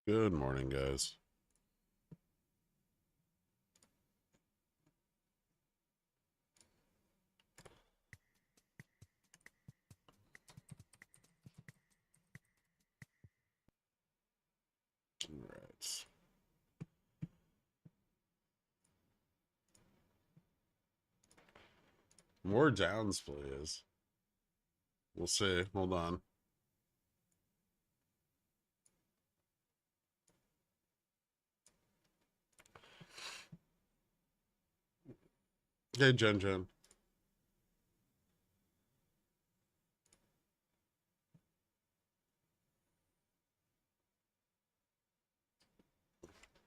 Good morning, guys. All right. More downs, please. We'll see. Hold on. Okay, Jen.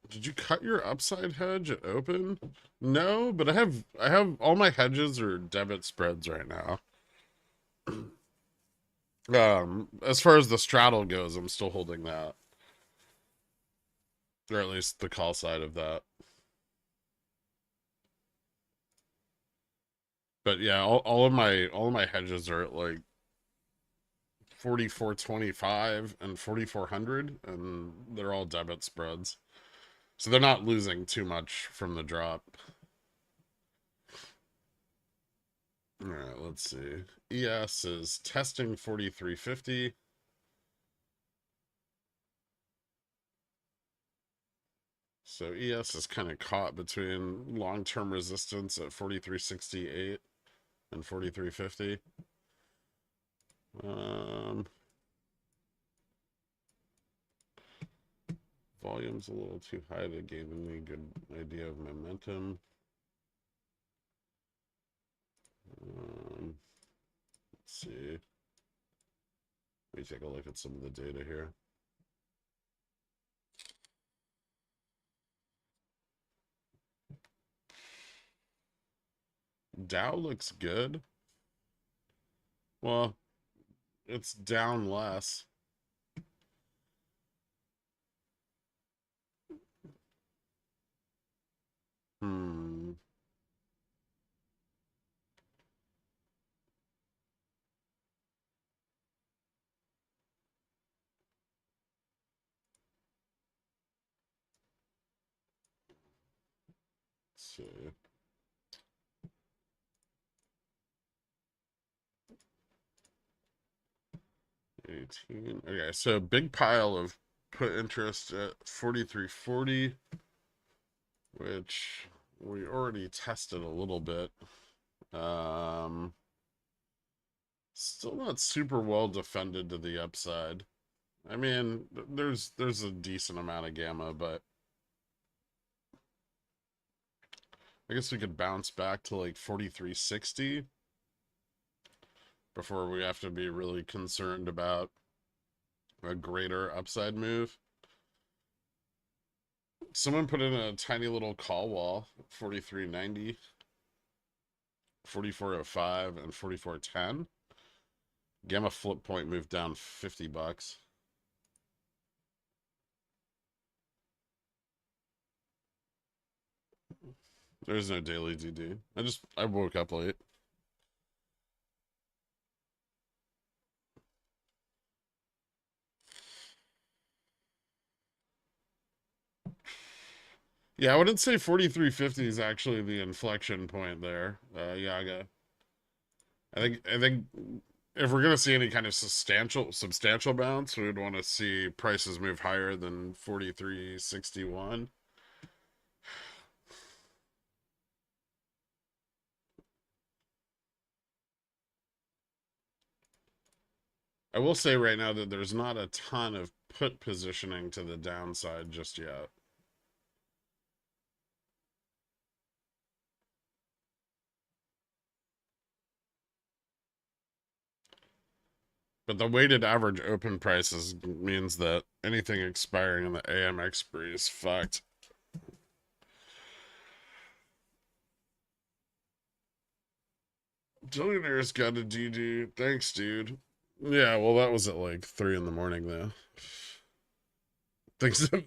Did you cut your upside hedge at open? No, but I have all my hedges are debit spreads right now. As far as the straddle goes, I'm still holding that. Or at least the call side of that. But yeah, all of my hedges are at like 44.25 and 4400, and they're all debit spreads. So they're not losing too much from the drop. All right, let's see. ES is testing 4350. So ES is kind of caught between long-term resistance at 4368 and 4350. Volume's a little too high to give me a good idea of momentum. Let's see. Let me take a look at some of the data here. Dow looks good. Well, it's down less. Hmm. Let's see. Okay, so big pile of put interest at 4340, which we already tested a little bit. Um, Still not super well defended to the upside. I mean, there's a decent amount of gamma, but I guess we could bounce back to like 4360 before we have to be really concerned about a greater upside move. Someone put in a tiny little call wall, 4390, 4405, and 4410. Gamma flip point moved down $50. There's no daily DD. I woke up late. Yeah, I wouldn't say 4350 is actually the inflection point there, Yaga. I think if we're gonna see any kind of substantial bounce, we would want to see prices move higher than 4361. I will say right now that there's not a ton of put positioning to the downside just yet. But the weighted average open prices means that anything expiring in the AM expiry is fucked. Billionaire's got a DD. Thanks, dude. Yeah, well, that was at like 3 in the morning, though. Things have,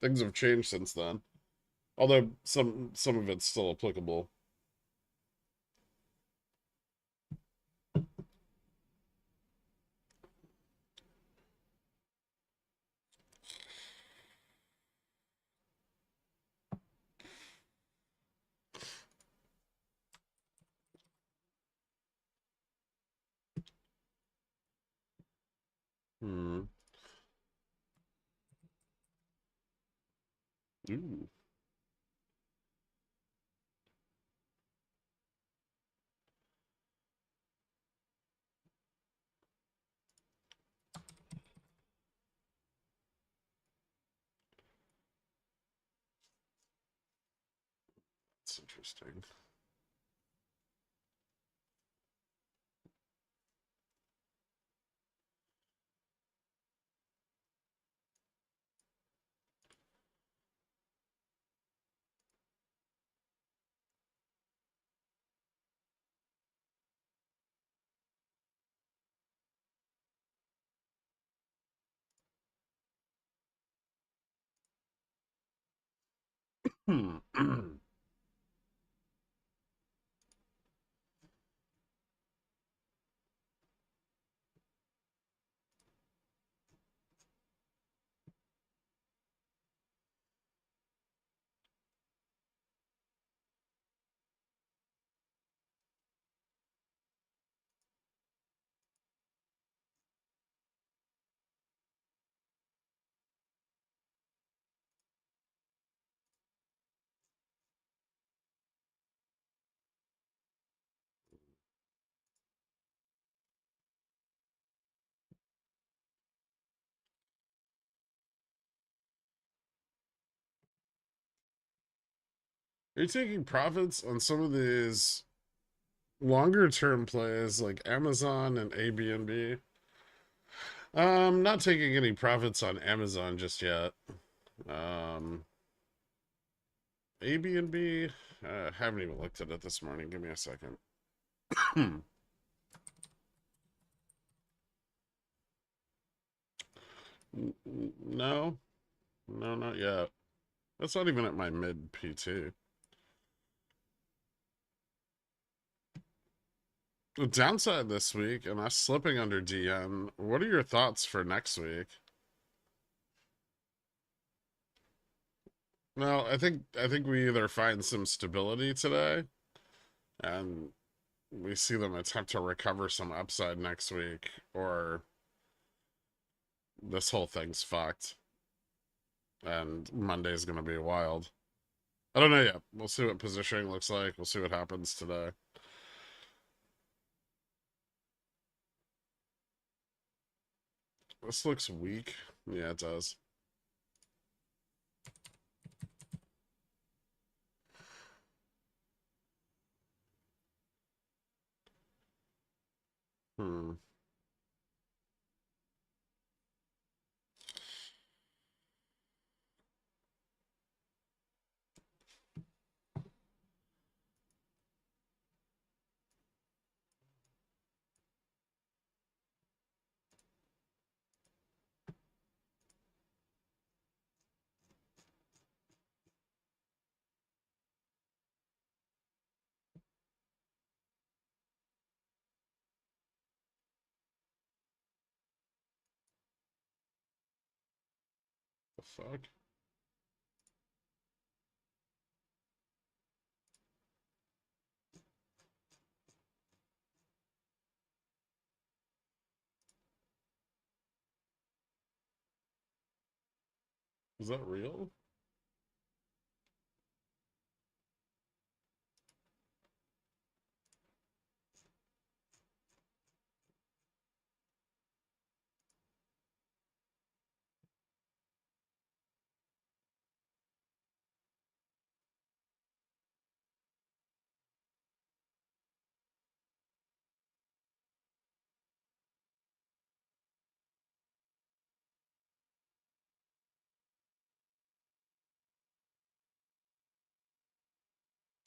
things have changed since then. Although some of it's still applicable. Hmm. Ooh. That's interesting. Hmm. Are you taking profits on some of these longer term plays like Amazon and Airbnb? Not taking any profits on Amazon just yet. Um, Airbnb, haven't even looked at it this morning. Give me a second. No, no, not yet. That's not even at my mid PT. The downside this week, and us slipping under DN. What are your thoughts for next week? No, I think we either find some stability today, and we see them attempt to recover some upside next week, or this whole thing's fucked, and Monday's gonna be wild. I don't know yet. We'll see what positioning looks like. We'll see what happens today. This looks weak. Yeah, it does. Hmm. The fuck? Is that real?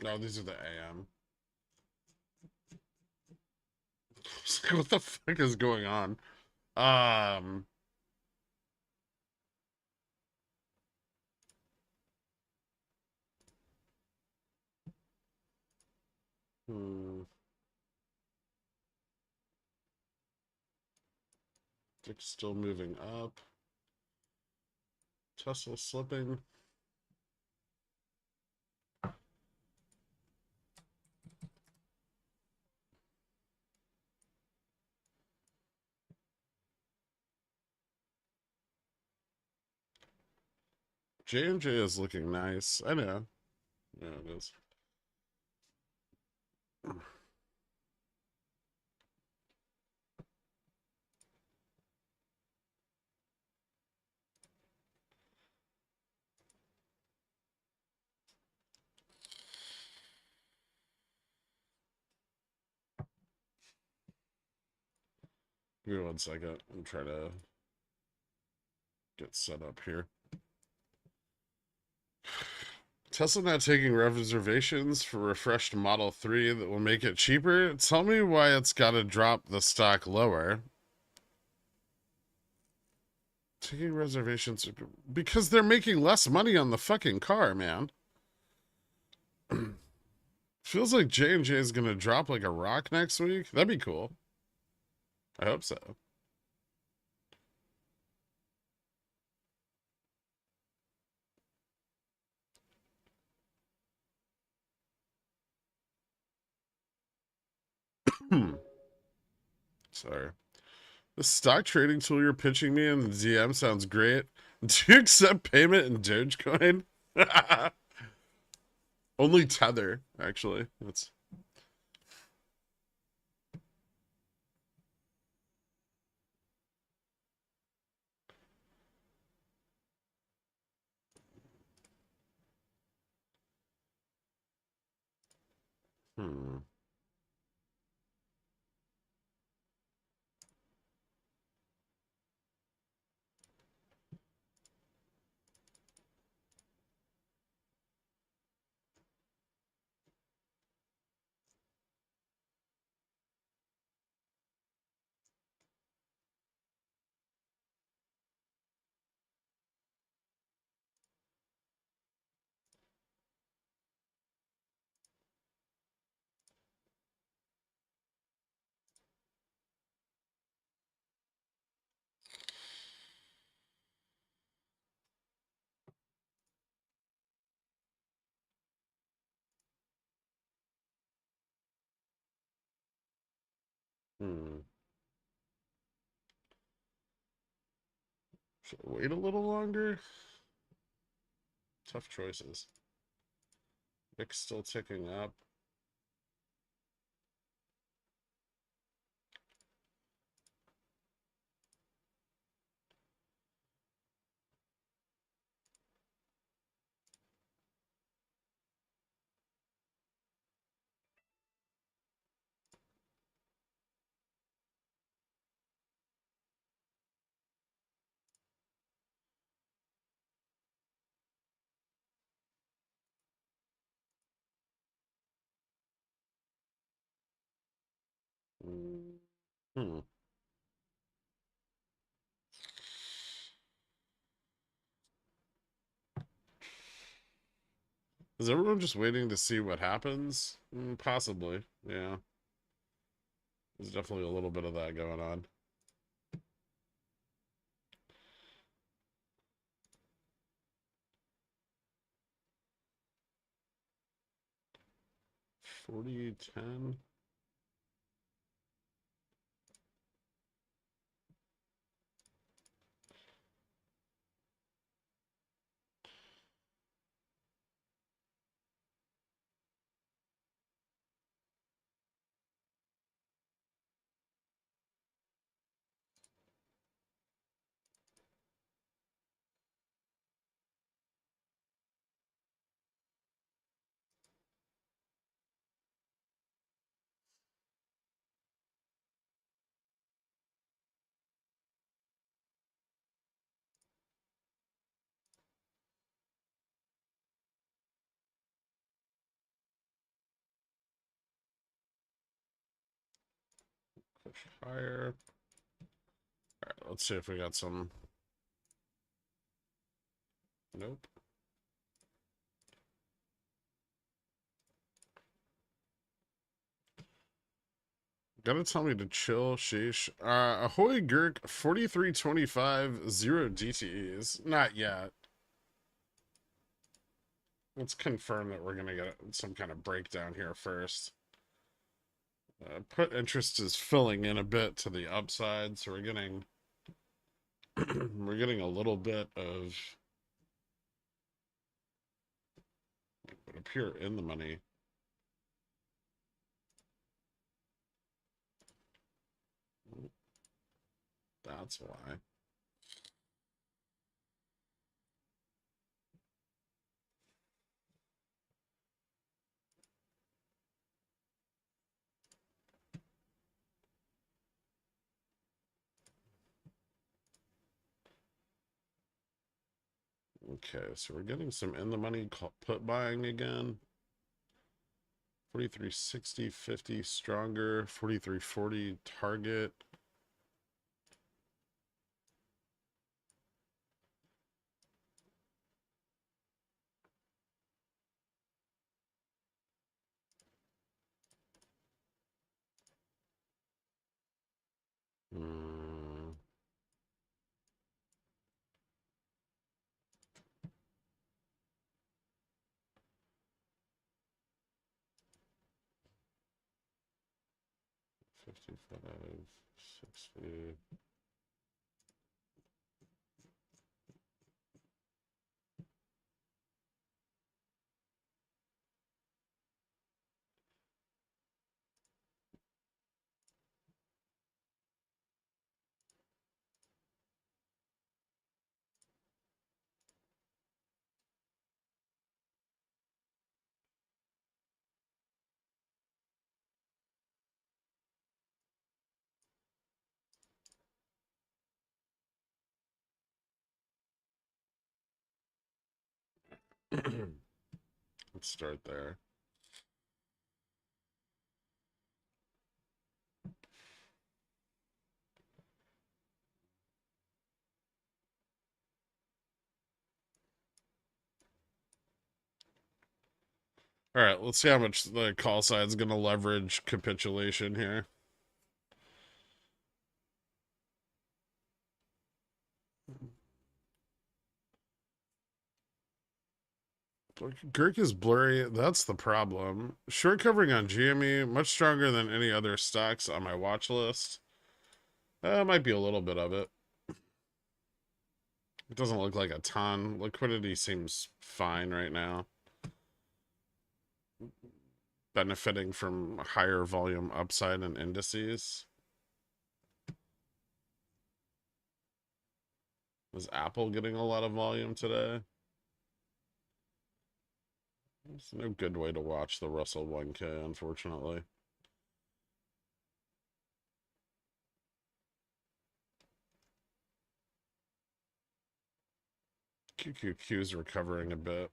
No, these are the AM. What the fuck is going on? Um, hmm, Dick's still moving up. Tesla slipping. J&J is looking nice. I know. Yeah, it is. Give me 1 second. I'm trying to get set up here. Tesla now taking reservations for refreshed Model 3 that will make it cheaper. Tell me why it's got to drop the stock lower. Taking reservations because they're making less money on the fucking car, man. Feels like J&J is going to drop like a rock next week. That'd be cool. I hope so. Sorry. The stock trading tool you're pitching me in the DM sounds great. Do you accept payment in Dogecoin? Only Tether, actually. That's hmm. Hmm. Should I wait a little longer? Tough choices. Vic's still ticking up. Hmm. Is everyone just waiting to see what happens? Possibly. Yeah. There's definitely a little bit of that going on. $40.10. Push higher. All right, let's see if we got some. Nope. Gotta tell me to chill, sheesh. Ahoy Gurk 4325 0 DTEs. Not yet. Let's confirm that we're gonna get some kind of breakdown here first. Put interest is filling in a bit to the upside, so we're getting we're getting a little bit of would appear in the money. That's why. Okay, so we're getting some in the money put buying again. 43.60, 50 stronger, 43.40 target. Hmm. $55, 60. Let's start there. All right, let's see how much the call side's going to leverage capitulation here. Gherk is blurry. That's the problem. Short covering on GME, much stronger than any other stocks on my watch list. Might be a little bit of it. It doesn't look like a ton. Liquidity seems fine right now. Benefiting from higher volume upside in indices. Is Apple getting a lot of volume today? There's no good way to watch the Russell 1K, unfortunately. QQQ is recovering a bit.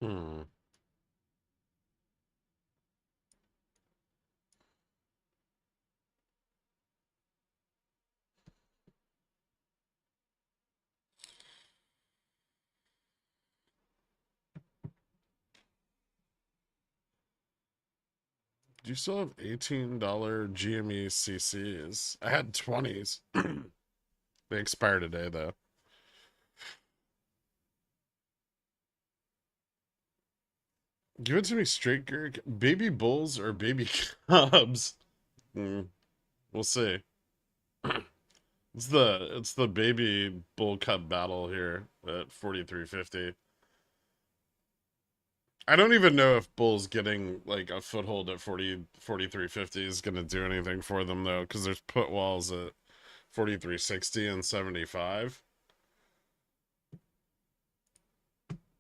Hmm. Do you still have $18 GME CCs? I had 20s. They expire today, though. Give it to me straight, Gurk. Baby bulls or baby cubs? We'll see. It's the baby bull cub battle here at 43.50. I don't even know if Bull's getting like a foothold at 43.50 is going to do anything for them though, because there's put walls at 43.60 and 75.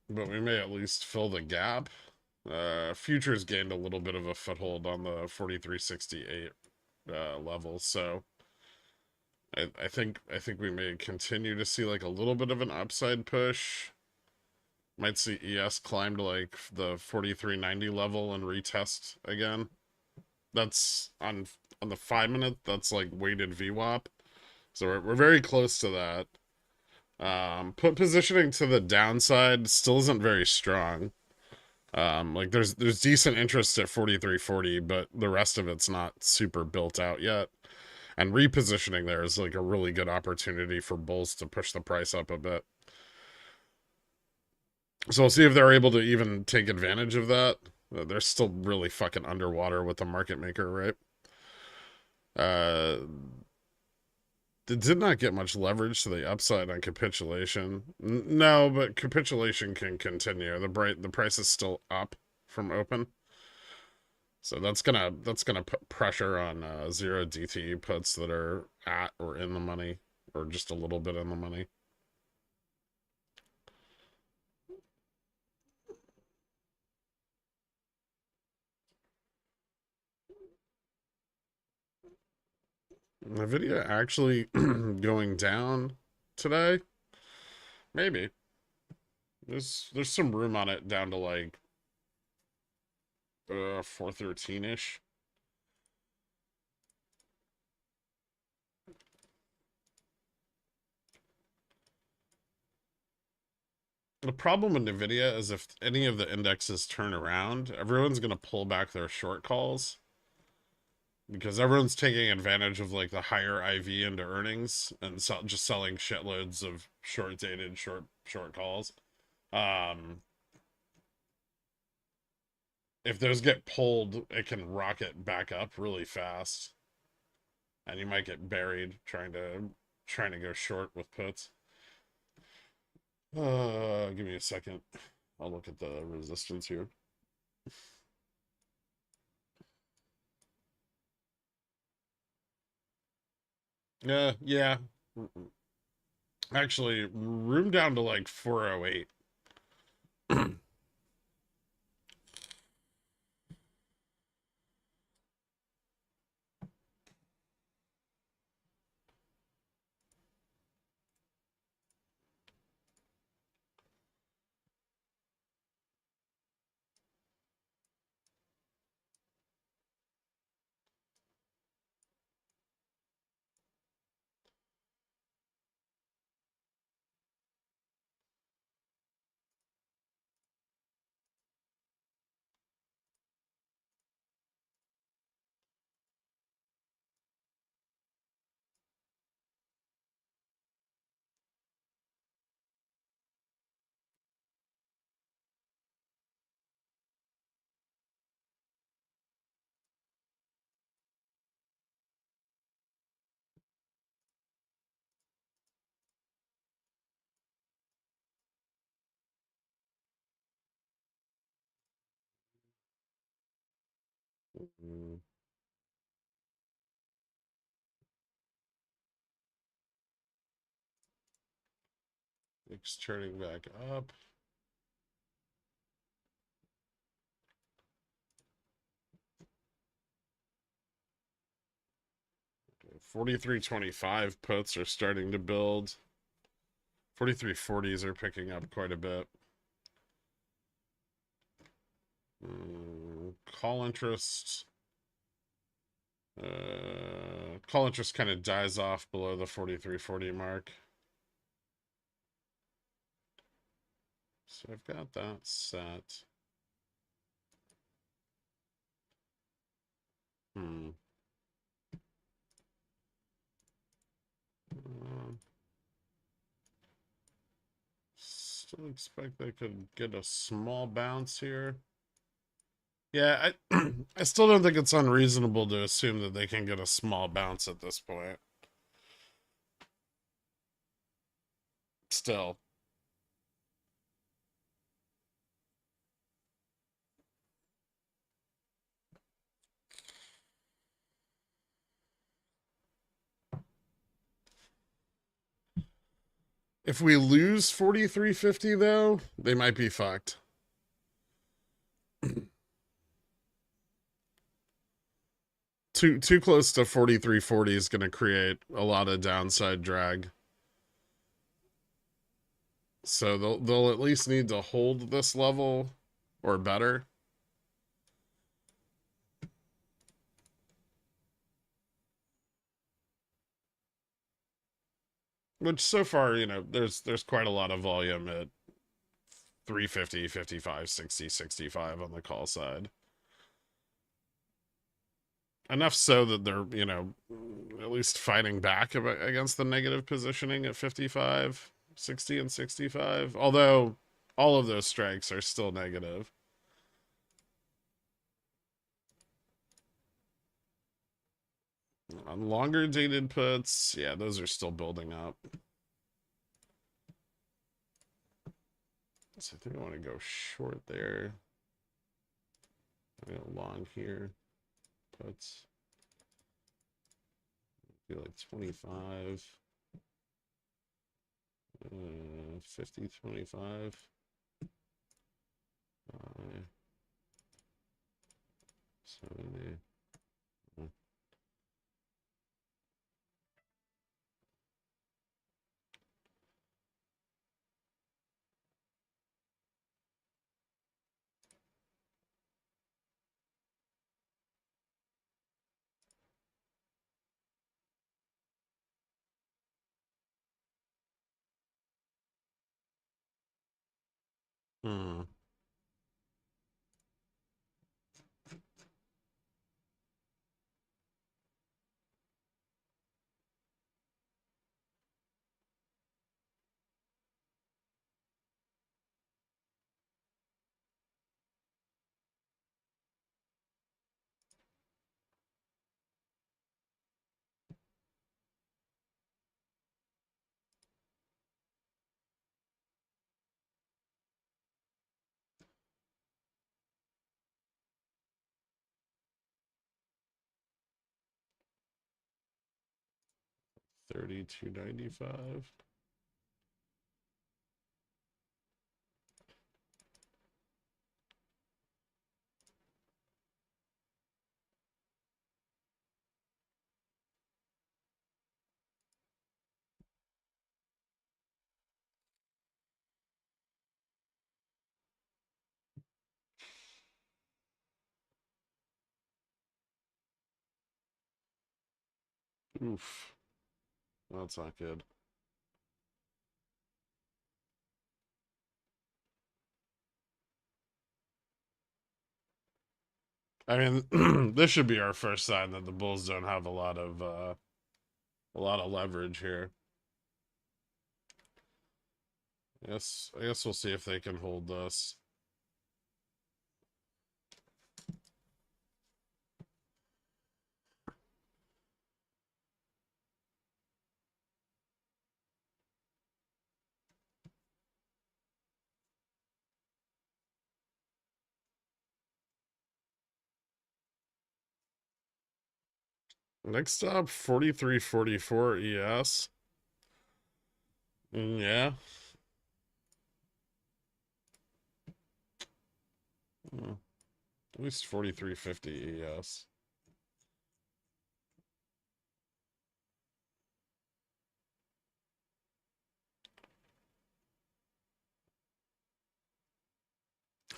But we may at least fill the gap. Futures gained a little bit of a foothold on the 43.68 level, so I think we may continue to see like a little bit of an upside push. Might see ES climb to like the 43.90 level and retest again. That's on the 5 minute. That's like weighted VWAP. So we're very close to that. Put positioning to the downside still isn't very strong. Like there's decent interest at 43.40, but the rest of it's not super built out yet. And repositioning there is like a really good opportunity for bulls to push the price up a bit. So we'll see if they're able to even take advantage of that. They're still really fucking underwater with the market maker, right? Uh, they did not get much leverage to the upside on capitulation. No, but capitulation can continue. The price is still up from open. So that's gonna put pressure on zero DTE puts that are at or in the money, or just a little bit in the money. Nvidia actually going down today? Maybe. There's some room on it down to like 413-ish. The problem with Nvidia is if any of the indexes turn around, everyone's going to pull back their short calls because everyone's taking advantage of like the higher IV into earnings and just selling shitloads of short dated short calls. Um, if those get pulled, it can rocket back up really fast, and you might get buried trying to go short with puts. Give me a second. I'll look at the resistance here. Yeah. Actually, room down to like 408. It's turning back up. Okay, 43.25 puts are starting to build. 43.40s are picking up quite a bit. Call interest. Call interest kind of dies off below the 43.40 mark. So I've got that set. Still expect they could get a small bounce here. Yeah, I still don't think it's unreasonable to assume that they can get a small bounce at this point. Still. If we lose 43.50 though, they might be fucked. too close to 4340 is going to create a lot of downside drag. So they'll at least need to hold this level or better. Which so far, you know, there's quite a lot of volume at 350, 55, 60, 65 on the call side. Enough so that they're, you know, at least fighting back against the negative positioning at 55, 60, and 65. Although all of those strikes are still negative. On longer dated puts, yeah, those are still building up. So I think I want to go short there. I go long here. Puts. I feel like 25. 50, 25. 70. Hmm. $32.95. Oof. That's not good. I mean, this should be our first sign that the Bulls don't have a lot of leverage here. I guess we'll see if they can hold this. Next stop, 4344 ES. Yeah. At least 4350 ES.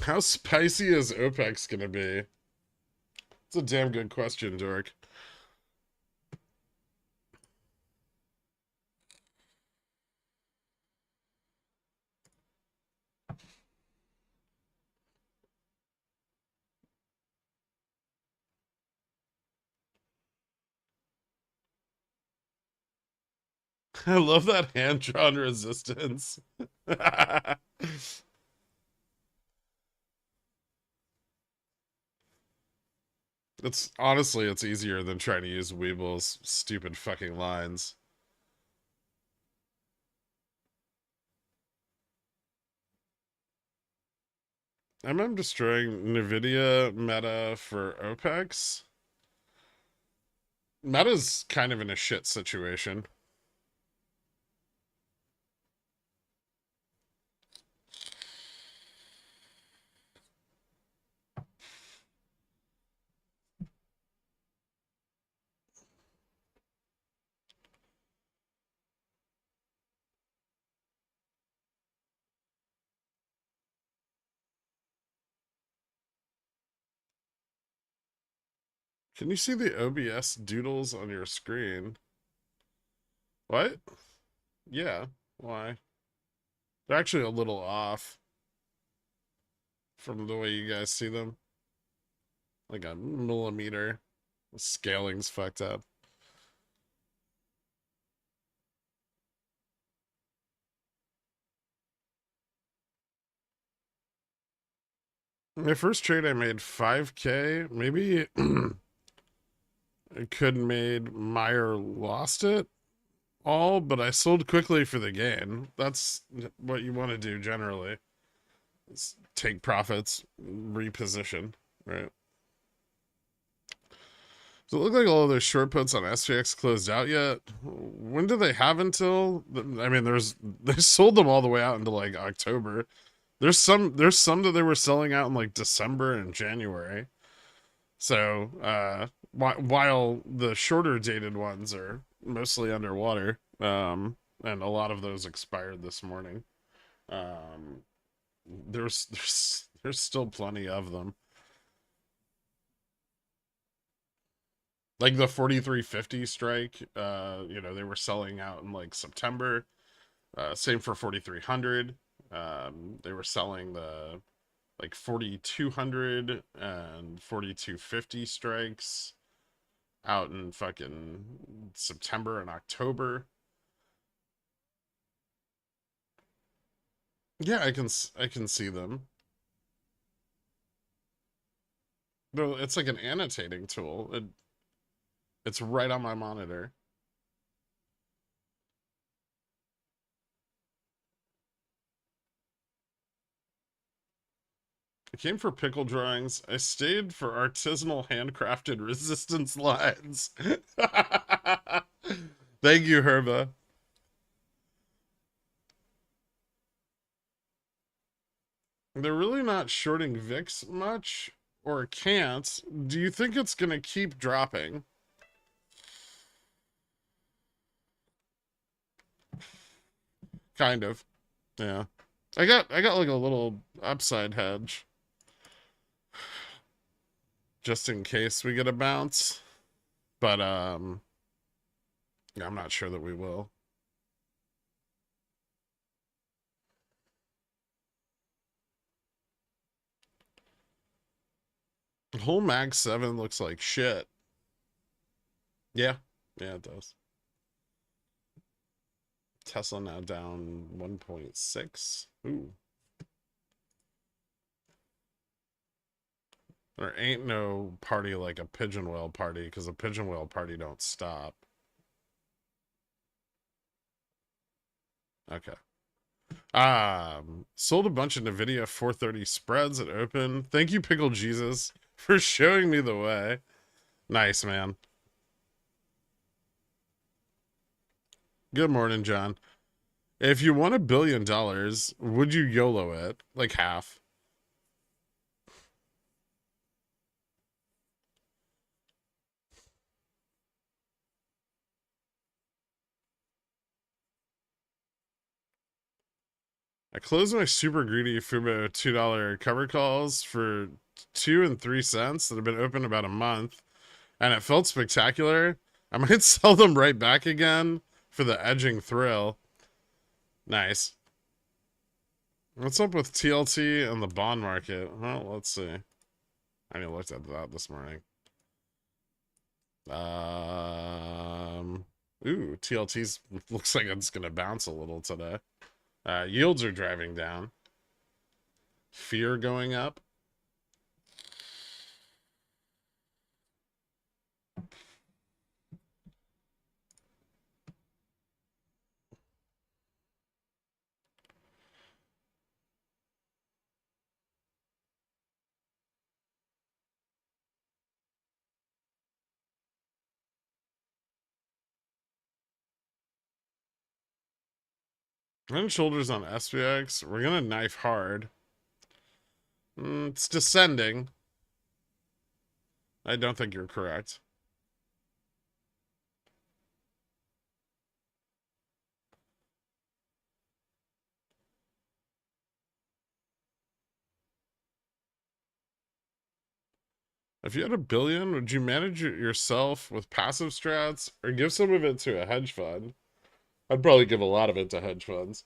How spicy is OPEX gonna be? It's a damn good question, Dork. I love that hand-drawn resistance. It's honestly, it's easier than trying to use WeBull's stupid fucking lines. I'm destroying NVIDIA Meta for OPEX. Meta's kind of in a shit situation. Can you see the OBS doodles on your screen? What? Yeah. Why? They're actually a little off from the way you guys see them. Like a millimeter. The scaling's fucked up. My first trade I made 5K. Maybe I could made Meyer lost it all, but I sold quickly for the gain. That's what you want to do generally. Is take profits, reposition, right? Does it look like all of those short puts on SPX closed out yet? When do they have until? I mean, they sold them all the way out into like October. There's some that they were selling out in like December and January. So while the shorter dated ones are mostly underwater, and a lot of those expired this morning, um, there's still plenty of them. Like the 4350 strike, they were selling out in like September. Same for 4300. They were selling the like 4200 and 4250 strikes out in fucking September and October. Yeah, I can see them. No, it's like an annotating tool. It's right on my monitor. I came for pickle drawings. I stayed for artisanal handcrafted resistance lines. Thank you, Herba. They're really not shorting VIX much, or can't. Do you think it's gonna keep dropping? Kind of. Yeah. I got like a little upside hedge. Just in case we get a bounce. But I'm not sure that we will. The whole Mag 7 looks like shit. Yeah. Yeah, it does. Tesla now down 1.6. Ooh. There ain't no party like a pigeon whale party, because a pigeon whale party don't stop. Okay. Sold a bunch of NVIDIA 430 spreads at open. Thank you, Pickle Jesus, for showing me the way. Nice, man. Good morning, John. If you won $1 billion, would you YOLO it? Like half? I closed my super greedy Fubo $2 cover calls for 2 and 3 cents that have been open about a month, and it felt spectacular. I might sell them right back again for the edging thrill. Nice. What's up with TLT and the bond market? Well, let's see. I need to look at that this morning. TLT's looks like it's gonna bounce a little today. Yields are driving down. Fear going up. Head and shoulders on SPX. We're gonna knife hard. It's descending. I don't think you're correct. If you had $1 billion, would you manage it yourself with passive strats or give some of it to a hedge fund? I'd probably give a lot of it to hedge funds.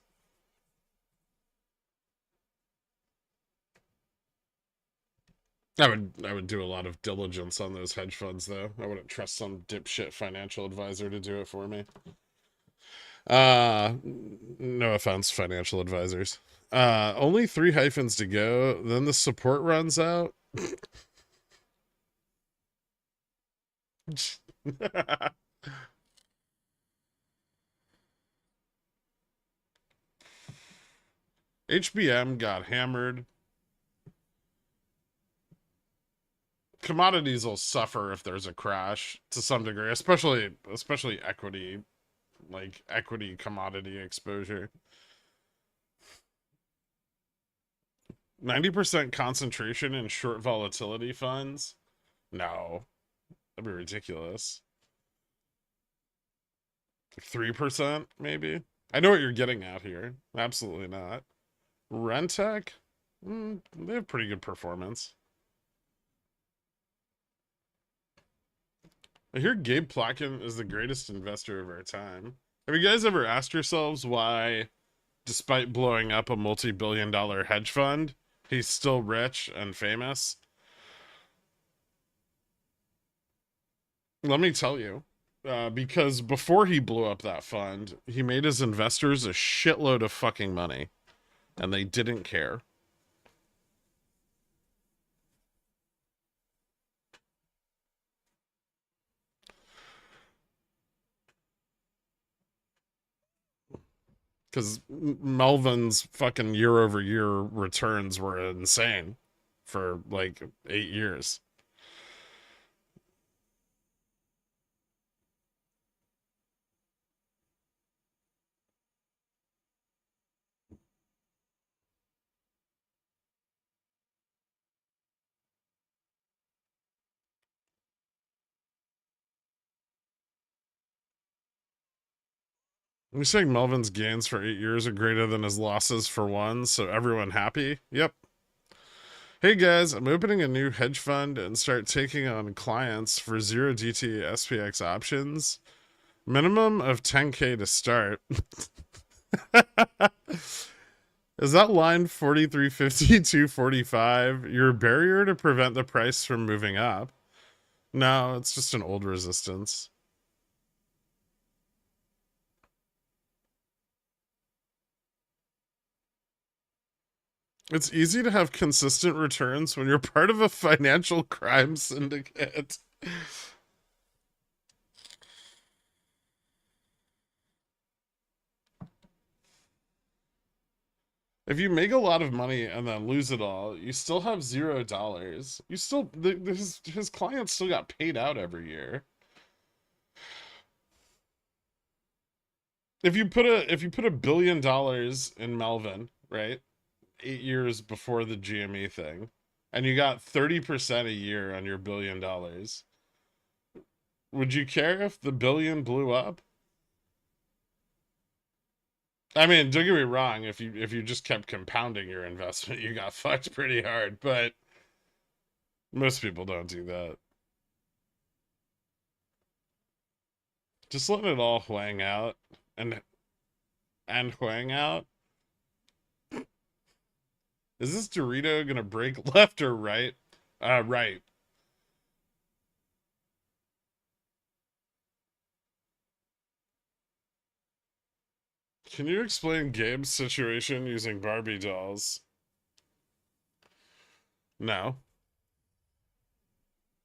I would do a lot of diligence on those hedge funds though. I wouldn't trust some dipshit financial advisor to do it for me. No offense, financial advisors. Only 3 hyphens to go. Then the support runs out. HBM got hammered. Commodities will suffer if there's a crash to some degree, especially equity, like equity commodity exposure. 90% concentration in short volatility funds? No, that'd be ridiculous. 3% maybe? I know what you're getting at here. Absolutely not. Rentec? They have pretty good performance. I hear Gabe Plotkin is the greatest investor of our time. Have you guys ever asked yourselves why, despite blowing up a multi-billion-dollar hedge fund, he's still rich and famous? Let me tell you. Because before he blew up that fund, he made his investors a shitload of fucking money, and they didn't care. Because Melvin's fucking year-over-year returns were insane for like 8 years. You're saying Melvin's gains for 8 years are greater than his losses for one, so everyone happy? Yep. Hey guys, I'm opening a new hedge fund and start taking on clients for 0DT SPX options. Minimum of 10K to start. Is that line 4350 245 your barrier to prevent the price from moving up? No, it's just an old resistance. It's easy to have consistent returns when you're part of a financial crime syndicate. If you make a lot of money and then lose it all, you still have $0. You still his clients still got paid out every year. If you put $1 billion in Melvin, right? 8 years before the GME thing, and you got 30% a year on your $1 billion, would you care if the billion blew up? I mean, don't get me wrong, if you just kept compounding your investment, you got fucked pretty hard, but most people don't do that. Just letting it all hang out and hang out. Is this Dorito gonna break left or right? Right. Can you explain Gabe's situation using Barbie dolls? No.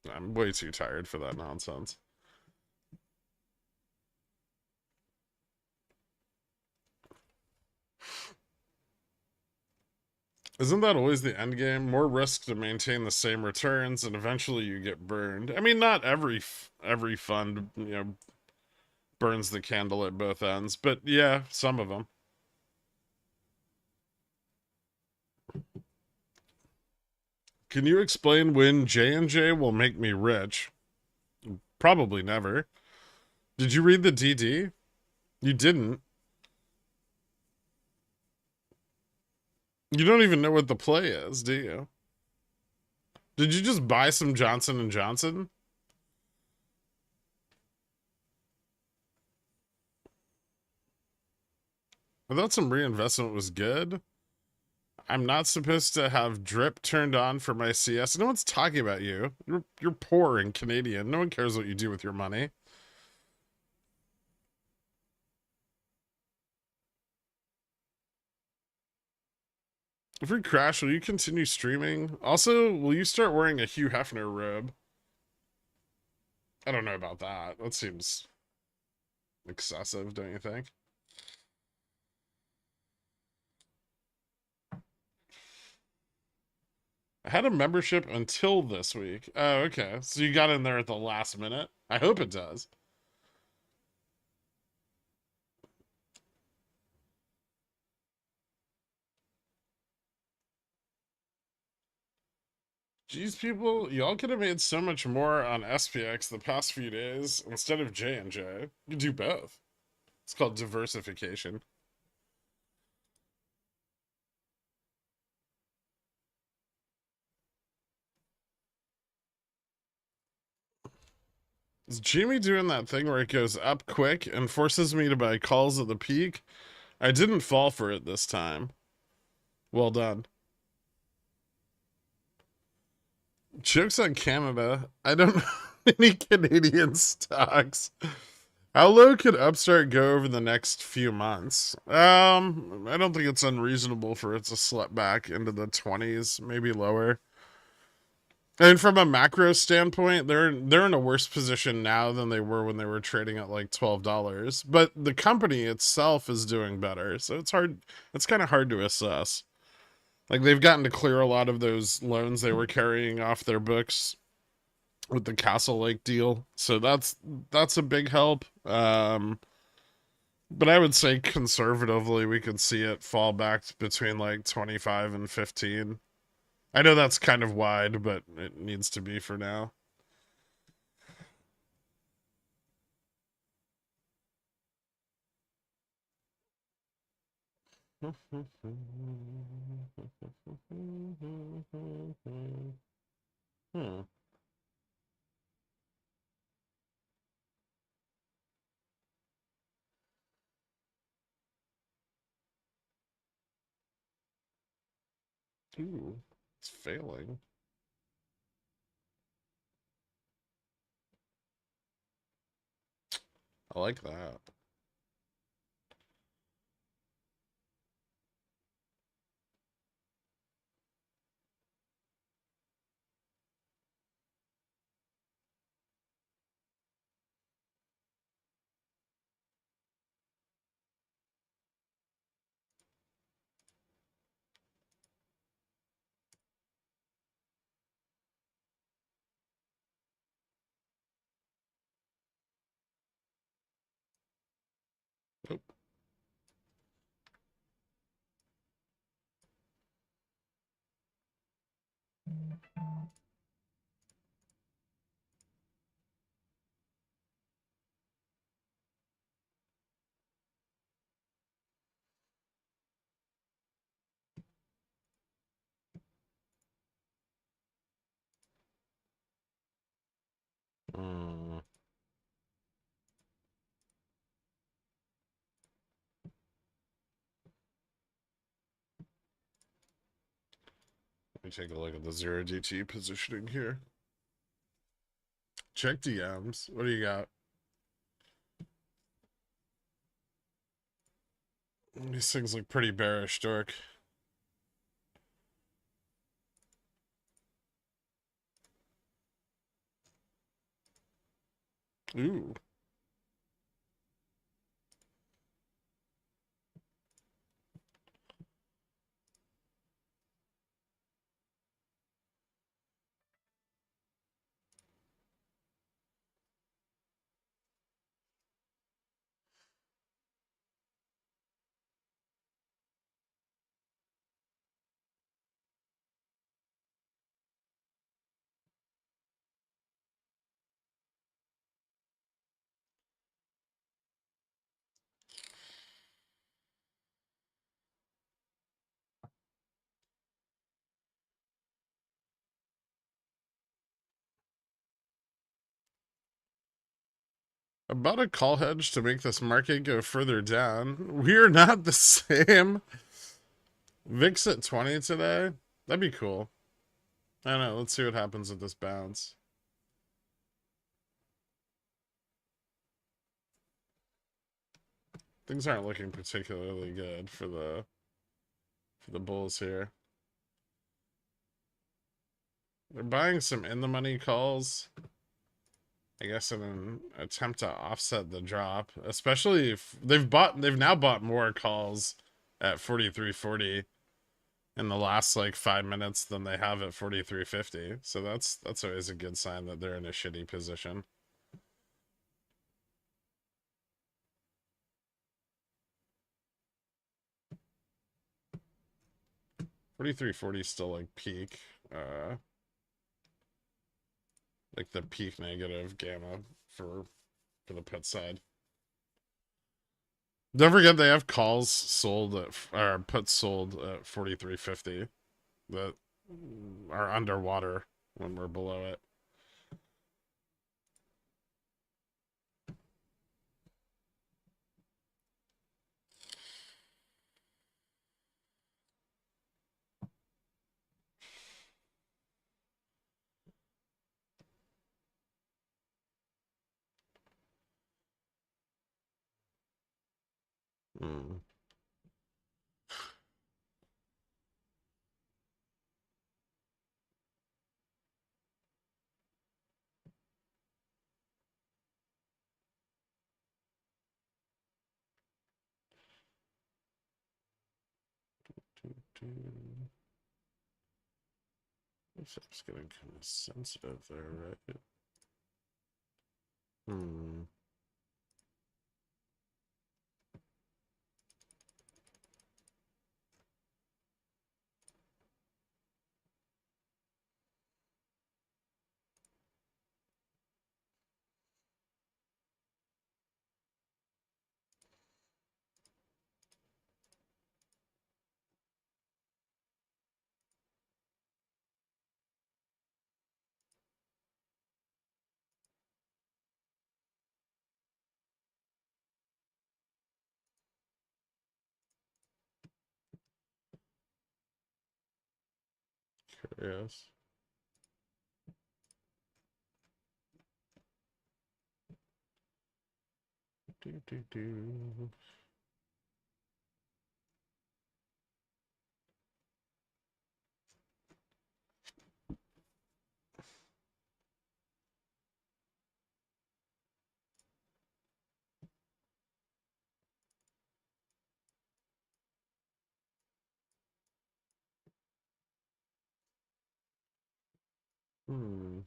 I'm way too tired for that nonsense. Isn't that always the end game? More risk to maintain the same returns, and eventually you get burned. I mean, not every fund, burns the candle at both ends, but yeah, some of them. Can you explain when J&J will make me rich? Probably never. Did you read the DD? You didn't. You don't even know what the play is, do you? Did you just buy some Johnson and Johnson? I thought some reinvestment was good. I'm not supposed to have drip turned on for my CS. No one's talking about you. You're poor and Canadian. No one cares what you do with your money. If we crash, will you continue streaming? Also, will you start wearing a Hugh Hefner robe? I don't know about that. That seems excessive, don't you think? I had a membership until this week. Oh, okay. So you got in there at the last minute? I hope it does. Geez, people, y'all could have made so much more on SPX the past few days instead of J&J. You could do both. It's called diversification. Is Jimmy doing that thing where it goes up quick and forces me to buy calls at the peak? I didn't fall for it this time. Well done. Jokes on Canada. I don't know any Canadian stocks. How low could Upstart go over the next few months? I don't think it's unreasonable for it to slip back into the 20s, maybe lower. And from a macro standpoint, they're in a worse position now than they were when they were trading at like $12. But the company itself is doing better, so it's hard. It's kind of hard to assess. Like they've gotten to clear a lot of those loans they were carrying off their books with the Castle Lake deal, so that's a big help. But I would say conservatively, we could see it fall back between like 25 and 15. I know that's kind of wide, but it needs to be for now. Hmm. Ooh, it's failing. I like that. Oh, let me take a look at the zero DT positioning here. Check DMs. What do you got? These things look pretty bearish, Dork. Ooh. About a call hedge to make this market go further down. We're not the same. VIX at 20 today. That'd be cool. I don't know. Let's see what happens with this bounce. Things aren't looking particularly good for the bulls here. They're buying some in the money calls, I guess, in an attempt to offset the drop. Especially if they've now bought more calls at 43.40 in the last like 5 minutes than they have at 43.50. So that's always a good sign that they're in a shitty position. $43.40 still like peak, like the peak negative gamma for the put side. Don't forget they have calls sold at, or puts sold at 43.50 that are underwater when we're below it. Mm. It's getting kind of sensitive there, right? Hmm. Curious. Do. Hmm.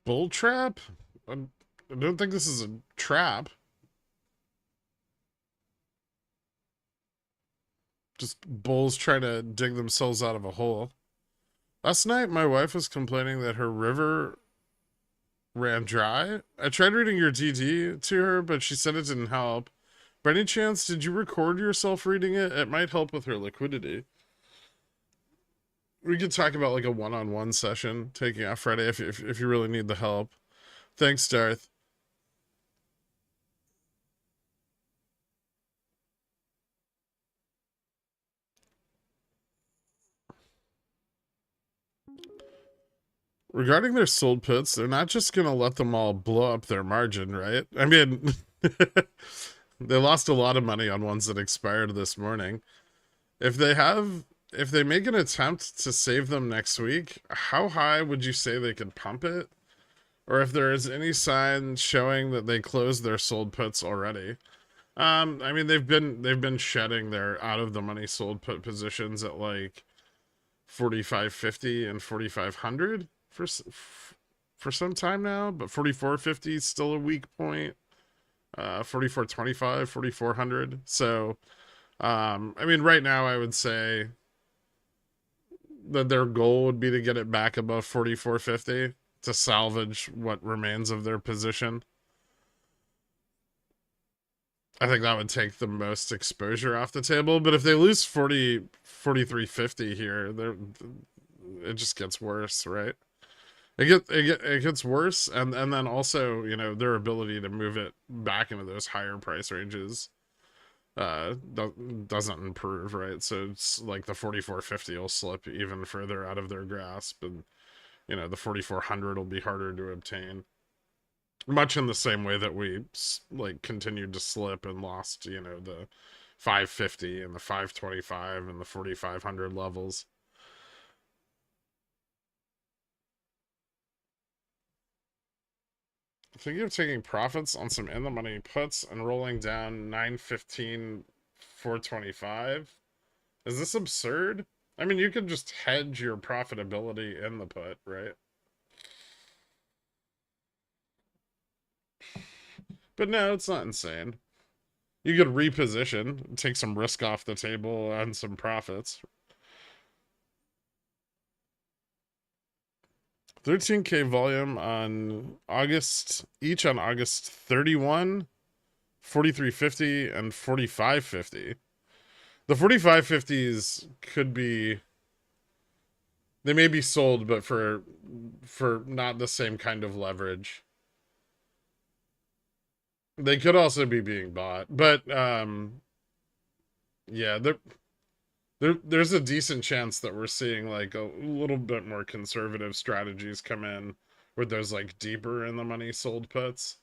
Bull trap? I don't think this is a trap. Just bulls trying to dig themselves out of a hole. Last night, my wife was complaining that her river ran dry. I tried reading your DD to her, but she said it didn't help. By any chance, did you record yourself reading it? It might help with her liquidity. We could talk about like a one-on-one session taking off Friday if you really need the help. Thanks, Darth. Regarding their sold puts, they're not just going to let them all blow up their margin, right? I mean, they lost a lot of money on ones that expired this morning. If they have, if they make an attempt to save them next week, how high would you say they could pump it? Or if there is any sign showing that they closed their sold puts already? I mean, they've been shedding their out of the money sold put positions at like 45.50 and 4500 for some time now, but 44.50 is still a weak point. 44.25, 4400. So, I mean, right now I would say that their goal would be to get it back above 44.50 to salvage what remains of their position. I think that would take the most exposure off the table. But if they lose 43.50 here, it just gets worse, right? It gets worse, and then also, you know, their ability to move it back into those higher price ranges doesn't improve, right? So it's like the 44.50 will slip even further out of their grasp, and you know the 4400 will be harder to obtain. Much in the same way that we like continued to slip and lost, you know, the 550 and the 525 and the 4500 levels. Thinking of taking profits on some in the money puts and rolling down 915 425. Is this absurd? I mean, you could just hedge your profitability in the put, right? But no, it's not insane. You could reposition, take some risk off the table and some profits. 13K volume on each on August 31, 43.50, and 45.50. The 45.50s could be, they may be sold, but for not the same kind of leverage. They could also be being bought, but yeah, there's a decent chance that we're seeing like a little bit more conservative strategies come in with those like deeper in the money sold puts.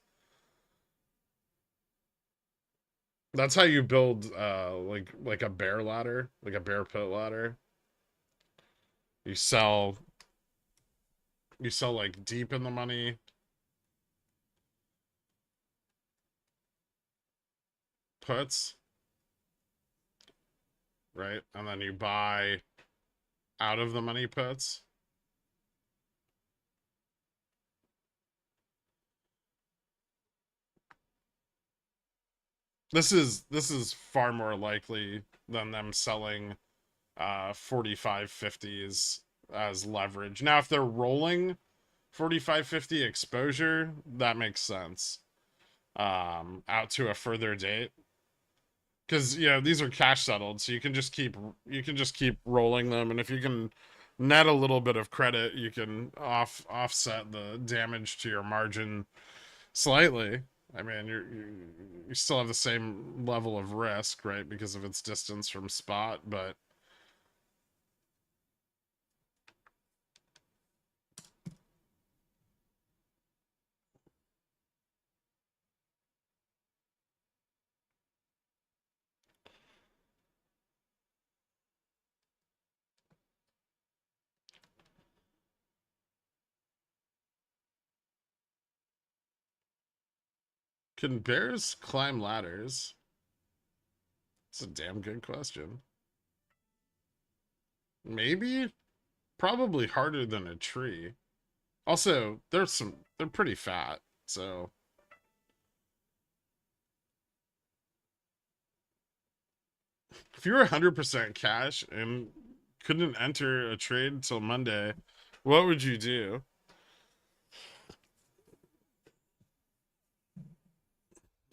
That's how you build like a bear ladder, like a bear put ladder. You sell you sell like deep in the money puts, right? And then you buy out of the money puts. This is far more likely than them selling 45.50s as leverage. Now if they're rolling 45.50 exposure, that makes sense. Out to a further date. Because you know these are cash settled, so you can just keep rolling them, and if you can net a little bit of credit, you can offset the damage to your margin slightly. I mean, you still have the same level of risk, right? Because of its distance from spot, but can bears climb ladders? It's a damn good question. Maybe, probably harder than a tree. Also, they're pretty fat, so if you were 100% cash and couldn't enter a trade till Monday, what would you do?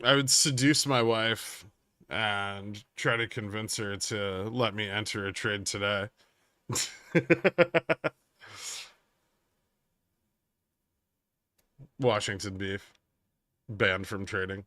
I would seduce my wife and try to convince her to let me enter a trade today. Washington beef, banned from trading.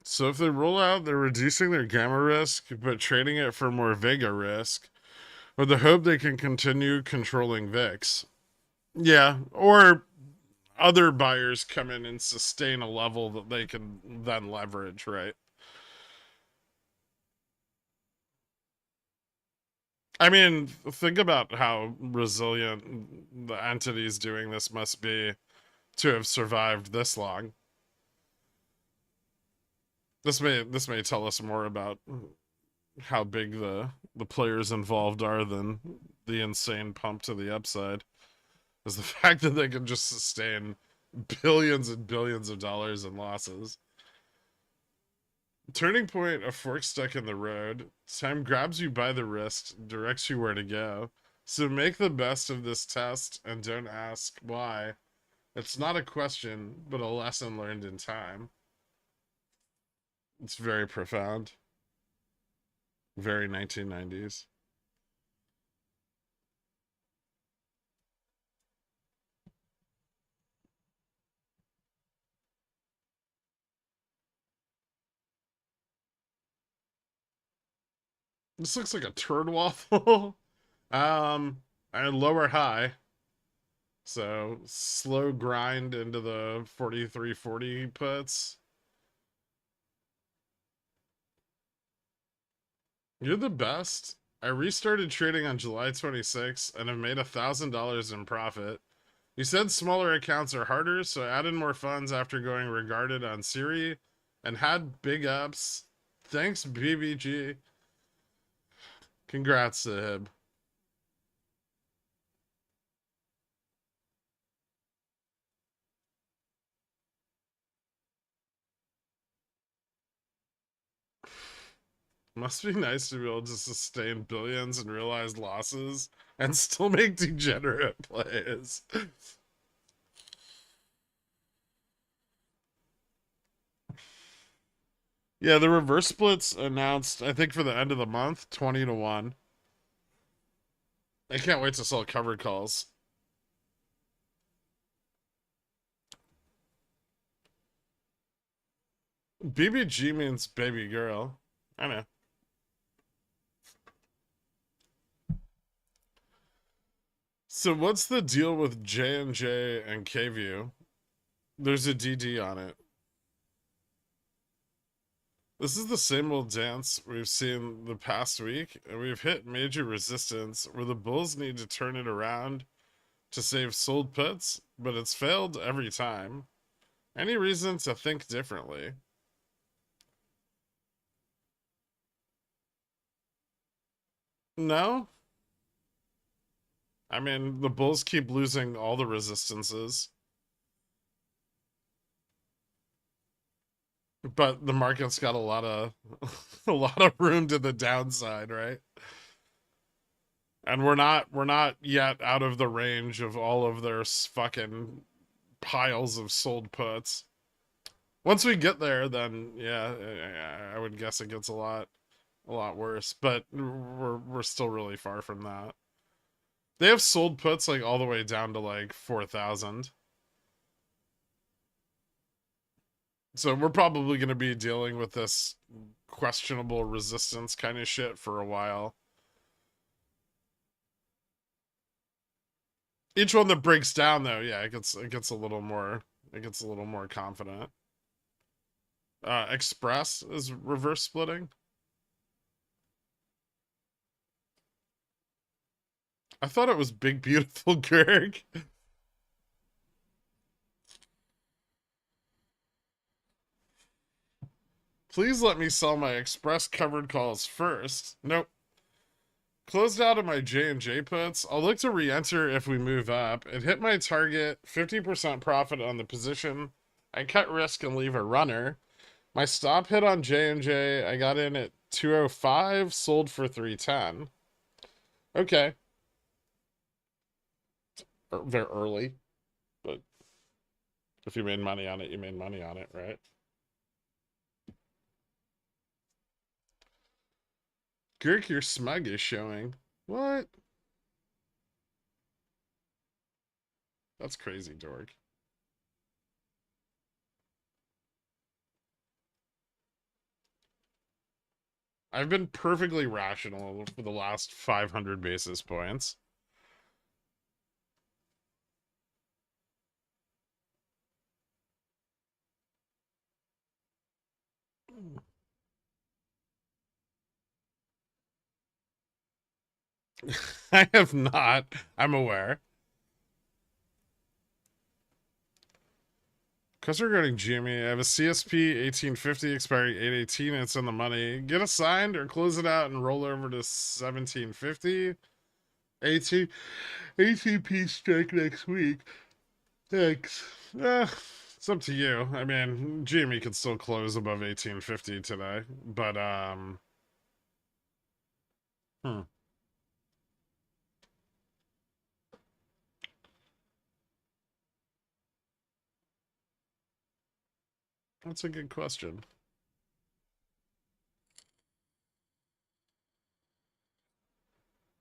So if they roll out, they're reducing their gamma risk, but trading it for more vega risk, with the hope they can continue controlling VIX. Yeah, or other buyers come in and sustain a level that they can then leverage, right? I mean, think about how resilient the entities doing this must be to have survived this long. This may tell us more about how big the players involved are than the insane pump to the upside. Is the fact that they can just sustain billions and billions of dollars in losses. Turning point, a fork stuck in the road. Time grabs you by the wrist, directs you where to go. So make the best of this test and don't ask why. It's not a question, but a lesson learned in time. It's very profound. Very 1990s. This looks like a turd waffle. And lower high. So slow grind into the 4340 puts. You're the best. I restarted trading on July 26th and have made $1,000 in profit. You said smaller accounts are harder, so I added more funds after going regarded on Siri and had big ups. Thanks, BBG. Congrats to him. Must be nice to be able to sustain billions and realized losses and still make degenerate plays. Yeah, the reverse splits announced, I think, for the end of the month, 20 to 1. I can't wait to sell covered calls. BBG means baby girl. I know. So what's the deal with J&J and KView? There's a DD on it. This is the same old dance we've seen the past week, and we've hit major resistance where the bulls need to turn it around to save sold puts, but it's failed every time. Any reason to think differently? No? I mean, the bulls keep losing all the resistances, but the market's got a lot of a lot of room to the downside, right? And we're not yet out of the range of all of their fucking piles of sold puts. Once we get there, then yeah, I would guess it gets a lot worse. But we're still really far from that. They have sold puts like all the way down to like 4,000. So we're probably going to be dealing with this questionable resistance kind of shit for a while. Each one that breaks down, though, yeah, it gets a little more confident. Express is reverse splitting. I thought it was Big Beautiful Greg. Please let me sell my Express covered calls first. Nope. Closed out of my J&J puts. I'll look to re-enter if we move up. It hit my target, 50% profit on the position. I cut risk and leave a runner. My stop hit on J&J. I got in at 205, sold for 310. Okay. Very early, but if you made money on it, you made money on it, right? Girk, your smug is showing. What? That's crazy, dork. I've been perfectly rational for the last 500 basis points. I have not. I'm aware. Question regarding Jimmy. I have a CSP 1850 expiring 818 and it's in the money. Get assigned or close it out and roll over to 1750. 18, 18p strike next week. Thanks. It's up to you. I mean, Jimmy could still close above 1850 today, but hmm. That's a good question.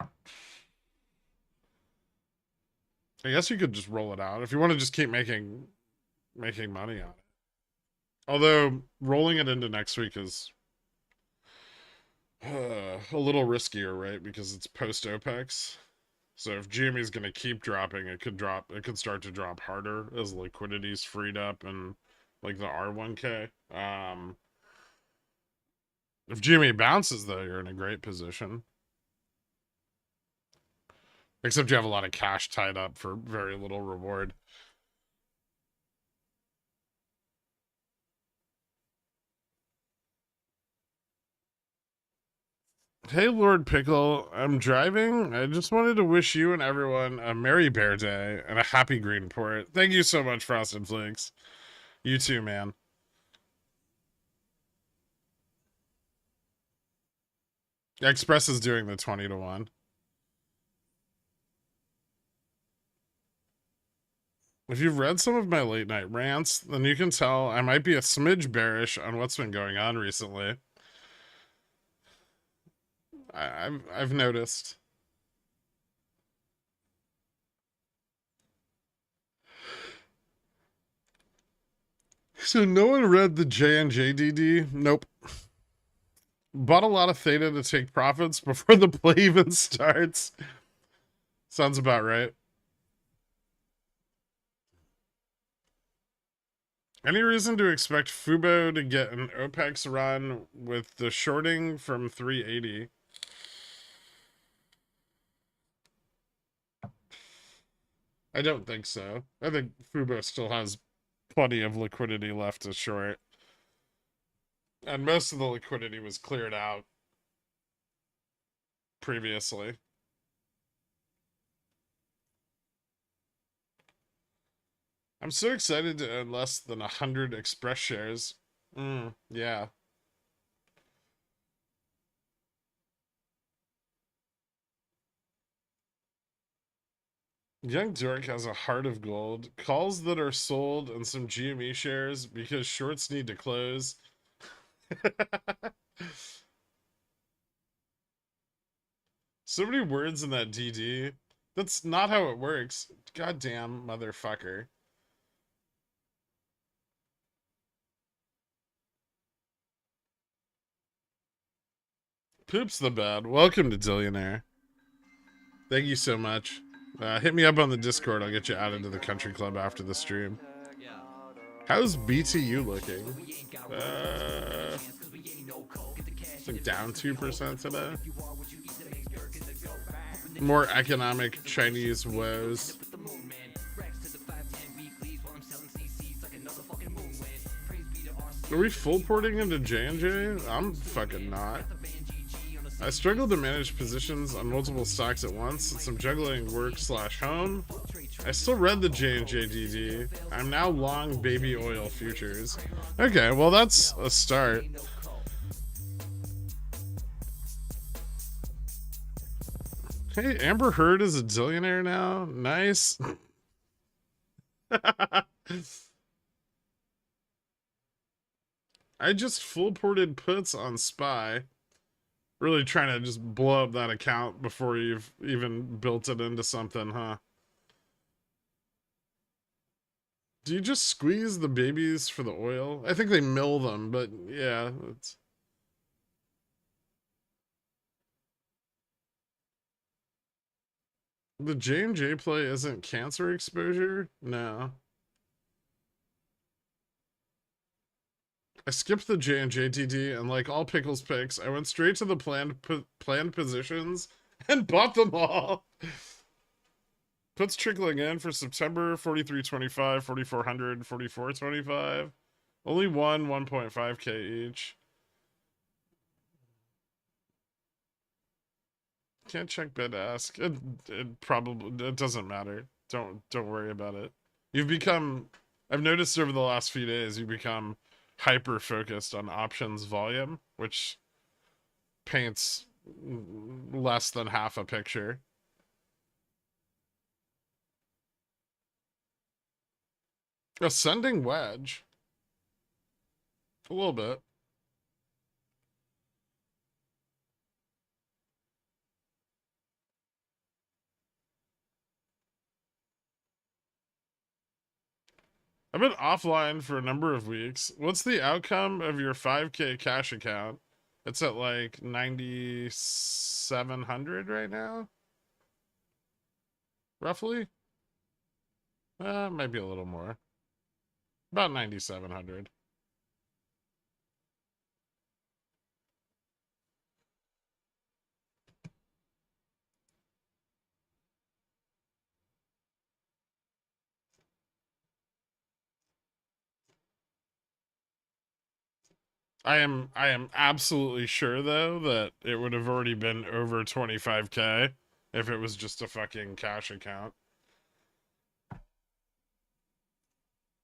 I guess you could just roll it out if you want to just keep making money on it. Although rolling it into next week is a little riskier, right? Because it's post OPEX. So if GME is going to keep dropping, it could drop. It could start to drop harder as liquidity's freed up and like the R1K. If GME bounces, though, you're in a great position. Except you have a lot of cash tied up for very little reward. Hey, Lord Pickle, I'm driving. I just wanted to wish you and everyone a Merry Bear Day and a happy Greenport. Thank you so much, Frosted Flakes. You too, man. Express is doing the 20 to 1. If you've read some of my late night rants, then you can tell I might be a smidge bearish on what's been going on recently. I've noticed. So no one read the J and JDD? Nope. Bought a lot of theta to take profits before the play even starts. Sounds about right. Any reason to expect Fubo to get an OPEX run with the shorting from 380? I don't think so. I think Fubo still has plenty of liquidity left to short. And most of the liquidity was cleared out previously. I'm so excited to own less than 100 Express shares. Yeah. Young Dork has a heart of gold. Calls that are sold and some GME shares because shorts need to close. So many words in that DD. That's not how it works. Goddamn motherfucker. Poops the bed. Welcome to Dillionaire. Thank you so much. Hit me up on the Discord. I'll get you added to the country club after the stream. How's BTU looking? It's like down 2% today. More economic Chinese woes. Are we full porting into J&J? I'm fucking not. I struggled to manage positions on multiple stocks at once since I'm juggling work / home. I still read the J&J DD. I'm now long baby oil futures. Okay, well that's a start. Hey, Amber Heard is a zillionaire now. Nice. I just full ported puts on SPY. Really trying to just blow up that account before you've even built it into something, huh? Do you just squeeze the babies for the oil? I think they mill them, but yeah, it's... The J&J play isn't cancer exposure? No. I skipped the J&J TD, and like all Pickles picks, I went straight to the planned positions and bought them all. Puts trickling in for September 43.25, 4,400, 44.25. Only 1.5k each. Can't check bid ask. It probably it doesn't matter. Don't worry about it. You've become I've noticed over the last few days you've become hyper focused on options volume, which paints less than half a picture. Ascending wedge. A little bit. I've been offline for a number of weeks. What's the outcome of your 5k cash account? It's at like 9,700 right now, roughly. Maybe a little more. About 9,700. I am absolutely sure though that it would have already been over 25k if it was just a fucking cash account.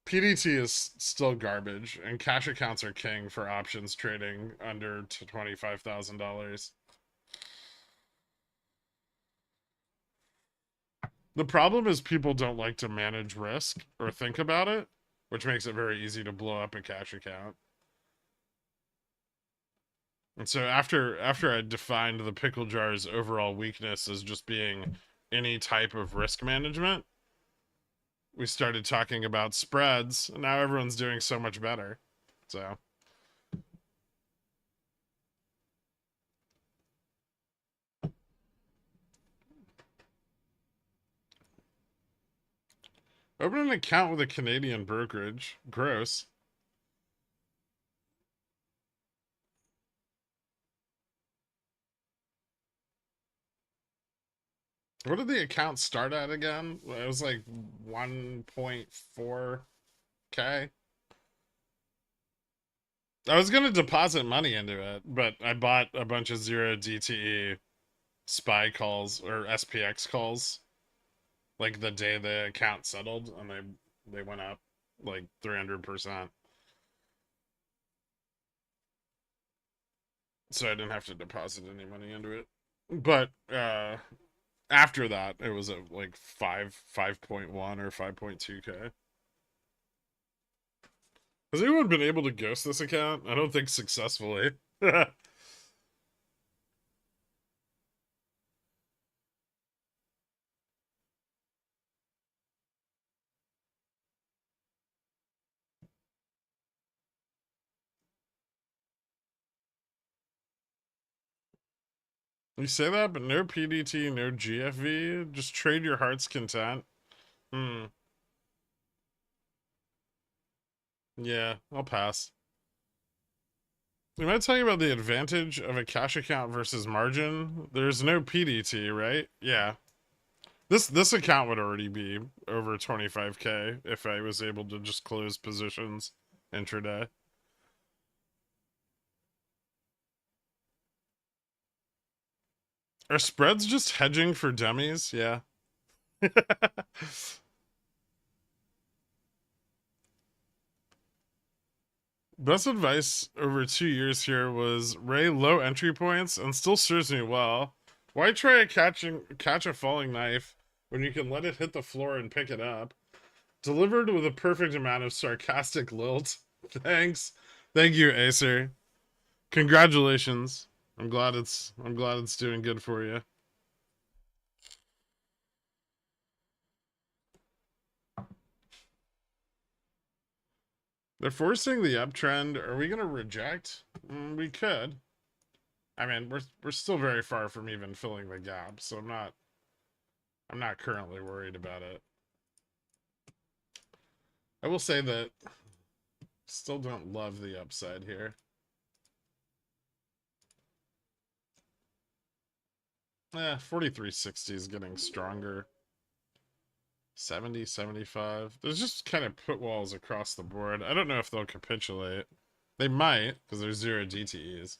PDT is still garbage, and cash accounts are king for options trading under $25,000. The problem is people don't like to manage risk or think about it, which makes it very easy to blow up a cash account. And so after I defined the pickle jar's overall weakness as just being any type of risk management, we started talking about spreads, and now everyone's doing so much better. So open an account with a Canadian brokerage. Gross. What did the account start at again? It was like 1.4k. I was gonna deposit money into it, but I bought a bunch of 0 DTE spy calls or SPX calls like the day the account settled, and they went up like 300%. So I didn't have to deposit any money into it. But after that, it was at like 5.1 or 5.2k. Has anyone been able to ghost this account? I don't think successfully. You say that, but no PDT, no GFV. Just trade your heart's content. Hmm. Yeah, I'll pass. We might tell you about the advantage of a cash account versus margin. There's no PDT, right? Yeah. This account would already be over 25k if I was able to just close positions intraday. Are spreads just hedging for dummies? Yeah. Best advice over 2 years here was Ray low entry points and still serves me well. Why try catch a falling knife when you can let it hit the floor and pick it up? Delivered with a perfect amount of sarcastic lilt. Thanks. Thank you, Acer. Congratulations. I'm glad it's doing good for you. They're forcing the uptrend. Are we gonna reject? We could. I mean, we're still very far from even filling the gap, so I'm not I'm not currently worried about it. I will say that still don't love the upside here. Eh, 43.60 is getting stronger. 70, 75. There's just kind of put walls across the board. I don't know if they'll capitulate. They might, because there's 0 DTEs.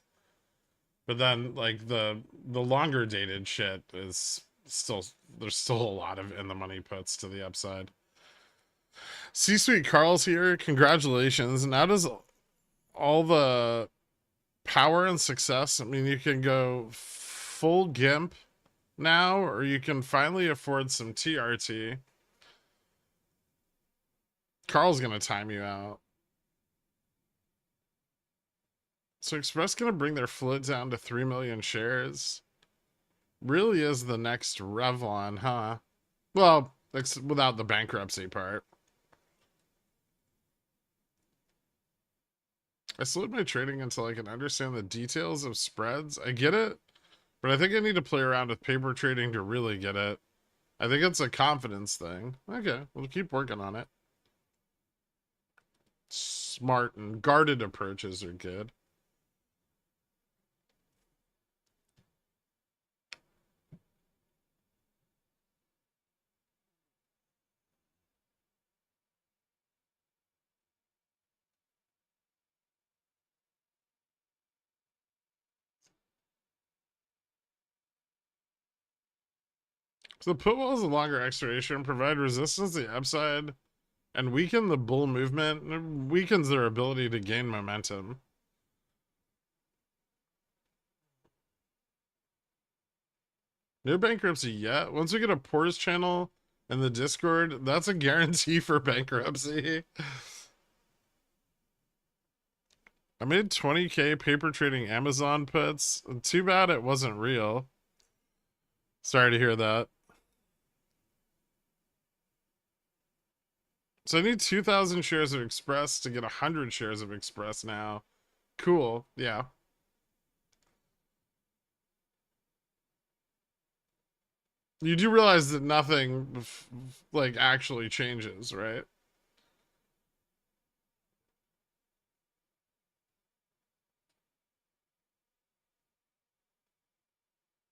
But then, like, the longer dated shit is still, there's still a lot of in the money puts to the upside. C-Suite Carl's here. Congratulations. Now does all the power and success, I mean, you can go full GIMP now, or you can finally afford some TRT. Carl's gonna time you out. So Express gonna bring their float down to 3 million shares. Really is the next Revlon, huh? Well, without the bankruptcy part. I slowed my trading until I can understand the details of spreads. I get it, but I think I need to play around with paper trading to really get it. I think it's a confidence thing. Okay, we'll keep working on it. Smart and guarded approaches are good. So the put wall is a longer expiration, provide resistance to the upside, and weaken the bull movement. And it weakens their ability to gain momentum. No bankruptcy yet. Once we get a pores channel in the Discord, that's a guarantee for bankruptcy. I made 20K paper trading Amazon puts. Too bad it wasn't real. Sorry to hear that. So I need 2,000 shares of Express to get 100 shares of Express now. Cool. Yeah. You do realize that nothing, like, actually changes, right?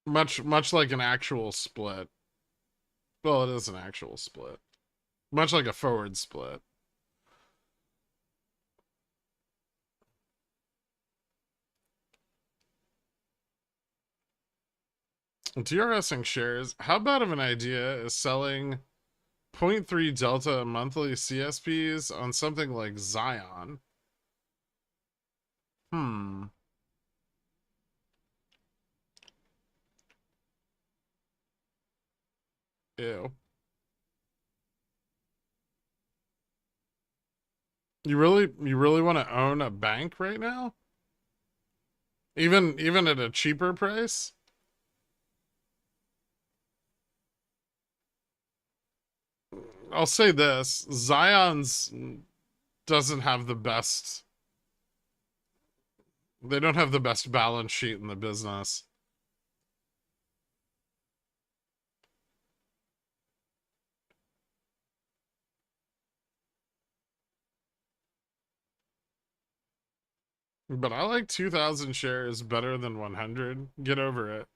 Much like an actual split. Well, it is an actual split. Much like a forward split. DRSing shares. How bad of an idea is selling 0.3 delta monthly CSPs on something like Zion? Hmm. Ew. You really want to own a bank right now? Even at a cheaper price? I'll say this, Zion's doesn't have the best, they don't have the best balance sheet in the business. But I like 2,000 shares better than 100. Get over it.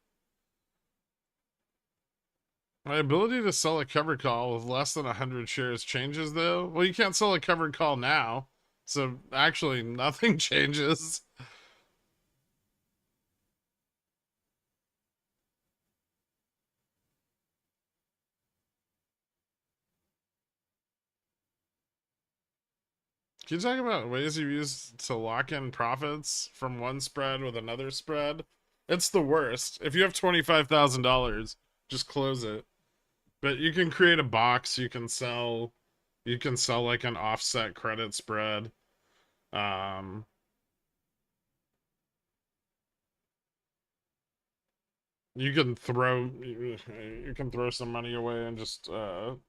My ability to sell a covered call with less than 100 shares changes, though. Well, you can't sell a covered call now. So actually, nothing changes. Can you talk about ways you've used to lock in profits from one spread with another spread? It's the worst. If you have $25,000, just close it. But you can create a box, you can sell like an offset credit spread. Um you can throw some money away and just mm,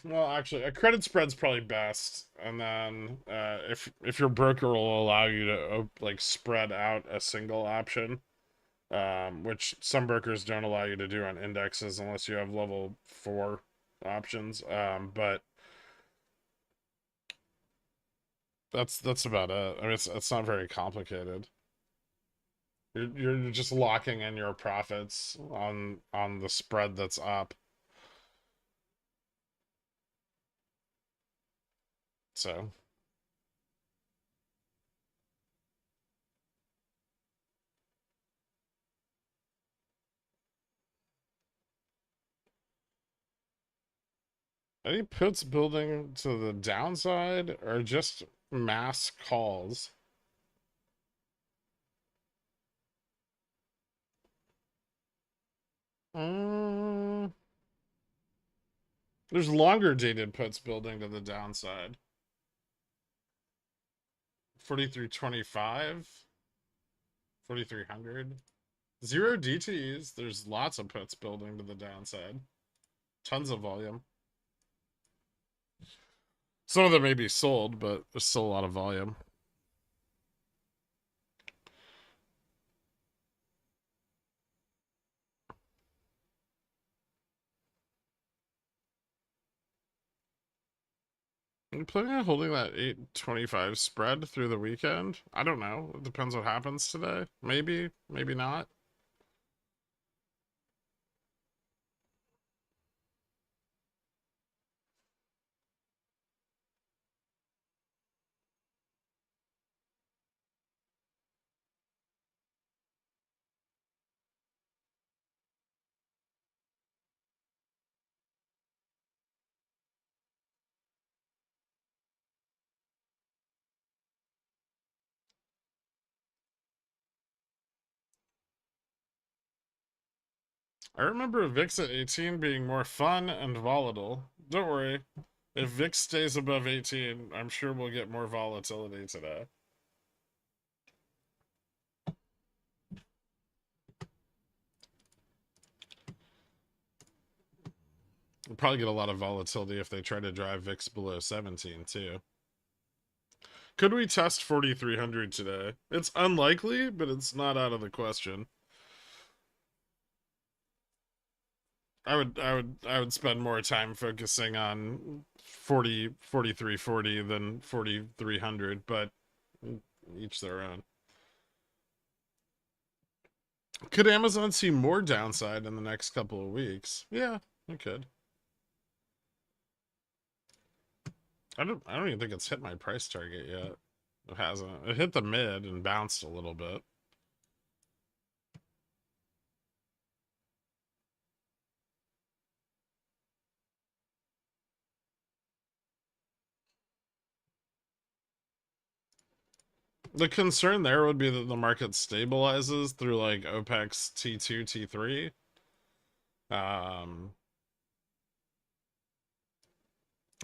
well, actually, a credit spread's probably best, and then if your broker will allow you to like spread out a single option, which some brokers don't allow you to do on indexes unless you have level 4 options. But that's about it. I mean, it's not very complicated. You're just locking in your profits on the spread that's up. So any puts building to the downside or just mass calls? Um, there's longer dated puts building to the downside. 4325, 4300. Zero DTs. There's lots of puts building to the downside. Tons of volume. Some of them may be sold, but there's still a lot of volume. Are you planning on holding that 825 spread through the weekend? I don't know. It depends what happens today. Maybe, maybe not. I remember VIX at 18 being more fun and volatile. Don't worry. If VIX stays above 18, I'm sure we'll get more volatility today. We'll probably get a lot of volatility if they try to drive VIX below 17, too. Could we test 4,300 today? It's unlikely, but it's not out of the question. I would spend more time focusing on 4340 than 4,300, but each their own. Could Amazon see more downside in the next couple of weeks? Yeah, it could. I don't even think it's hit my price target yet. It hasn't. It hit the mid and bounced a little bit. The concern there would be that the market stabilizes through like OPEC's T2, T3. Um,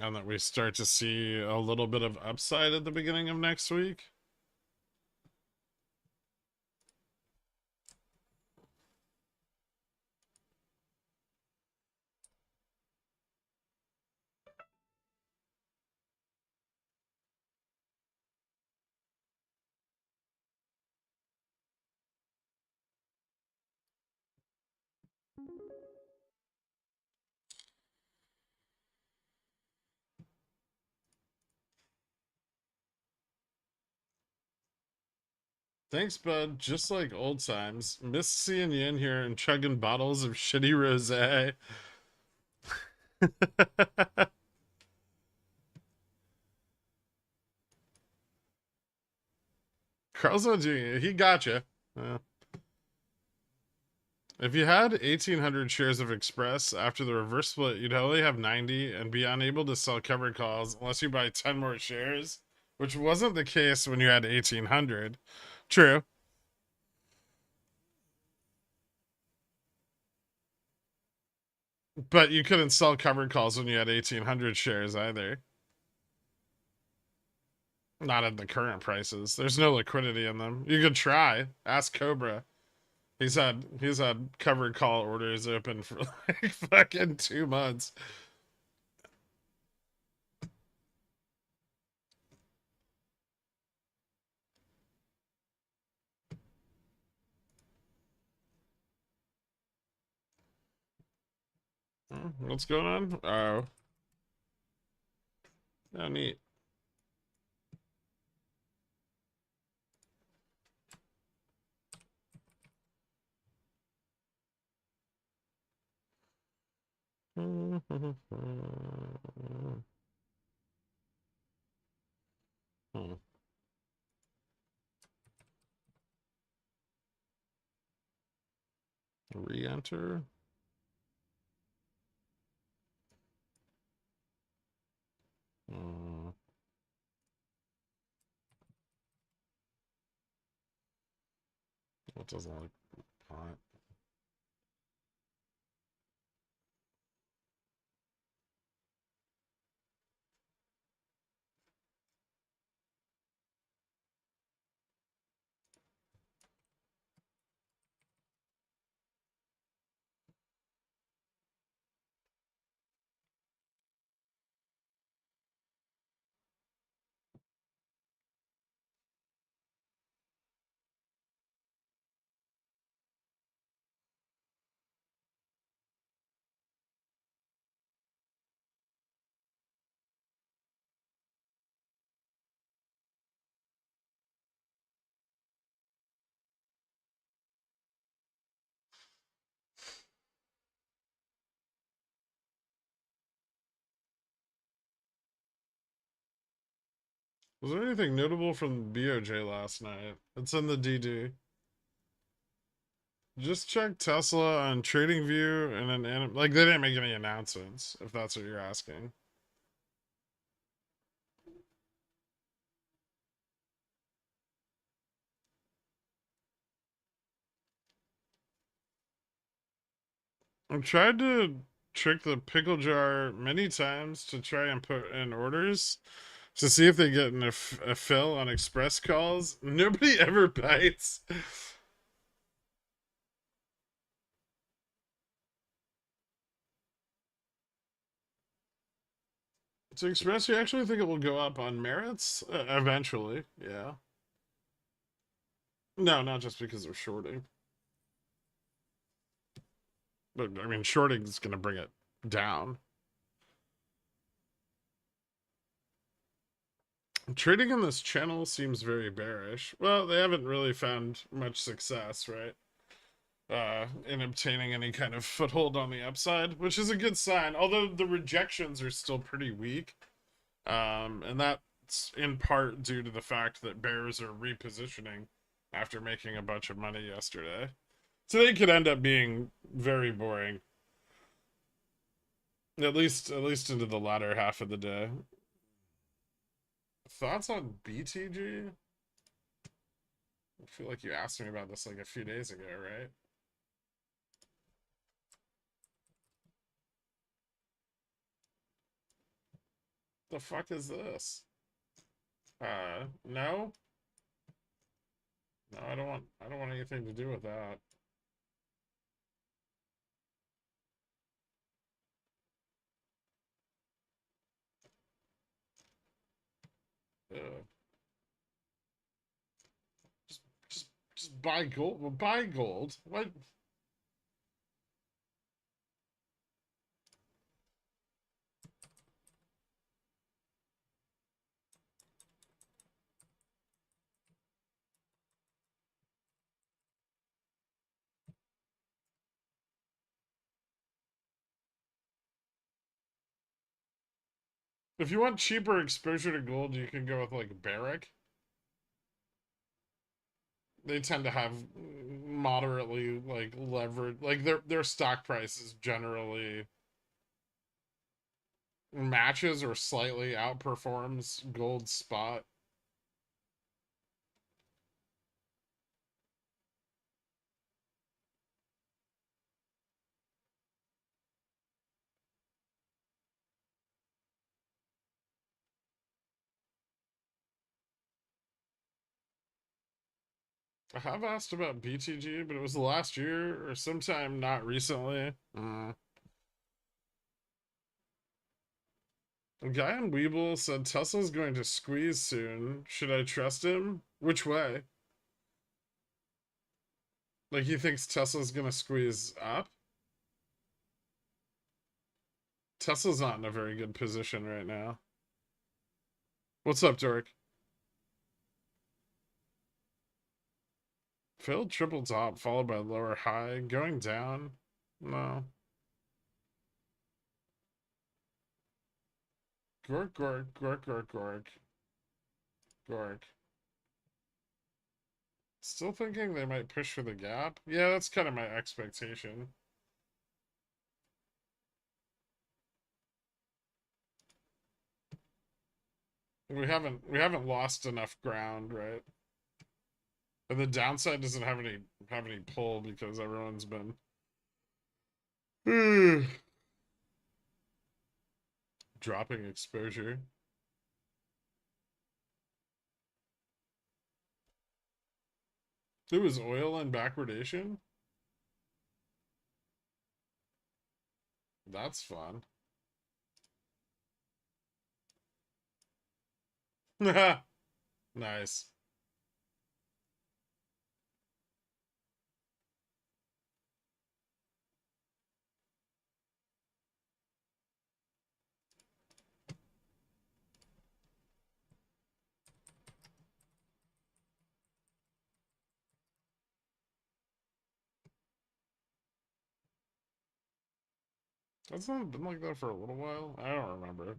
and that we start to see a little bit of upside at the beginning of next week. Thanks, bud. Just like old times. Miss seeing you in here and chugging bottles of shitty rosé. Carl's not doing it. He got you. If you had 1,800 shares of Express after the reverse split, you'd only have 90 and be unable to sell covered calls unless you buy 10 more shares, which wasn't the case when you had 1,800. True. But you couldn't sell covered calls when you had 1,800 shares either. Not at the current prices. There's no liquidity in them. You could try. Ask Cobra. He's had covered call orders open for like fucking 2 months. What's going on? Oh, oh, neat. Re-enter. What doesn't like pot? Was there anything notable from BOJ last night? It's in the DD. Just check Tesla on TradingView and then like they didn't make any announcements, if that's what you're asking. I've tried to trick the pickle jar many times to try and put in orders to see if they get a fill on express calls. Nobody ever bites. To express, you actually think it will go up on merits eventually? Yeah. No, not just because they're shorting. But I mean, shorting is going to bring it down. Trading in this channel seems very bearish. Well, they haven't really found much success, right? In obtaining any kind of foothold on the upside, which is a good sign. Although the rejections are still pretty weak, and that's in part due to the fact that bears are repositioning after making a bunch of money yesterday. So they could end up being very boring. At least into the latter half of the day. Thoughts on BTG? I feel like you asked me about this like a few days ago, right? The fuck is this? No? No, I don't want anything to do with that. Uh, just just buy gold. Well, buy gold. What? If you want cheaper exposure to gold, you can go with like Barrick. They tend to have moderately like levered, like their stock price is generally matches or slightly outperforms gold spot. I have asked about BTG, but it was last year or sometime not recently. A guy on Weeble said Tesla's going to squeeze soon. Should I trust him? Which way? Like he thinks Tesla's gonna squeeze up? Tesla's not in a very good position right now. What's up, Dork? Failed triple top followed by lower high. Going down? No. Gork, gork, gork, gork, gork. Gork. Still thinking they might push for the gap? Yeah, that's kind of my expectation. We haven't lost enough ground, right? And the downside doesn't have any pull because everyone's been dropping exposure. It was oil and backwardation? That's fun. Nice. That's not been like that for a little while. I don't remember.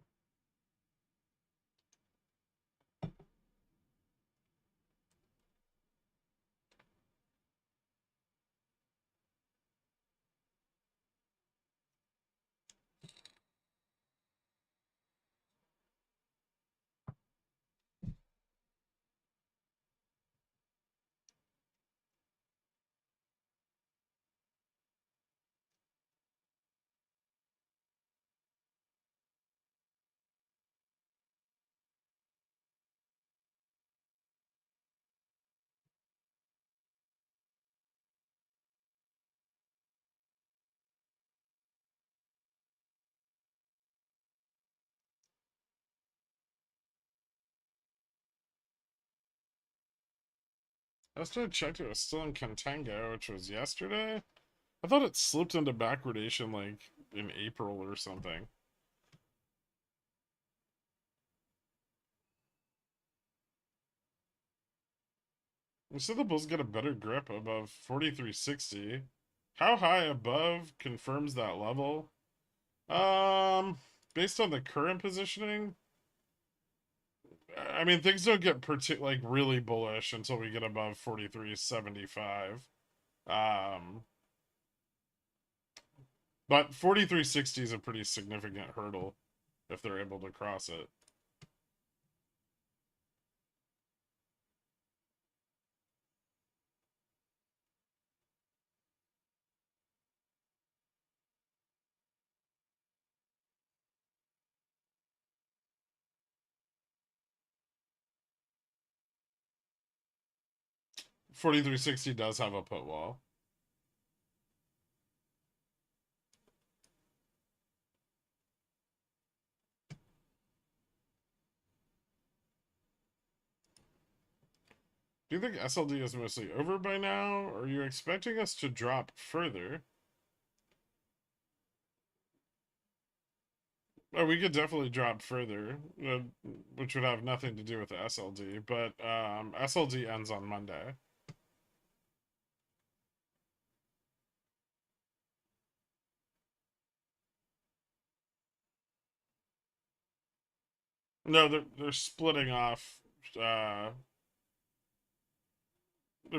Last I checked, it was still in contango, which was yesterday. I thought it slipped into backwardation like in April or something. You said the Bulls get a better grip above 4360. How high above confirms that level? Based on the current positioning, I mean, things don't get like really bullish until we get above 4375. But 4360 is a pretty significant hurdle if they're able to cross it. $43.60 does have a put wall. Do you think SLD is mostly over by now? Or are you expecting us to drop further? Oh, we could definitely drop further, which would have nothing to do with the SLD, but SLD ends on Monday. No, they're splitting off. They're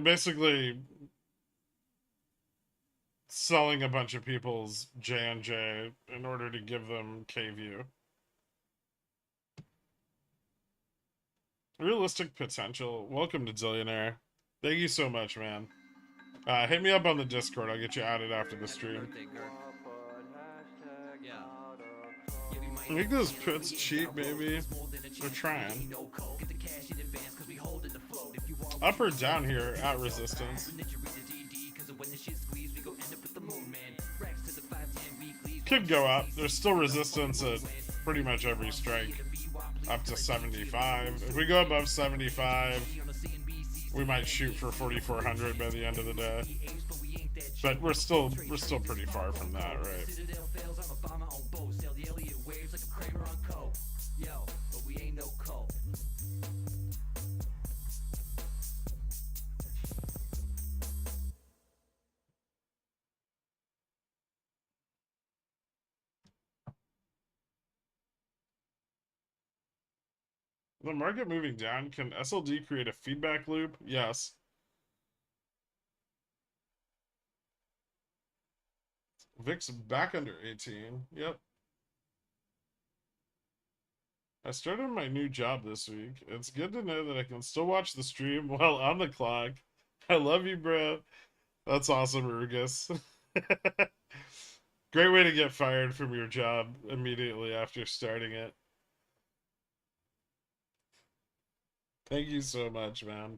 basically selling a bunch of people's J&J in order to give them K-View. Realistic potential. Welcome to Zillionaire. Thank you so much, man. Hit me up on the Discord. I'll get you added after the stream. Make those puts cheap, baby. We're trying. Up or down here at resistance. Could go up. There's still resistance at pretty much every strike. Up to 75. If we go above 75, we might shoot for 4,400 by the end of the day. But we're still pretty far from that, right? The market moving down, can SLD create a feedback loop? Yes. VIX back under 18. Yep. I started my new job this week. It's good to know that I can still watch the stream while on the clock. I love you, bro. That's awesome, Rugus. Great way to get fired from your job immediately after starting it. Thank you so much, man.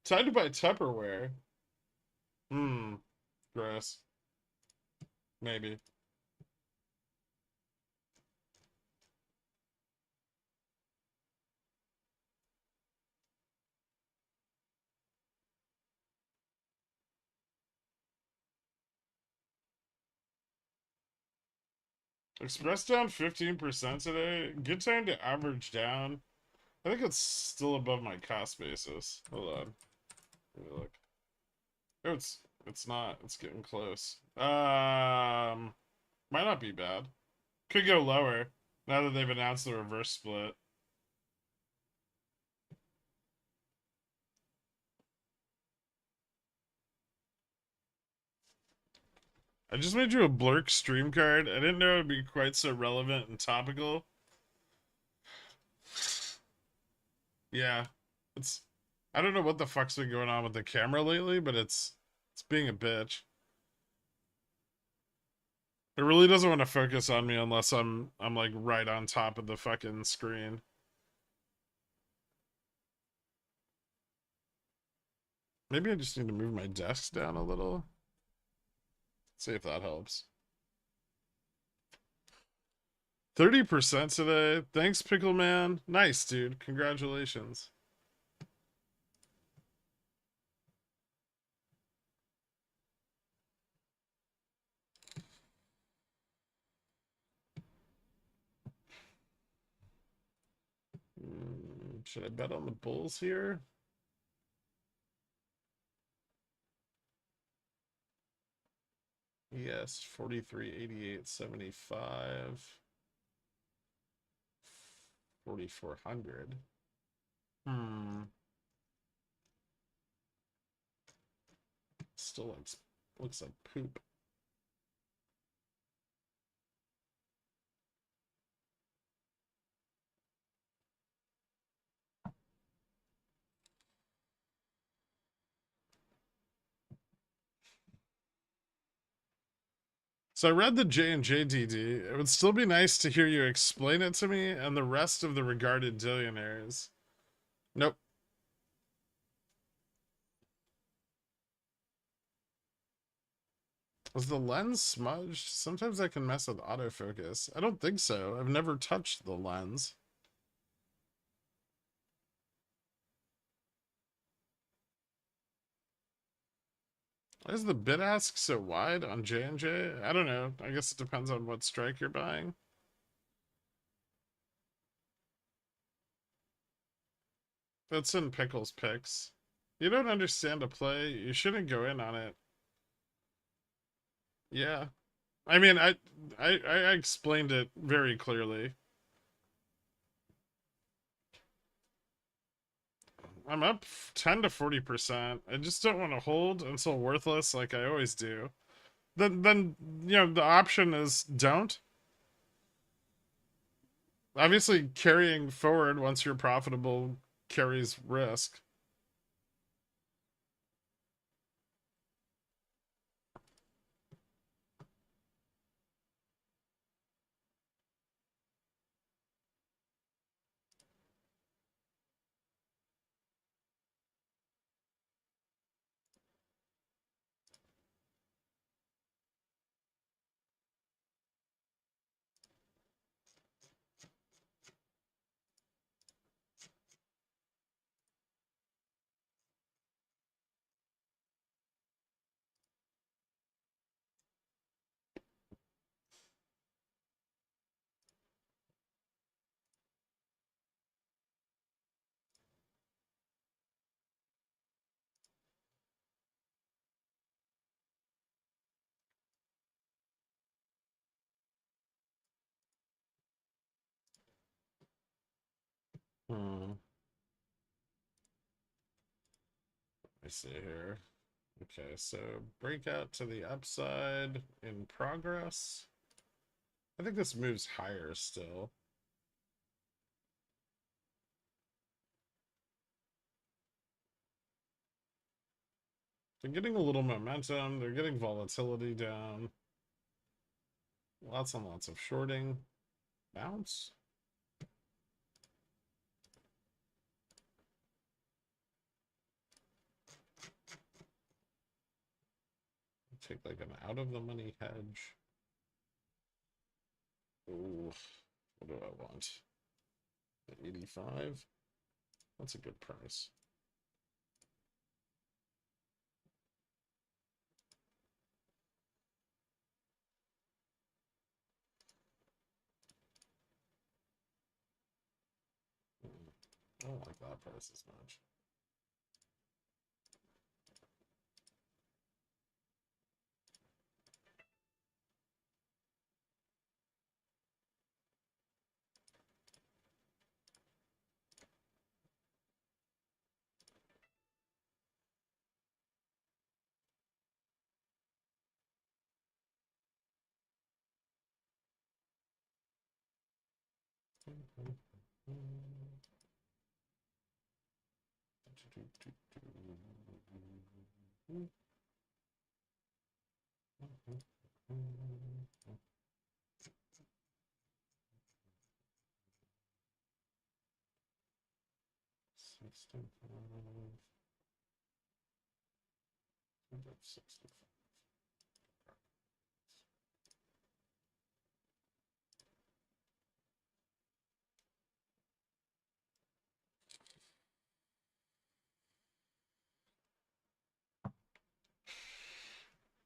Time to buy Tupperware. Hmm. Gross. Maybe. Express down 15% today. Good time to average down. I think it's still above my cost basis. Hold on. Let me look. Oh, it's not. It's getting close. Might not be bad. Could go lower now that they've announced the reverse split. I just made you a Blurk stream card. I didn't know it would be quite so relevant and topical. Yeah. It's I don't know what the fuck's been going on with the camera lately, but it's being a bitch. It really doesn't want to focus on me unless I'm like right on top of the fucking screen. Maybe I just need to move my desk down a little. See if that helps. 30% today. Thanks, Pickle Man. Nice, dude. Congratulations. Should I bet on the Bulls here? Yes, 43, 88, 75, 4,400. Still looks like poop. So I read the J&J DD. It would still be nice to hear you explain it to me and the rest of the regarded billionaires. Nope. Was the lens smudged? Sometimes I can mess with autofocus. I don't think so. I've never touched the lens. Why is the bid ask so wide on J&J? I don't know. I guess it depends on what strike you're buying. That's in Pickle's picks. You don't understand a play. You shouldn't go in on it. Yeah. I mean, I explained it very clearly. I'm up 10 to 40%. I just don't want to hold until worthless like I always do. Then you know, the option is don't. Obviously, carrying forward once you're profitable carries risk. Hmm. Let me see here. Okay, so breakout to the upside in progress. I think this moves higher still. They're getting a little momentum. They're getting volatility down. Lots and lots of shorting. Bounce. Take like an out of the money hedge. Ooh, what do I want? 85. That's a good price. I don't like that price as much.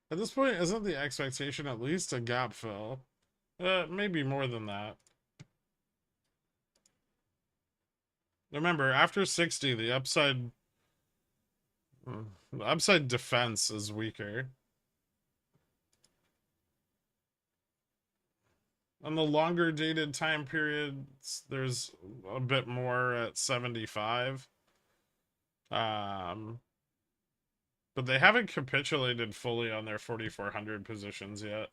At this point, isn't the expectation at least a gap fill? Maybe more than that. Remember, after 60, the upside defense is weaker. On the longer dated time periods, there's a bit more at 75. Um, but they haven't capitulated fully on their 4,400 positions yet.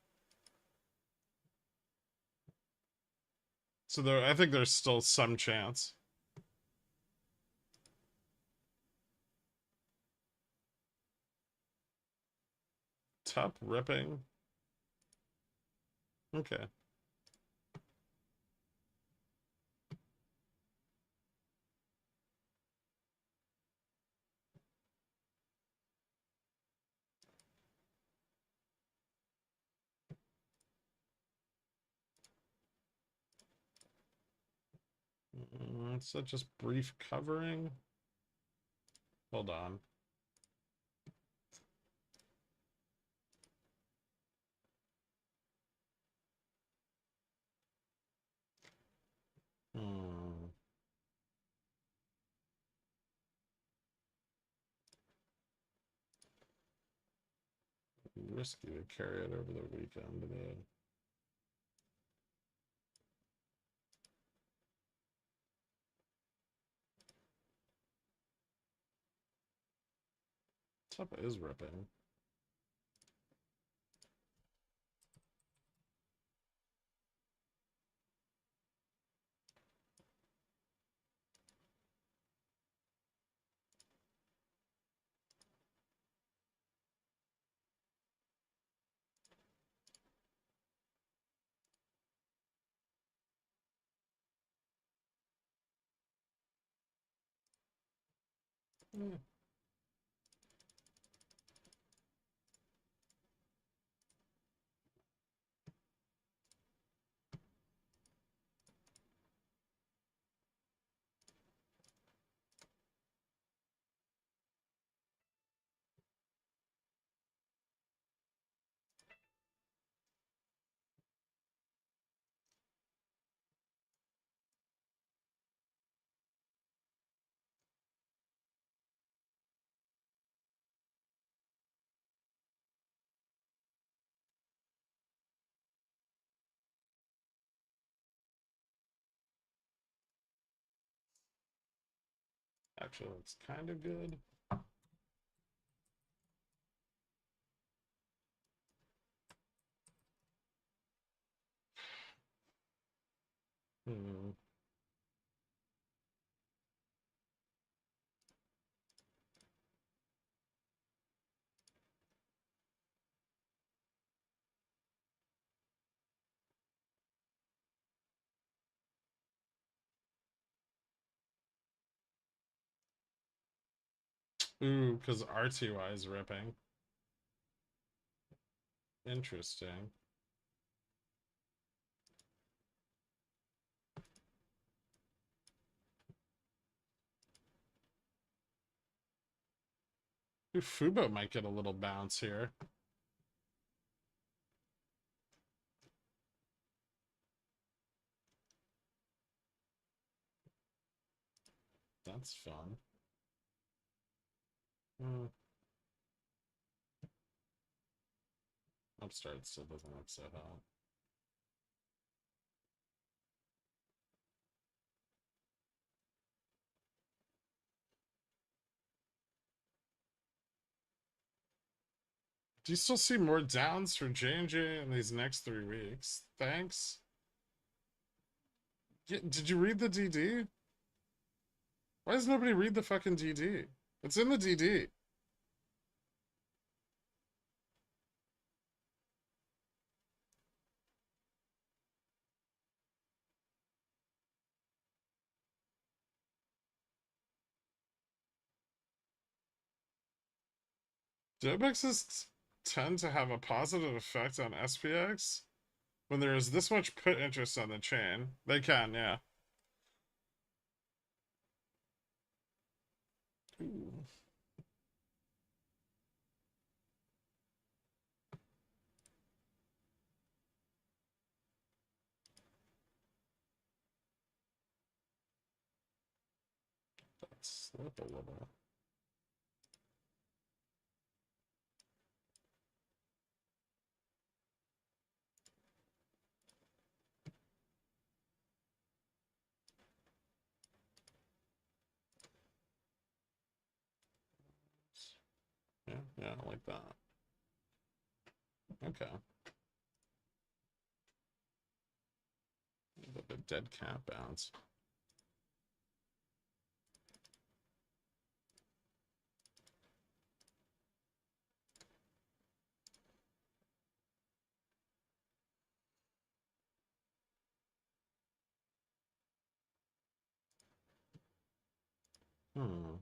So I think there's still some chance. Top ripping. Okay. So just brief covering. Hold on. Hmm. Risky to carry it over the weekend, but top is ripping. Hmm. Actually, that's kind of good. Hmm. Ooh, because RTY is ripping. Interesting. Ooh, Fubo might get a little bounce here. That's fun. Hmm. Upstart still doesn't look so hot. Do you still see more downs for J&J in these next 3 weeks? Thanks. Yeah, did you read the DD? Why does nobody read the fucking DD? It's in the DD. Debexes tend to have a positive effect on SPX when there is this much put interest on the chain. They can, yeah. Ooh. Let's slip a little. Yeah, like that. Okay. A dead cat bounce. Hmm.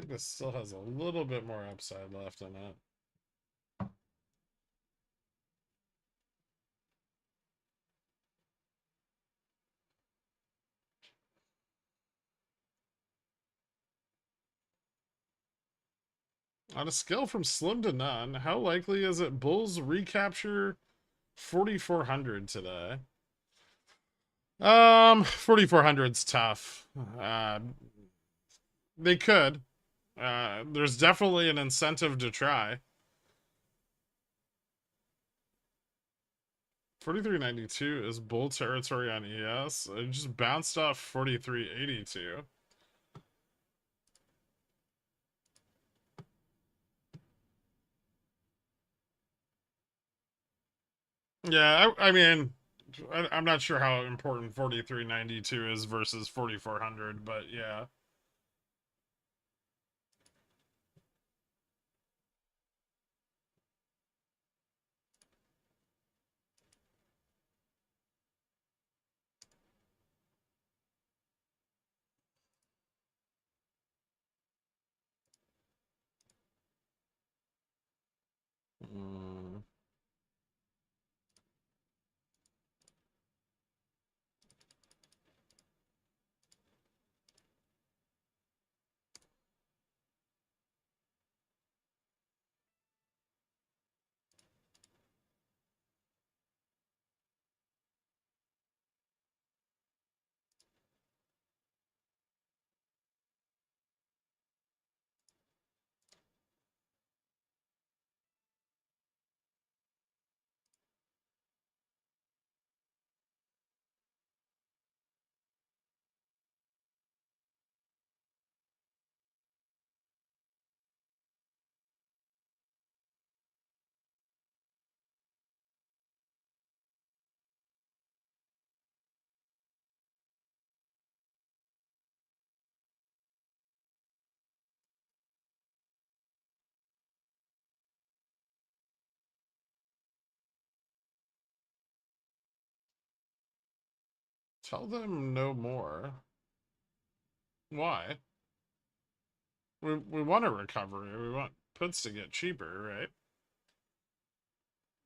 think this still has a little bit more upside left in it. On a scale from slim to none, how likely is it bulls recapture 4,400 today? 4,400's tough. They could. There's definitely an incentive to try. 43.92 is bull territory on ES. It just bounced off 43.82. Yeah, I mean, I'm not sure how important 43.92 is versus 4,400, but yeah. Mm. Tell them no more. Why? We want a recovery. We want puts to get cheaper, right?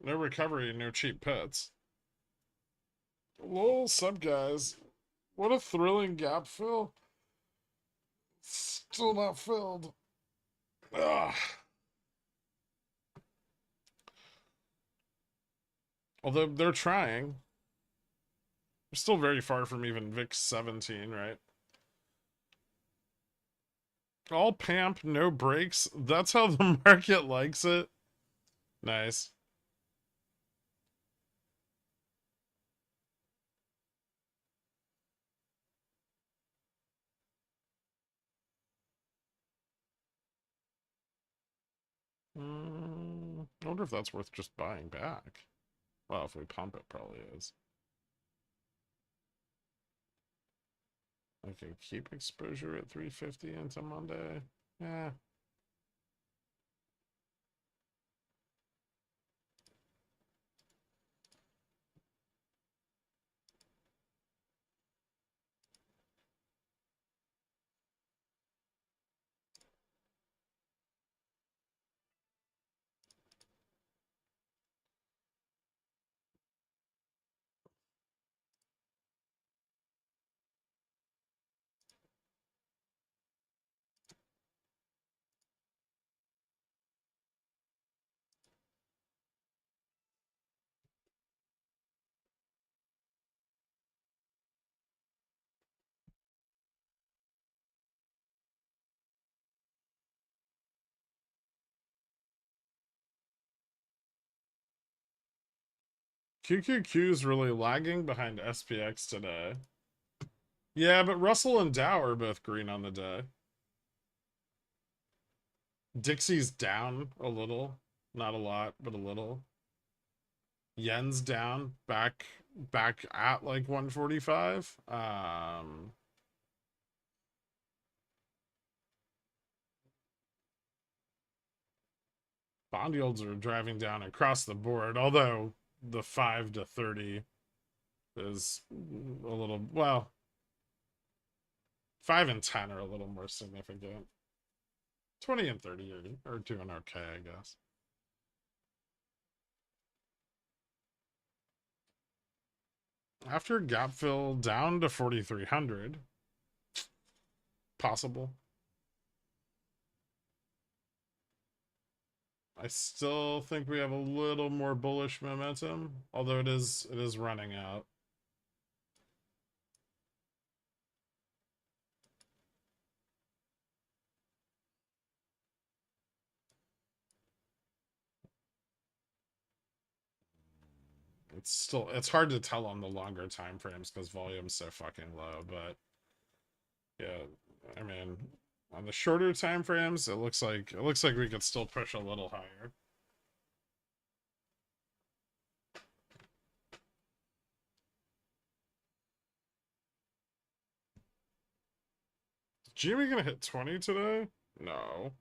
No recovery, no cheap puts. Lol, sub guys. What a thrilling gap fill. Still not filled. Ugh. Although they're trying. We're still very far from even VIX 17, right? All pamp, no breaks. That's how the market likes it. Nice. I wonder if that's worth just buying back. Well, if we pump it, probably is. I can keep exposure at 350 into Monday. Yeah. QQQ is really lagging behind SPX today. Yeah, but Russell and Dow are both green on the day. Dixie's down a little. Not a lot, but a little. Yen's down back at like 145. Bond yields are driving down across the board, although the 5 to 30 is a little, well, 5 and 10 are a little more significant. 20 and 30 are doing okay, I guess. After gap fill down to 4,300, possible. I still think we have a little more bullish momentum, although it is running out. It's hard to tell on the longer time frames because volume's so fucking low, but yeah, I mean, on the shorter time frames, it looks like we could still push a little higher. Jimmy gonna hit 20 today? No.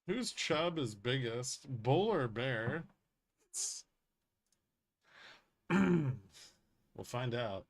Whose chub is biggest, bull or bear? We'll find out.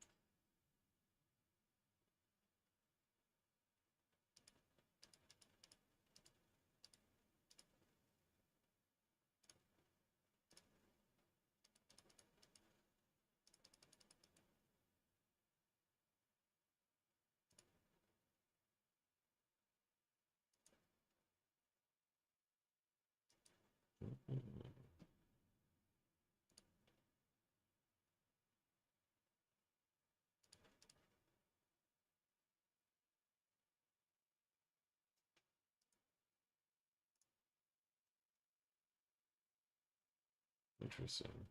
Interesting.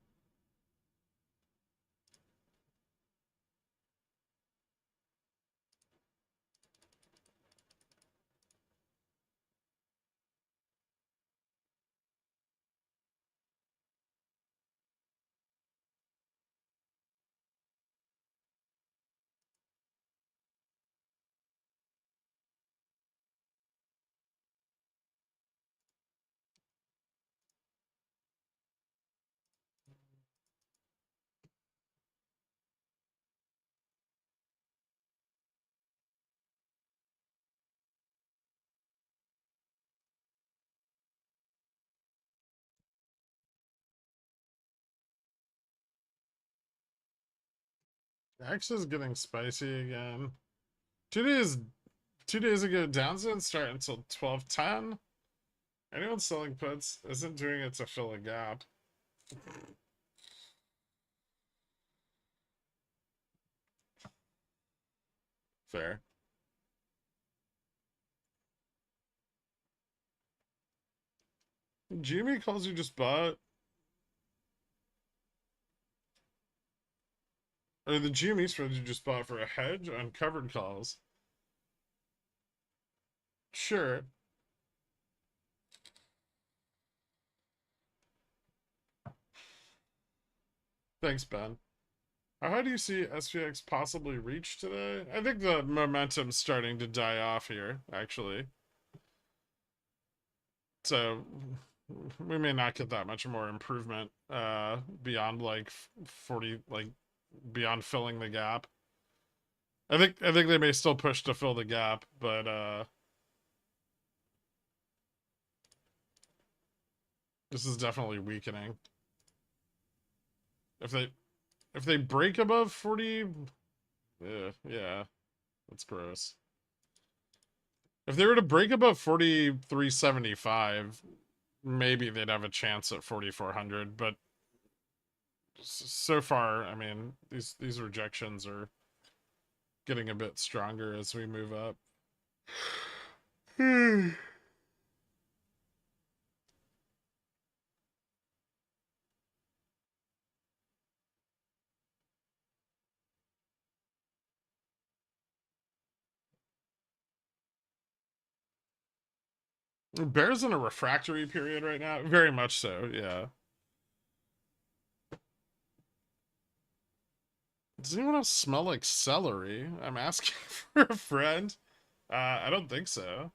X is getting spicy again. 2 days 2 days ago, Downs didn't start until 12:10. Anyone selling puts isn't doing it to fill a gap. Fair. Jimmy calls you just bought. Or the GME spread you just bought for a hedge on covered calls. Sure. Thanks, Ben. How do you see SPX possibly reach today? I think the momentum's starting to die off here, actually. So we may not get that much more improvement beyond like 40, like beyond filling the gap. I think they may still push to fill the gap, but this is definitely weakening. If they break above 40, yeah, that's gross. If they were to break above 4375, maybe they'd have a chance at 4400, but so far, I mean, these rejections are getting a bit stronger as we move up. Bear's in a refractory period right now. Very much so, yeah. Does anyone else smell like celery? I'm asking for a friend. I don't think so.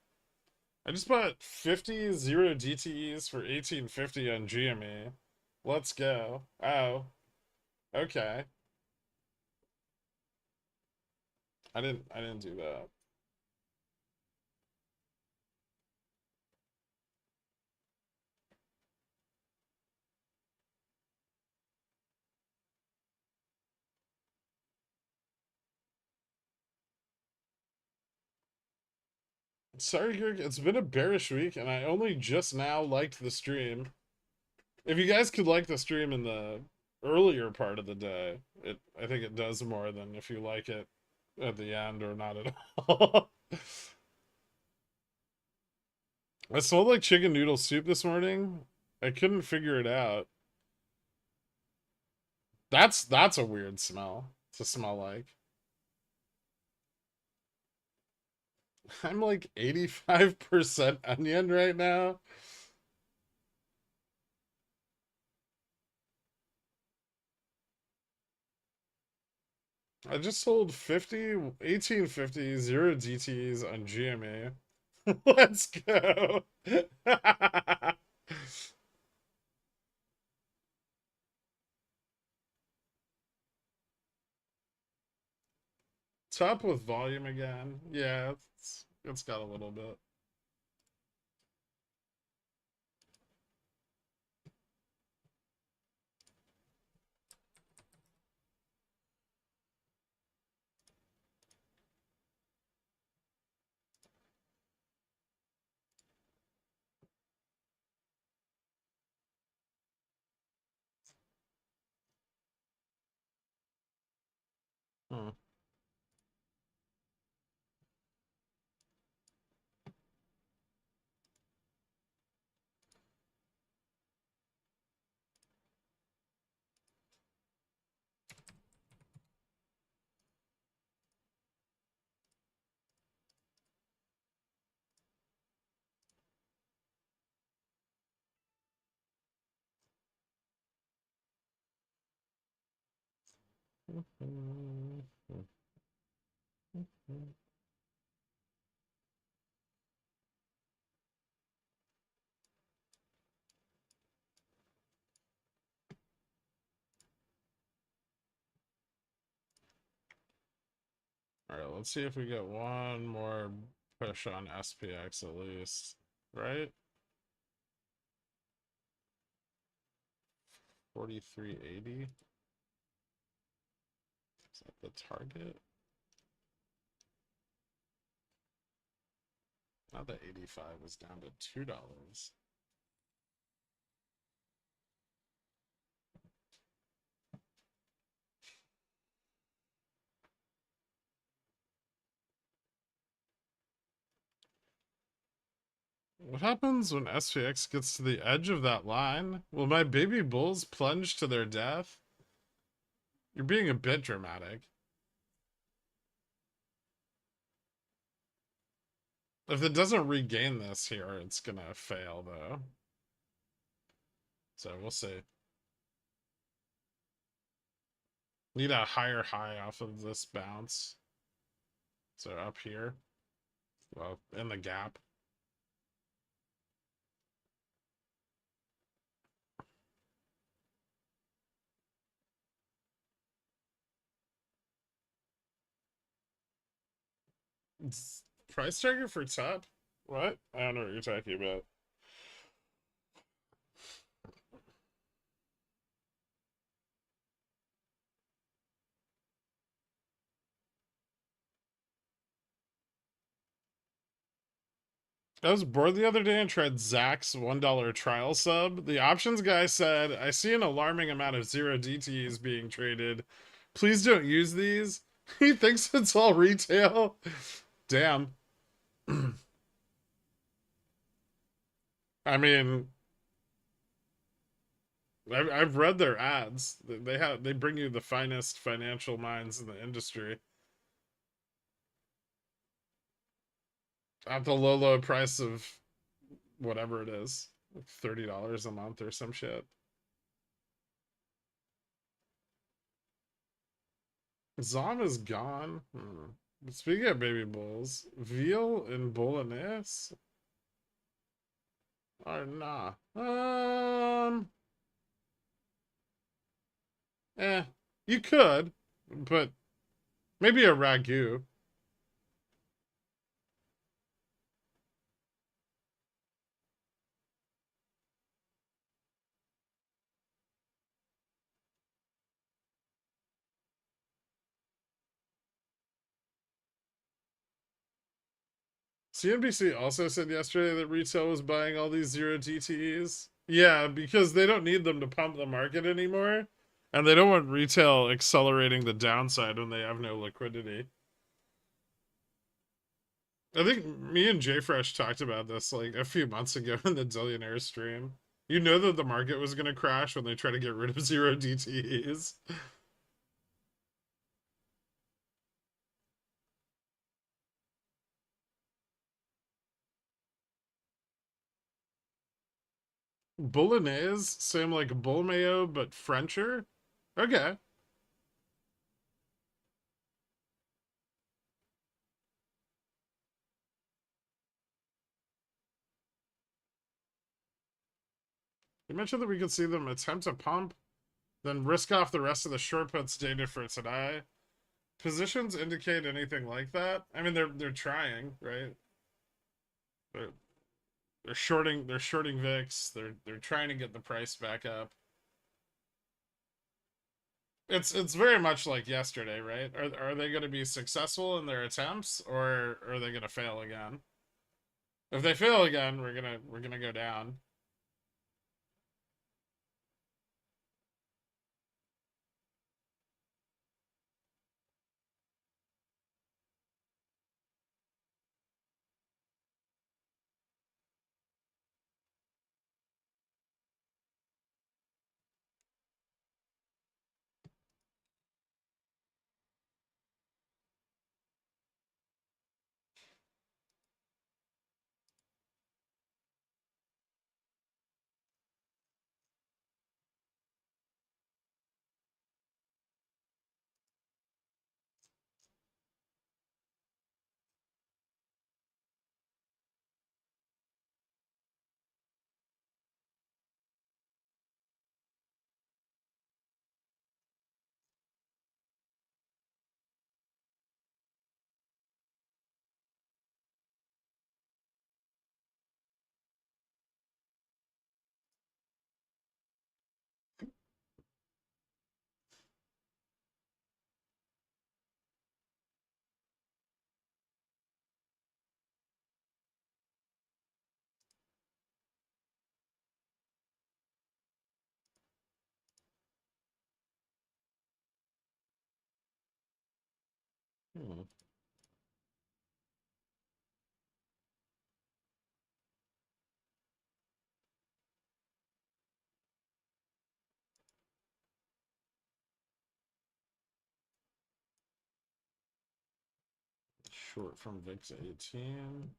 I just bought 50 zero DTEs for 1850 on GME. Let's go. Oh, okay. I didn't do that. Sorry, Greg, it's been a bearish week, and I only just now liked the stream. If you guys could like the stream in the earlier part of the day, I think it does more than if you like it at the end or not at all. I smelled like chicken noodle soup this morning. I couldn't figure it out. That's a weird smell to smell like. I'm like 85% onion right now. I just sold 1850 zero DTs on GMA. Let's go. Top with volume again. Yeah, it's got a little bit. Hmm. All right, let's see if we get one more push on SPX at least, right? 4380. Is that the target? Now the 85 is down to $2. What happens when SPX gets to the edge of that line? Will my baby bulls plunge to their death? You're being a bit dramatic. If it doesn't regain this here, it's gonna fail though. So we'll see. Need a higher high off of this bounce. So up here. Well, in the gap. Price target for top? What? I don't know what you're talking about. I was bored the other day and tried Zach's $1 trial sub. The options guy said, I see an alarming amount of zero DTs being traded. Please don't use these. He thinks it's all retail. Damn. I mean, I've read their ads. They bring you the finest financial minds in the industry at the low price of whatever it is, like $30 a month or some shit. Zom is gone. Speaking of baby bulls, veal and bolognese are nah. You could, but maybe a ragu. CNBC also said yesterday that retail was buying all these zero DTEs. Yeah, because they don't need them to pump the market anymore. And they don't want retail accelerating the downside when they have no liquidity. I think me and JFresh talked about this like a few months ago in the Zillionaire stream. You know that the market was going to crash when they try to get rid of zero DTEs. Bolognese, same like bull mayo, but Frencher. Okay. You mentioned that we could see them attempt a pump, then risk off the rest of the short puts data for today. Positions indicate anything like that? I mean, they're trying, right? They're they're shorting VIX. They're trying to get the price back up. It's very much like yesterday, right? Are they going to be successful in their attempts, or are they going to fail again? If they fail again, we're gonna go down. Hmm. Short from VIX 18.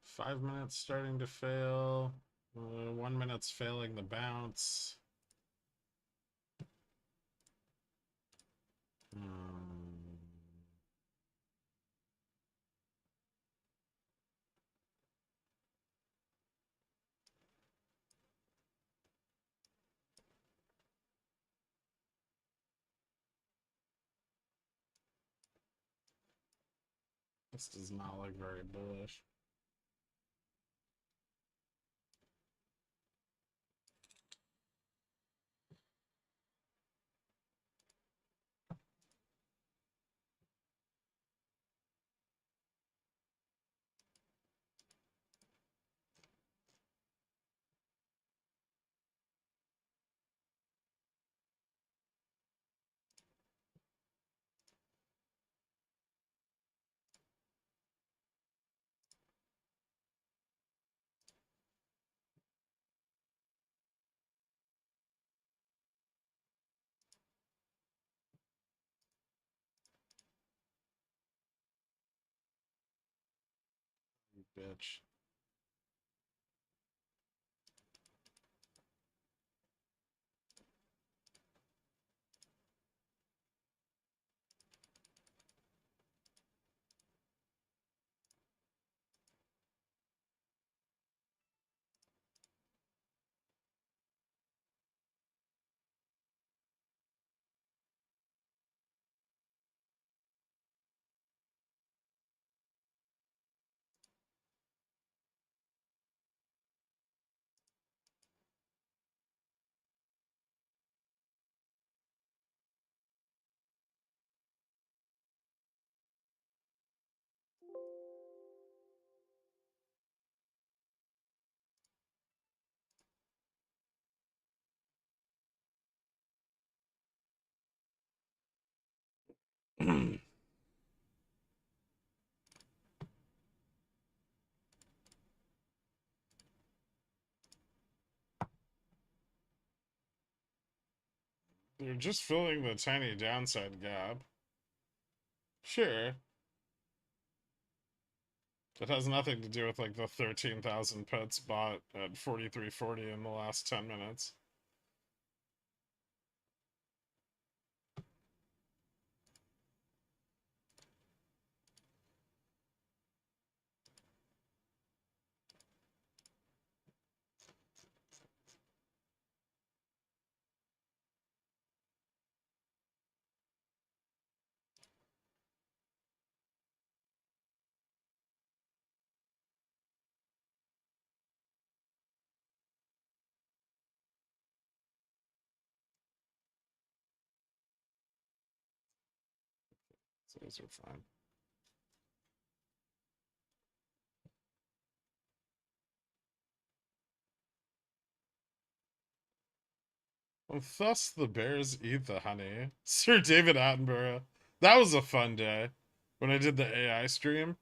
5 minutes starting to fail. 1 minute's failing the bounce. Hmm. This does not look very bullish. Bitch. They're just filling the tiny downside gap. Sure. It has nothing to do with like the 13,000 puts bought at 43.40 in the last 10 minutes. So those are fine. And thus the bears eat the honey. Sir David Attenborough. That was a fun day when I did the AI stream.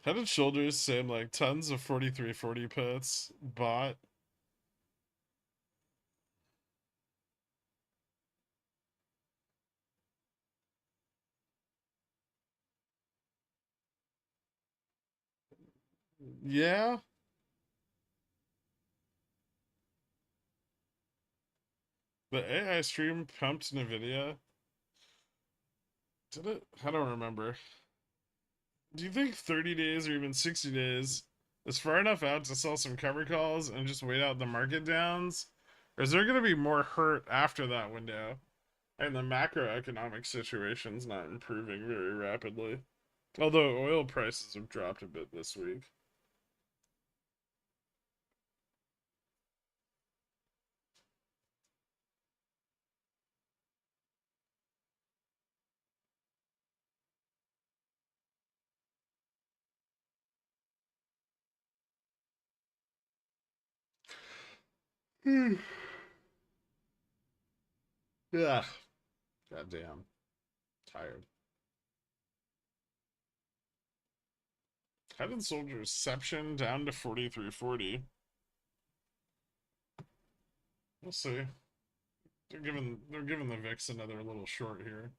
Head and Shoulders, same, like tons of 43.40 puts bought. Yeah. The AI stream pumped NVIDIA. Did it? I don't remember. Do you think 30 days or even 60 days is far enough out to sell some cover calls and just wait out the market downs? Or is there going to be more hurt after that window? And the macroeconomic situation's not improving very rapidly. Although oil prices have dropped a bit this week. Yeah. Goddamn. Tired. Head and Soldier's Reception down to 43.40. We'll see. They're giving the VIX another little short here.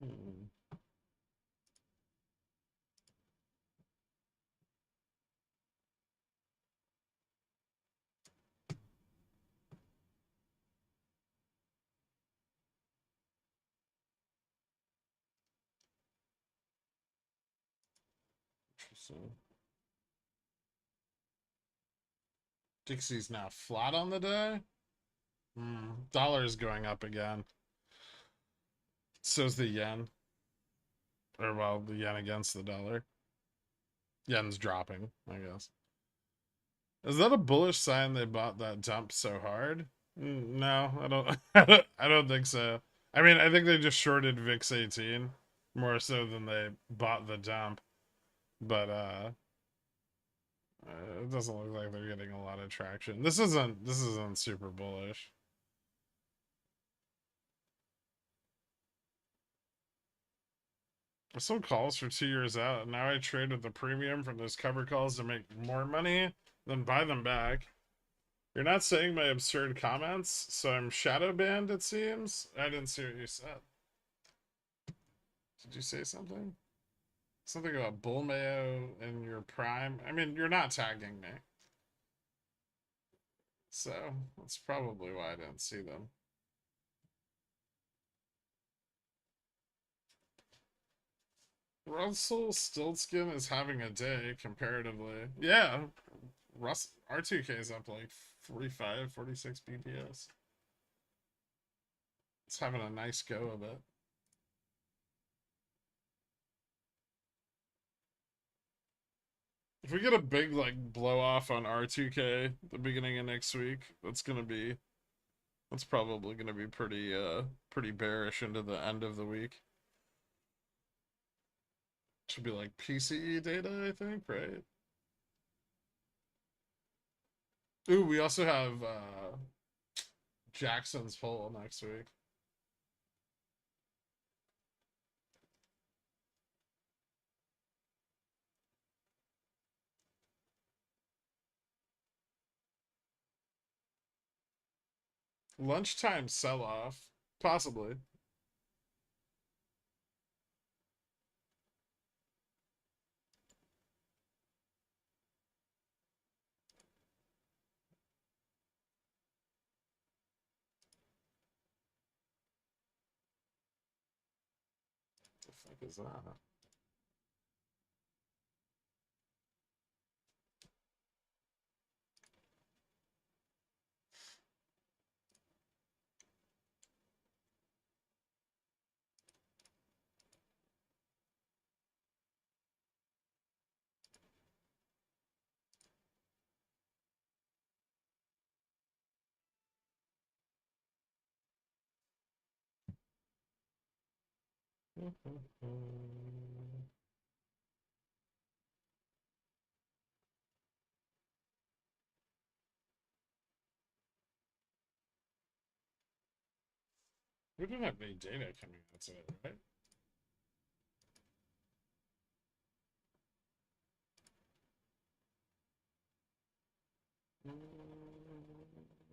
Hmm. Interesting. Dixie's now flat on the day. Dollar's going up again. So's the yen. Or, well, the yen against the dollar. Yen's dropping, I guess. Is that a bullish sign they bought that dump so hard? No, I don't. I don't think so. I mean, I think they just shorted VIX 18 more so than they bought the dump. But it doesn't look like they're getting a lot of traction. This isn't super bullish. I sold calls for 2 years out, and now I trade with the premium from those cover calls to make more money, then buy them back. You're not saying my absurd comments, so I'm shadow banned, it seems? I didn't see what you said. Did you say something? Something about bull mayo in your prime? I mean, you're not tagging me. So, that's probably why I didn't see them. Russell Stiltskin is having a day, comparatively. Yeah, R2K is up like 45, 46 BPS. It's having a nice go of it. If we get a big like blow off on R2K at the beginning of next week, that's probably gonna be pretty bearish into the end of the week. Should be like PCE data, I think, right? Ooh, we also have Jackson's poll next week. Lunchtime sell-off, possibly. What the fuck is that? We didn't have any data coming out today, right?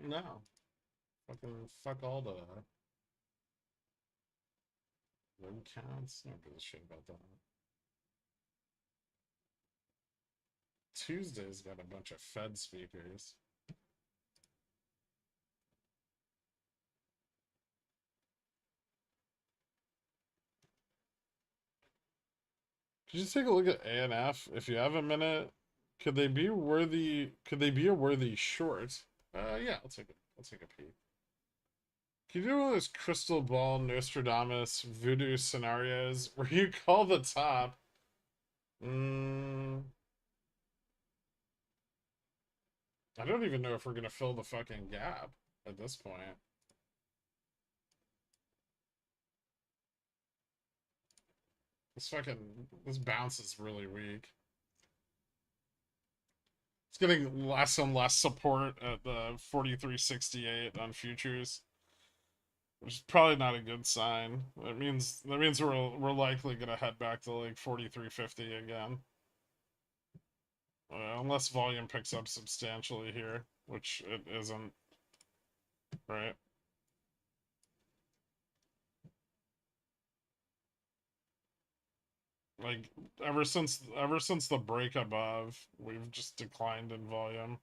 No. Fucking fuck all the web counts. I don't give a shit about that. Tuesday's got a bunch of Fed speakers. Could you take a look at ANF if you have a minute? Could they be worthy? Could they be a worthy short? Yeah, I'll take a peek. Can you do one of those crystal ball Nostradamus voodoo scenarios where you call the top? I don't even know if we're gonna fill the fucking gap at this point. This bounce is really weak. It's getting less and less support at the 43.68 on futures, which is probably not a good sign. That means we're likely gonna head back to like 43.50 again, unless volume picks up substantially here, which it isn't, right? Like ever since the break above, we've just declined in volume.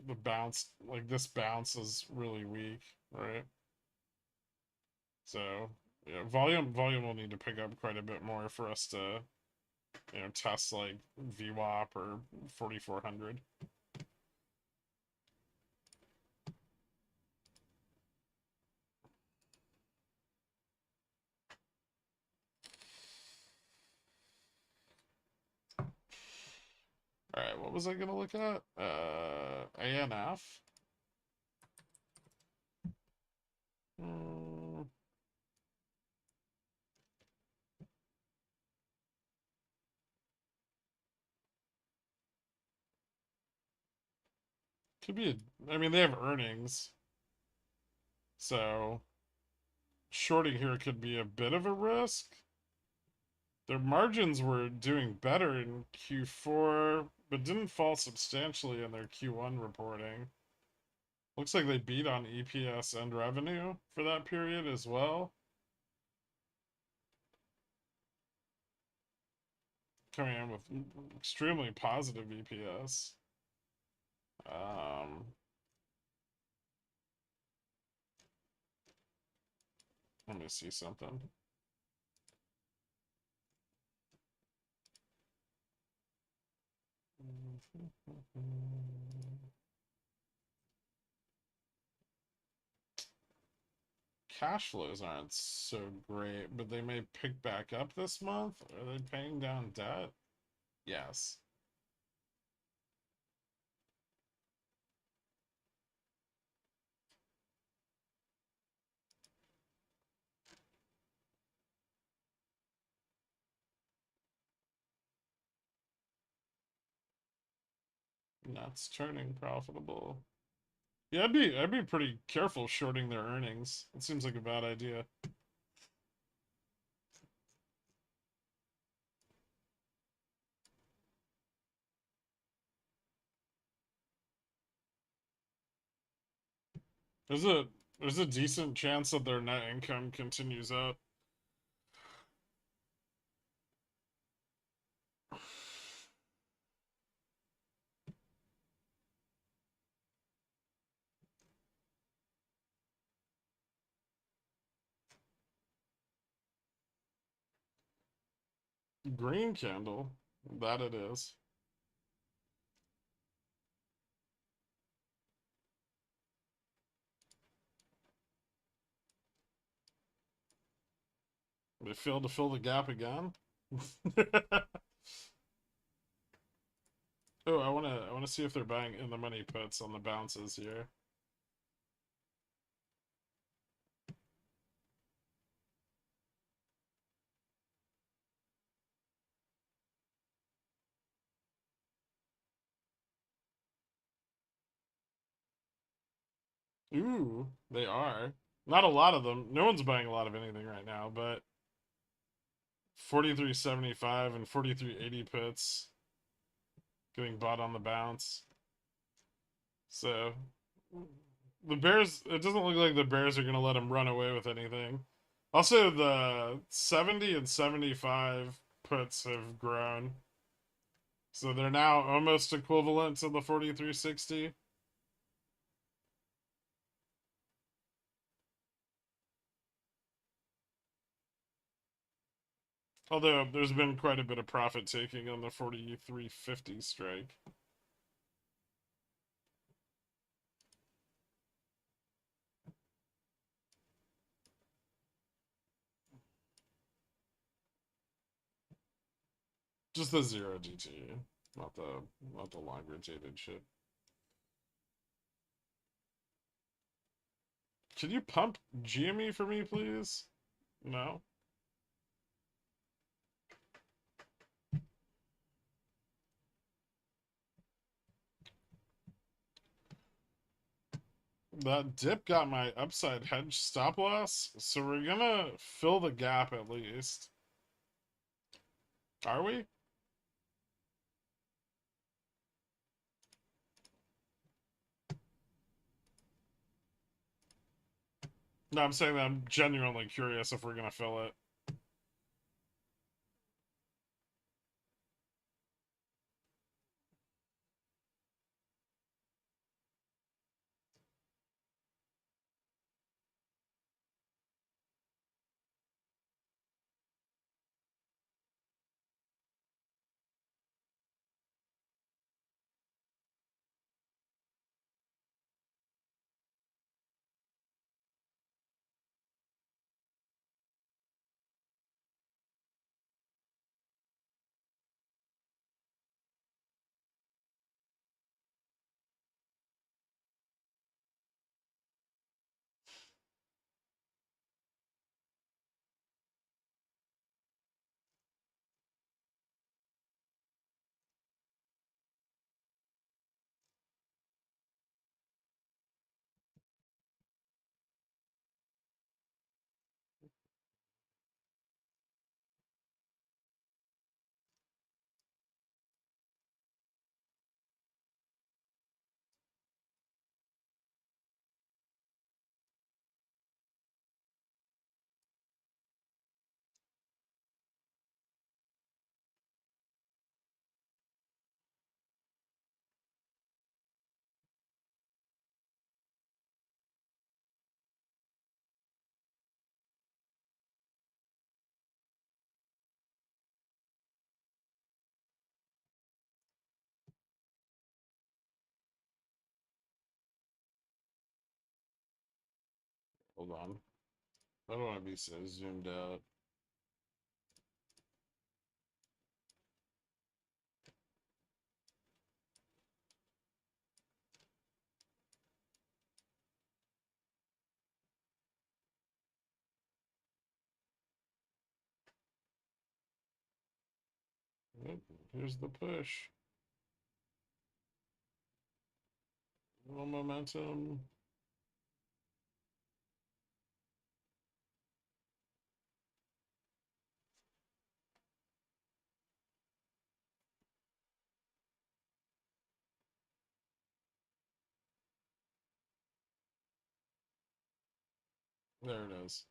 The bounce, like this bounce is really weak, right? So yeah, volume will need to pick up quite a bit more for us to, test like VWAP or 4400. All right, what was I gonna look at? ANF. Could be I mean, they have earnings, so shorting here could be a bit of a risk. Their margins were doing better in Q4, but didn't fall substantially in their Q1 reporting. Looks like they beat on EPS and revenue for that period as well. Coming in with extremely positive EPS. Let me see something. Cash flows aren't so great, but they may pick back up this month. Are they paying down debt? Yes. That's turning profitable. Yeah, I'd be pretty careful shorting their earnings. It seems like a bad idea. There's a there's a decent chance that their net income continues up. Green candle. That it is. They failed to fill the gap again. Oh, I wanna see if they're buying in the money puts on the bounces here. Ooh, they are. Not a lot of them. No one's buying a lot of anything right now, but 43.75 and 43.80 puts getting bought on the bounce. So the Bears, it doesn't look like the Bears are going to let him run away with anything. Also, the 70 and 75 puts have grown. So they're now almost equivalent to the 43.60. Although there's been quite a bit of profit taking on the 43.50 strike. Just the zero GT, not the longer dated shit. Can you pump GME for me, please? No. That dip got my upside hedge stop loss, so we're gonna fill the gap at least. Are we? No, I'm saying that I'm genuinely curious if we're gonna fill it. Hold on. I don't want to be so zoomed out. Yep, here's the push. A little momentum. There it is.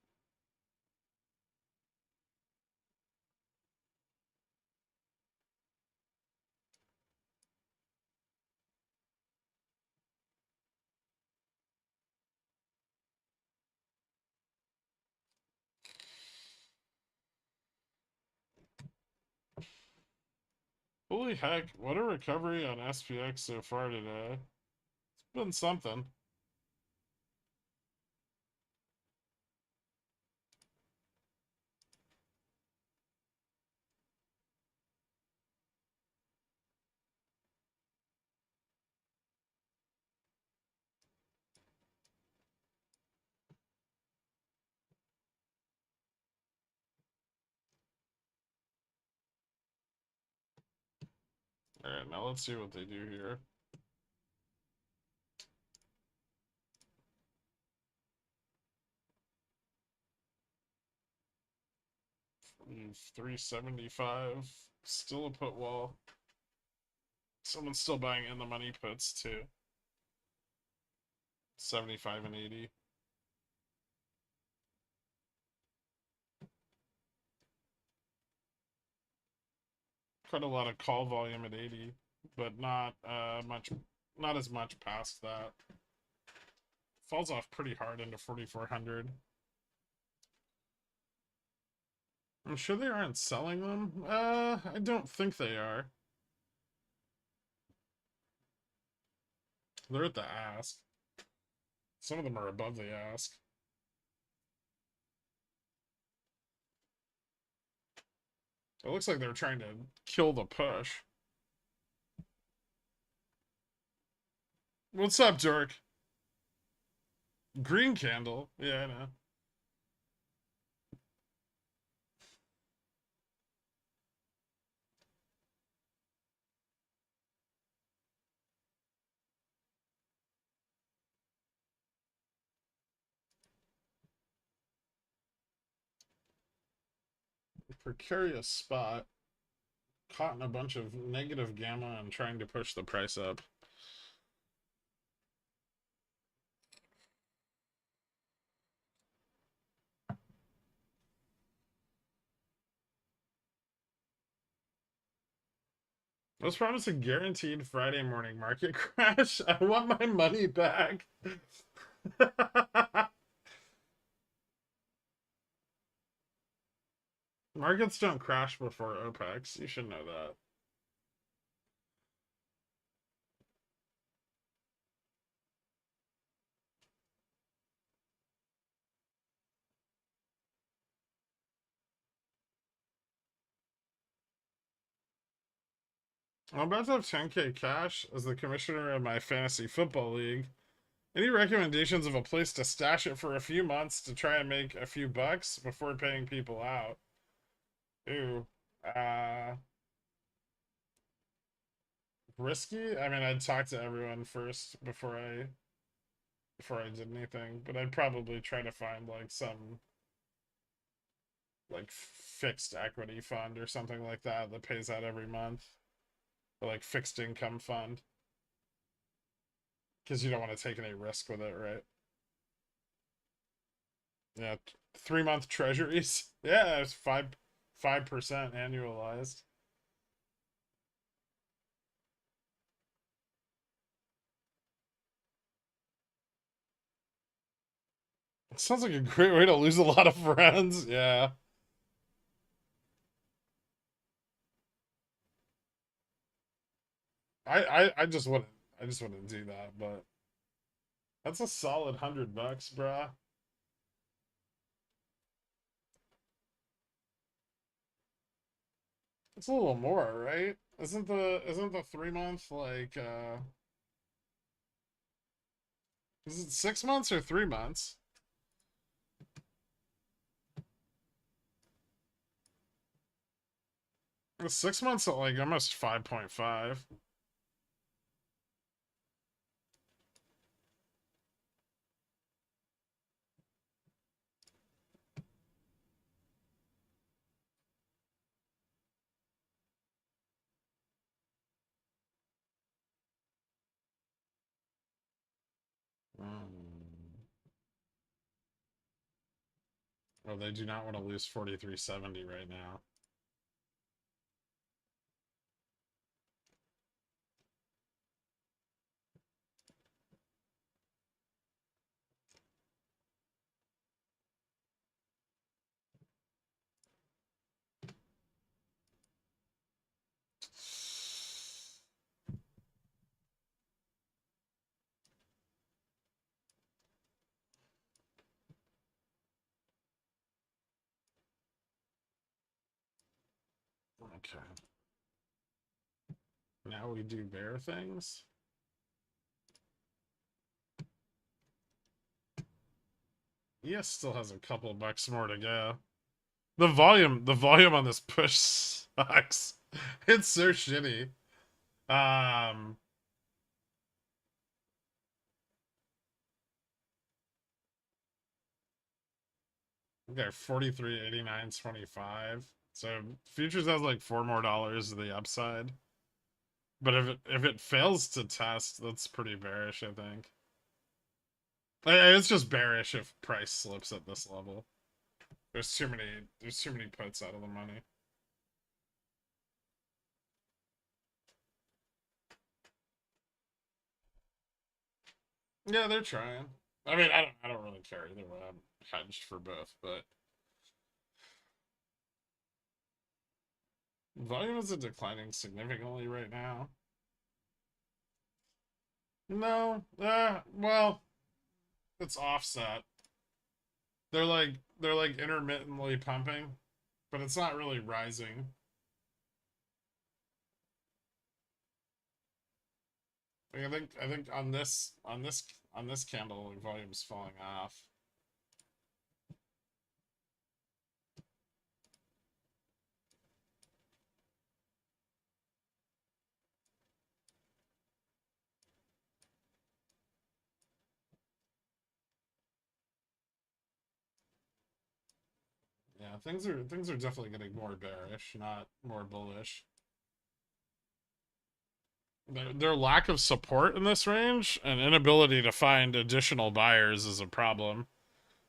Holy heck, what a recovery on SPX so far today. It's been something. Alright, now let's see what they do here. Leave 375. Still a put wall. Someone's still buying in the money puts too. 75 and 80. Quite a lot of call volume at 80, but not not as much past that. Falls off pretty hard into 4,400. I'm sure they aren't selling them. I don't think they are. They're at the ask. Some of them are above the ask. It looks like they're trying to kill the push. What's up, Dork? Green candle. Yeah, I know. Precarious spot. Caught in a bunch of negative gamma and trying to push the price up. I was promised a guaranteed Friday morning market crash. I want my money back. Markets don't crash before OPEX. You should know that. I'm about to have 10K cash as the commissioner of my fantasy football league. Any recommendations of a place to stash it for a few months to try and make a few bucks before paying people out? Ooh. Risky? I mean, I'd talk to everyone first before I did anything, but I'd probably try to find like some like fixed equity fund or something like that that pays out every month, or like fixed income fund, because you don't want to take any risk with it, right? Yeah, 3 month treasuries. Yeah, it's 5% annualized. It sounds like a great way to lose a lot of friends. Yeah. I just wouldn't do that, but that's a solid $100, bruh. It's a little more, right? Isn't the 3 month like is it 6 months or 3 months? It's 6 months at like almost 5.5. Oh, they do not want to lose 43.70 right now. Okay. Now we do bear things. ES still has a couple bucks more to go. The volume on this push sucks. It's so shitty. Um okay, 43.89.25. So futures has like $4 more to the upside. But if it fails to test, that's pretty bearish, I think. It's just bearish if price slips at this level. There's too many puts out of the money. Yeah, they're trying. I mean, I don't really care either way. I'm hedged for both, but volume is declining significantly right now. No, well, it's offset. They're like intermittently pumping, but it's not really rising. Like, I think on this candle, like, volume's falling off. Yeah, things are definitely getting more bearish, not more bullish. Their lack of support in this range and inability to find additional buyers is a problem.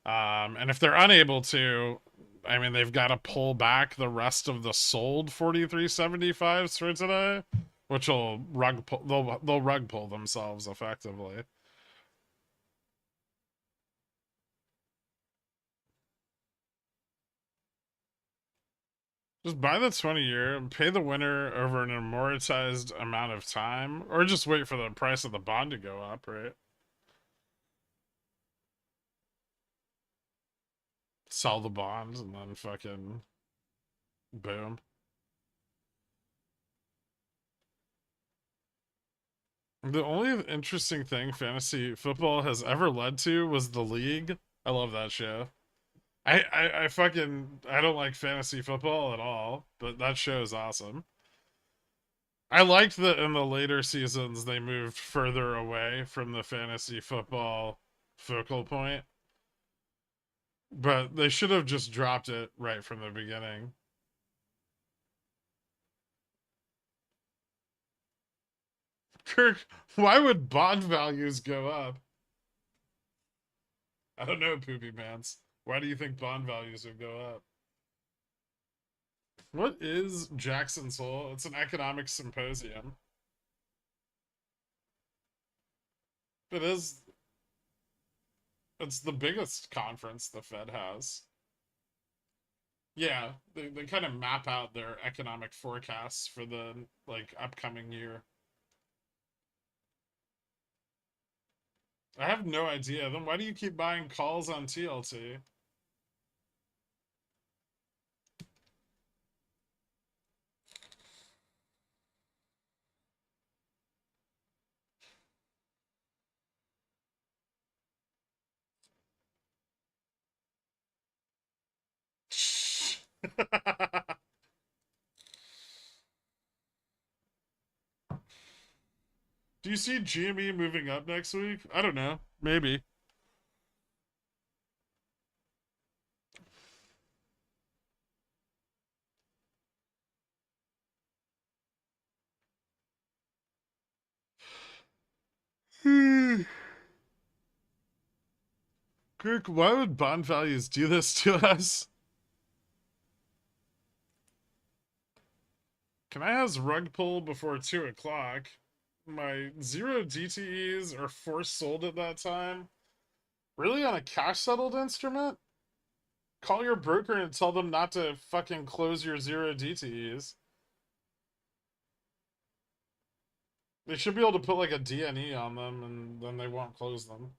And if they're unable to, I mean, they've got to pull back the rest of the sold 43.75s for today, which will rug pull. They'll rug pull themselves effectively. Just buy the 20-year and pay the winner over an amortized amount of time, or just wait for the price of the bond to go up, right? Sell the bonds and then fucking boom. The only interesting thing fantasy football has ever led to was the league. I love that show. I fucking I don't like fantasy football at all, but that show is awesome. I liked that in the later seasons they moved further away from the fantasy football focal point, but they should have just dropped it right from the beginning. Kirk, why would bond values go up? I don't know, Poopy Pants. Why do you think bond values would go up? What is Jackson's Hole? It's an economic symposium. It is. It's the biggest conference the Fed has. Yeah, they kind of map out their economic forecasts for the like upcoming year. I have no idea. Then why do you keep buying calls on TLT? Do you see GME moving up next week? I don't know. Maybe. Kirk, why would bond values do this to us? Can I have rug pull before 2 o'clock? My 0 DTEs are forced sold at that time. Really, on a cash settled instrument? Call your broker and tell them not to fucking close your 0 DTEs. They should be able to put like a DNE on them and then they won't close them.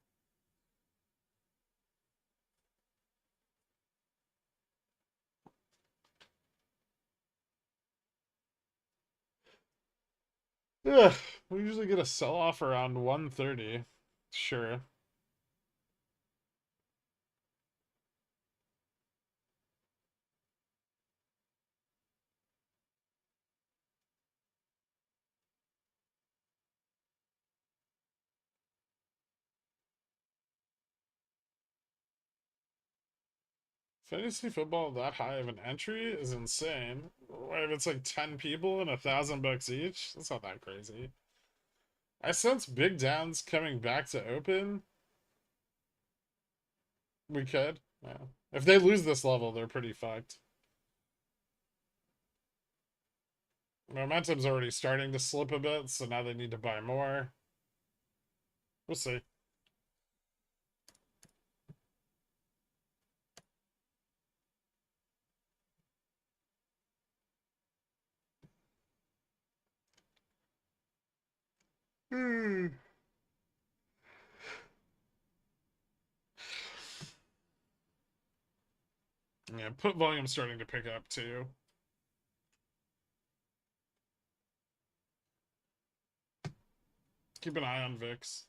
Yeah, we usually get a sell off around 1:30. Sure. Fantasy football that high of an entry is insane. If it's like 10 people and $1,000 each, that's not that crazy. I sense big downs coming back to open. We could. Yeah. If they lose this level, they're pretty fucked. Momentum's already starting to slip a bit, so now they need to buy more. We'll see. Hmm. Yeah, put volume starting to pick up too. Keep an eye on VIX.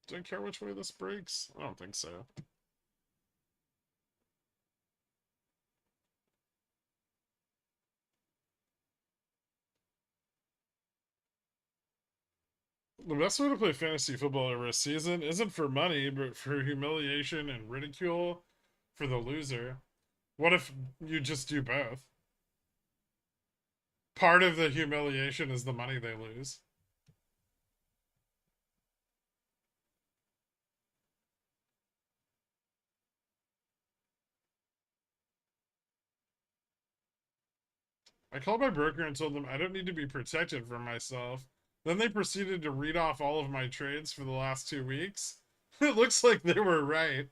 Do I care which way this breaks? I don't think so. The best way to play fantasy football over a season isn't for money, but for humiliation and ridicule for the loser. What if you just do both? Part of the humiliation is the money they lose. I called my broker and told them I don't need to be protected from myself. Then they proceeded to read off all of my trades for the last 2 weeks. It looks like they were right.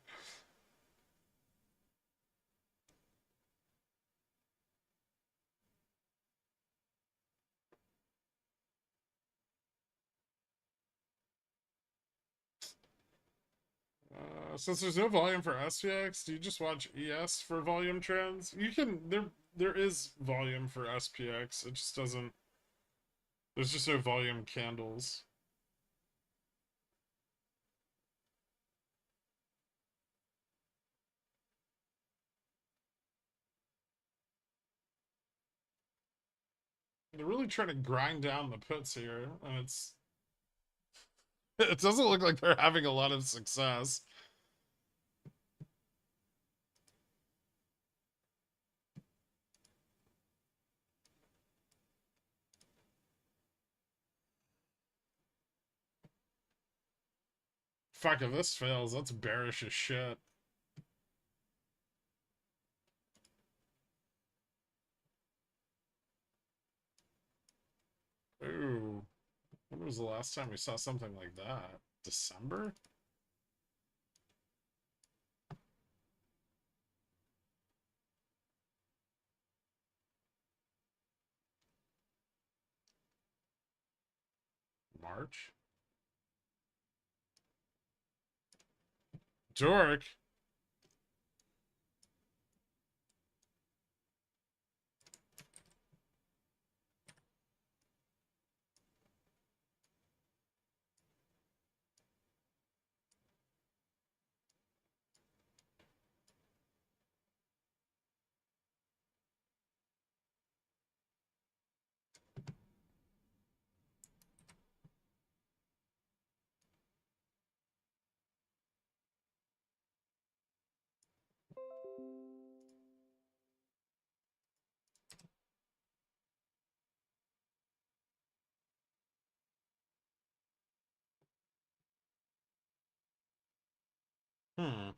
Since there's no volume for SPX, do you just watch ES for volume trends? You can there is volume for SPX. It just doesn't. There's just no volume candles. They're really trying to grind down the puts here, and it doesn't look like they're having a lot of success. Fuck, if this fails, that's bearish as shit. Ooh. When was the last time we saw something like that? December? March? Dork? Hmm.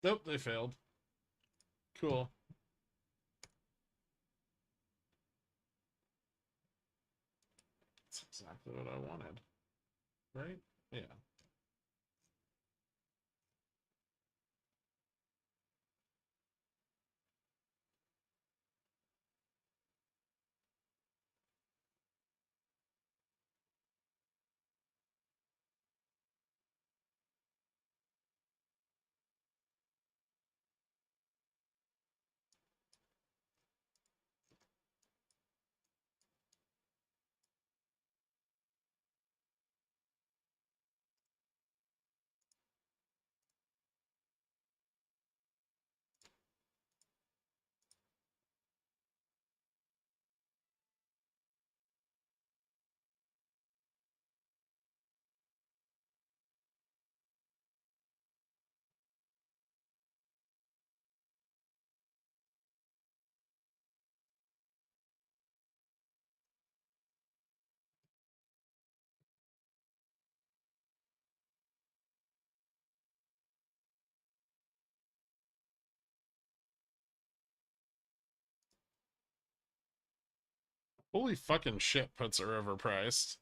Nope, they failed. Cool. That's exactly what I wanted. Right? Yeah. Holy fucking shit, puts are overpriced.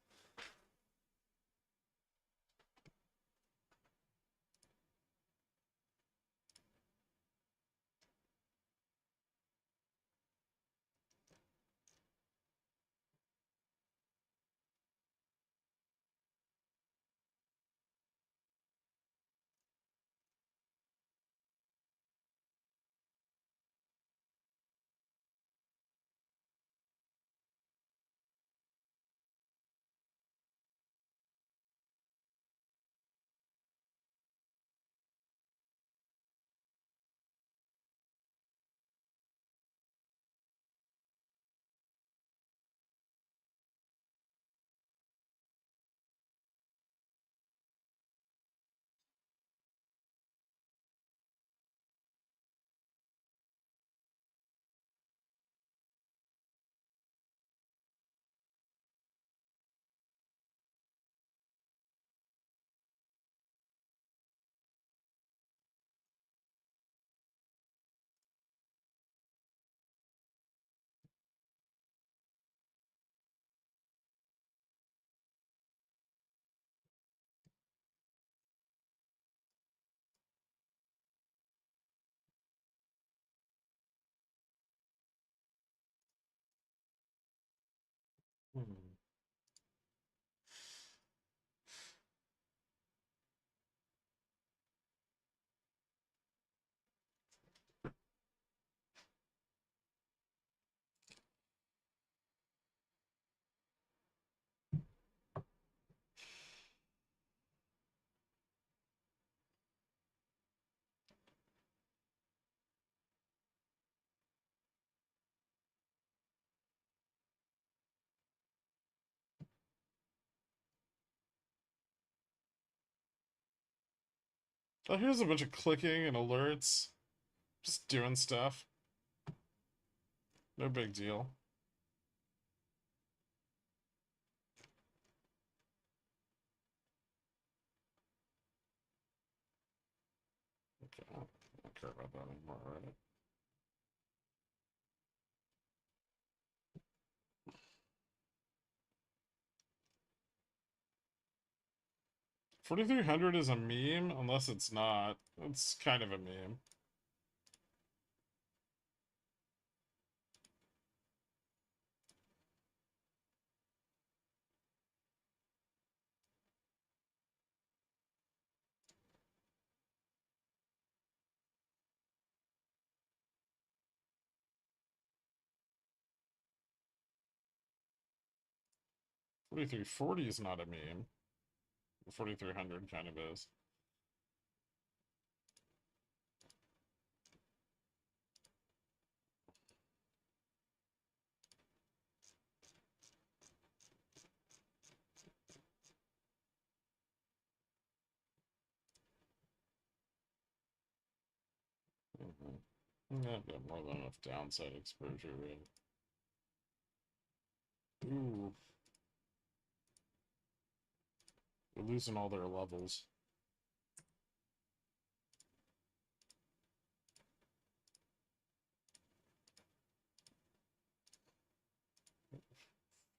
Oh, here's a bunch of clicking and alerts. Just doing stuff. No big deal. Okay, I don't care about that anymore, right? $4,300 is a meme, unless it's not. It's kind of a meme. $4,340 is not a meme. 4,300 kind of is. I've got more than enough downside exposure, right? Ooh. We're losing all their levels.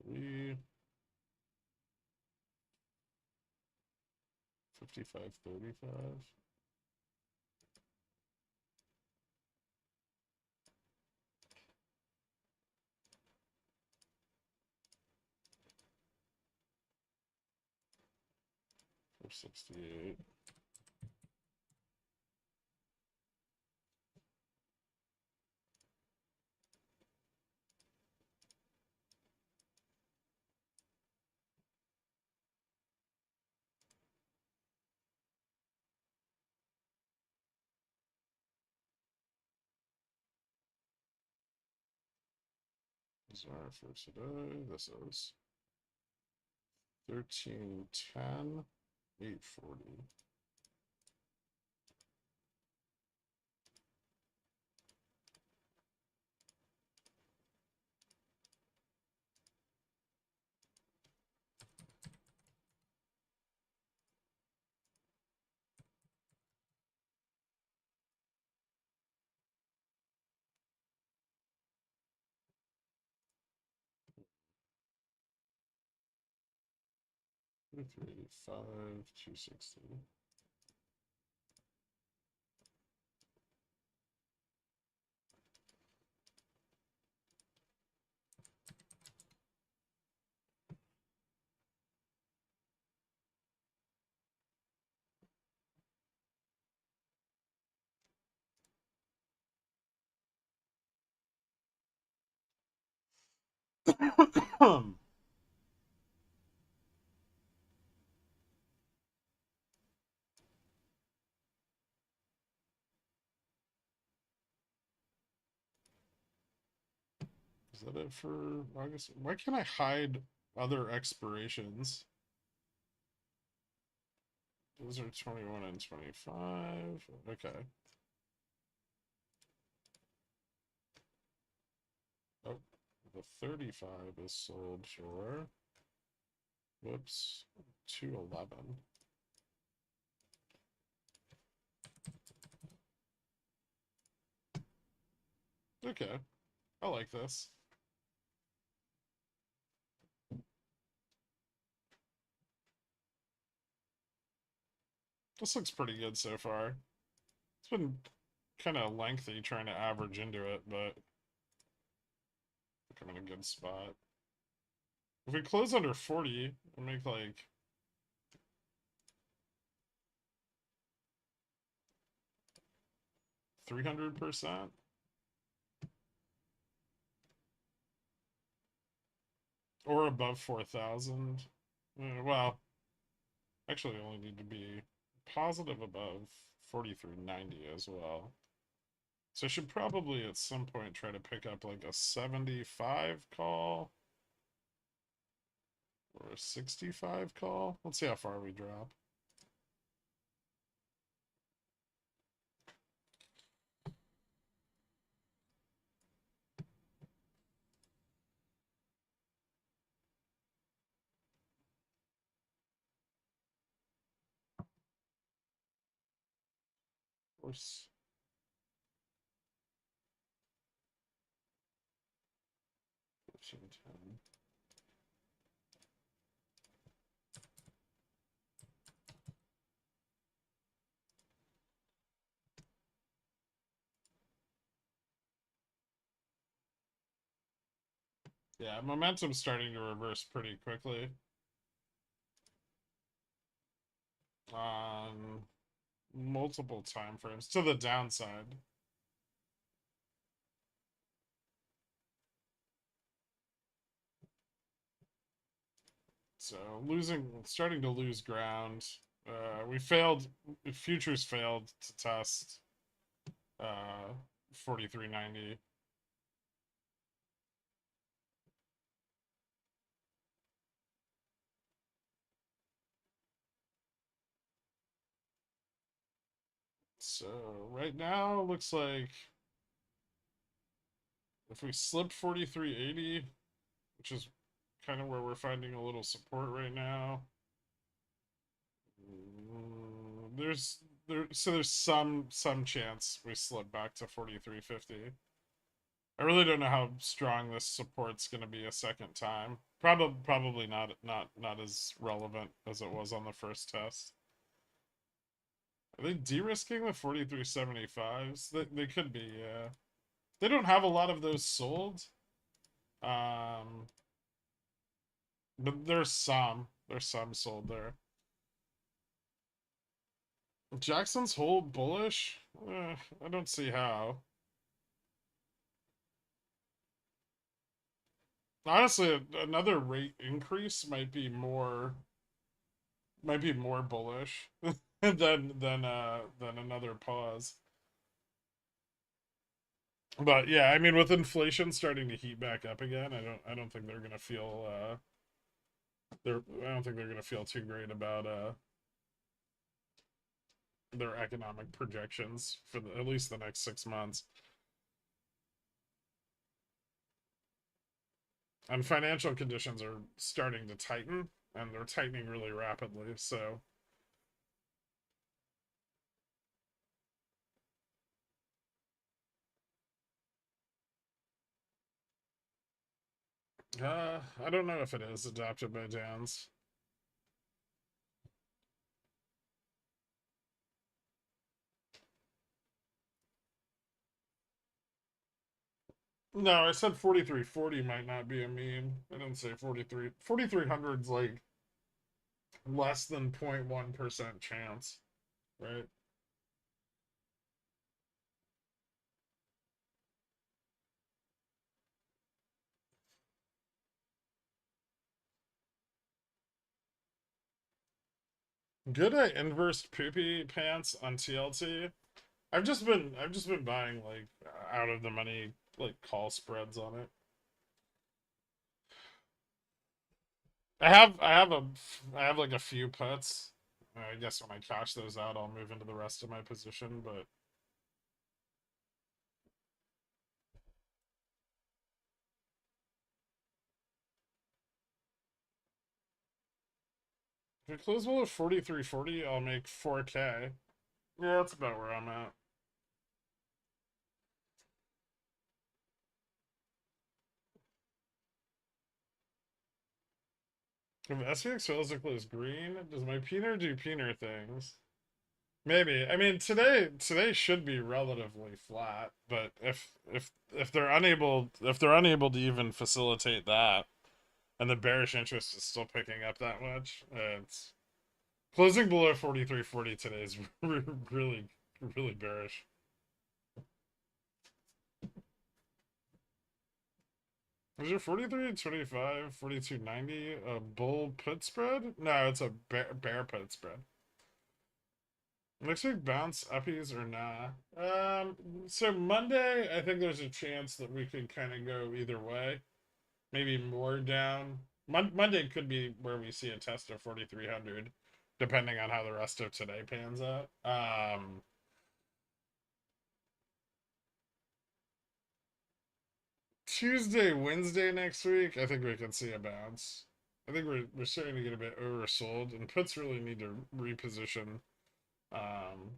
Three. 55.35. For 68. This is our for today. This is 1310, 840. Three 385, 260. Is that it for August? Why can't I hide other expirations? Those are 21 and 25. Okay. Oh, the 35 is sold for, whoops, 211. Okay. I like this. This looks pretty good so far. It's been kind of lengthy trying to average into it, but I'm in a good spot. If we close under 40, we'll make like 300%. Or above 4,000. Well, actually, we only need to be positive above 4390 as well. So I should probably at some point try to pick up like a 75 call or a 65 call. Let's see how far we drop. course. Yeah, momentum's starting to reverse pretty quickly on multiple time frames to the downside. So starting to lose ground. We failed. Futures failed to test 43.90. So right now looks like if we slip 43.80, which is kind of where we're finding a little support right now. There's some chance we slip back to 43.50. I really don't know how strong this support's going to be a second time. Probably not as relevant as it was on the first test. Are they de-risking the 43.75s? They could be, yeah. They don't have a lot of those sold. Um, but there's some. There's some sold there. Jackson's Hole bullish? I don't see how. Honestly, another rate increase might be more bullish than another pause. But yeah, I mean, with inflation starting to heat back up again, I don't think they're gonna feel I don't think they're gonna feel too great about their economic projections for at least the next 6 months. And financial conditions are starting to tighten, and they're tightening really rapidly. So I don't know if it is adopted by Dan's. No, I said 4340 might not be a meme. I didn't say 43. 4300's like less than 0.1% chance, right? Good at inverse poopy pants on TLT. I've just been buying like out of the money like call spreads on it. I have like a few puts. I guess when I cash those out, I'll move into the rest of my position. But if we close below 4340, I'll make 4K. Yeah, that's about where I'm at. If SPX fails to close green, does my peener do peener things? Maybe. I mean, today should be relatively flat, but if they're unable to even facilitate that, and the bearish interest is still picking up that much, it's closing below 4340 today is really bearish. Is your 43.25, 42.90 a bull put spread? No, it's a bear put spread. Next week bounce uppies or nah? So Monday, I think there's a chance that we could kind of go either way. Maybe more down. Monday could be where we see a test of 4,300, depending on how the rest of today pans out. Tuesday, Wednesday next week, I think we can see a bounce. I think we're starting to get a bit oversold, and puts really need to reposition. Um,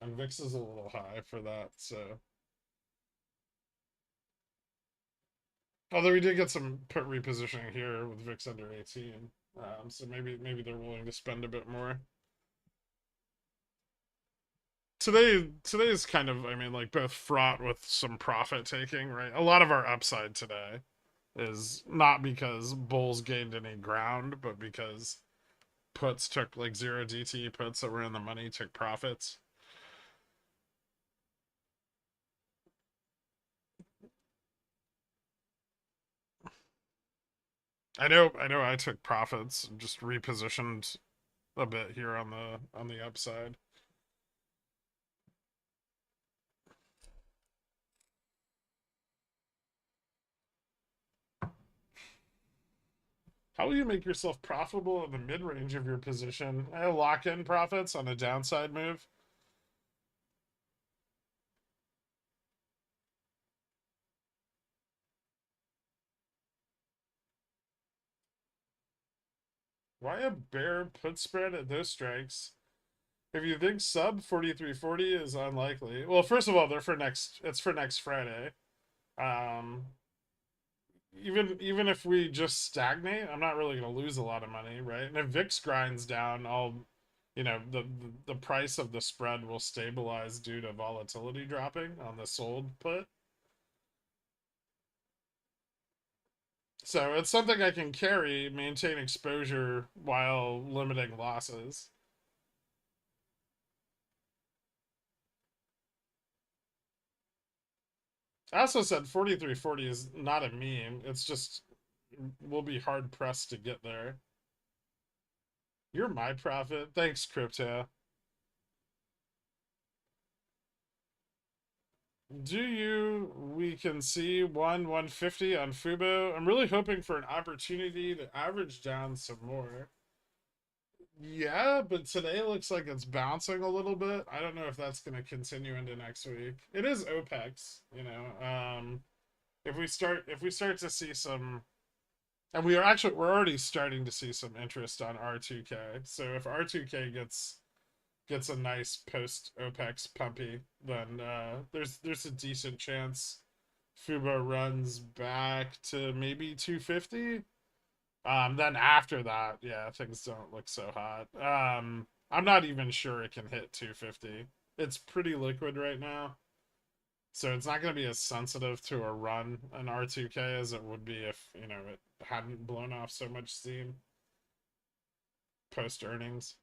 And VIX is a little high for that, so. Although we did get some put repositioning here with VIX under 18. So maybe they're willing to spend a bit more. Today is kind of, I mean, like both fraught with some profit taking, right? A lot of our upside today is not because bulls gained any ground, but because puts took like zero DT puts that were in the money took profits. I know I took profits, just repositioned a bit here on the upside. How will you make yourself profitable in the mid range of your position? I lock in profits on a downside move. Why a bear put spread at those strikes? If you think sub 4340 is unlikely, well, first of all, they're for next. It's for next Friday. Um, even if we just stagnate, I'm not really going to lose a lot of money, right? And if VIX grinds down, the price of the spread will stabilize due to volatility dropping on the sold put. So it's something I can carry, maintain exposure while limiting losses. I also said 4340 is not a meme. It's just we'll be hard pressed to get there. You're my prophet. Thanks, Crypto. Do you? We can see 150 on Fubo. I'm really hoping for an opportunity to average down some more. Yeah, but today looks like it's bouncing a little bit. I don't know if that's going to continue into next week. It is OPEX, you know. If we start to see some, and we're already starting to see some interest on R2K. So if R2K gets a nice post OPEX pumpy, then there's a decent chance Fubo runs back to maybe 250. Then after that, yeah, things don't look so hot. I'm not even sure it can hit 250. It's pretty liquid right now. So it's not going to be as sensitive to a run in R2K as it would be if, it hadn't blown off so much steam post earnings.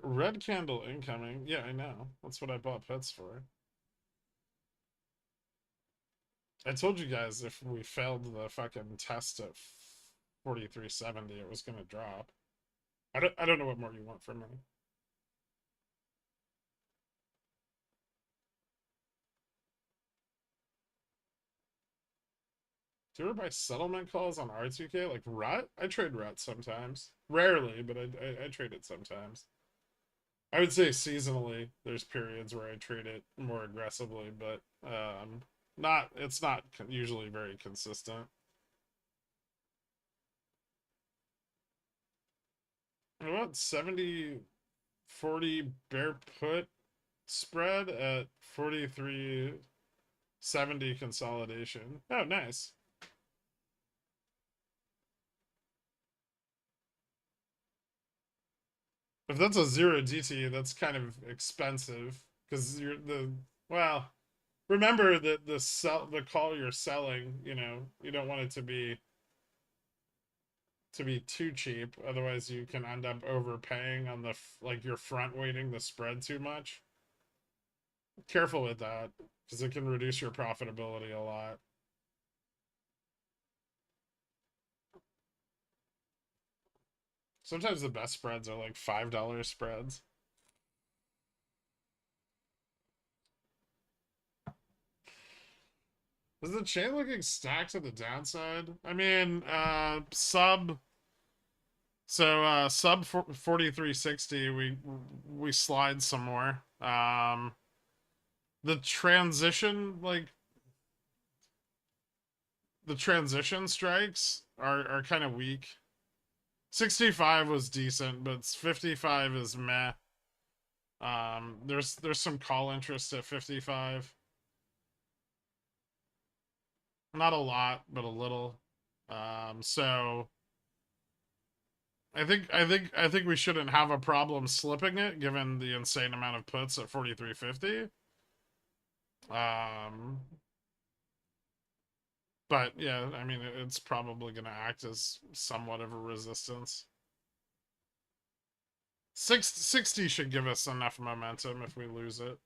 Red candle incoming. Yeah, I know. That's what I bought pets for. I told you guys if we failed the fucking test at 4370, it was going to drop. I don't know what more you want from me. Do you ever buy settlement calls on R2K? Like RUT? I trade RUT sometimes. Rarely, but I trade it sometimes. I would say seasonally, there's periods where I trade it more aggressively, but it's not usually very consistent. What 70-40 bear put spread at 4370 consolidation. Oh, nice. If that's a zero DT, that's kind of expensive because you're the well. Remember that the call you're selling, you don't want it to be too cheap. Otherwise, you can end up overpaying on like you're front weighting the spread too much. Careful with that because it can reduce your profitability a lot. Sometimes the best spreads are like $5 spreads. Is the chain looking stacked to the downside? I mean, sub 4360, we slide some more. The transition, like the transition strikes are kind of weak. 65 was decent, but 55 is meh. There's some call interest at 55. Not a lot, but a little. So I think we shouldn't have a problem slipping it given the insane amount of puts at 43.50. But yeah, I mean it's probably going to act as somewhat of a resistance. 60 should give us enough momentum if we lose it.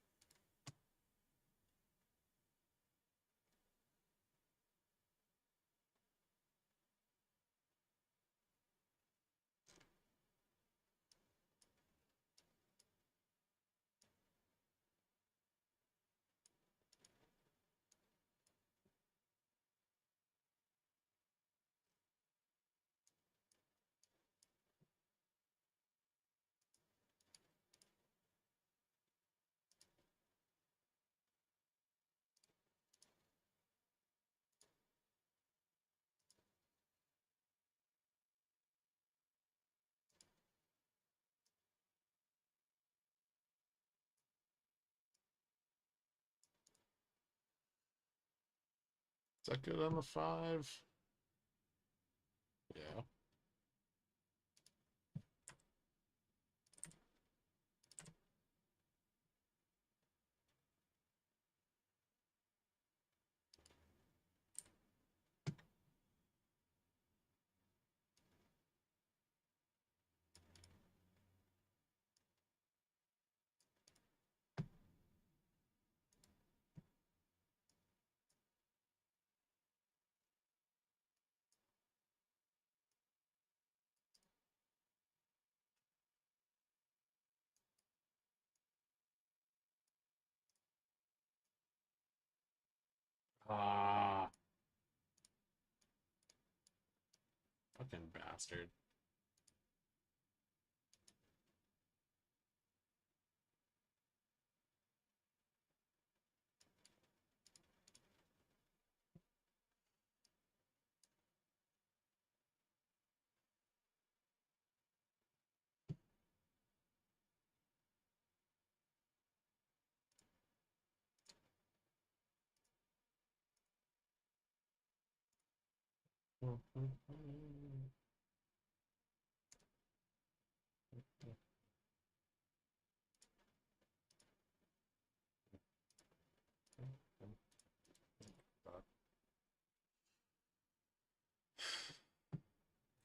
Is that good on the 5? Yeah. Ah, fucking bastard.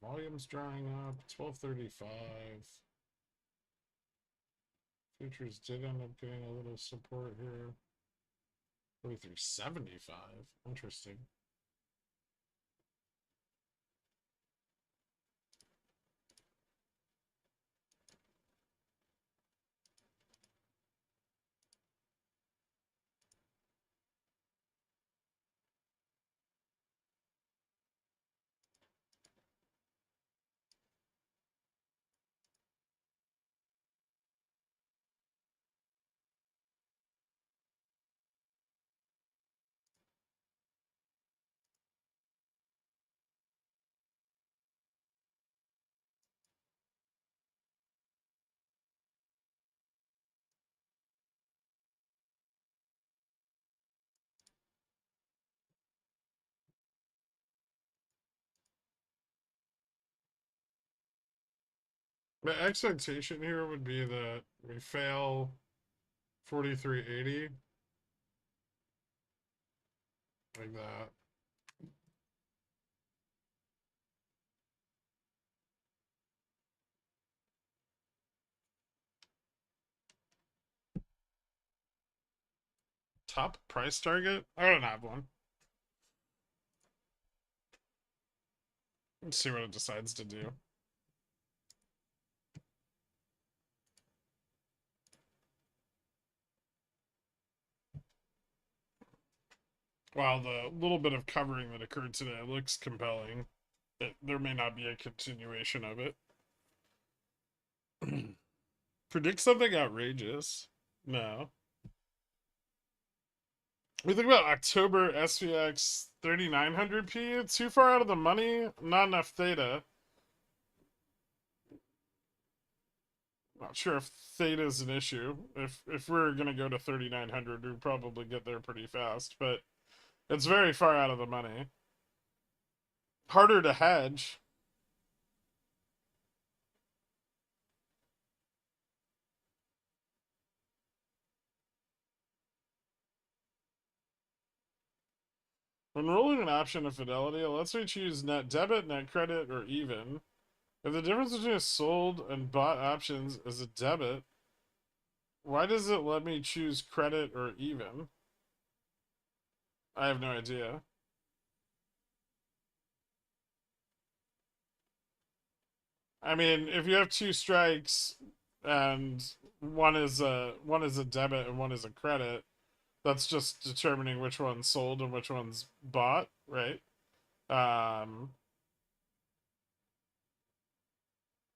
Volume's drying up. 1235. Futures did end up getting a little support here. 43.75. Interesting. My expectation here would be that we fail 43.80. Like that. Top price target? I don't have one. Let's see what it decides to do. While the little bit of covering that occurred today looks compelling, there may not be a continuation of it. Predict something outrageous? No. We think about October SPX 3900p. Too far out of the money, not enough theta. Not sure if theta is an issue. If we're gonna go to 3900, we'd probably get there pretty fast, but it's very far out of the money. Harder to hedge. When rolling an option of Fidelity, it lets me choose net debit, net credit, or even. If the difference between a sold and bought options is a debit, why does it let me choose credit or even? I have no idea. I mean, if you have two strikes and one is a debit and one is a credit, that's just determining which one's sold and which one's bought, right? Um,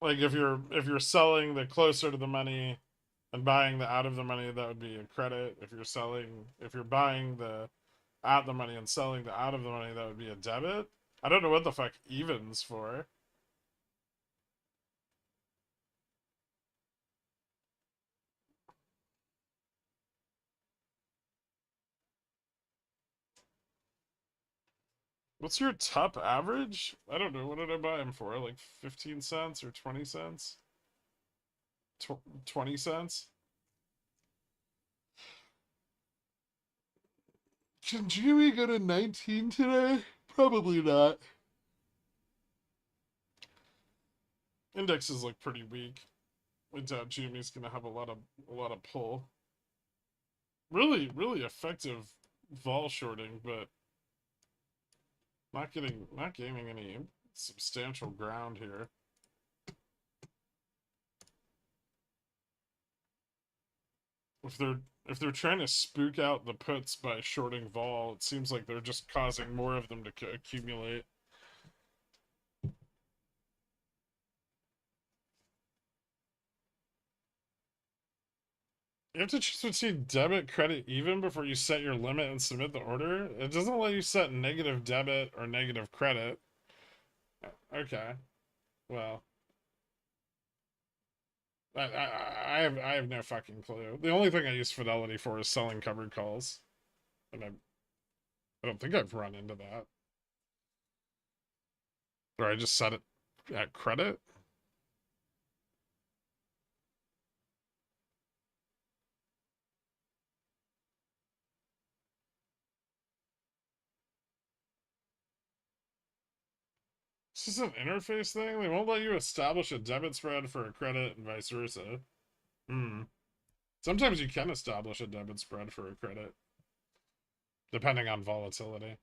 like if you're selling the closer to the money and buying the out of the money, that would be a credit. If you're buying the at the money and selling the out of the money, that would be a debit. I don't know what the fuck evens for. What's your top average? I don't know. What did I buy him for? Like 15 cents or 20 cents? 20 cents? Can Jimmy go to 19 today? Probably not. Indexes look pretty weak. I doubt Jimmy's gonna have a lot of pull. Really, really effective vol shorting, but not gaining any substantial ground here. If they're trying to spook out the puts by shorting vol, it seems like they're just causing more of them to accumulate. You have to choose between debit, credit, even before you set your limit and submit the order. It doesn't let you set negative debit or negative credit. Okay, well, I have no fucking clue. The only thing I use Fidelity for is selling covered calls, and I don't think I've run into that. Or I just set it at credit. It's just an interface thing. They won't let you establish a debit spread for a credit and vice versa. Hmm. Sometimes you can establish a debit spread for a credit, depending on volatility.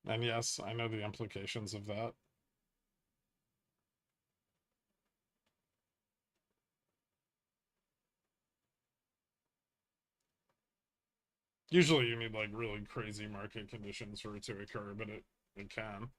And yes, I know the implications of that. Usually you need like really crazy market conditions for it to occur, but it can.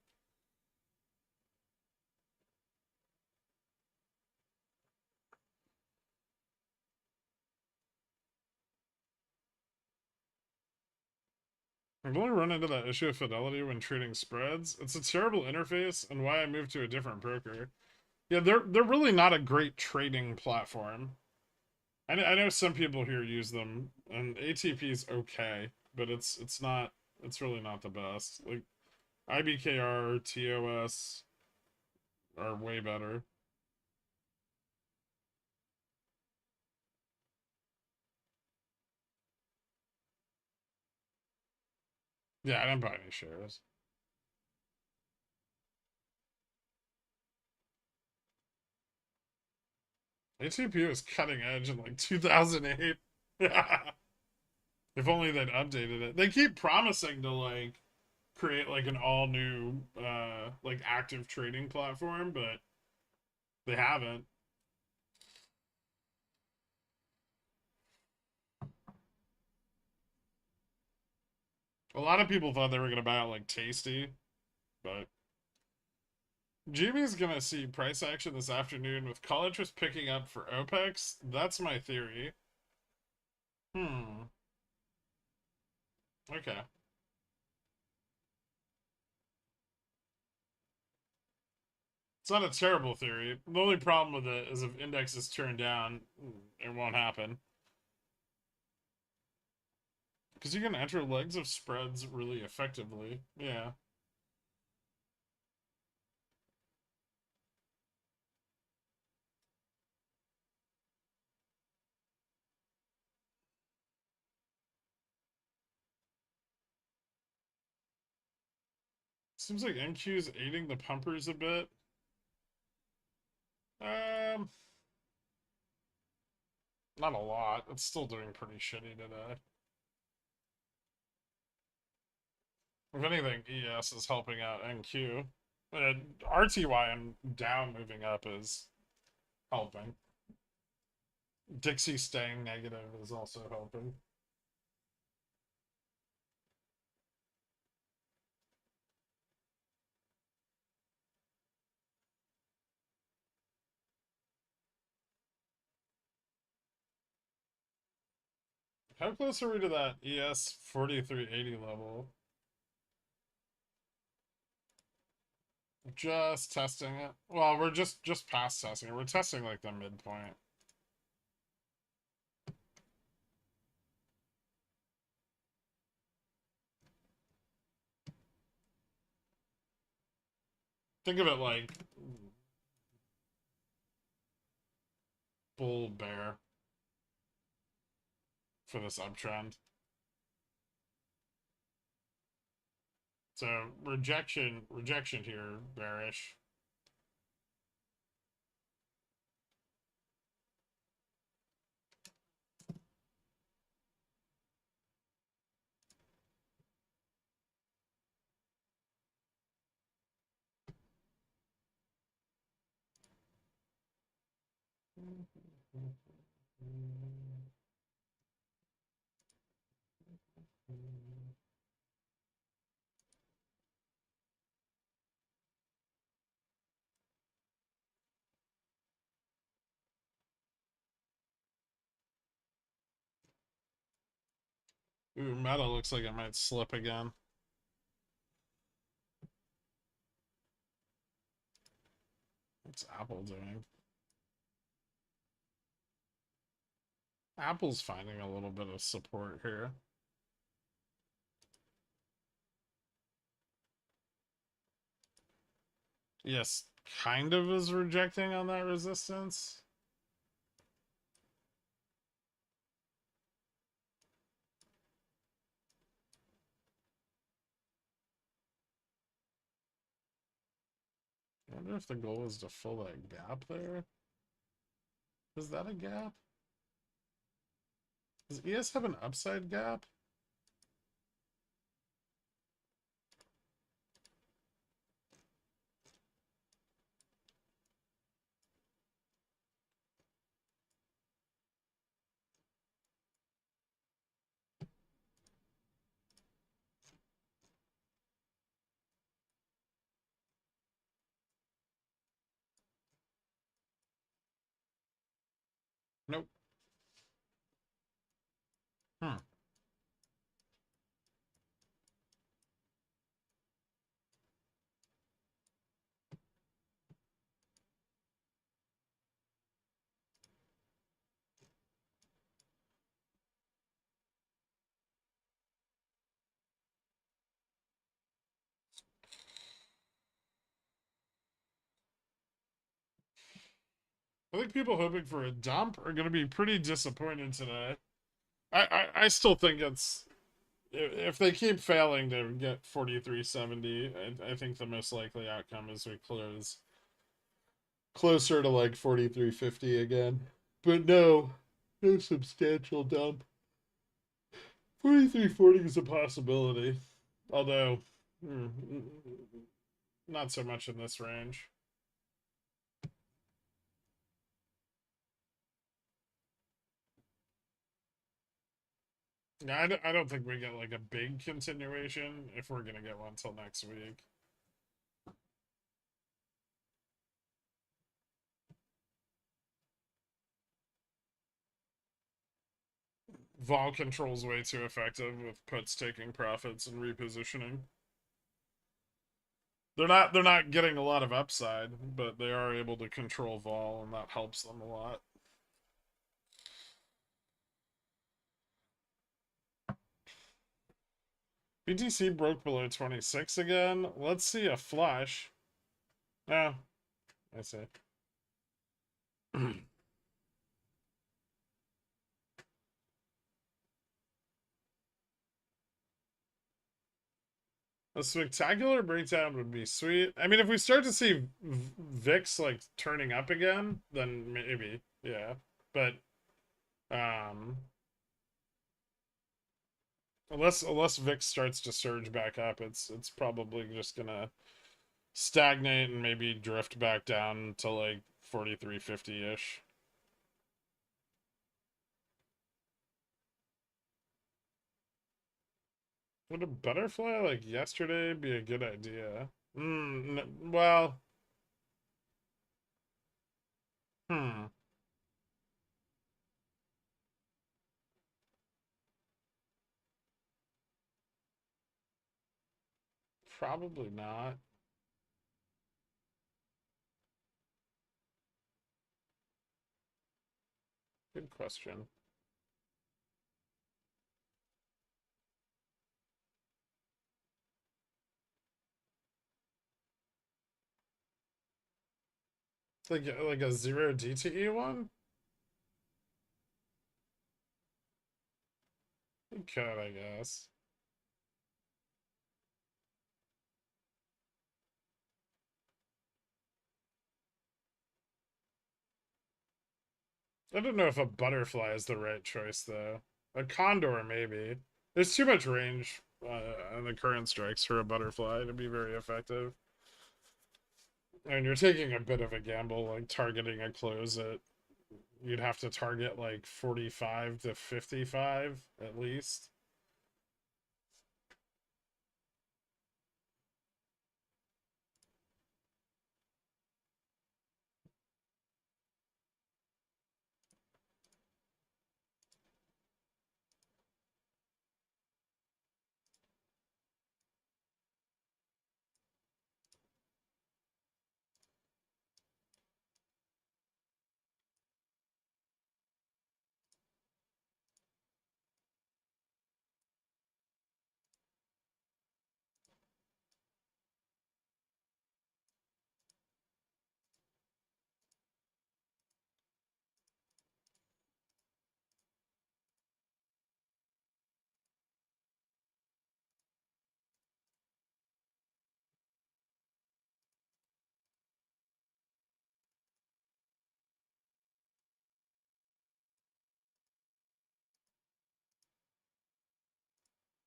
I've only run into that issue of Fidelity when trading spreads. It's a terrible interface and why I moved to a different broker. Yeah, they're really not a great trading platform. I know some people here use them, and ATP is okay, but it's really not the best. Like IBKR, TOS are way better. Yeah, I didn't buy any shares. ATP was cutting edge in like 2008. If only they'd updated it. They keep promising to like create like an all new like active trading platform, but they haven't. A lot of people thought they were gonna buy out like Tasty, but Jimmy's gonna see price action this afternoon with call interest picking up for OPEX. That's my theory. Hmm. Okay. It's not a terrible theory. The only problem with it is if index is turned down, it won't happen. Because you can enter legs of spreads really effectively. Yeah. Seems like NQ is aiding the pumpers a bit. Um, Not a lot. It's still doing pretty shitty today. If anything, ES is helping out NQ. RTY and down moving up is helping. Dixie staying negative is also helping. How close are we to that ES 4380 level? Just testing it. Well, we're just past testing it. We're testing like the midpoint. Think of it like bull bear for this uptrend. So rejection here, bearish. Ooh, meta looks like it might slip again. What's Apple doing? Apple's finding a little bit of support here. Yes, kind of is rejecting on that resistance. I wonder if the goal is to fill that gap there. Is that a gap? Does ES have an upside gap? Nope. Hmm. I think people hoping for a dump are going to be pretty disappointed today. I still think it's if they keep failing to get 4370, I think the most likely outcome is we close closer to like 4350 again. But no substantial dump. 4340 is a possibility, although not so much in this range. Yeah, I don't think we get like a big continuation if we're gonna get one till next week. Vol control's way too effective with puts taking profits and repositioning. They're not getting a lot of upside, but they are able to control vol, and that helps them a lot. BTC broke below 26 again. Let's see a flush. Ah, I see. A spectacular breakdown would be sweet. I mean, if we start to see VIX like turning up again, then maybe, yeah. But um, unless VIX starts to surge back up, it's probably just gonna stagnate and maybe drift back down to like 43.50 ish. Would a butterfly like yesterday be a good idea? Well, hmm. Probably not. Good question. Like a zero DTE one? You could, I guess. I don't know if a butterfly is the right choice though. A condor maybe. There's too much range on the current strikes for a butterfly to be very effective. And you're taking a bit of a gamble, like targeting a close at. You'd have to target like 45 to 55 at least.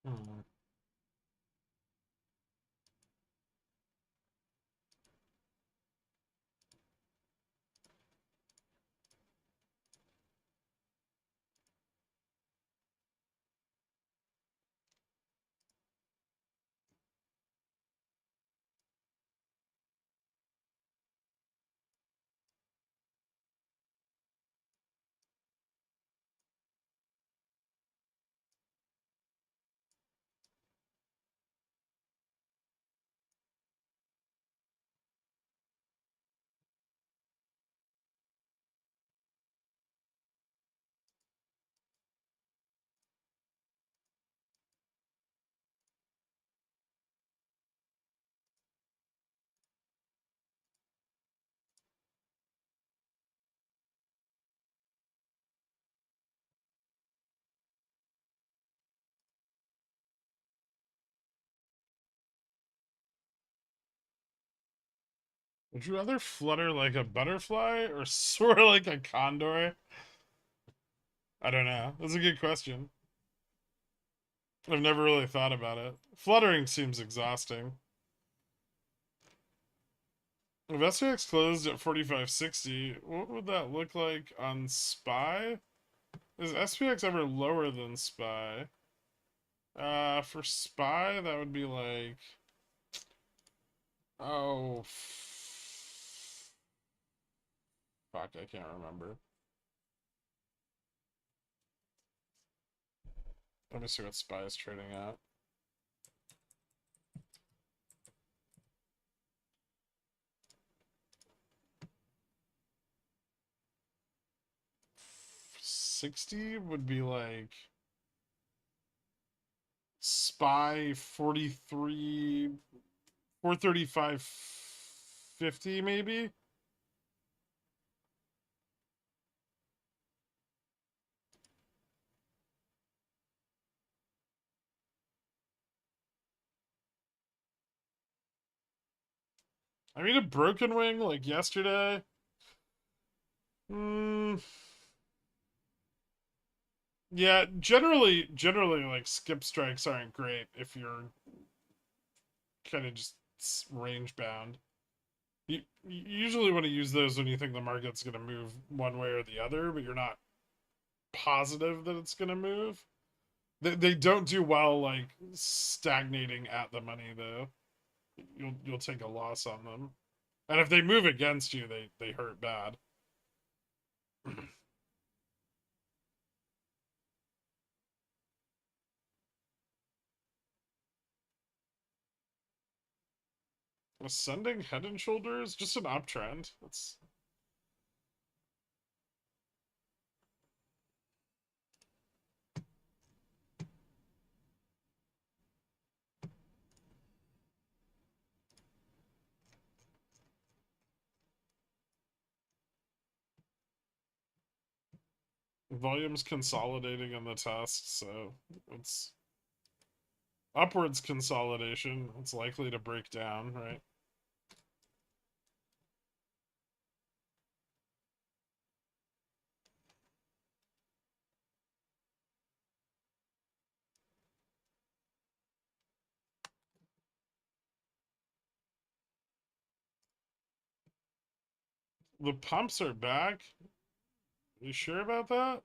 Hmm. Would you rather flutter like a butterfly or soar like a condor? I don't know. That's a good question. I've never really thought about it. Fluttering seems exhausting. If SPX closed at 45.60, what would that look like on SPY? Is SPX ever lower than SPY? For SPY, that would be like, oh, fuck, I can't remember. Let me see what SPY is trading at. $60 would be like SPY 43, 435.50 maybe. I mean, a broken wing like yesterday. Yeah, generally, like skip strikes aren't great if you're kind of just range bound. You usually want to use those when you think the market's going to move one way or the other, but you're not positive that it's going to move. They don't do well like stagnating at the money though. You'll take a loss on them, and if they move against you, they hurt bad. Ascending head and shoulders, just an uptrend. It's volume's consolidating on the test, so it's upwards consolidation. It's likely to break down, right? The pumps are back. You sure about that?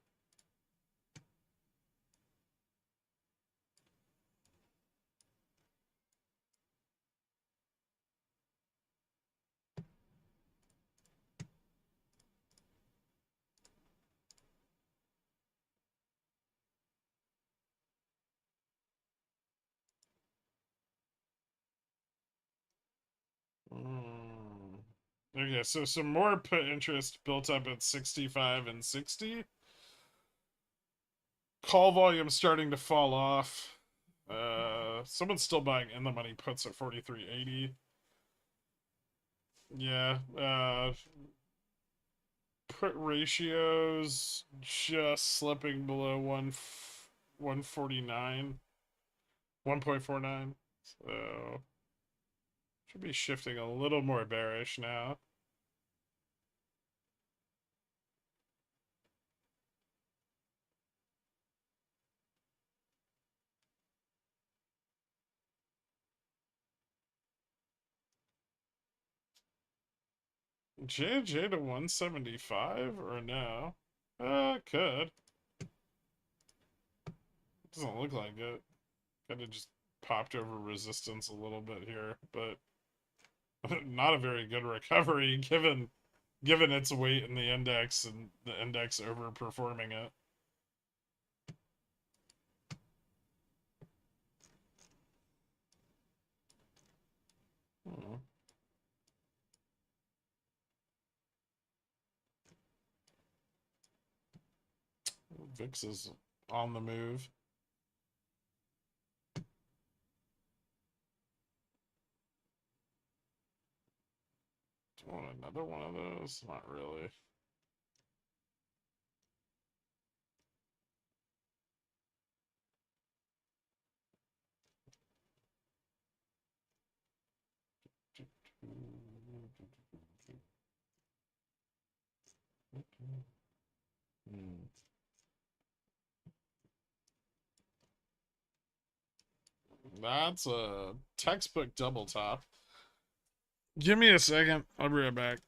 Mm. Okay, so some more put interest built up at 65 and 60. Call volume starting to fall off. Someone's still buying in the money puts at 43.80. Yeah, put ratios just slipping below 149, 1.49. So should be shifting a little more bearish now. JJ to 175 or no? Could. Doesn't look like it. Kind of just popped over resistance a little bit here, but not a very good recovery given its weight in the index and the index overperforming it. Hmm. VIX is on the move. Do you want another one of those? Not really. Hmm. That's a textbook double top. Give me a second. I'll be right back.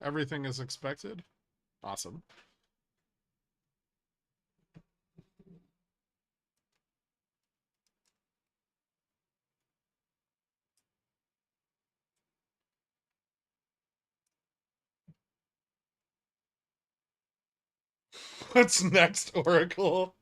Everything is expected. Awesome. What's next, Oracle?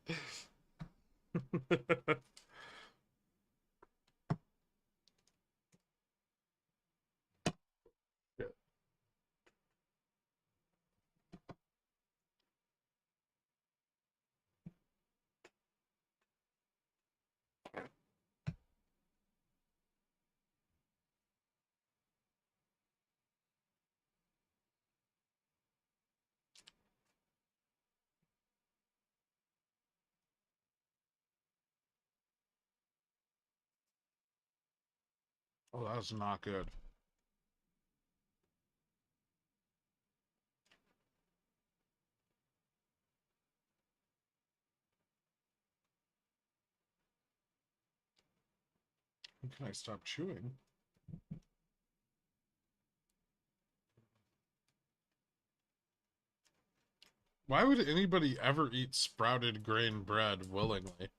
Oh, that's not good. Can I stop chewing? Why would anybody ever eat sprouted grain bread willingly?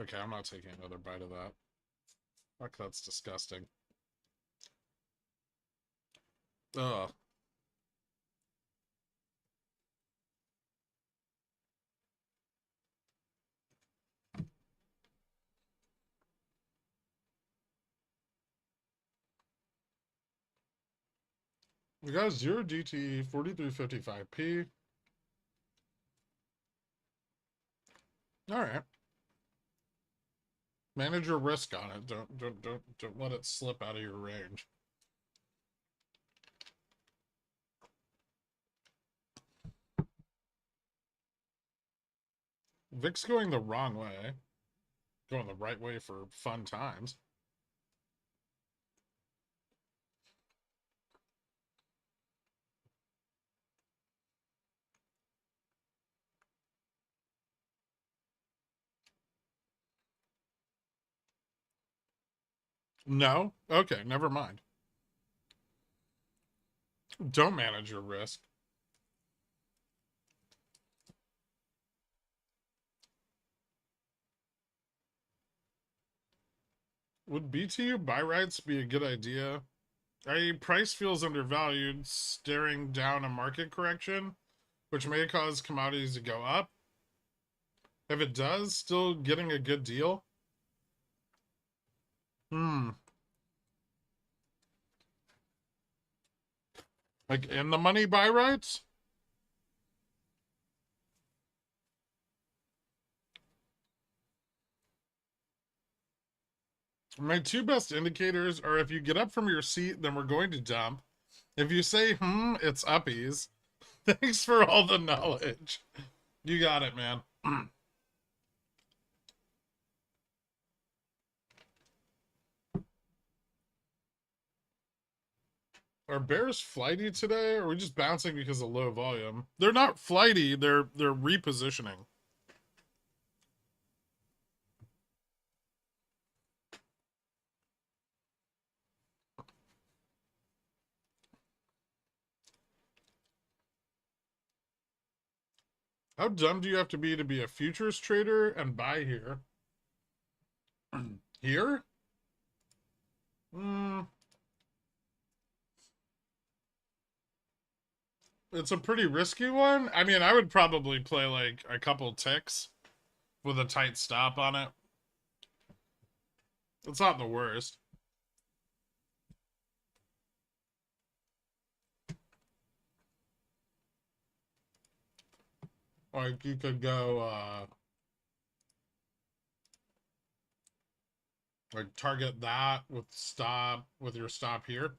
Okay, I'm not taking another bite of that. Fuck, that's disgusting. Ugh. We got 0 DT, 4355P. All right. Manage your risk on it. Don't let it slip out of your range. Vic's going the wrong way. Going the right way for fun times. No? Okay, never mind. Don't manage your risk. Would BTU buy rights be a good idea? Price feels undervalued, staring down a market correction, which may cause commodities to go up. If it does, still getting a good deal? Like in the money buy rights? My two best indicators are if you get up from your seat, then we're going to dump. If you say, it's uppies. Thanks for all the knowledge. You got it, man. Are bears flighty today, or are we just bouncing because of low volume? They're not flighty, they're repositioning. How dumb do you have to be a futures trader and buy here? Here? It's a pretty risky one. I mean, I would probably play like a couple ticks with a tight stop on it. It's not the worst. Like, you could go, like, target that with your stop here.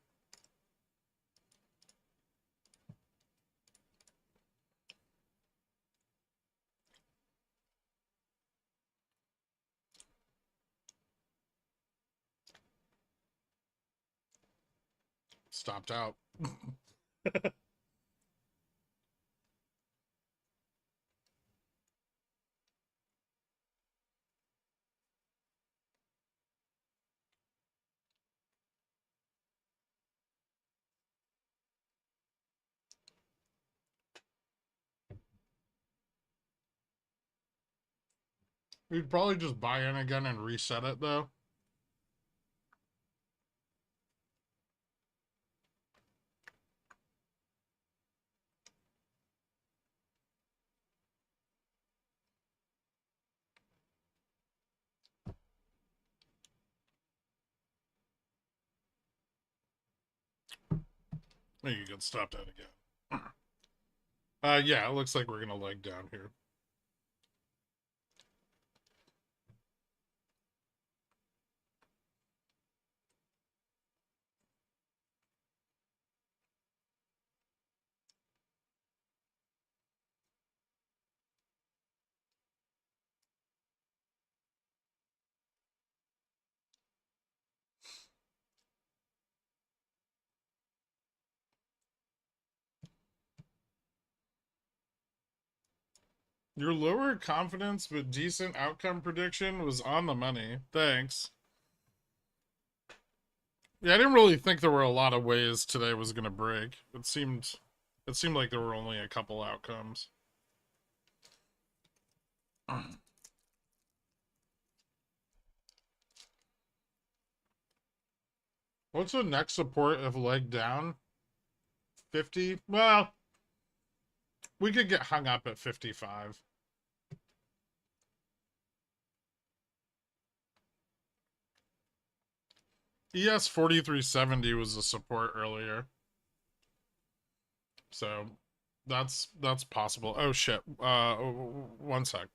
Stopped out. We'd probably just buy in again and reset it, though. Maybe you can stop that again. Yeah, it looks like we're gonna leg down here. Your lower confidence but decent outcome prediction was on the money. Thanks. Yeah, I didn't really think there were a lot of ways today was gonna break. It seemed like there were only a couple outcomes. What's the next support if leg down? 50? Well, we could get hung up at 55. ES 4370 was a support earlier. So that's possible. Oh shit. One sec.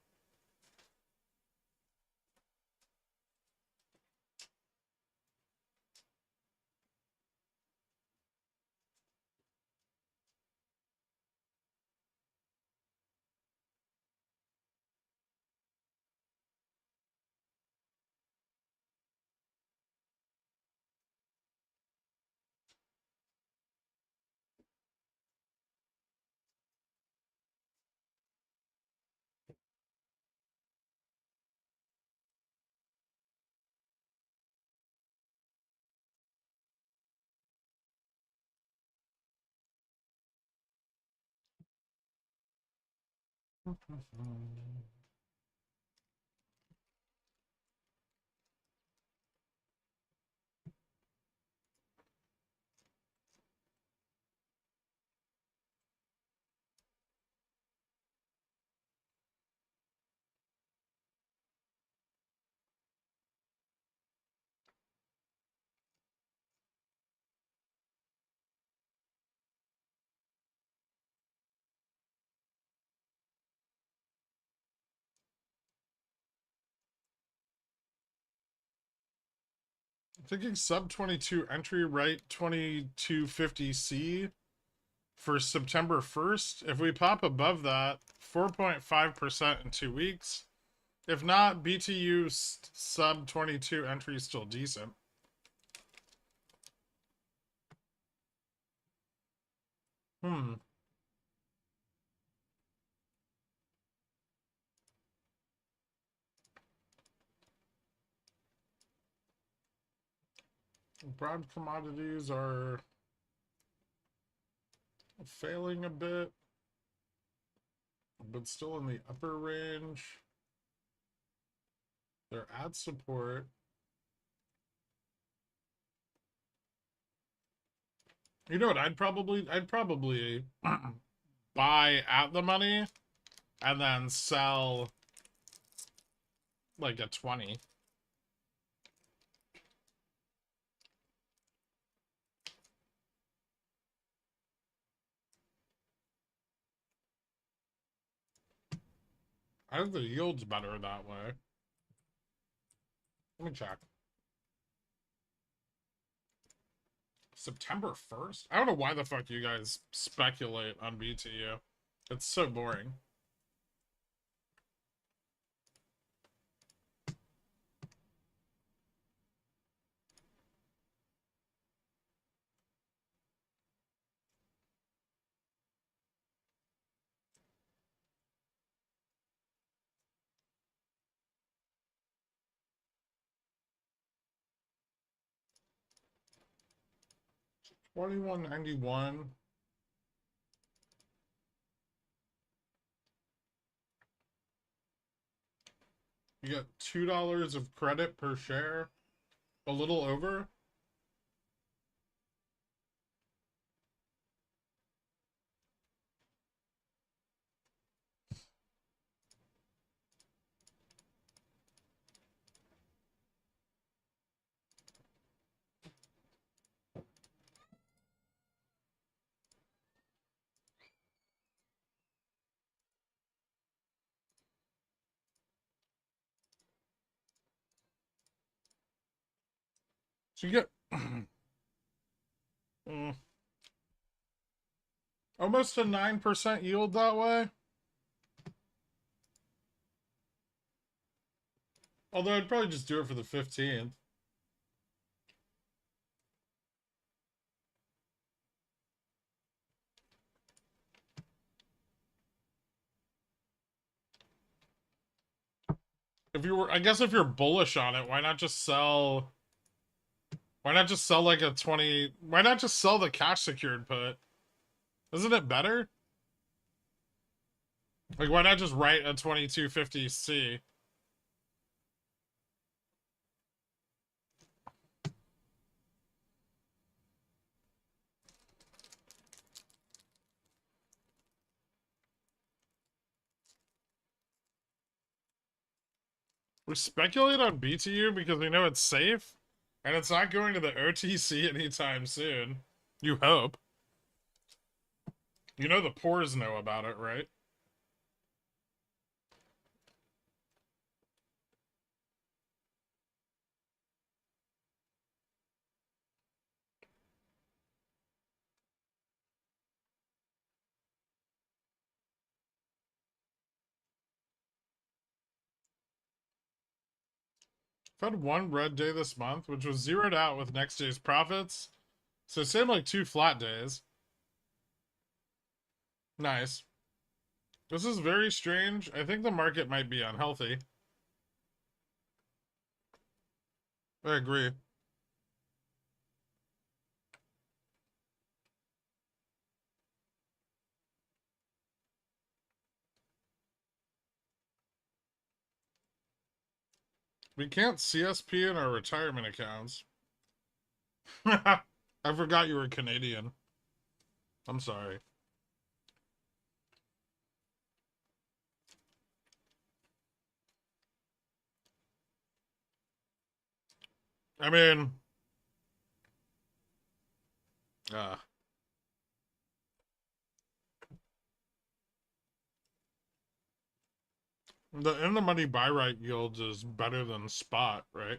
Thinking sub 22 entry right 2250C for September 1st. If we pop above that, 4.5% in 2 weeks. If not, BTU sub 22 entry is still decent. Broad commodities are failing a bit, but still in the upper range. They're at support. You know what? I'd probably buy at the money and then sell like a 20. I think the yield's better that way. Let me check. September 1st? I don't know why the fuck you guys speculate on BTU. It's so boring. $21.91. You get $2 of credit per share. A little over. So you get almost a 9% yield that way. Although I'd probably just do it for the 15th. If you were, I guess if you're bullish on it, why not just sell? Why not just sell like a 20? Why not just sell the cash secured put? Isn't it better? Like, why not just write a 2250C? We speculate on BTU because we know it's safe, and it's not going to the OTC anytime soon. You hope. You know the pores know about it, right? I've had one red day this month, which was zeroed out with next day's profits. So it seemed like 2 flat days. Nice. This is very strange. I think the market might be unhealthy. I agree. We can't CSP in our retirement accounts. I forgot you were Canadian. I'm sorry. I mean, uh, the in the money buy right yields is better than spot, right?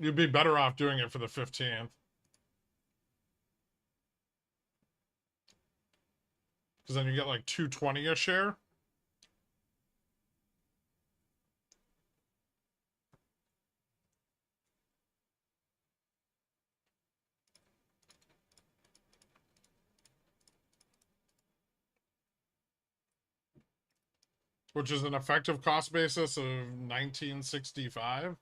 You'd be better off doing it for the 15th. Because then you get like 220 a share. Which is an effective cost basis of 1965.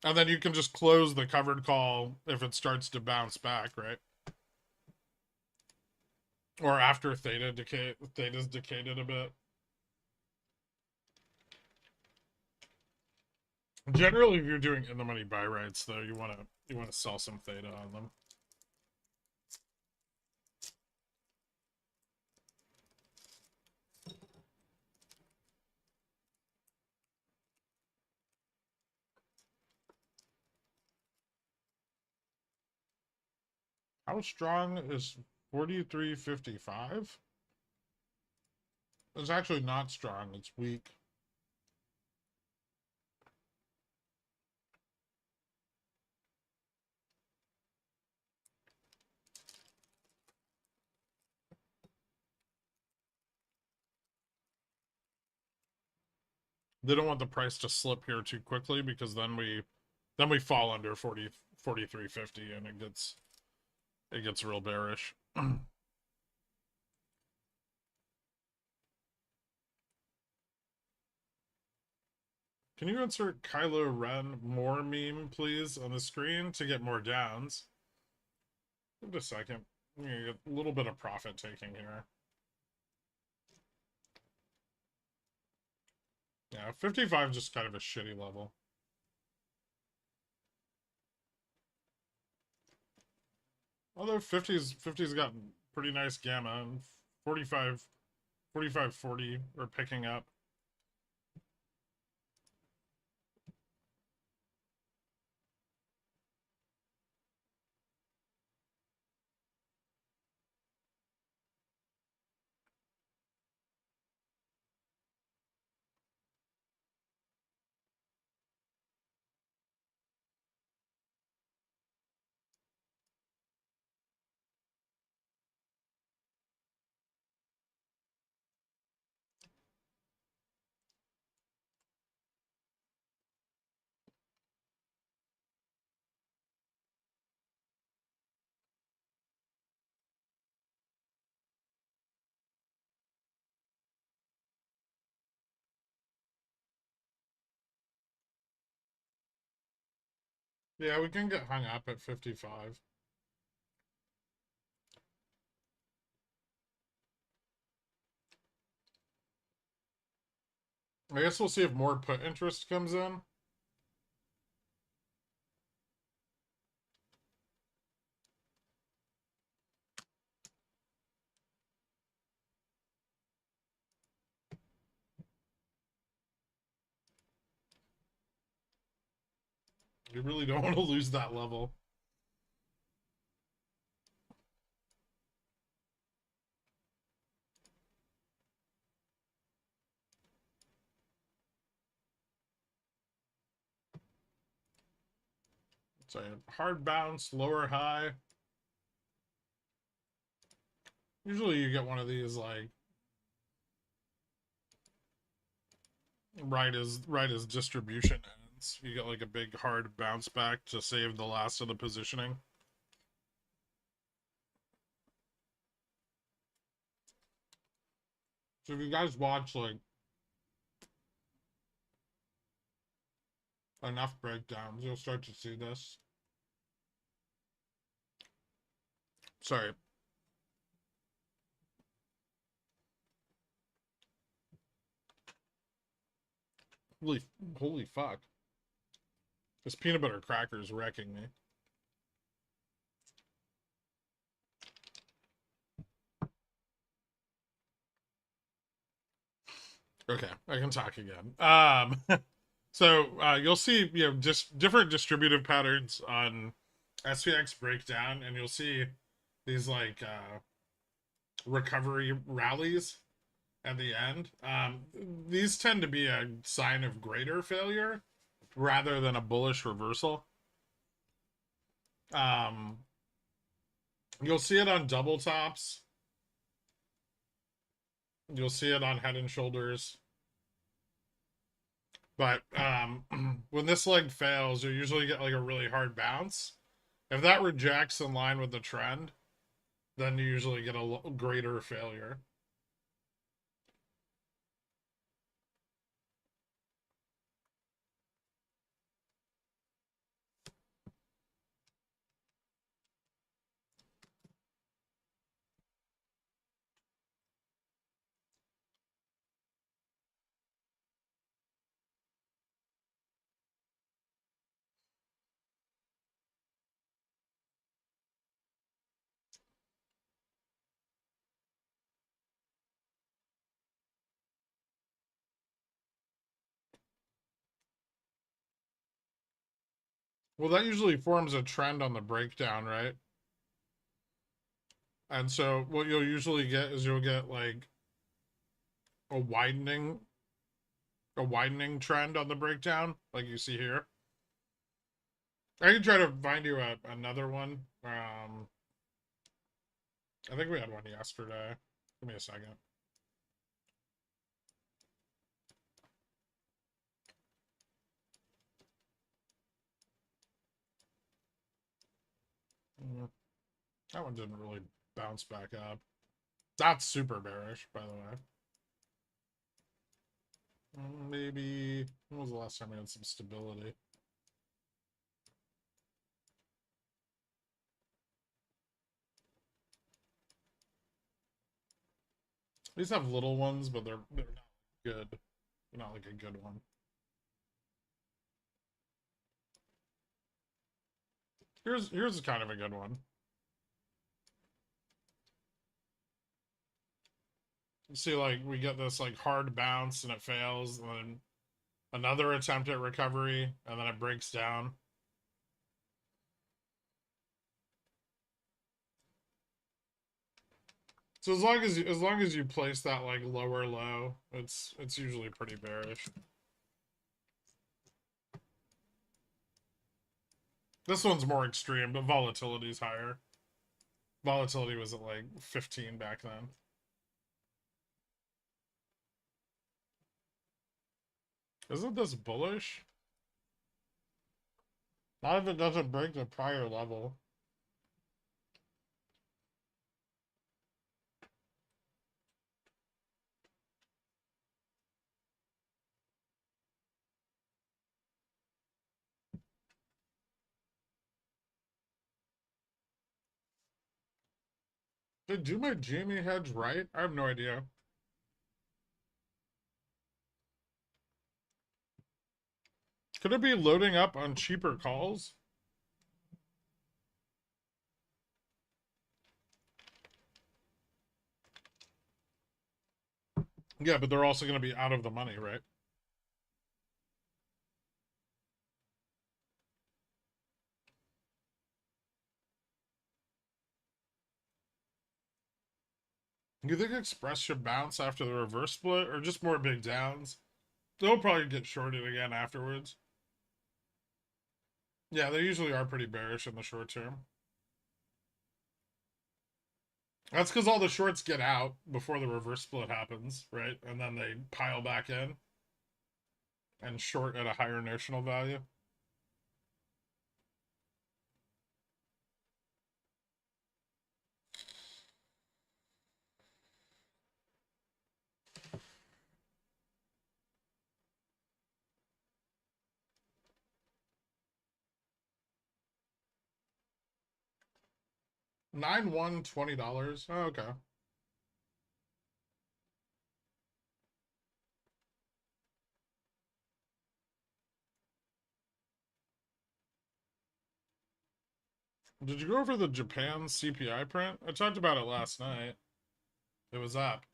And then you can just close the covered call if it starts to bounce back, right? Or after theta's decayed a bit. Generally, if you're doing in the money buy rights, though, you want to sell some theta on them. How strong is 43.55? It's actually not strong, it's weak. They don't want the price to slip here too quickly because then we fall under 43.50 and it gets real bearish. Can you insert Kylo Ren more meme, please, on the screen to get more downs? Give it a second. You get a little bit of profit taking here. Yeah, 55 is just kind of a shitty level. Although 50's got pretty nice gamma, and 45, 40 are picking up. Yeah, we can get hung up at 55. I guess we'll see if more put interest comes in. You really don't want to lose that level. It's a hard bounce, lower high. Usually you get one of these like right as distribution ends. You get like a big hard bounce back to save the last of the positioning. So if you guys watch like enough breakdowns, you'll start to see this. Sorry. Holy fuck. This peanut butter cracker is wrecking me. Okay, I can talk again. So you'll see, just different distributive patterns on SPX breakdown, and you'll see these like recovery rallies at the end. These tend to be a sign of greater failure rather than a bullish reversal. You'll see it on double tops. You'll see it on head and shoulders. But when this leg fails, you usually get like a really hard bounce. If that rejects in line with the trend, then you usually get a greater failure. Well, that usually forms a trend on the breakdown, right? And so what you'll usually get is you'll get like a widening trend on the breakdown, like you see here. I can try to find you another one. I think we had one yesterday. Give me a second. That one didn't really bounce back up. That's super bearish, by the way. Maybe, when was the last time we had some stability? These have little ones, but they're not good. They're not like a good one. Here's kind of a good one. You see, like, we get this like hard bounce and it fails, and then another attempt at recovery, and then it breaks down. So as long as you place that like lower low, it's usually pretty bearish. This one's more extreme, but volatility's higher. Volatility was at like 15 back then. Isn't this bullish? Not if it doesn't break the prior level. Did I do my GME hedge right? I have no idea. Could it be loading up on cheaper calls? Yeah, but they're also going to be out of the money, right? You think Express should bounce after the reverse split, or just more big downs? They'll probably get shorted again afterwards. Yeah, they usually are pretty bearish in the short term. That's because all the shorts get out before the reverse split happens, right? And then they pile back in and short at a higher notional value. $9,120. Oh, okay. Did you go over the Japan CPI print? I talked about it last night. It was up.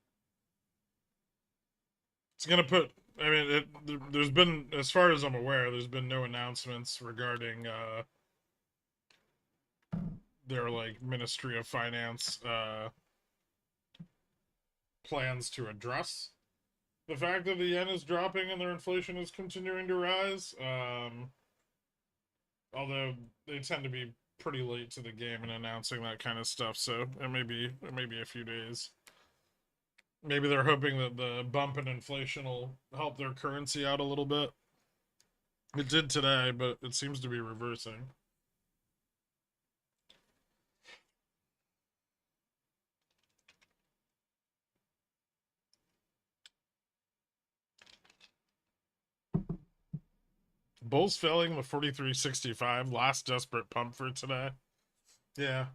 It's gonna put. I mean, there's been, as far as I'm aware, there's been no announcements regarding their like Ministry of Finance plans to address the fact that the yen is dropping and their inflation is continuing to rise. Although they tend to be pretty late to the game in announcing that kind of stuff, so it may be a few days. Maybe they're hoping that the bump in inflation will help their currency out a little bit. It did today, but it seems to be reversing. Bulls failing the 43.65, last desperate pump for today. Yeah.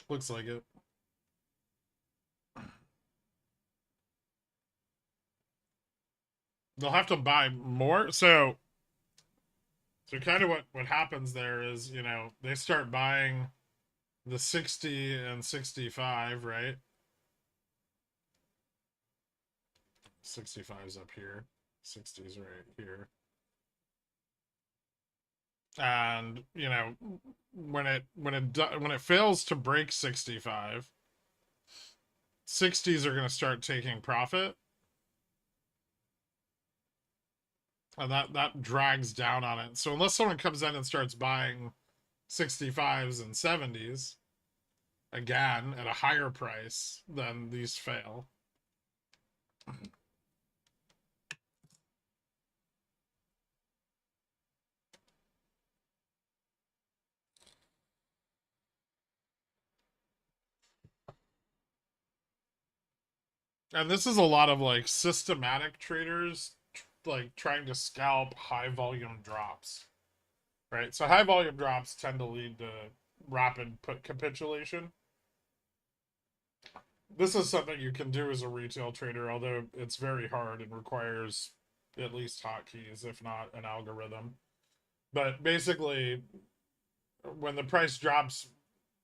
Looks like it. They'll have to buy more. So kind of what happens there is, you know, they start buying the 60 and 65, right? 65's up here. 60's right here. And you know, when it fails to break 65, 60s are going to start taking profit, and that drags down on it. So unless someone comes in and starts buying 65s and 70s again at a higher price, then these fail. And this is a lot of like systematic traders like trying to scalp high volume drops, right? So high volume drops tend to lead to rapid put capitulation. This is something you can do as a retail trader, although it's very hard and requires at least hotkeys, if not an algorithm. But basically, when the price drops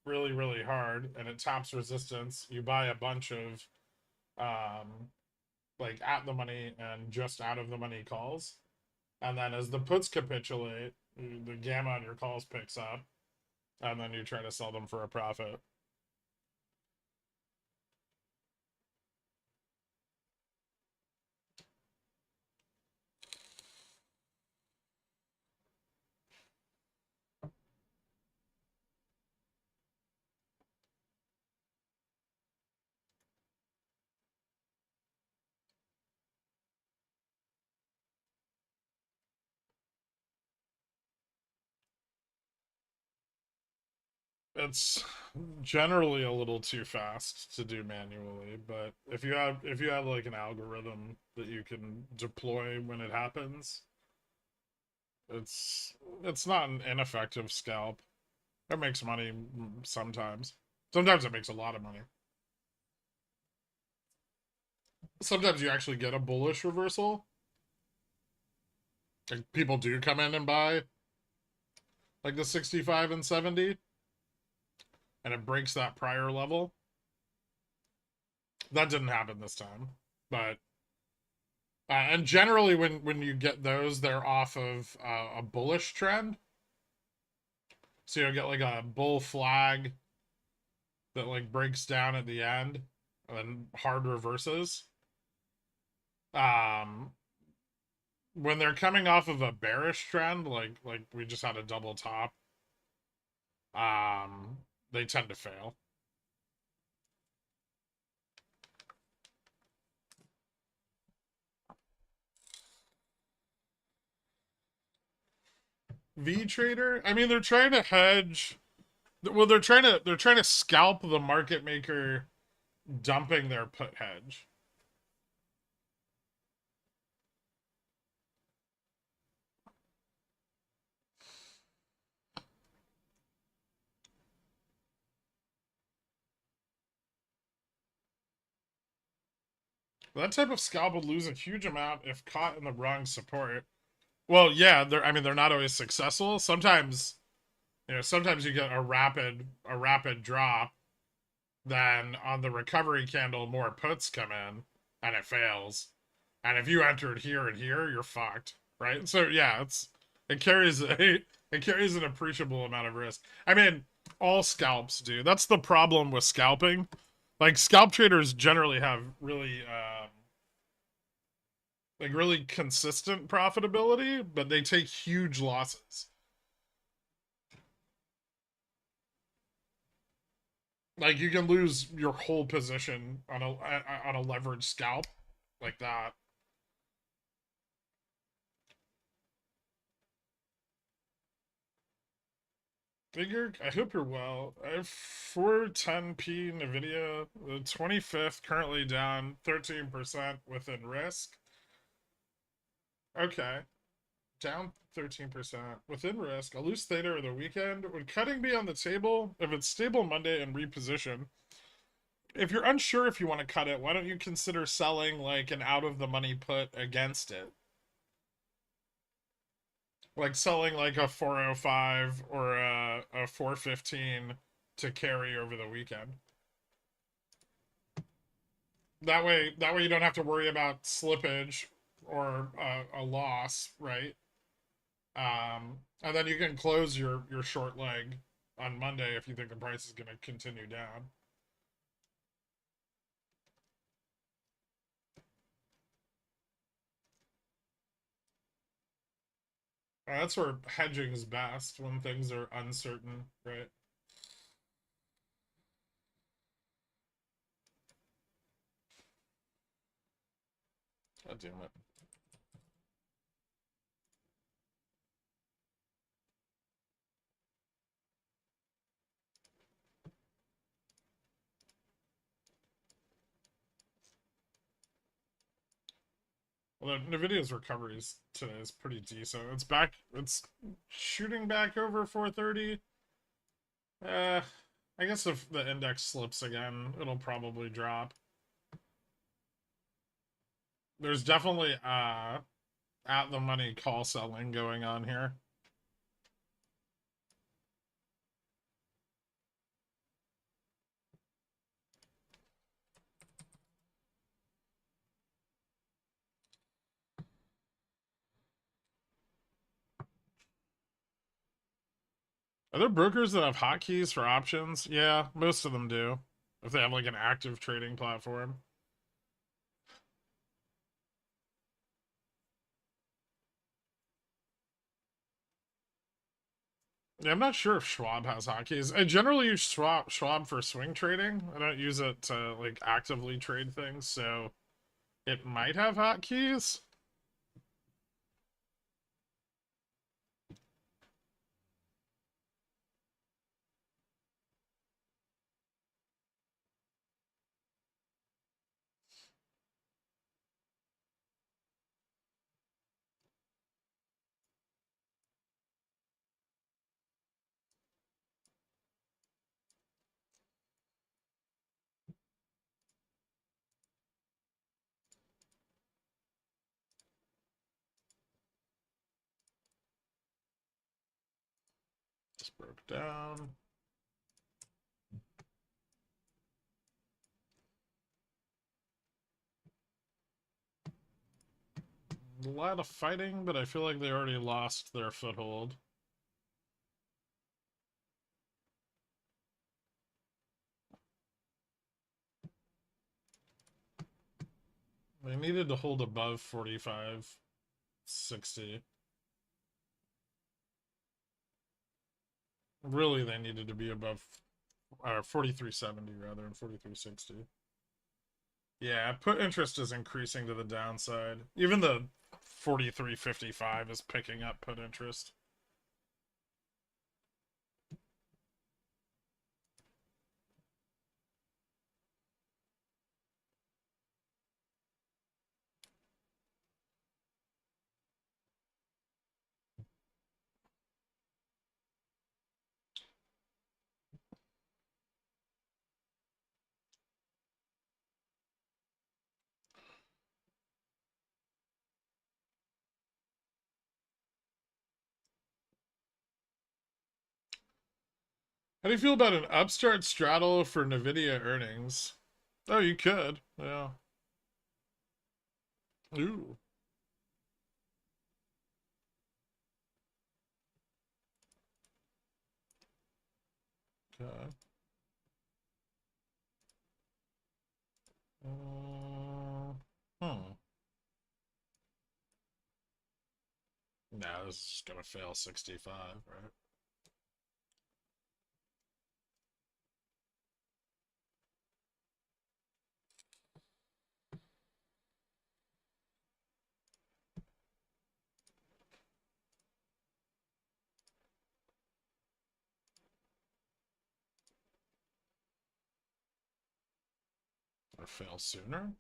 really, really hard and it taps resistance, you buy a bunch of like at the money and just out of the money calls. And then as the puts capitulate, the gamma on your calls picks up, and then you try to sell them for a profit. It's generally a little too fast to do manually, but if you have like an algorithm that you can deploy when it happens, it's it's not an ineffective scalp. It makes money sometimes. Sometimes it makes a lot of money. Sometimes you actually get a bullish reversal. Like people do come in and buy like the 65 and 70 and it breaks that prior level. That didn't happen this time, but and generally when you get those, they're off of a bullish trend. So you'll get like a bull flag that like breaks down at the end and then hard reverses. Um, when they're coming off of a bearish trend, like we just had a double top, um, they tend to fail. V trader, I mean, they're trying to hedge. Well, they're trying to scalp the market maker dumping their put hedge. That type of scalp would lose a huge amount if caught in the wrong support. Well, yeah, I mean, they're not always successful. Sometimes, sometimes you get a rapid drop. Then on the recovery candle, more puts come in, and it fails. And if you entered here and here, you're fucked, right? So yeah, it carries an appreciable amount of risk. I mean, all scalps do. That's the problem with scalping. Like scalp traders generally have really consistent profitability, but they take huge losses. Like you can lose your whole position on a leverage scalp like that. Figure, I hope you're well. I have 410p NVIDIA, the 25th, currently down 13% within risk. Okay, down 13% within risk. A loose theta or the weekend. Would cutting be on the table? If it's stable Monday and reposition, if you're unsure if you want to cut it, why don't you consider selling like an out of the money put against it? Like selling like a 405 or a 415 to carry over the weekend. That way you don't have to worry about slippage or a loss, right? And then you can close your short leg on Monday if you think the price is going to continue down. That's where hedging is best when things are uncertain, right? God damn it. Well, Nvidia's recoveries today is pretty decent. It's back. It's shooting back over 430. Uh, I guess if the index slips again, it'll probably drop. There's definitely at the money call selling going on here. Are there brokers that have hotkeys for options? Yeah, most of them do. If they have like an active trading platform. Yeah, I'm not sure if Schwab has hotkeys. I generally use Schwab for swing trading. I don't use it to like actively trade things, so it might have hotkeys. Just broke down. A lot of fighting, but I feel like they already lost their foothold. They needed to hold above 45.60. Really, they needed to be above 43.70 rather, and 43.60. Yeah, put interest is increasing to the downside. Even the 43.55 is picking up put interest. How do you feel about an upstart straddle for Nvidia earnings? Oh, you could. Yeah. Ooh. Okay. Hmm. No, this is just gonna fail 65, right? Or fail sooner?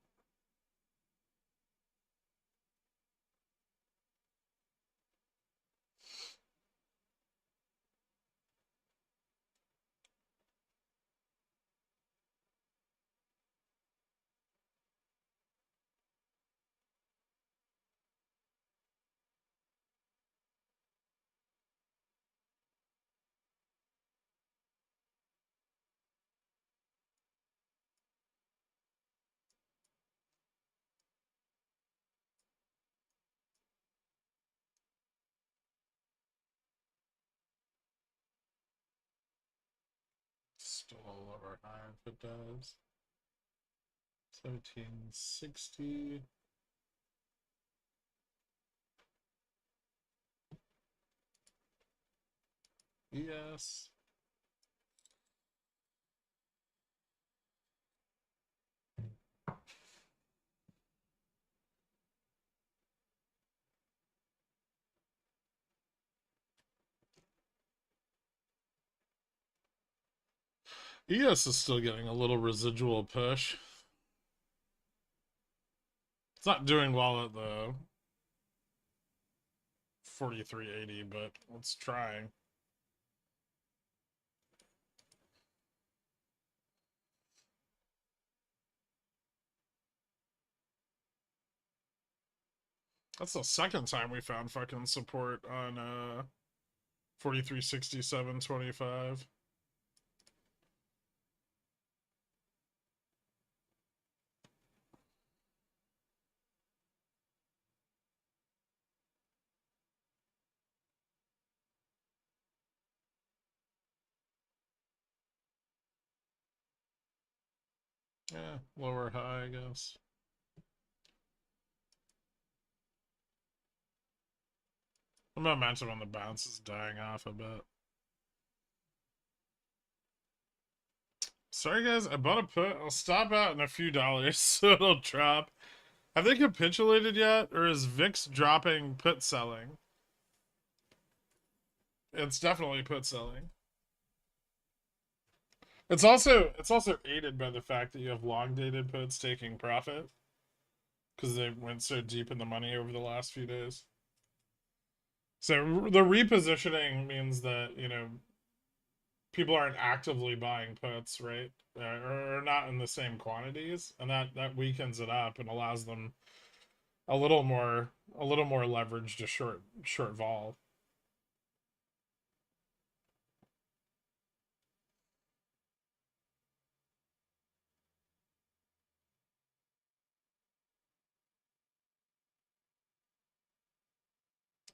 Still a lower high if it does. 1760. Yes. ES is still getting a little residual push. It's not doing well at the 4380, but it's trying. That's the second time we found fucking support on 4367.25. Yeah, lower high, I guess. The momentum on the bounce is dying off a bit. Sorry guys, I bought a put. I'll stop out in a few dollars so it'll drop. Have they capitulated yet? Or is VIX dropping put selling? It's definitely put selling. It's also aided by the fact that you have long dated puts taking profit. Because they went so deep in the money over the last few days. So the repositioning means that, you know, people aren't actively buying puts, right? Or not in the same quantities, and that weakens it up and allows them a little more leverage to short vol.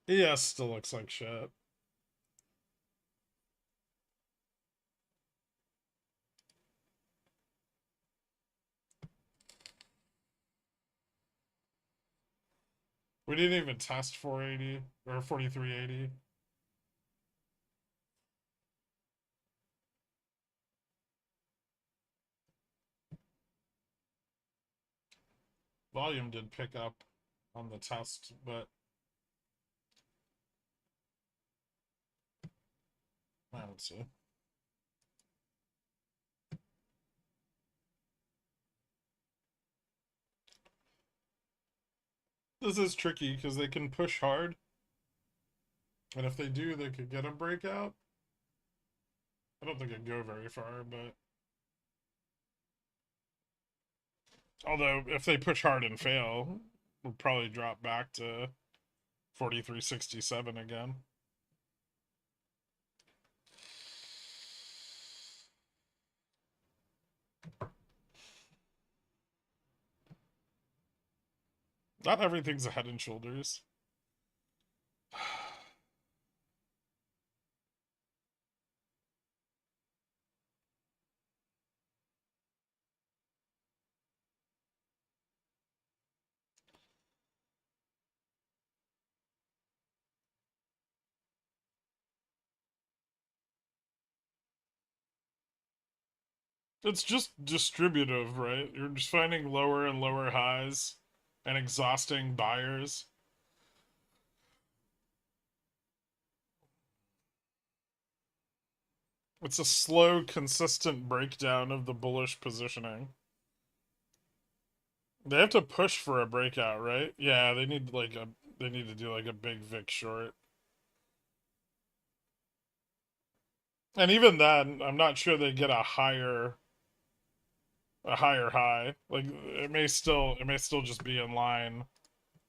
ES still looks like shit. We didn't even test 480 or 4380. Volume did pick up on the test, but I don't see. This is tricky because they can push hard, and if they do, they could get a breakout. I don't think it'd go very far, but although if they push hard and fail, we'll probably drop back to 4367 again. Not everything's a head and shoulders. It's just distributive, right? You're just finding lower and lower highs and exhausting buyers. It's a slow, consistent breakdown of the bullish positioning. They have to push for a breakout, right? Yeah, they need to do like a big VIX short. And even then, I'm not sure they get a higher high. Like it may still just be in line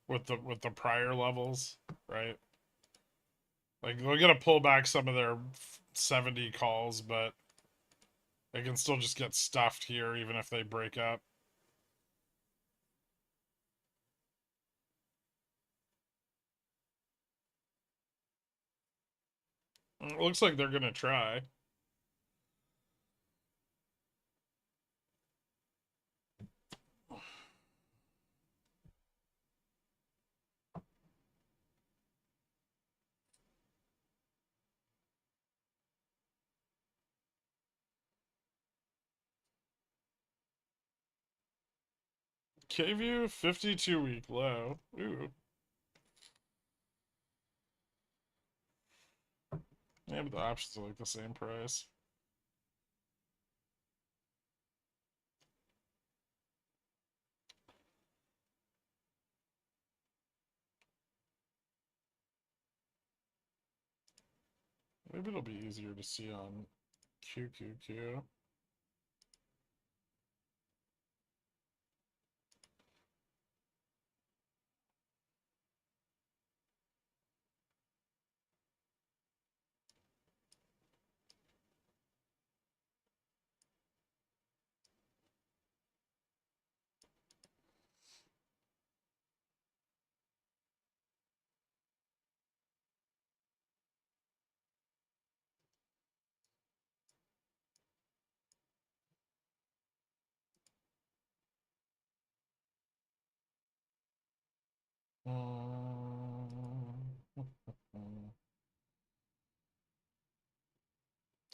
with the prior levels, right? Like they'll get to pull back some of their 70 calls, but they can still just get stuffed here even if they break up. It looks like they're gonna try. K-View 52-week low. Ooh. Yeah, but the options are like the same price. Maybe it'll be easier to see on QQQ.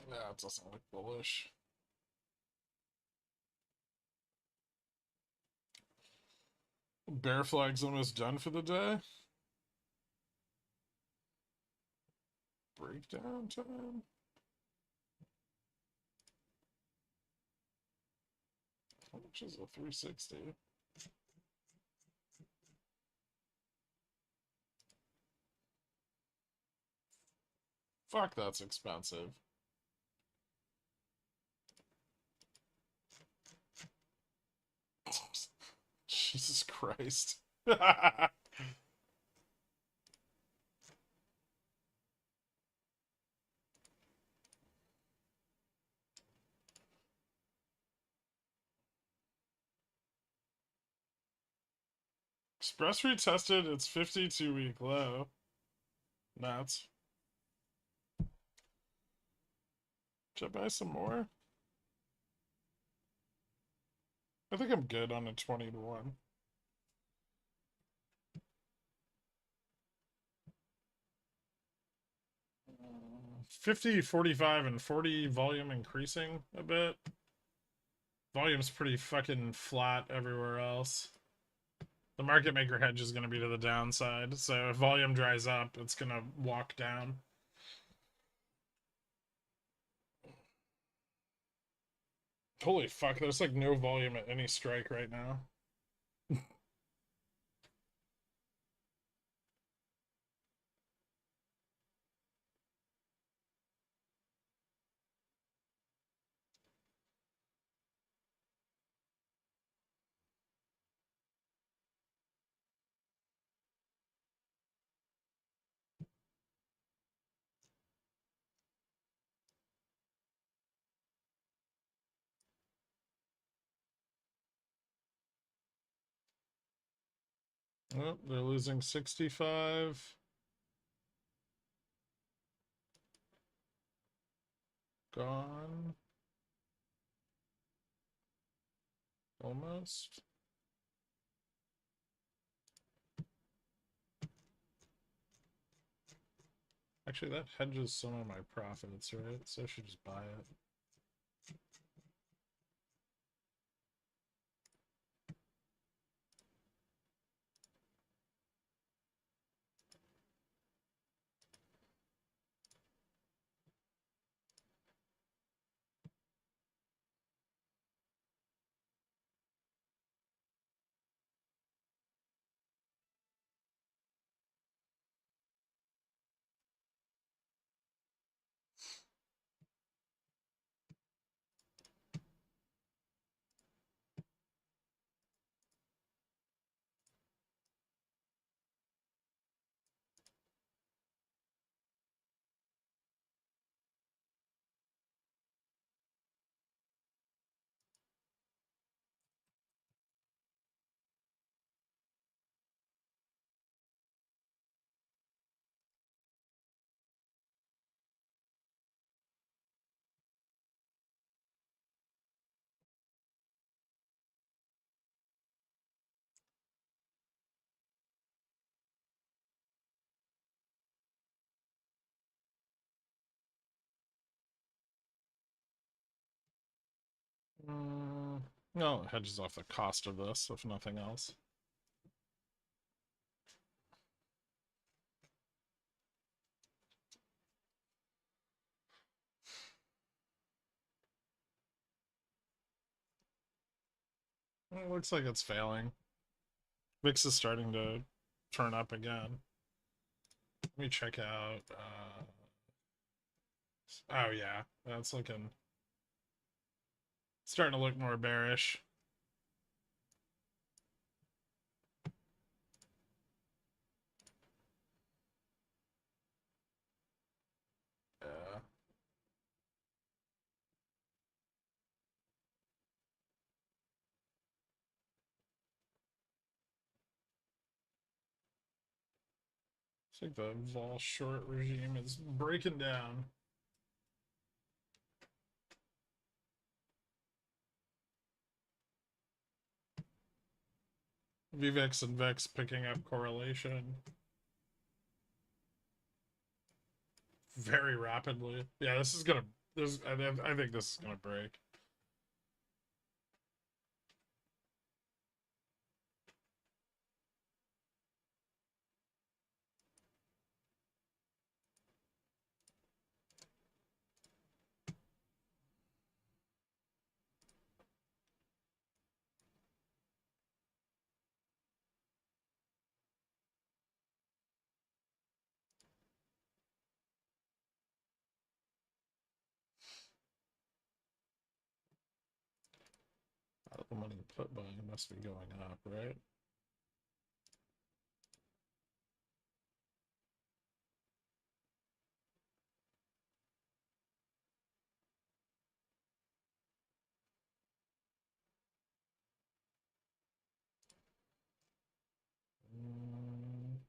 Yeah, it doesn't look bullish. Bear flag's almost done for the day. Breakdown time. How much is a 360? Fuck, that's expensive. Jesus Christ. Express retested its 52-week low. Nuts. Should I buy some more? I think I'm good on a 20 to 1. Uh, 50, 45, and 40 volume increasing a bit. Volume's pretty fucking flat everywhere else. The market maker hedge is going to be to the downside, so if volume dries up, it's going to walk down. Holy fuck, there's like no volume at any strike right now. Oh, they're losing 65. Gone. Almost. Actually, that hedges some of my profits, right? So I should just buy it. No, it hedges off the cost of this, if nothing else. It looks like it's failing. VIX is starting to turn up again. Let me check out. Oh yeah, that's looking starting to look more bearish. Yeah. It's like the vol short regime is breaking down. VVIX and VIX picking up correlation very rapidly. Yeah, this is gonna. I think this is gonna break. The money put buying must be going up, right?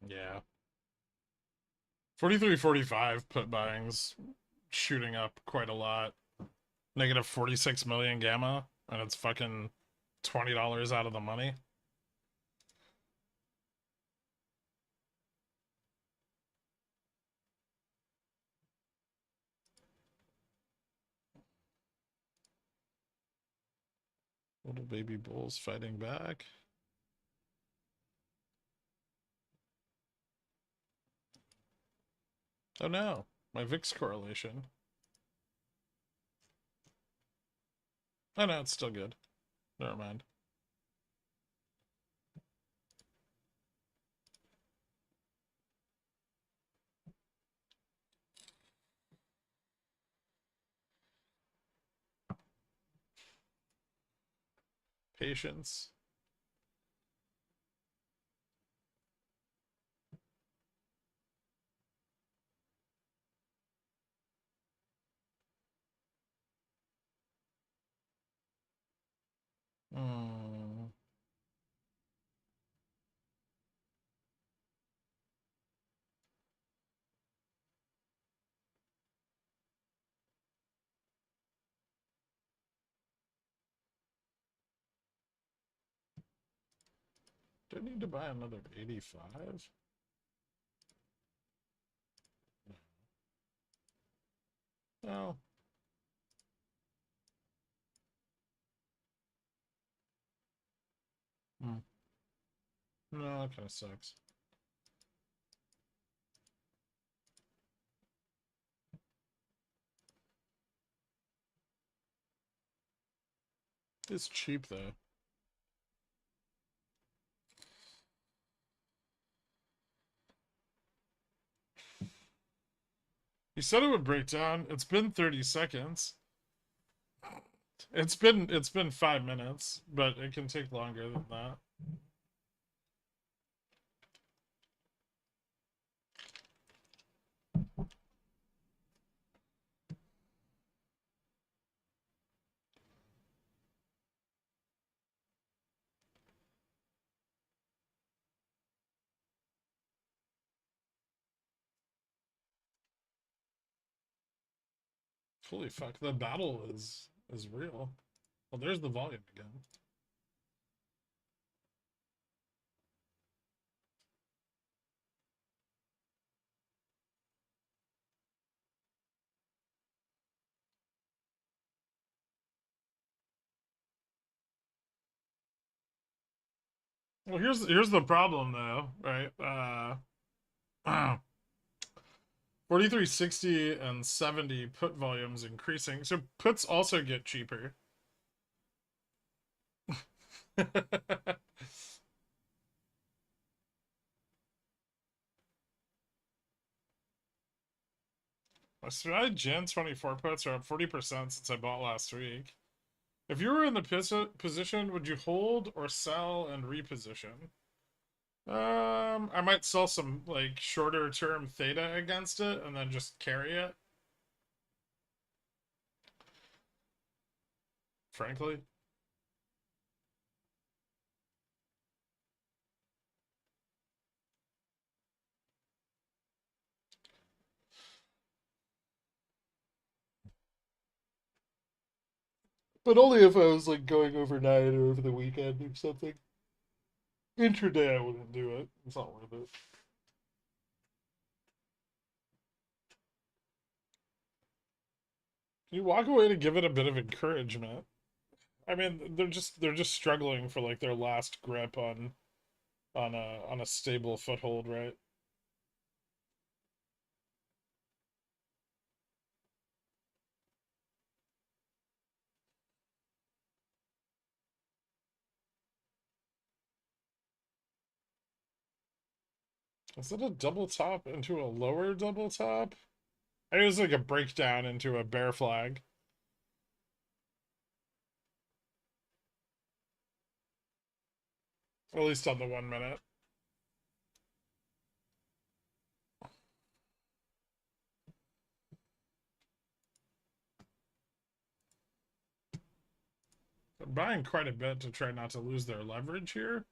Yeah. 43.45 put buying's shooting up quite a lot. Negative 46 million gamma, and it's fucking $20 out of the money. Little baby bulls fighting back. Oh no, my VIX correlation. Oh no, it's still good. Never mind. Patience. Hmm. Do I need to buy another 85? No. Hmm. No, that kind of sucks. It's cheap though. You said it would break down. It's been 30 seconds. It's been 5 minutes, but it can take longer than that. Holy fuck, the battle is real. Well, there's the volume again. Well, here's the problem though, right? 4360 and 70 put volumes increasing. So puts also get cheaper. My SPY Gen 24 puts are up 40% since I bought last week. If you were in the position, would you hold or sell and reposition? I might sell some like shorter term theta against it and then just carry it. Frankly. But only if I was like going overnight or over the weekend or something. Intraday I wouldn't do it. It's not worth it. You walk away to give it a bit of encouragement. I mean, they're just struggling for like their last grip on a stable foothold, right? Is it a double top into a lower double top? I think it was like a breakdown into a bear flag. At least on the 1 minute. They're buying quite a bit to try not to lose their leverage here.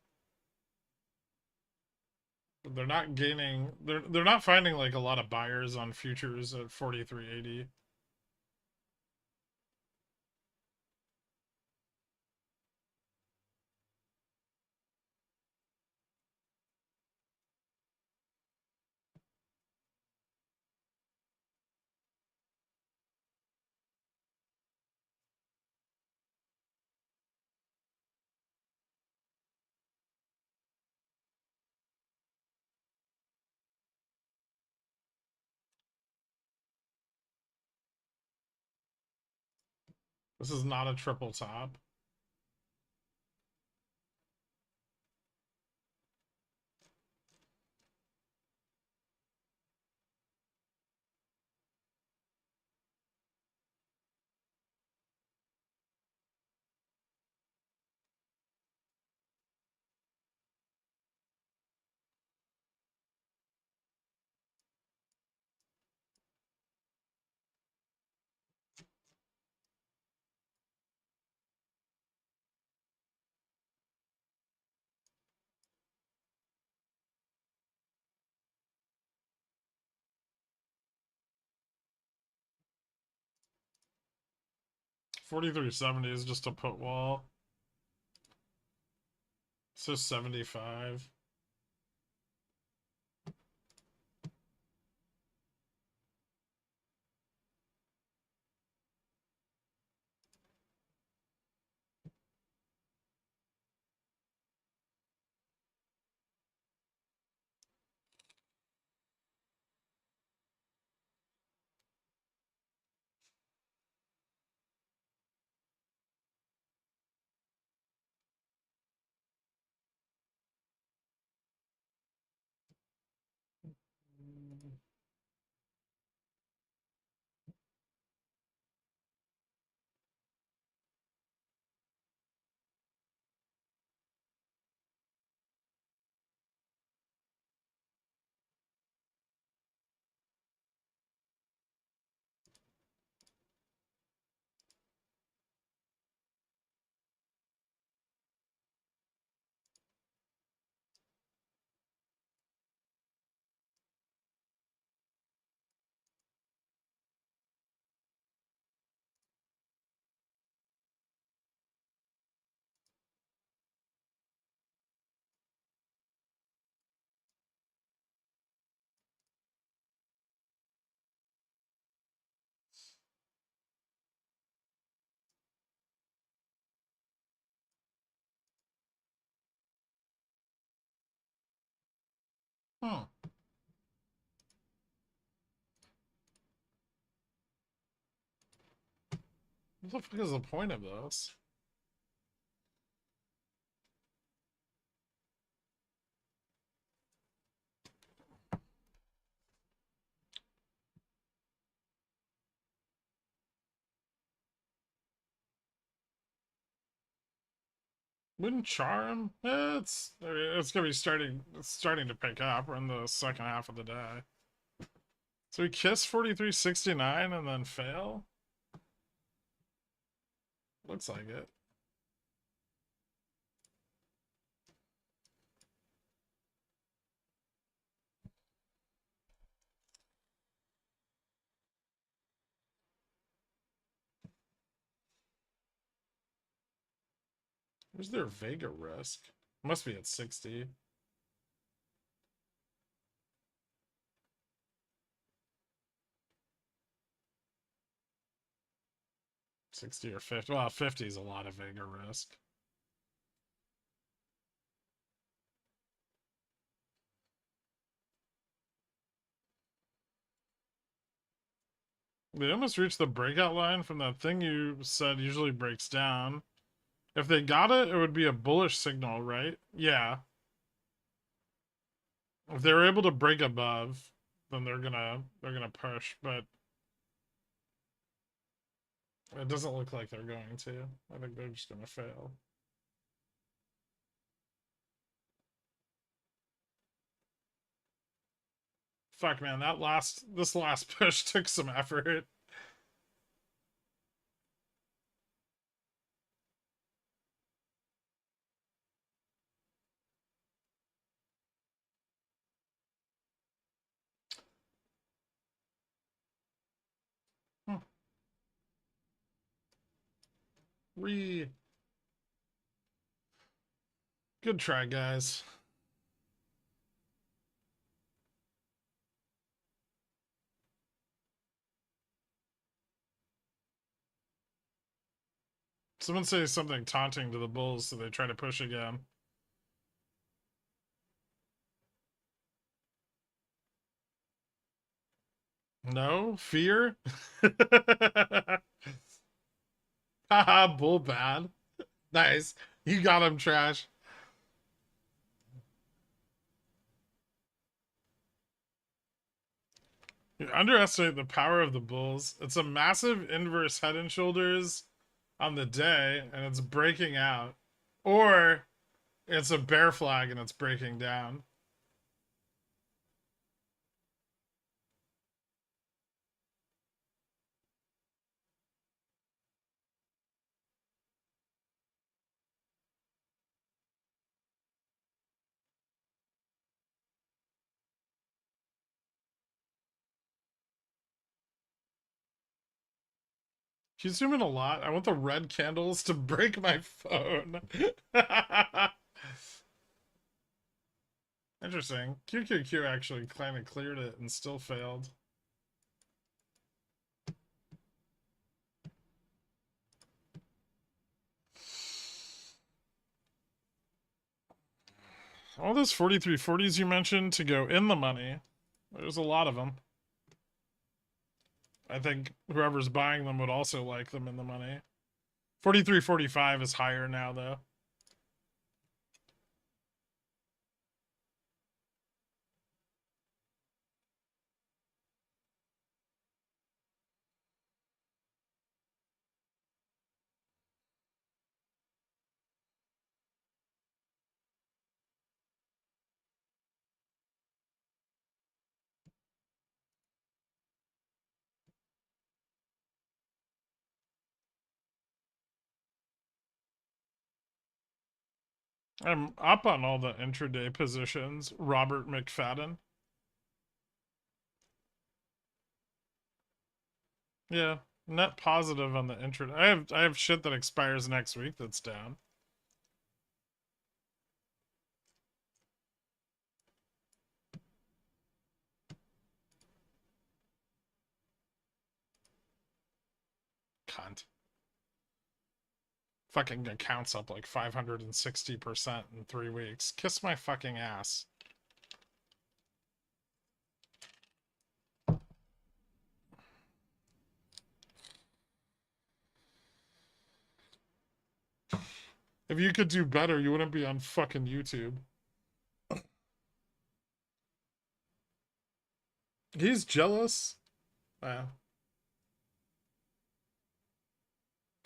But they're not gaining they're not finding like a lot of buyers on futures at 4380. This is not a triple top. $43.70 is just a put wall. So 75. Hmm. What the fuck is the point of this? Wouldn't charm? It's gonna be starting. It's starting to pick up. We're in the second half of the day. So we kiss 4369 and then fail. Looks like it. Where's their Vega risk? Must be at 60. $60 or 50. Well, 50 is a lot of Vega risk. They almost reached the breakout line from that thing you said usually breaks down. If they got it, it would be a bullish signal, right? Yeah. If they were able to break above, then they're gonna push, but it doesn't look like they're going to. I think they're just gonna fail. Fuck, man, this last push took some effort. Hmm. Good try, guys. Someone say something taunting to the Bulls so they try to push again. No? Fear? Haha, Bull bad. Nice. You got him, Trash. You underestimate the power of the Bulls. It's a massive inverse head and shoulders on the day, and it's breaking out. Or it's a bear flag and it's breaking down. Can you zoom in a lot? I want the red candles to break my phone. Interesting. QQQ actually kind of cleared it and still failed. All those 4340s you mentioned to go in the money, there's a lot of them. I think whoever's buying them would also like them in the money. 4345 is higher now, though. I'm up on all the intraday positions. Robert McFadden. Yeah, net positive on the intraday. I have shit that expires next week that's down. Cunt. Fucking accounts up like 560% in 3 weeks. Kiss my fucking ass. If you could do better, you wouldn't be on fucking YouTube. He's jealous. Wow.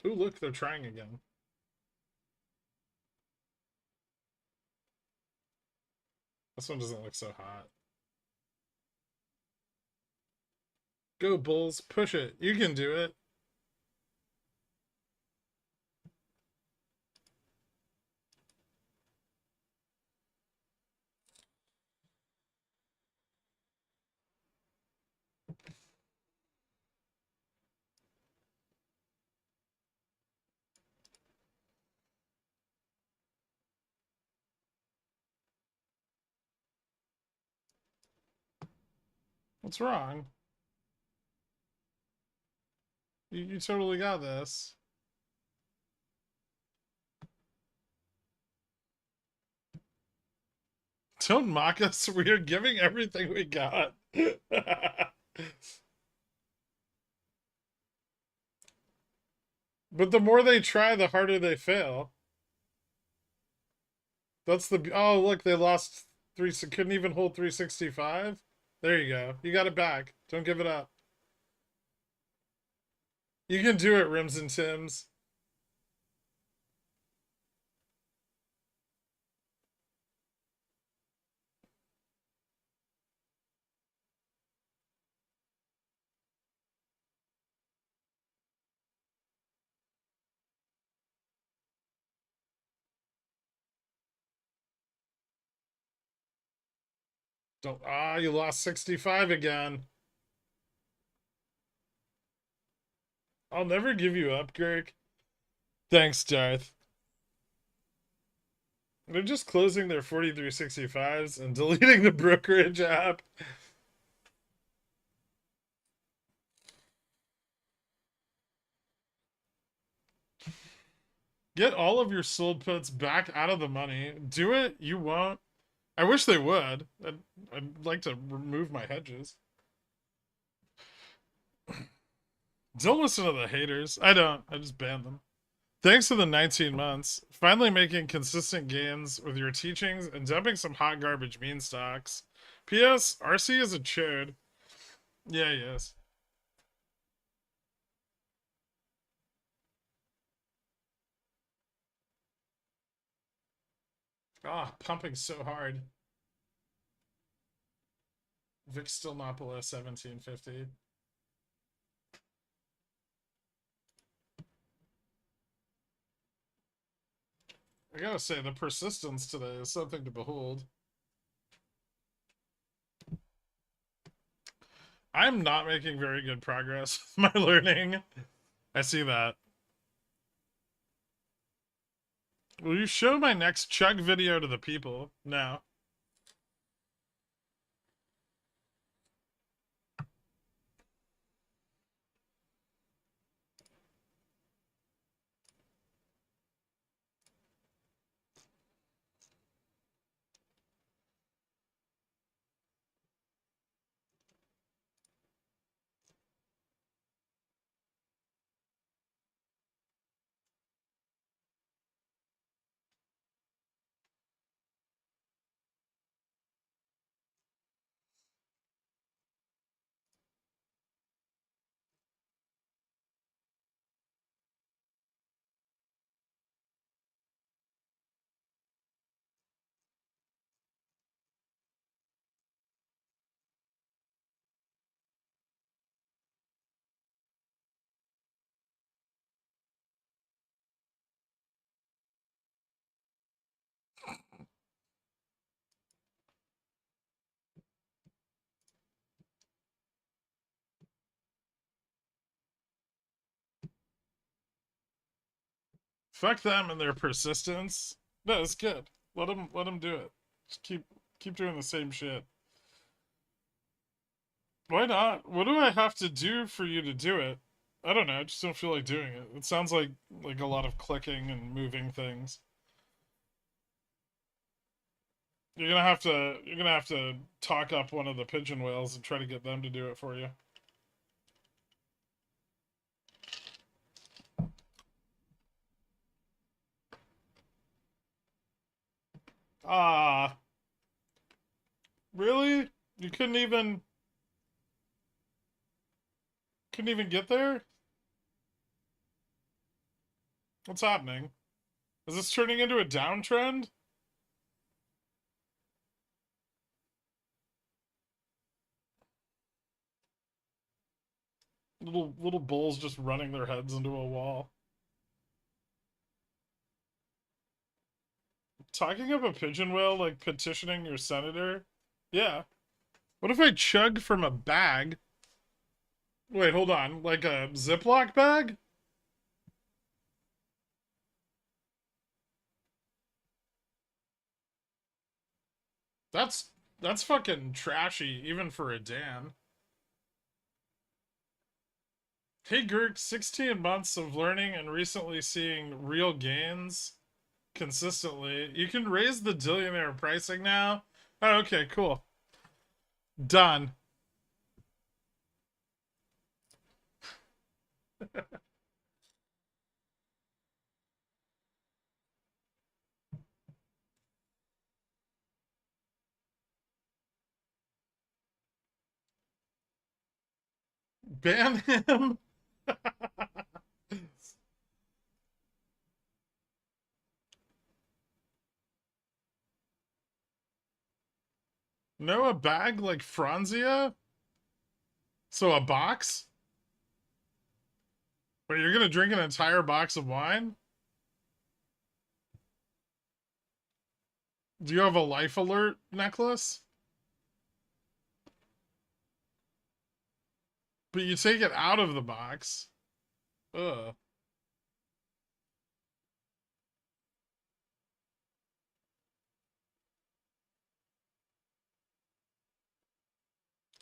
Ooh, look, they're trying again. This one doesn't look so hot. Go, Bulls. Push it. You can do it. What's wrong? You totally got this. Don't mock us. We are giving everything we got. But the more they try, the harder they fail. That's the... Oh, look, they lost 3... Couldn't even hold 365. There you go. You got it back. Don't give it up. You can do it, Rims and Tims. Don't... Ah, you lost 65 again. I'll never give you up, Gherk. Thanks, Darth. They're just closing their 4365s and deleting the Brokerage app. Get all of your sold puts back out of the money. Do it. You won't. I wish they would. I'd like to remove my hedges. Don't listen to the haters. I don't. I just ban them. Thanks to the 19 months. Finally making consistent gains with your teachings and dumping some hot garbage meme stocks. P.S. RC is a chode. Yeah, he is. Ah, pumping so hard. Vic's still not below 1750. I gotta say, the persistence today is something to behold. I'm not making very good progress with my learning. I see that. Will you show my next chug video to the people? No. Fuck them and their persistence. No, it's good. Let them do it. Just keep doing the same shit. Why not? What do I have to do for you to do it? I don't know. I just don't feel like doing it. It sounds like a lot of clicking and moving things. You're gonna have to talk up one of the pigeon whales and try to get them to do it for you. Ah, really? You couldn't even get there? What's happening? Is this turning into a downtrend? Little bulls just running their heads into a wall. Talking of a pigeon whale like petitioning your senator? Yeah. What if I chug from a bag? Wait, hold on. Like a Ziploc bag? That's that's fucking trashy, even for a Dan. Hey Gurk, 16 months of learning and recently seeing real gains consistently. You can raise the billionaire pricing now. Oh, okay, cool. Done. Ban him. No, a bag like Franzia? So a box? Wait, you're gonna drink an entire box of wine? Do you have a life alert necklace? But you take it out of the box. Ugh.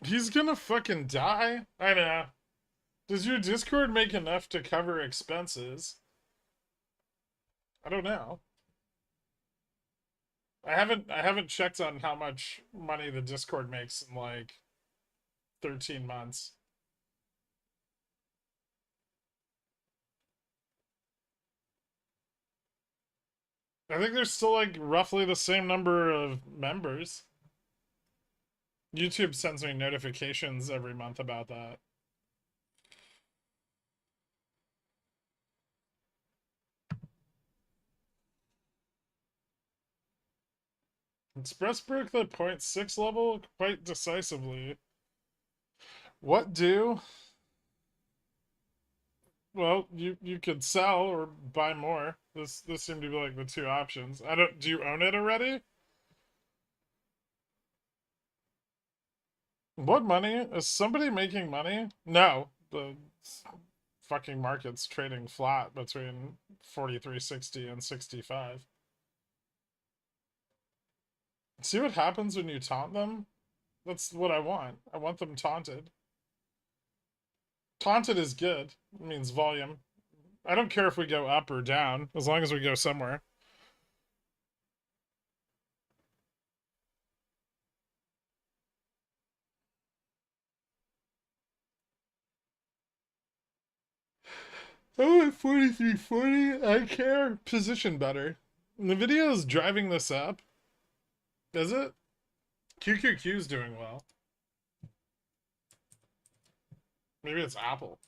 He's gonna fucking die. I know. Does your Discord make enough to cover expenses? I don't know. I haven't checked on how much money the Discord makes in like 13 months. I think there's still like roughly the same number of members. YouTube sends me notifications every month about that. Express broke the .6 level quite decisively. What do? Well, you could sell or buy more. This seemed to be like the two options. I don't. Do you own it already? What money? Is somebody making money? No, the fucking market's trading flat between 43.60 and 65. See what happens when you taunt them? That's what I want. I want them taunted. Taunted is good. It means volume. I don't care if we go up or down, as long as we go somewhere. Oh, at 43.40, I care. Position better. NVIDIA is driving this up. Is it? QQQ is doing well. Maybe it's Apple.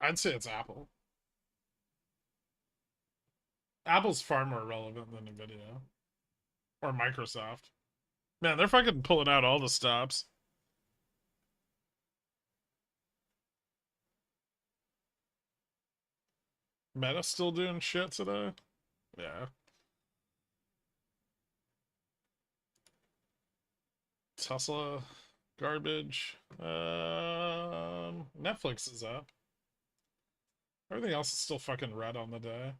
I'd say it's Apple. Apple's far more relevant than NVIDIA. Or Microsoft. Man, they're fucking pulling out all the stops. Meta still doing shit today? Yeah. Tesla, garbage. Netflix is up. Everything else is still fucking red on the day.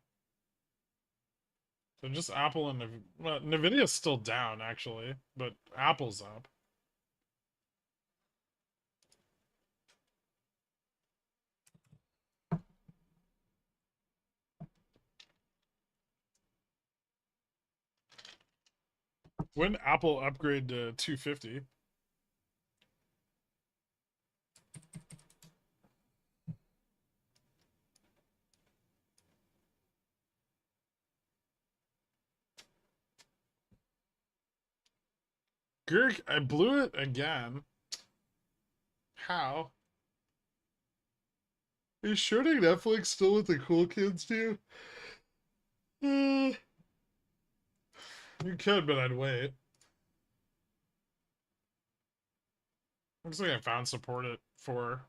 So just Apple and well, Nvidia's still down actually, but Apple's up. When Apple upgrade to 250? Gurk, I blew it again. How? Is shorting Netflix still what the cool kids do? You could, but I'd wait. Looks like I found support it for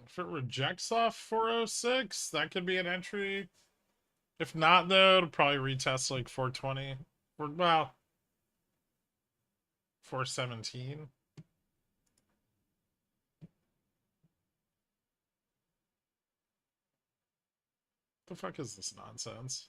if it rejects off 406, that could be an entry. If not, though, it'll probably retest like 420. Or, well, 417. The fuck is this nonsense?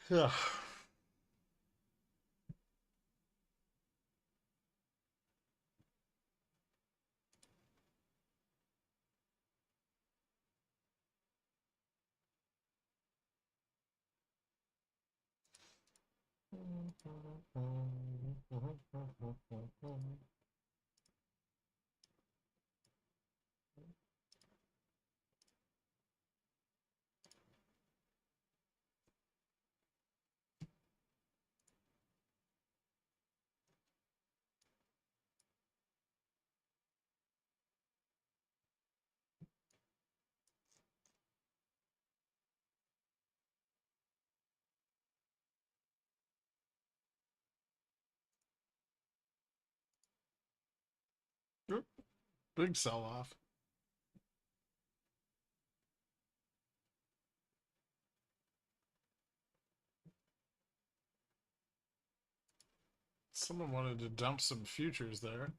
Yeah. Big sell off. Someone wanted to dump some futures there.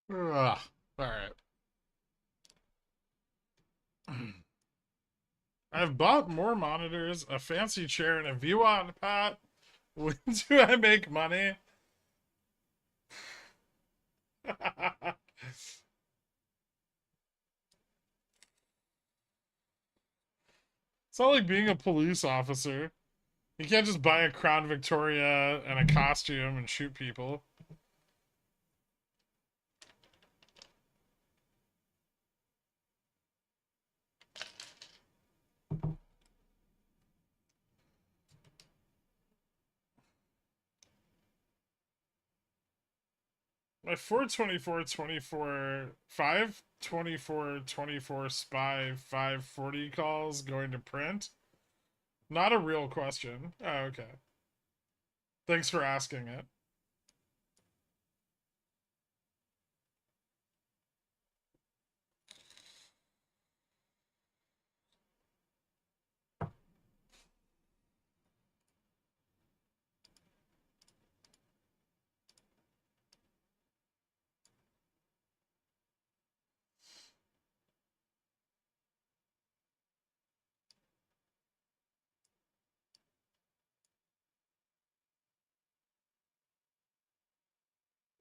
Ugh. All right. I've bought more monitors, a fancy chair, and a view on Pat. When do I make money? It's not like being a police officer. You can't just buy a Crown Victoria and a costume and shoot people. My 424-24, 524-24 spy 540 calls going to print? Not a real question. Oh, okay. Thanks for asking it.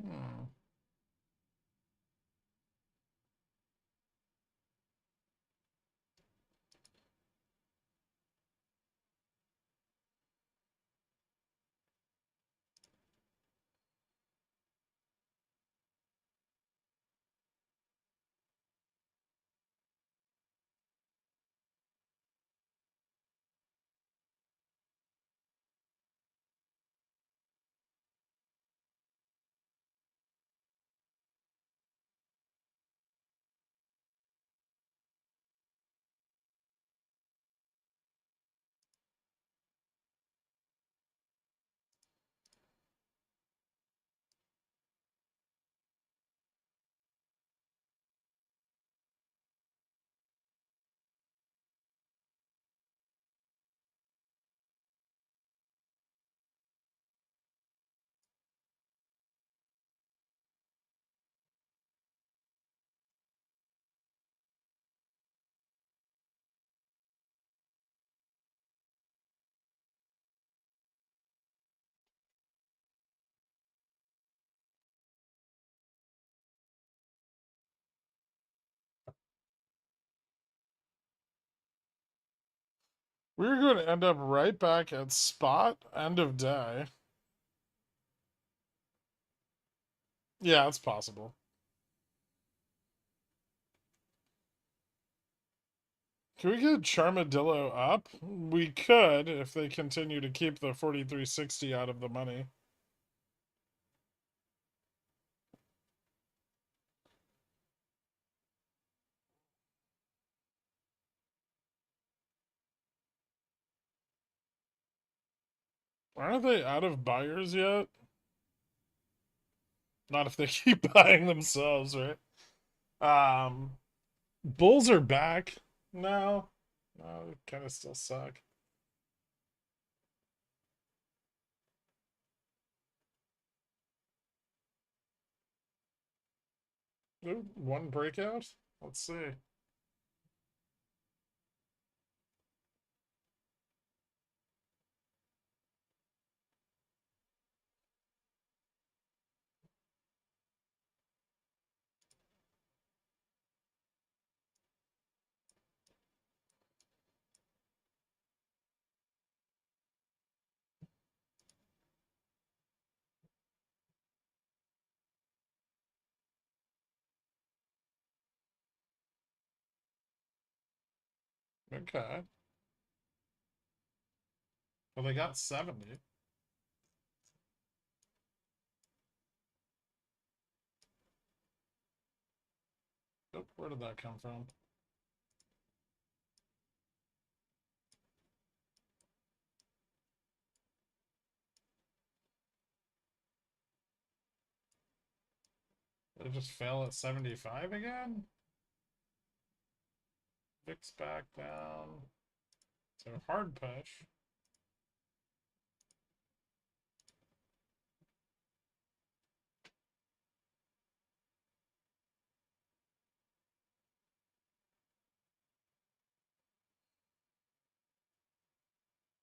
Hmm. We're going to end up right back at spot end of day. Yeah, it's possible. Can we get Charmadillo up? We could if they continue to keep the 4360 out of the money. Aren't they out of buyers yet? Not if they keep buying themselves, right? Bulls are back. No. No, they kind of still suck. Ooh, one breakout? Let's see. Okay. Well, they got 70. Oh, where did that come from? Did it just fail at 75 again? Fix back down. So hard push.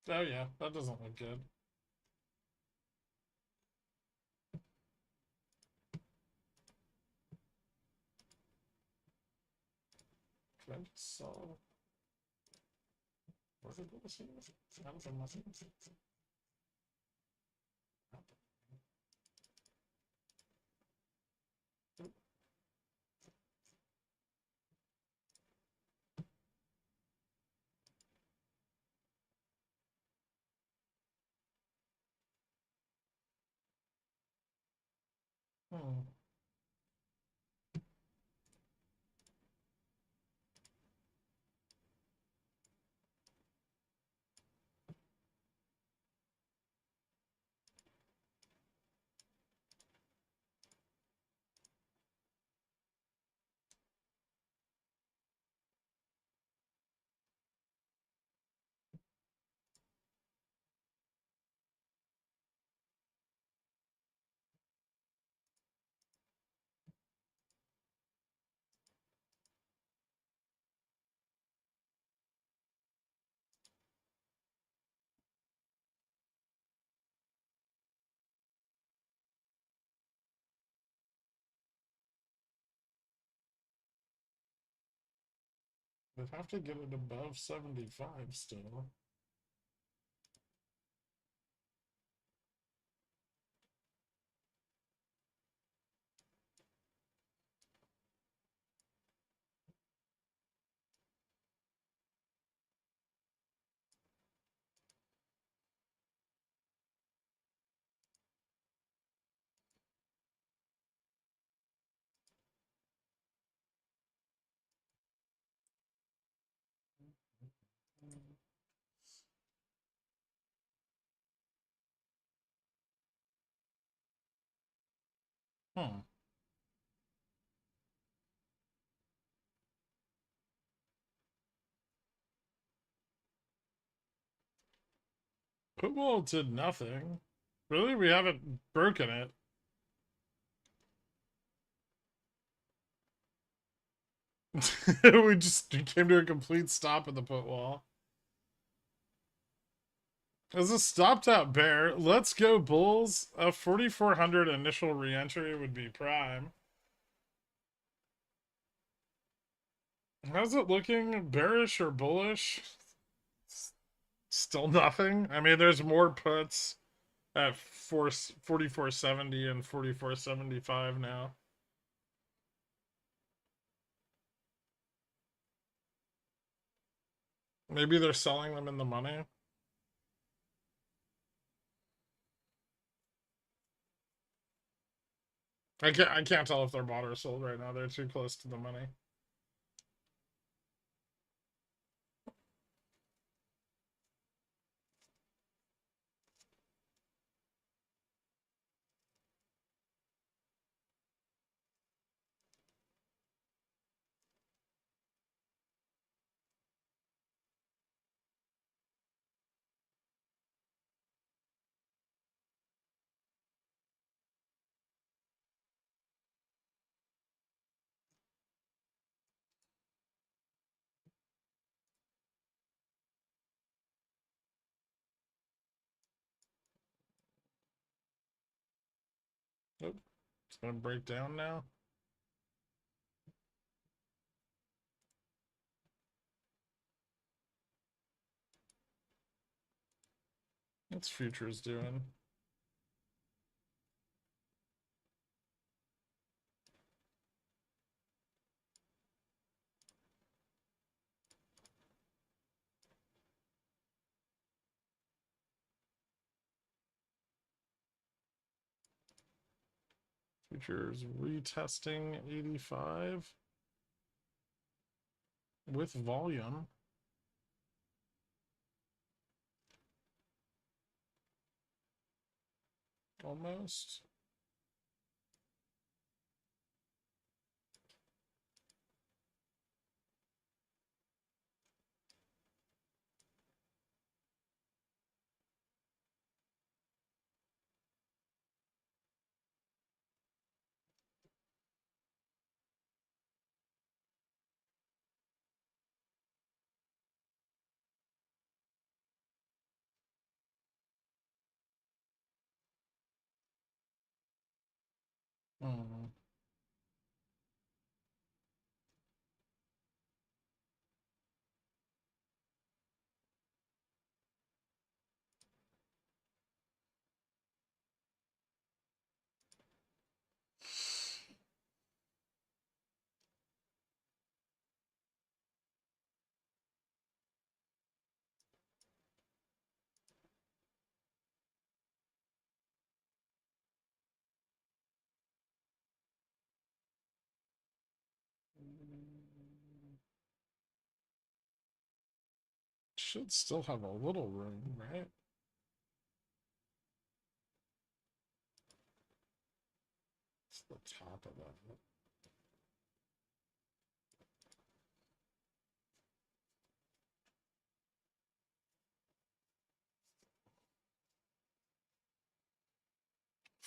Oh yeah, that doesn't look good. Can I just sell? Was it bullshit? Hmm. They'd have to get it above 75 still. Hmm. Football did nothing. Really? We haven't broken it. We just came to a complete stop at the put wall. As a stopped out bear, let's go Bulls. A 4,400 initial re-entry would be prime. How's it looking? Bearish or bullish? Still nothing. I mean, there's more puts at 4470 and 4475 now. Maybe they're selling them in the money. I can't tell if they're bought or sold right now. They're too close to the money. Nope. It's gonna break down now. What's futures doing? Futures retesting 85 with volume. Almost. Hmm. should still have a little room, right? It's the top of that.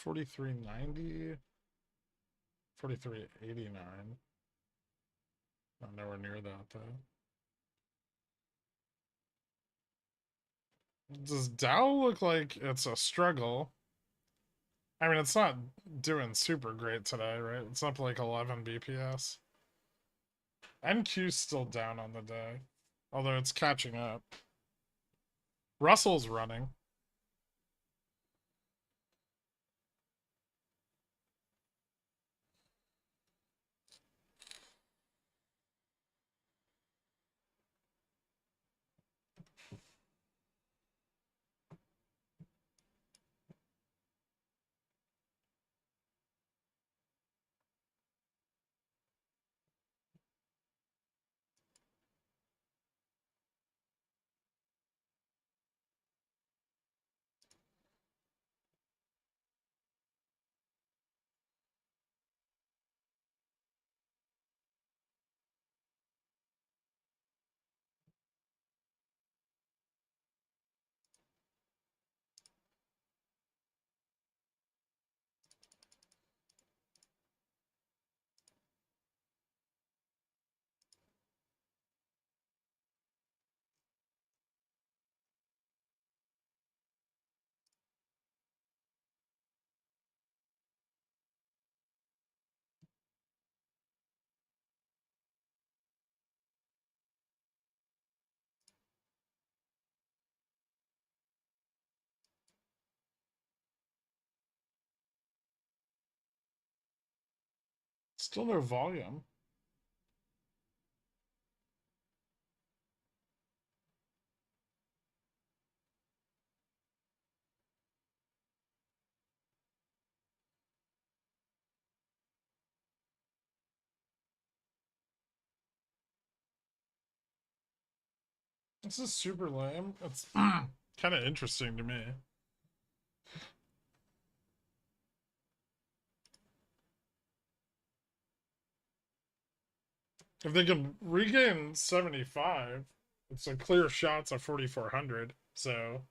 $43.90, $43.89. Not nowhere near that though. Does Dow look like it's a struggle? I mean, it's not doing super great today, right? It's up like 11 BPS. NQ's still down on the day, although it's catching up. Russell's running. Still no volume. This is super lame. It's kind of interesting to me. If they can regain 75, it's a clear shot to 4,400. So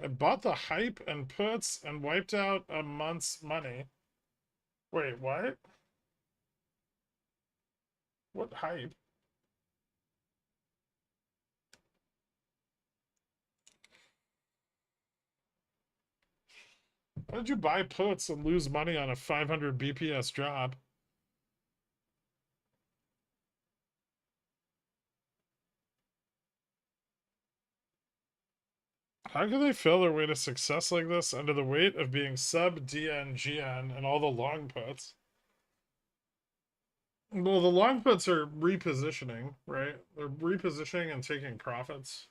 I bought the hype and puts and wiped out a month's money. Wait, what? What hype? How did you buy puts and lose money on a 500 BPS drop? How can they fail their way to success like this under the weight of being sub DN, GN, and all the long puts? Well, the long puts are repositioning, right? They're repositioning and taking profits.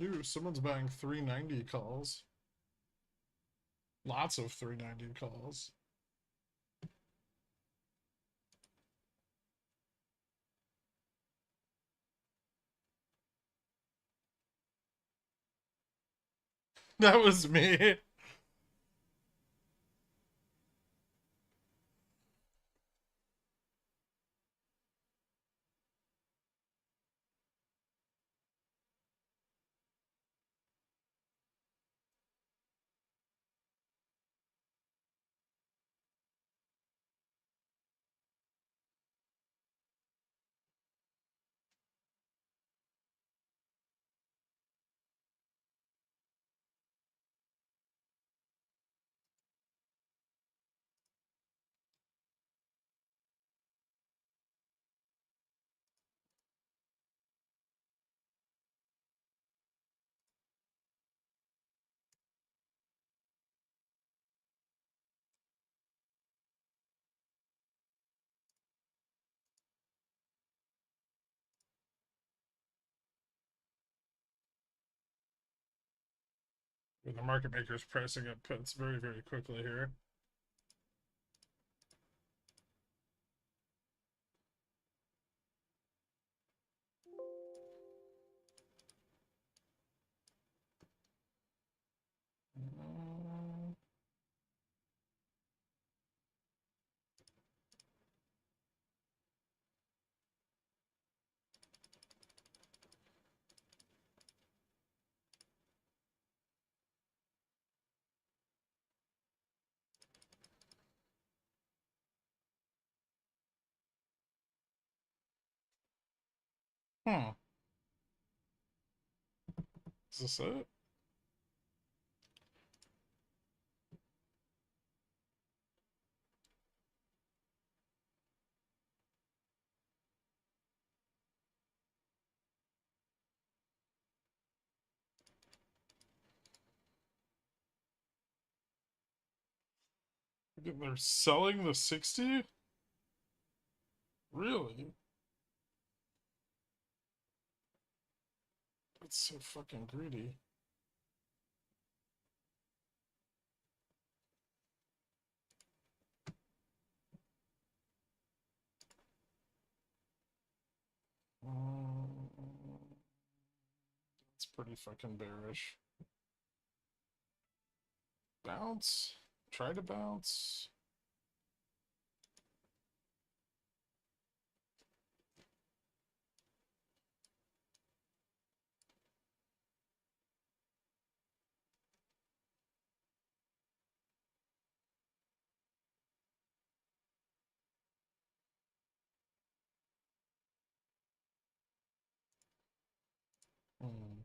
Ooh, someone's buying 390 calls. Lots of 390 calls. That was me. The market maker's pricing up puts very, very quickly here. Hmm. Is this it? They're selling the 60? Really? That's so fucking greedy. It's pretty fucking bearish. Bounce. Try to bounce. Hmm.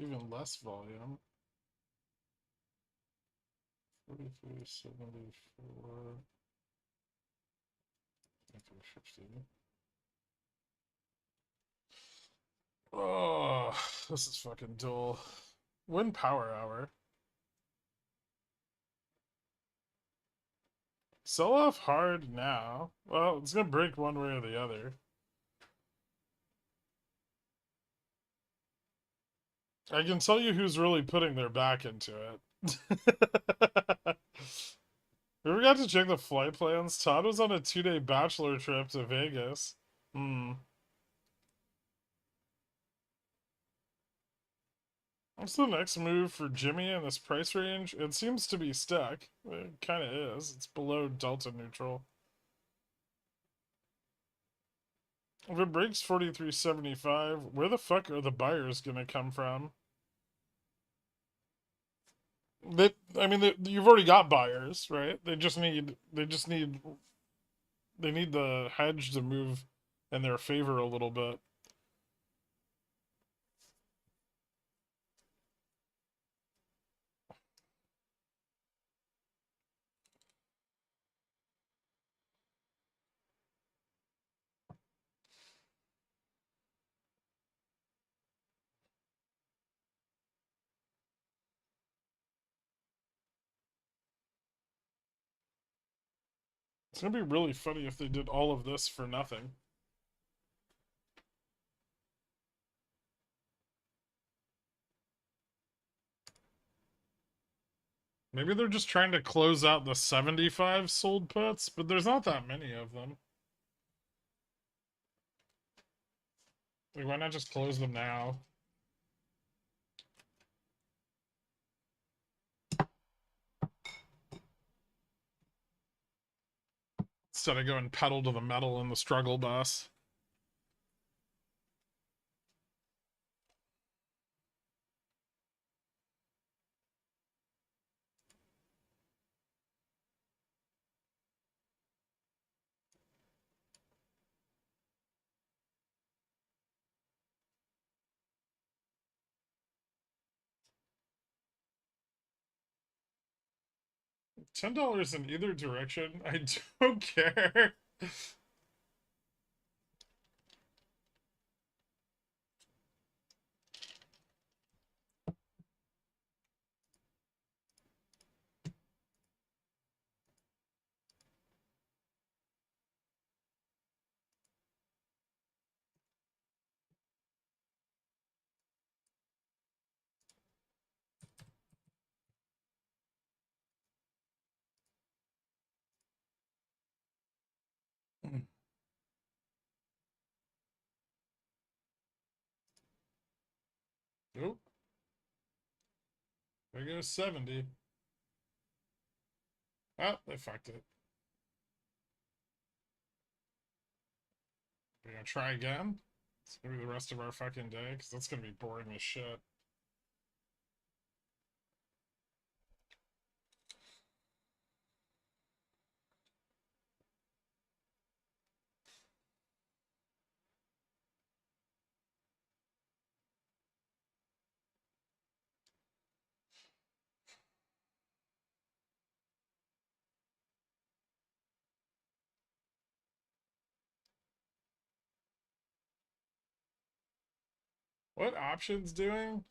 Even less volume. 43.74. 50. Oh, this is fucking dull. Win power hour. Sell off hard now. Well, it's gonna break one way or the other. I can tell you who's really putting their back into it. We forgot to check the flight plans. Todd was on a 2-day bachelor trip to Vegas. Hmm. What's the next move for Jimmy in this price range? It seems to be stuck. It kind of is. It's below delta neutral. If it breaks 43.75, where the fuck are the buyers gonna come from? You've already got buyers, right? They need the hedge to move in their favor a little bit. It's gonna be really funny if they did all of this for nothing. Maybe they're just trying to close out the 75 sold puts, but there's not that many of them. Like, why not just close them now? instead of going pedal to the metal in the struggle bus. $10 in either direction. I don't care. Nope. There goes 70. Oh, they fucked it. We're gonna try again. It's gonna be the rest of our fucking day, because that's gonna be boring as shit. What options doing?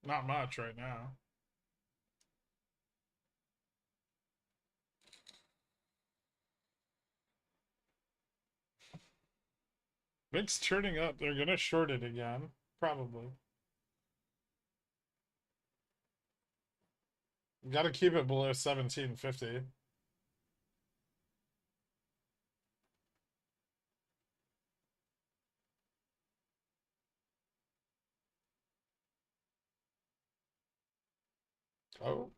Not much right now. VIX's turning up. They're gonna short it again. Probably. Gotta keep it below 1750. Oh.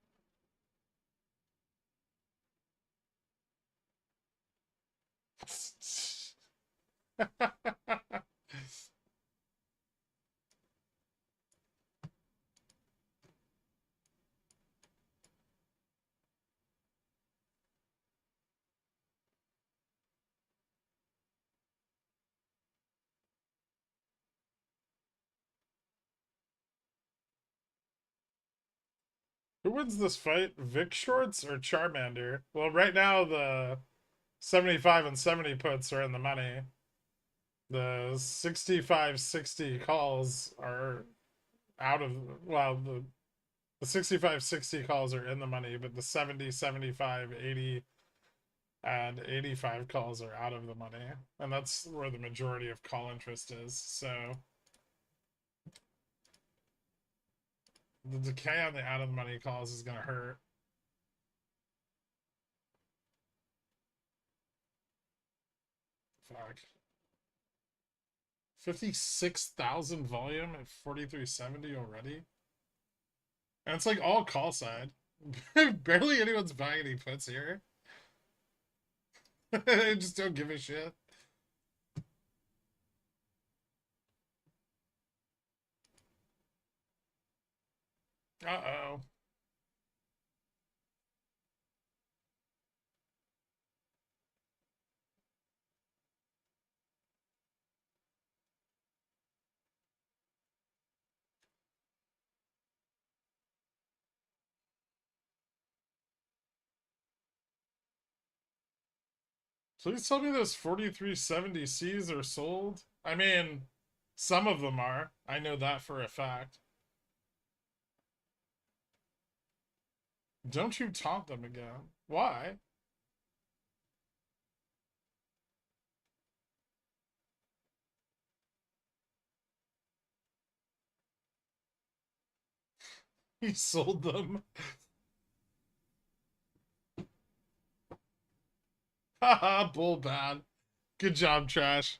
Who wins this fight? Vic Shorts or Charmander? Well, right now the 75 and 70 puts are in the money. The 65-60 calls are out of, well, the 65-60 calls are in the money, but the 70, 75, 80, and 85 calls are out of the money. And that's where the majority of call interest is. So the decay on the out of the money calls is going to hurt. Fuck. 56,000 volume at 4370 already. And it's like all call side. Barely anyone's buying any puts here. I just don't give a shit. Uh-oh. Please tell me those 4370 Cs are sold. I mean, some of them are. I know that for a fact. Don't you taunt them again. Why? He sold them. Haha, bull bad. Good job, Trash.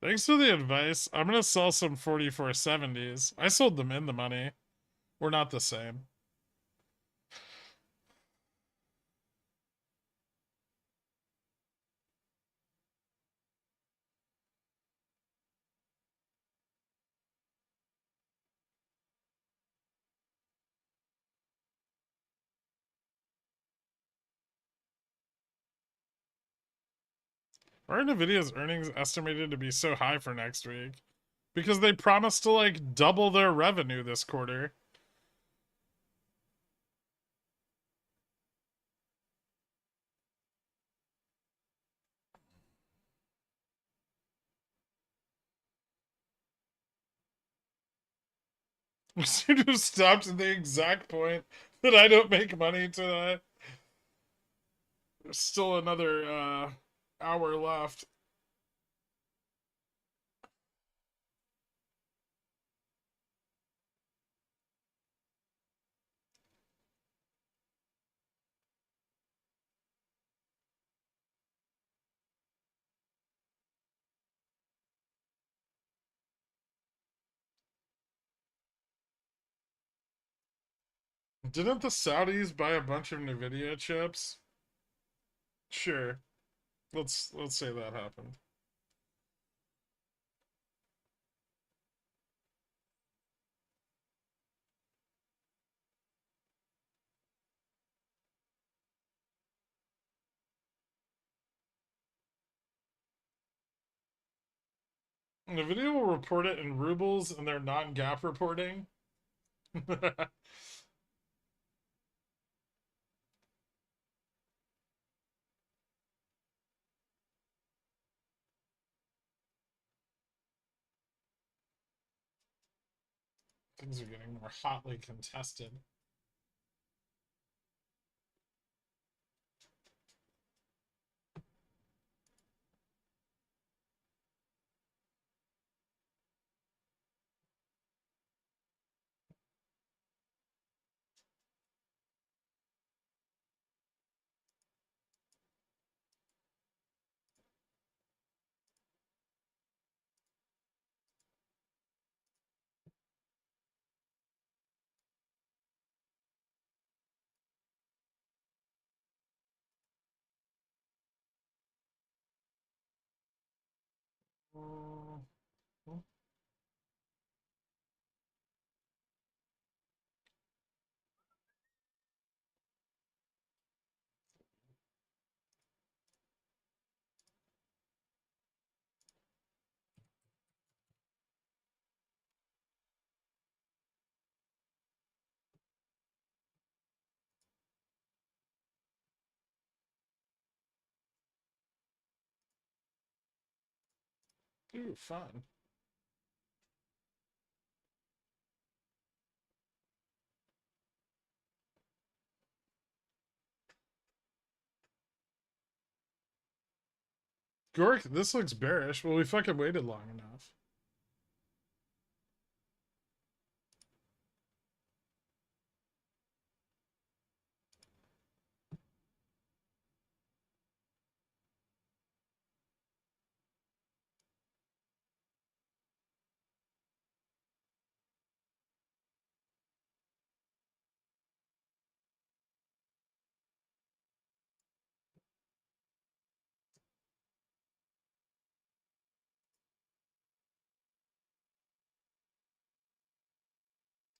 Thanks for the advice. I'm gonna sell some 4470s. I sold them in the money. We're not the same. Are Nvidia's earnings estimated to be so high for next week? Because they promised to like double their revenue this quarter. We seem to have stopped at the exact point that I don't make money tonight. There's still another hour left. Didn't the Saudis buy a bunch of Nvidia chips? Sure. Let's say that happened. Nvidia will report it in rubles in their non-GAAP reporting. Things are getting more hotly contested. Ooh, fun. Gork, this looks bearish. Well, we fucking waited long enough.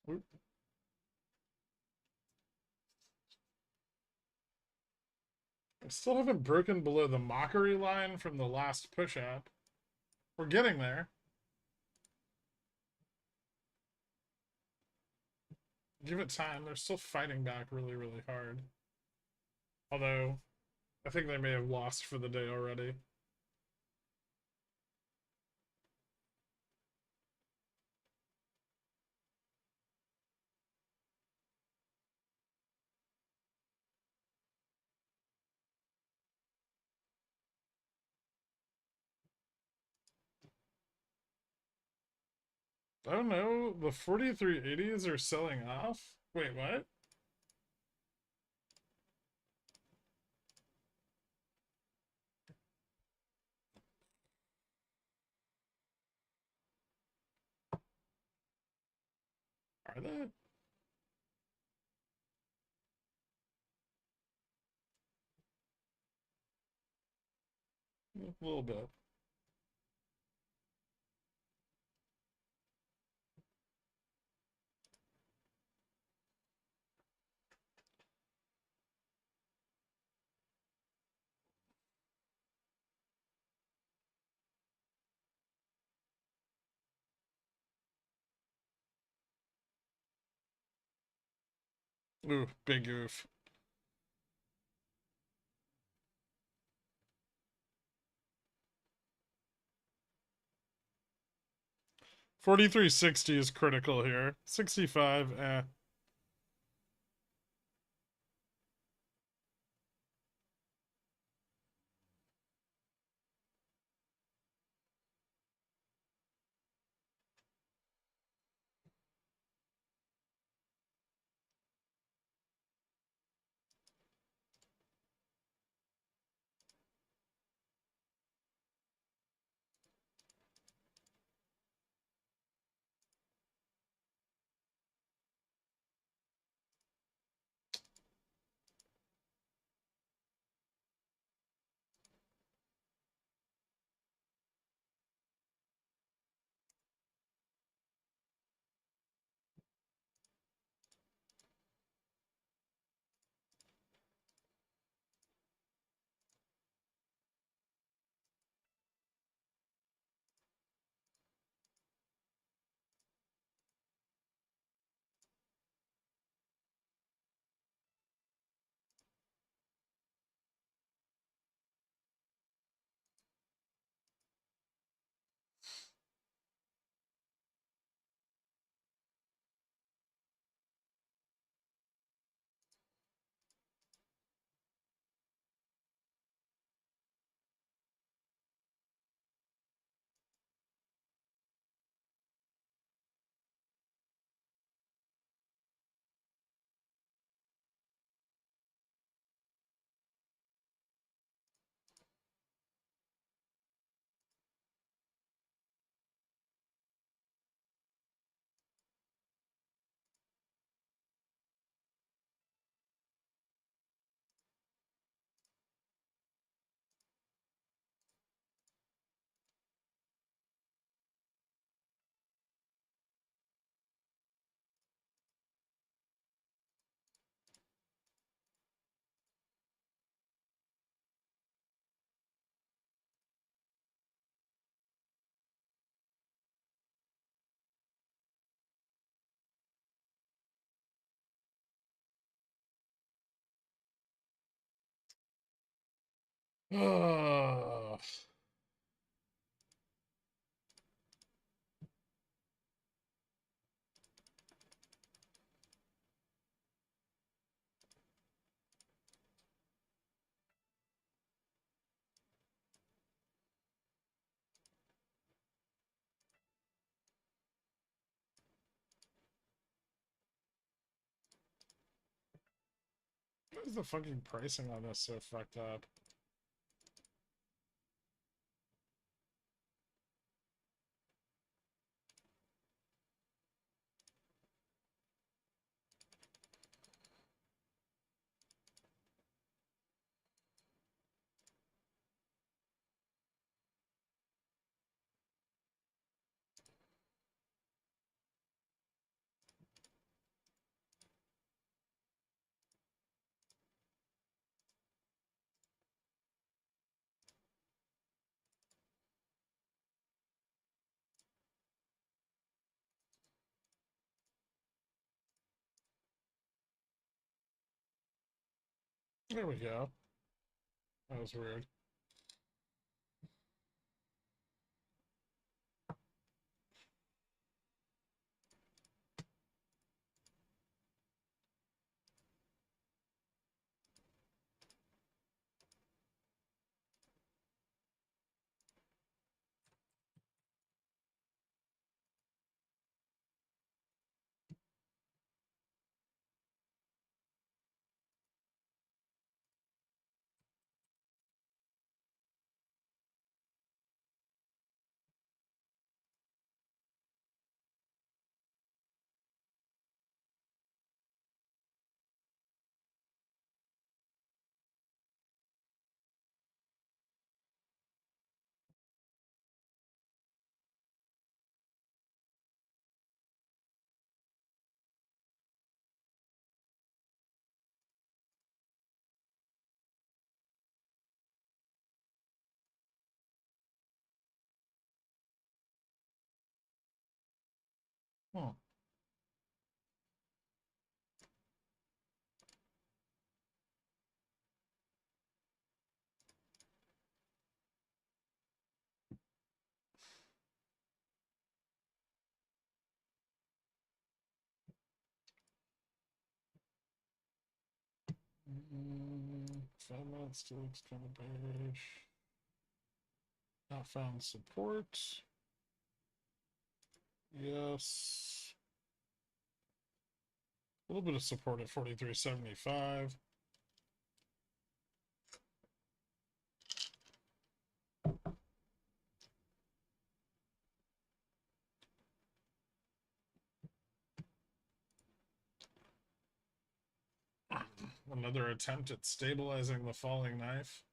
Oop. I still haven't broken below the mockery line from the last push-up. We're getting there. Give it time. They're still fighting back really, really hard. Although, I think they may have lost for the day already. Oh no, the 4380s are selling off? Wait, what? Are they? A little bit. Ooh, big oof. $43.60 is critical here. 65, eh. Oh. Why is the fucking pricing on this so fucked up? There we go. That was weird. Hmm. Mm, 5 minutes still looks kind of bearish. Not found support. Yes. A little bit of support at 43.75. Another attempt at stabilizing the falling knife.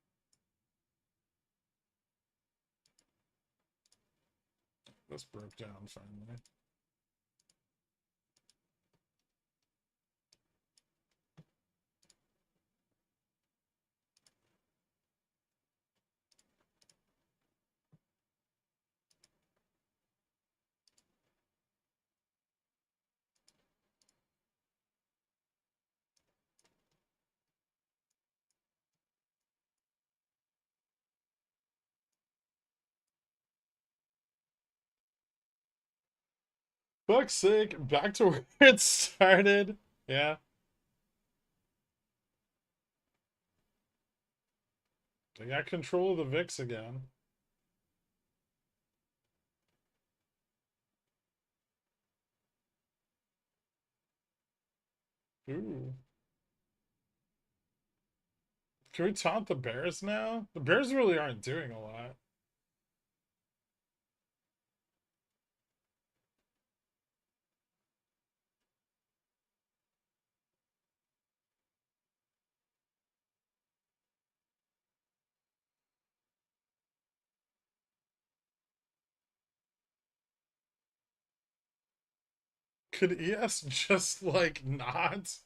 This broke down finally. Fuck's sake, back to where it started. Yeah. They got control of the VIX again. Ooh. Can we taunt the Bears now? The Bears really aren't doing a lot. Could ES just, like, not?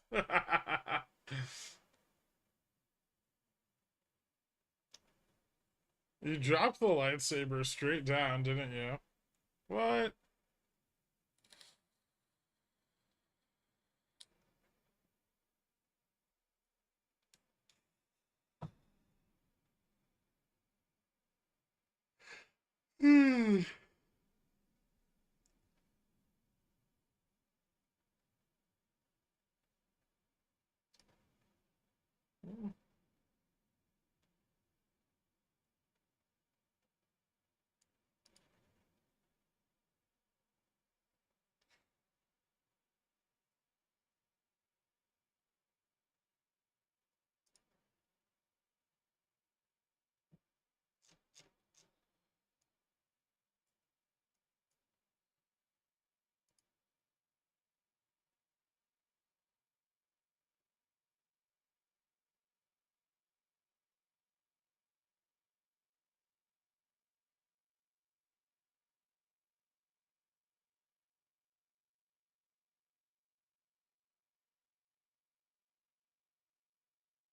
You dropped the lightsaber straight down, didn't you? What?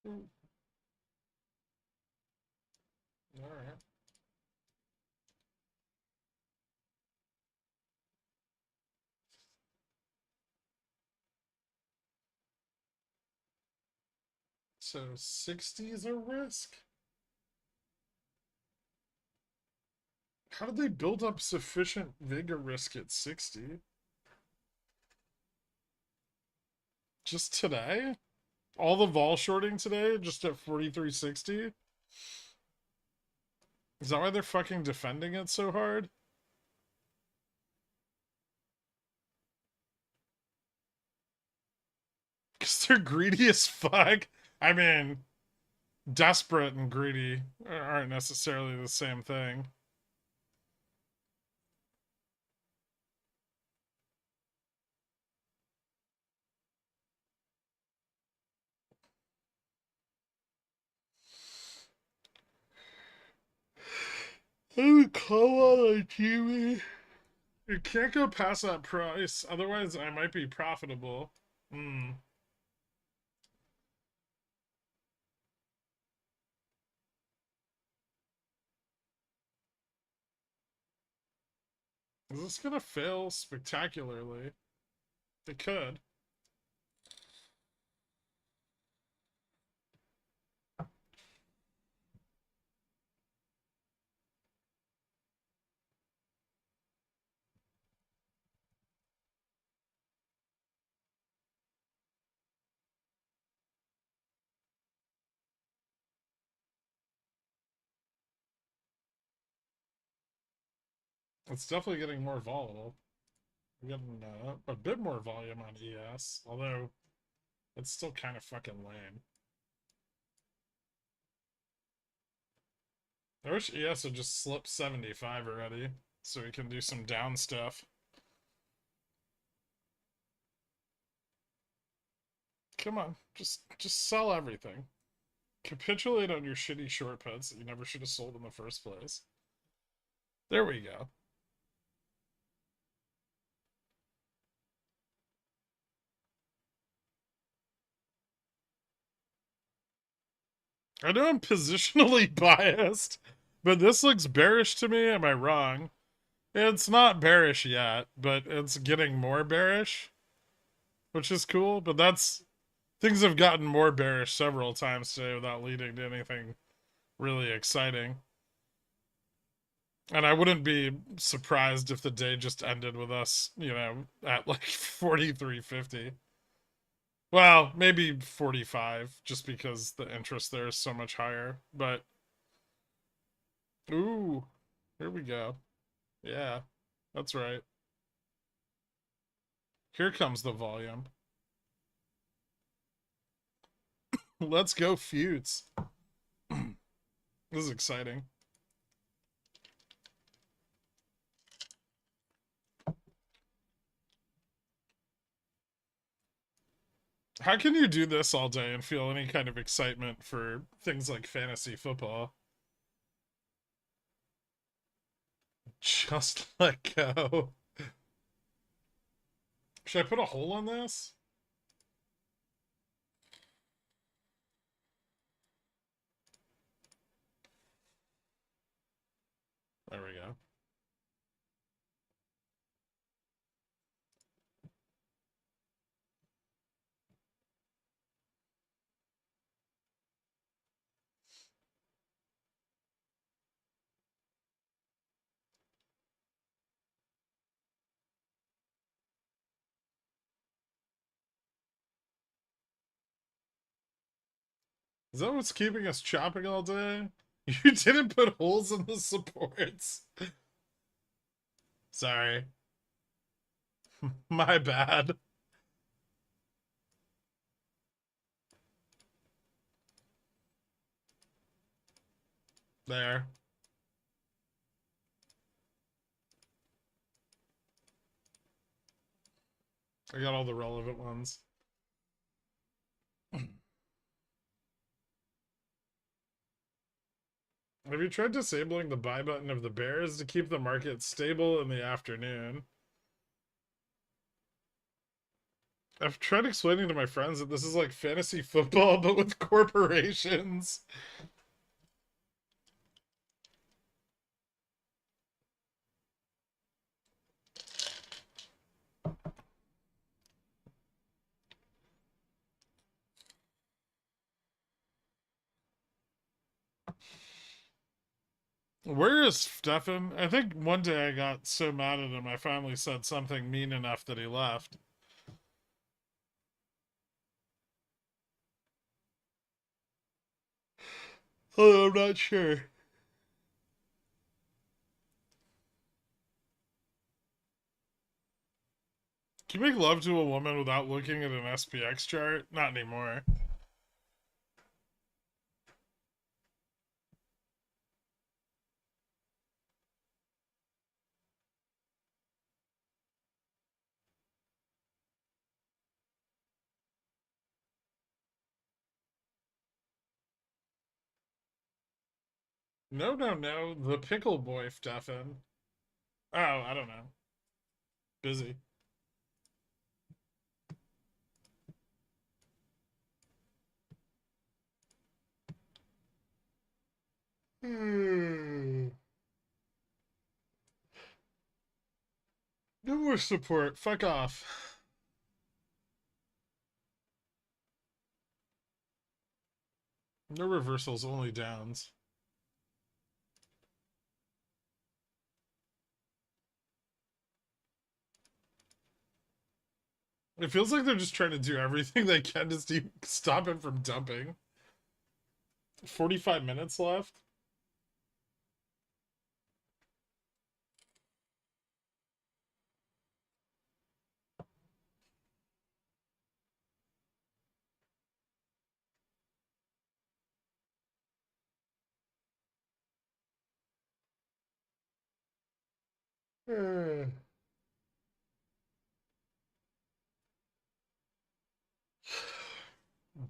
Alright. So 60 is a risk? How did they build up sufficient vigor risk at 60? Just today? All the vol shorting today, just at 43.60? Is that why they're fucking defending it so hard? Because they're greedy as fuck? I mean, desperate and greedy aren't necessarily the same thing. I would call on TV. It can't go past that price, otherwise I might be profitable. Hmm. Is this gonna fail spectacularly? It could. It's definitely getting more volatile. We're getting a bit more volume on ES, although it's still kind of fucking lame. I wish ES would just slip 75 already, so we can do some down stuff. Come on, just sell everything. Capitulate on your shitty short puts that you never should have sold in the first place. There we go. I know I'm positionally biased, but this looks bearish to me. Am I wrong? It's not bearish yet, but it's getting more bearish, which is cool. But that's things have gotten more bearish several times today without leading to anything really exciting. And I wouldn't be surprised if the day just ended with us, at like 43.50. Well, maybe 45, just because the interest there is so much higher. But, ooh, here we go. Yeah, that's right. Here comes the volume. Let's go, feuds. This is exciting. How can you do this all day and feel any kind of excitement for things like fantasy football? Just let go. Should I put a hole in this? There we go. Is that what's keeping us chopping all day? You didn't put holes in the supports. Sorry. My bad. There. I got all the relevant ones. Have you tried disabling the buy button of the bears to keep the market stable in the afternoon? I've tried explaining to my friends that this is like fantasy football, but with corporations. Where is Stefan? I think one day I got so mad at him, I finally said something mean enough that he left. Oh, I'm not sure. Can you make love to a woman without looking at an SPX chart? Not anymore. No, no, no. The pickle boy, Stefan. Oh, I don't know. Busy. Hmm. more support. Fuck off. No reversals, only downs. It feels like they're just trying to do everything they can to stop him from dumping. 45 minutes left.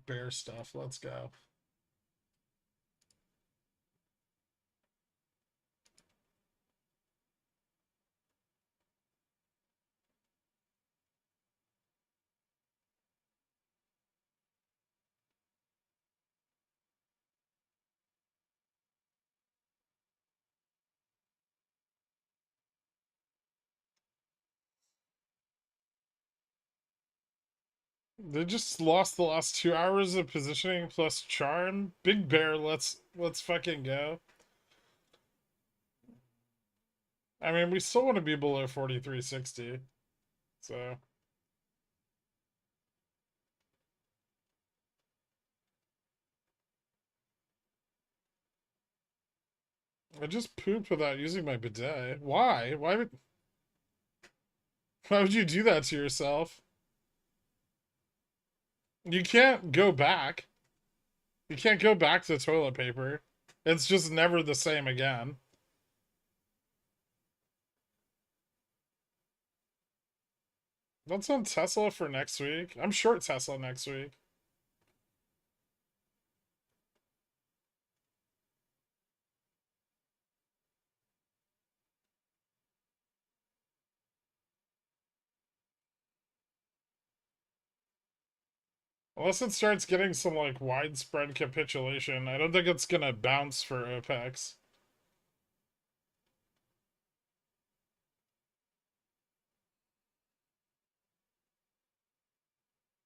Bear stuff. Let's go. They just lost the last 2 hours of positioning plus charm. Big Bear, let's fucking go. I mean, we still want to be below 43.60. So I just pooped without using my bidet. Why? Why would you do that to yourself? You can't go back. You can't go back to toilet paper. It's just never the same again. That's on Tesla for next week. I'm short Tesla next week. Unless it starts getting some like widespread capitulation, I don't think it's gonna bounce for Apex.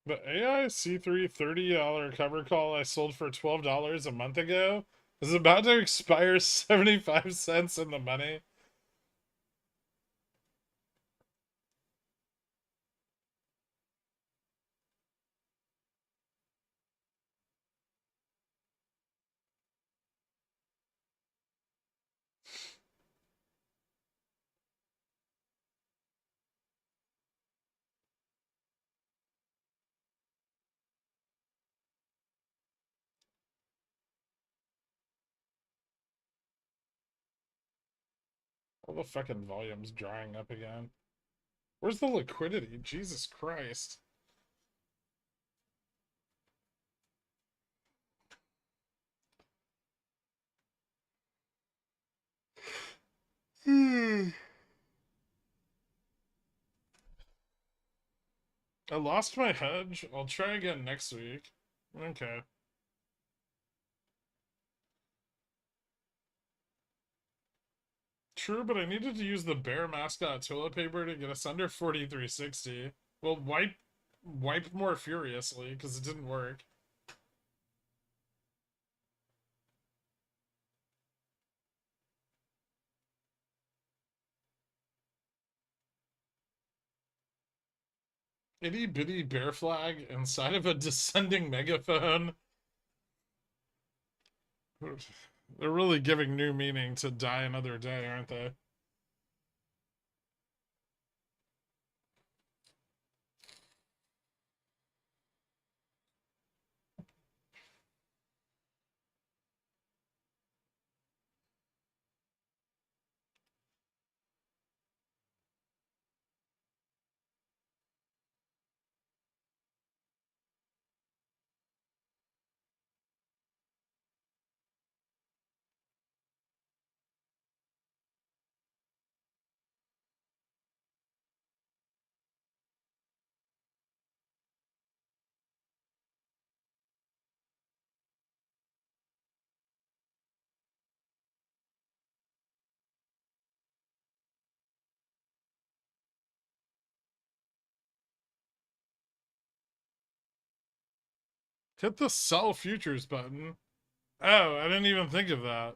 The AI C3 $30 cover call I sold for $12 a month ago is about to expire 75 cents in the money. All the fucking volume's drying up again. Where's the liquidity? Jesus Christ. I lost my hedge. I'll try again next week. Okay. True, but I needed to use the bear mascot toilet paper to get us under 43.60. Well, wipe more furiously, because it didn't work. Itty bitty bear flag inside of a descending megaphone. They're really giving new meaning to die another day, aren't they? Hit the sell futures button. Oh, I didn't even think of that.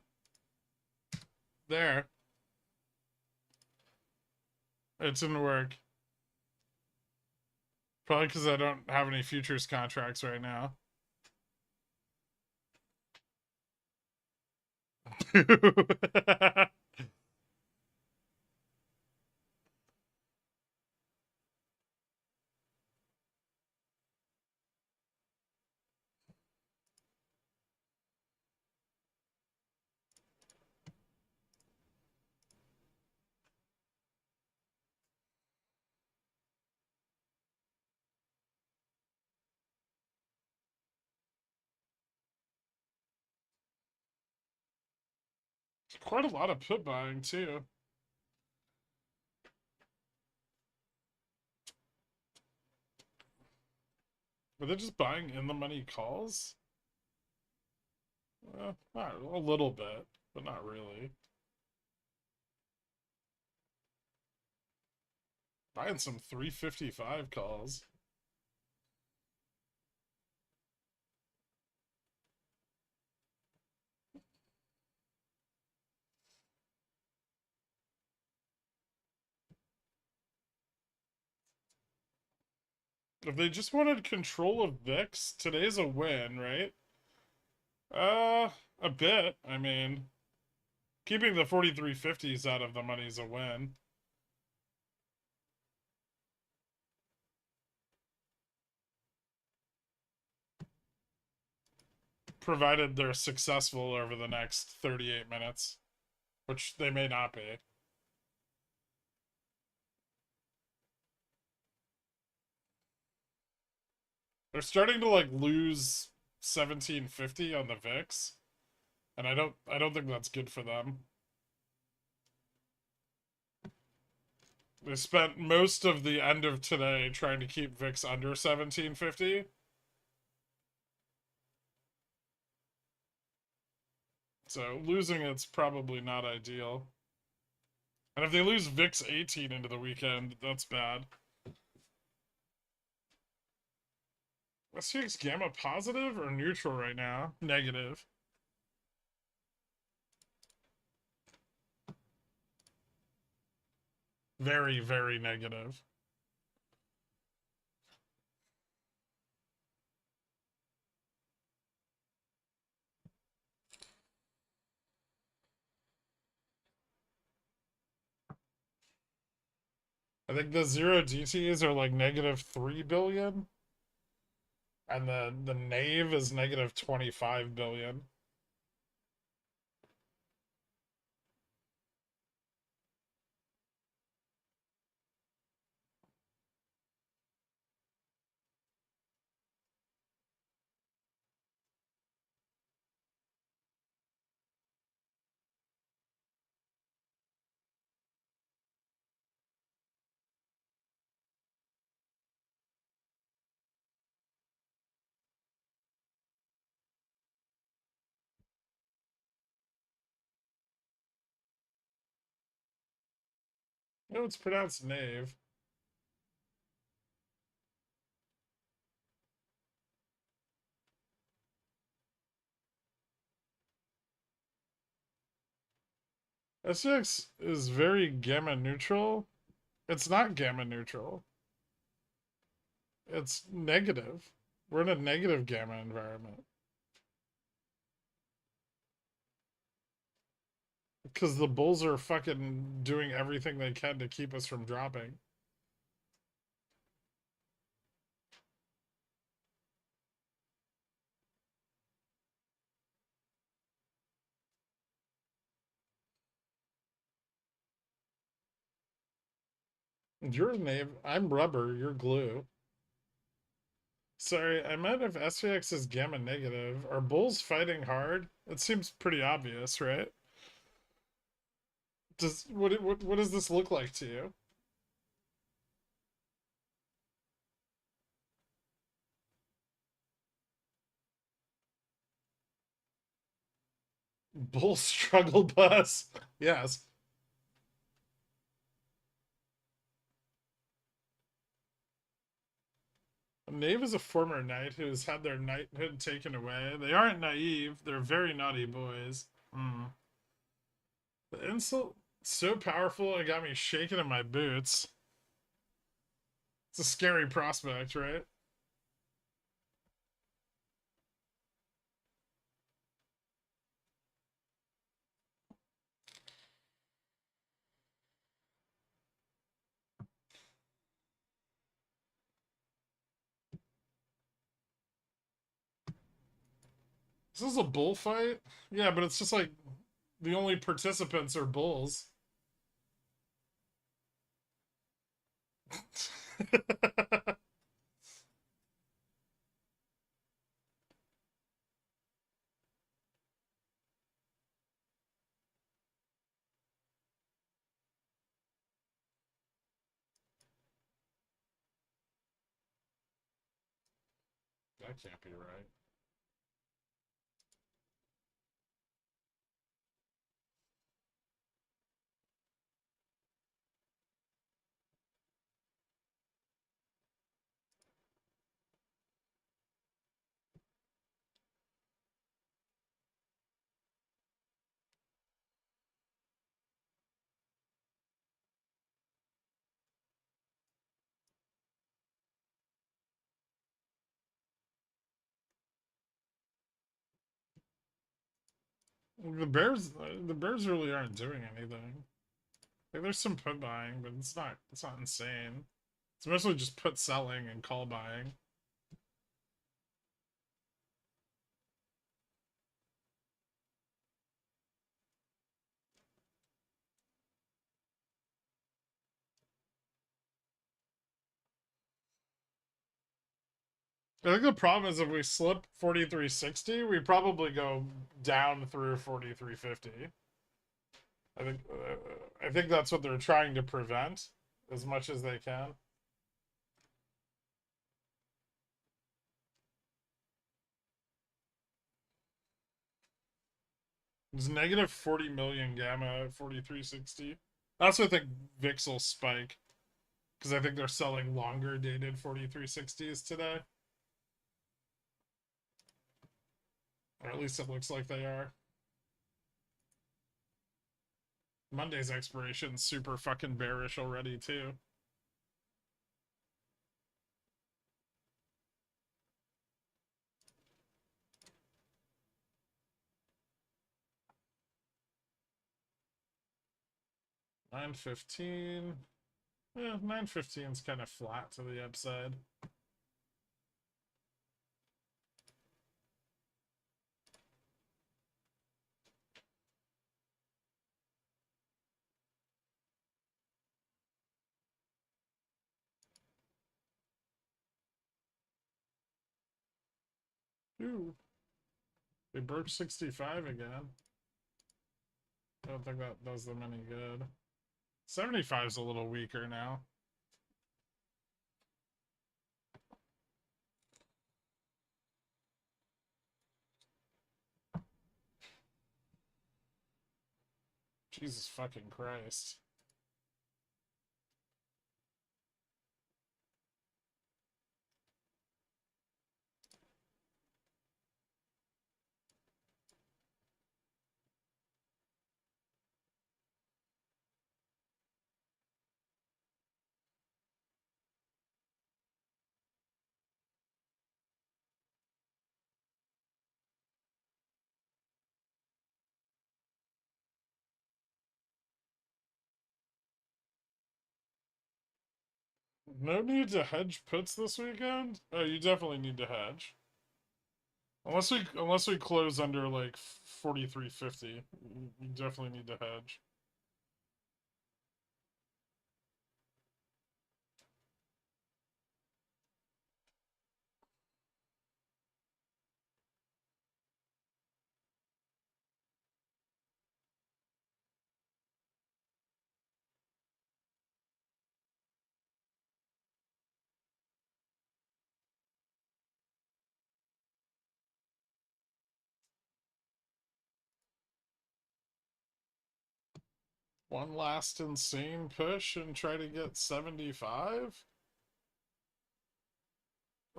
There. It didn't work. Probably because I don't have any futures contracts right now. Quite a lot of put buying too. Were they just buying in the money calls? Not a little bit, but not really. Buying some 355 calls. If they just wanted control of VIX, today's a win, right? A bit. I mean, keeping the 4350s out of the money's a win. Provided they're successful over the next 38 minutes, which they may not be. They're starting to like lose 1750 on the VIX, and I don't think that's good for them. They spent most of the end of today trying to keep VIX under 1750. So losing it's probably not ideal. And if they lose VIX 18 into the weekend, that's bad. SPX gamma positive or neutral right now? Negative. Very, very negative. I think the zero DTs are like negative 3 billion. And the knave is negative 25 billion. No, it's pronounced knave. SX is very gamma neutral. It's not gamma neutral. It's negative. We're in a negative gamma environment. Because the bulls are fucking doing everything they can to keep us from dropping. You're knave. I'm rubber. You're glue. Sorry, I meant if SPX is gamma negative. Are bulls fighting hard? It seems pretty obvious, right? What does this look like to you? Bull struggle bus. Yes. Knave is a former knight who's had their knighthood taken away. They aren't naive. They're very naughty boys. Hmm. The insult so powerful it got me shaking in my boots. It's a scary prospect, right? This is a bullfight? Yeah, but it's just like the only participants are bulls. That can't be right. The Bears really aren't doing anything. Like, there's some put buying, but it's not insane. It's mostly just put selling and call buying. I think the problem is if we slip 4360, we probably go down through 4350. I think that's what they're trying to prevent as much as they can. It's negative 40 million gamma at 4360. That's what I think VIX will spike because I think they're selling longer dated 4360s today. Or at least it looks like they are. Monday's expiration super fucking bearish already too. $9.15. Yeah, 9.15 is kind of flat to the upside. Ooh. They broke 65 again. I don't think that does them any good. 75 is a little weaker now. Jesus fucking Christ. No need to hedge puts this weekend? Oh, you definitely need to hedge. Unless we close under like 4350, you definitely need to hedge. One last insane push and try to get 75?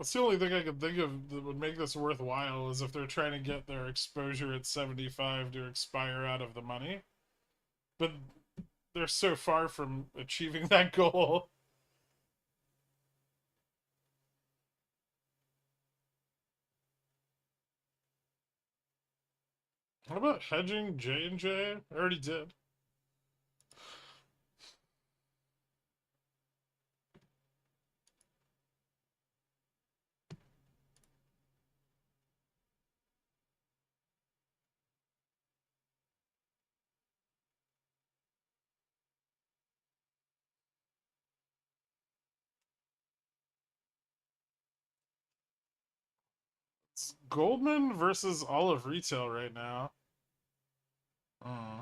That's the only thing I can think of that would make this worthwhile is if they're trying to get their exposure at 75 to expire out of the money. But they're so far from achieving that goal. How about hedging J&J? I already did. It's Goldman versus all of retail right now. Hmm.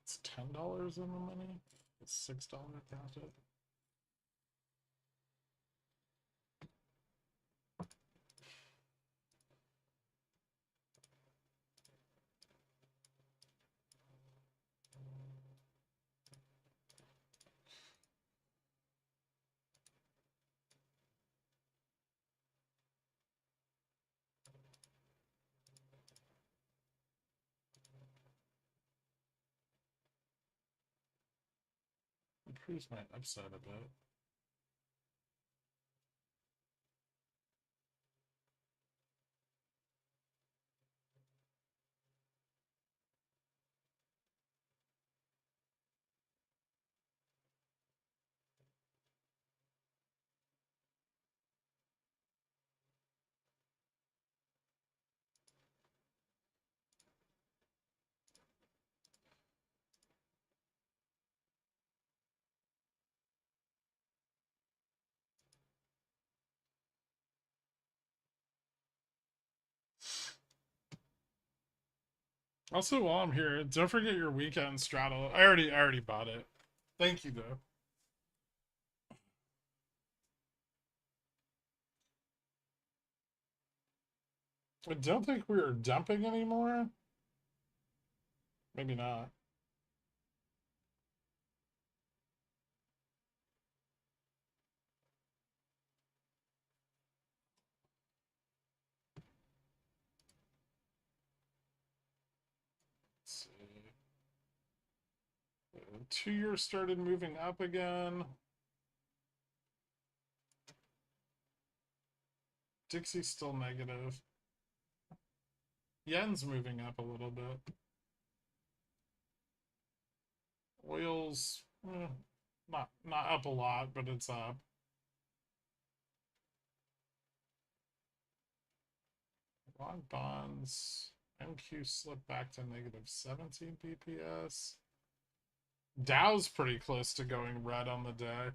It's $10 in the money. It's $6 counted. Increase my upside a bit. Also, while I'm here, don't forget your weekend straddle. I already bought it. Thank you though. I don't think we are dumping anymore. Maybe not. Let's see. 2 years started moving up again. Dixie's still negative. Yen's moving up a little bit. Oil's not up a lot, but it's up. Long bonds. MQ slipped back to negative 17 BPS. Dow's pretty close to going red on the day.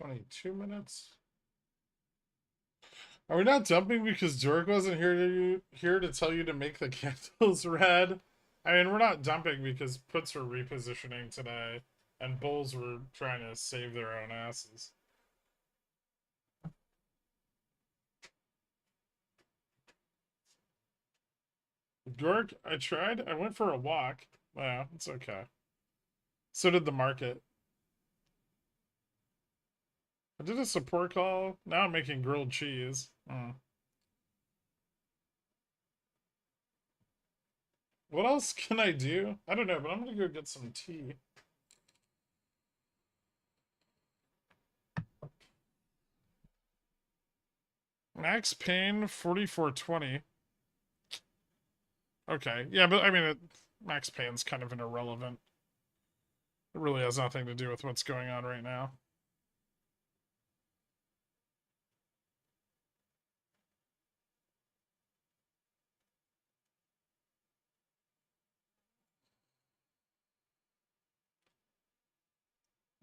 $22. Are we not dumping because Jorg wasn't here to tell you to make the candles red? I mean, we're not dumping because puts were repositioning today, and bulls were trying to save their own asses. Jorg, I tried. I went for a walk. Wow, it's okay. So did the market. I did a support call. Now I'm making grilled cheese. What else can I do? I don't know, but I'm gonna go get some tea. Max Payne 4420. Okay, yeah, but I mean, Max Payne's kind of an irrelevant. It really has nothing to do with what's going on right now.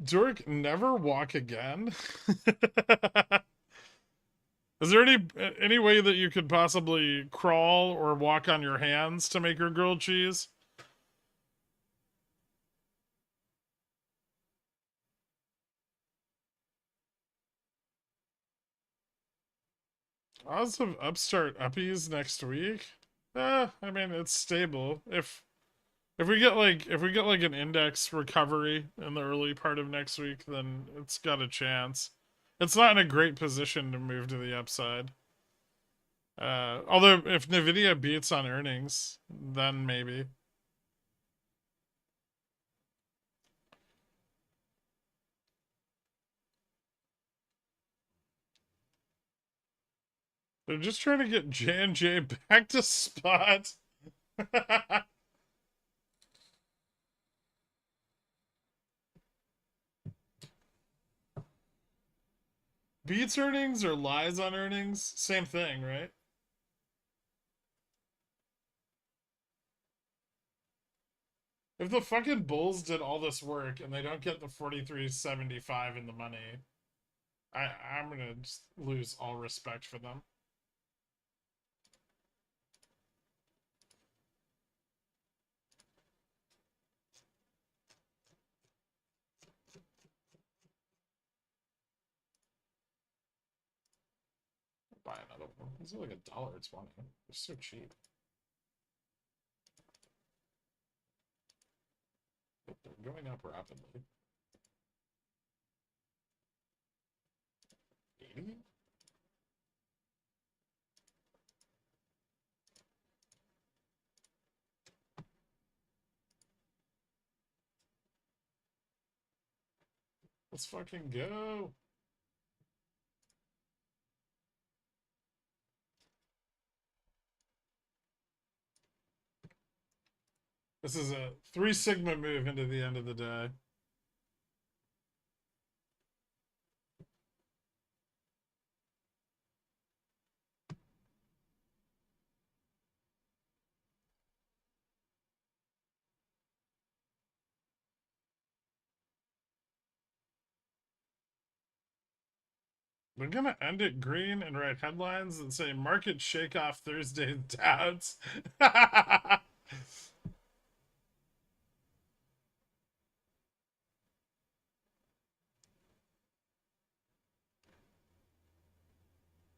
Dork, never walk again? Is there any way that you could possibly crawl or walk on your hands to make your grilled cheese? Odds of upstart uppies next week? I mean, it's stable. If we get like an index recovery in the early part of next week, then it's got a chance. It's not in a great position to move to the upside. Although if Nvidia beats on earnings, then maybe. They're just trying to get J&J back to spot. Beats earnings or lies on earnings? Same thing, right? If the fucking Bulls did all this work and they don't get the 43.75 in the money, I'm gonna just lose all respect for them. buy another one. These are like $1.20. They're so cheap. But they're going up rapidly. 80? Let's fucking go. This is a 3 sigma move into the end of the day. We're gonna end it green and write headlines that say "Market Shake-Off Thursday Doubts."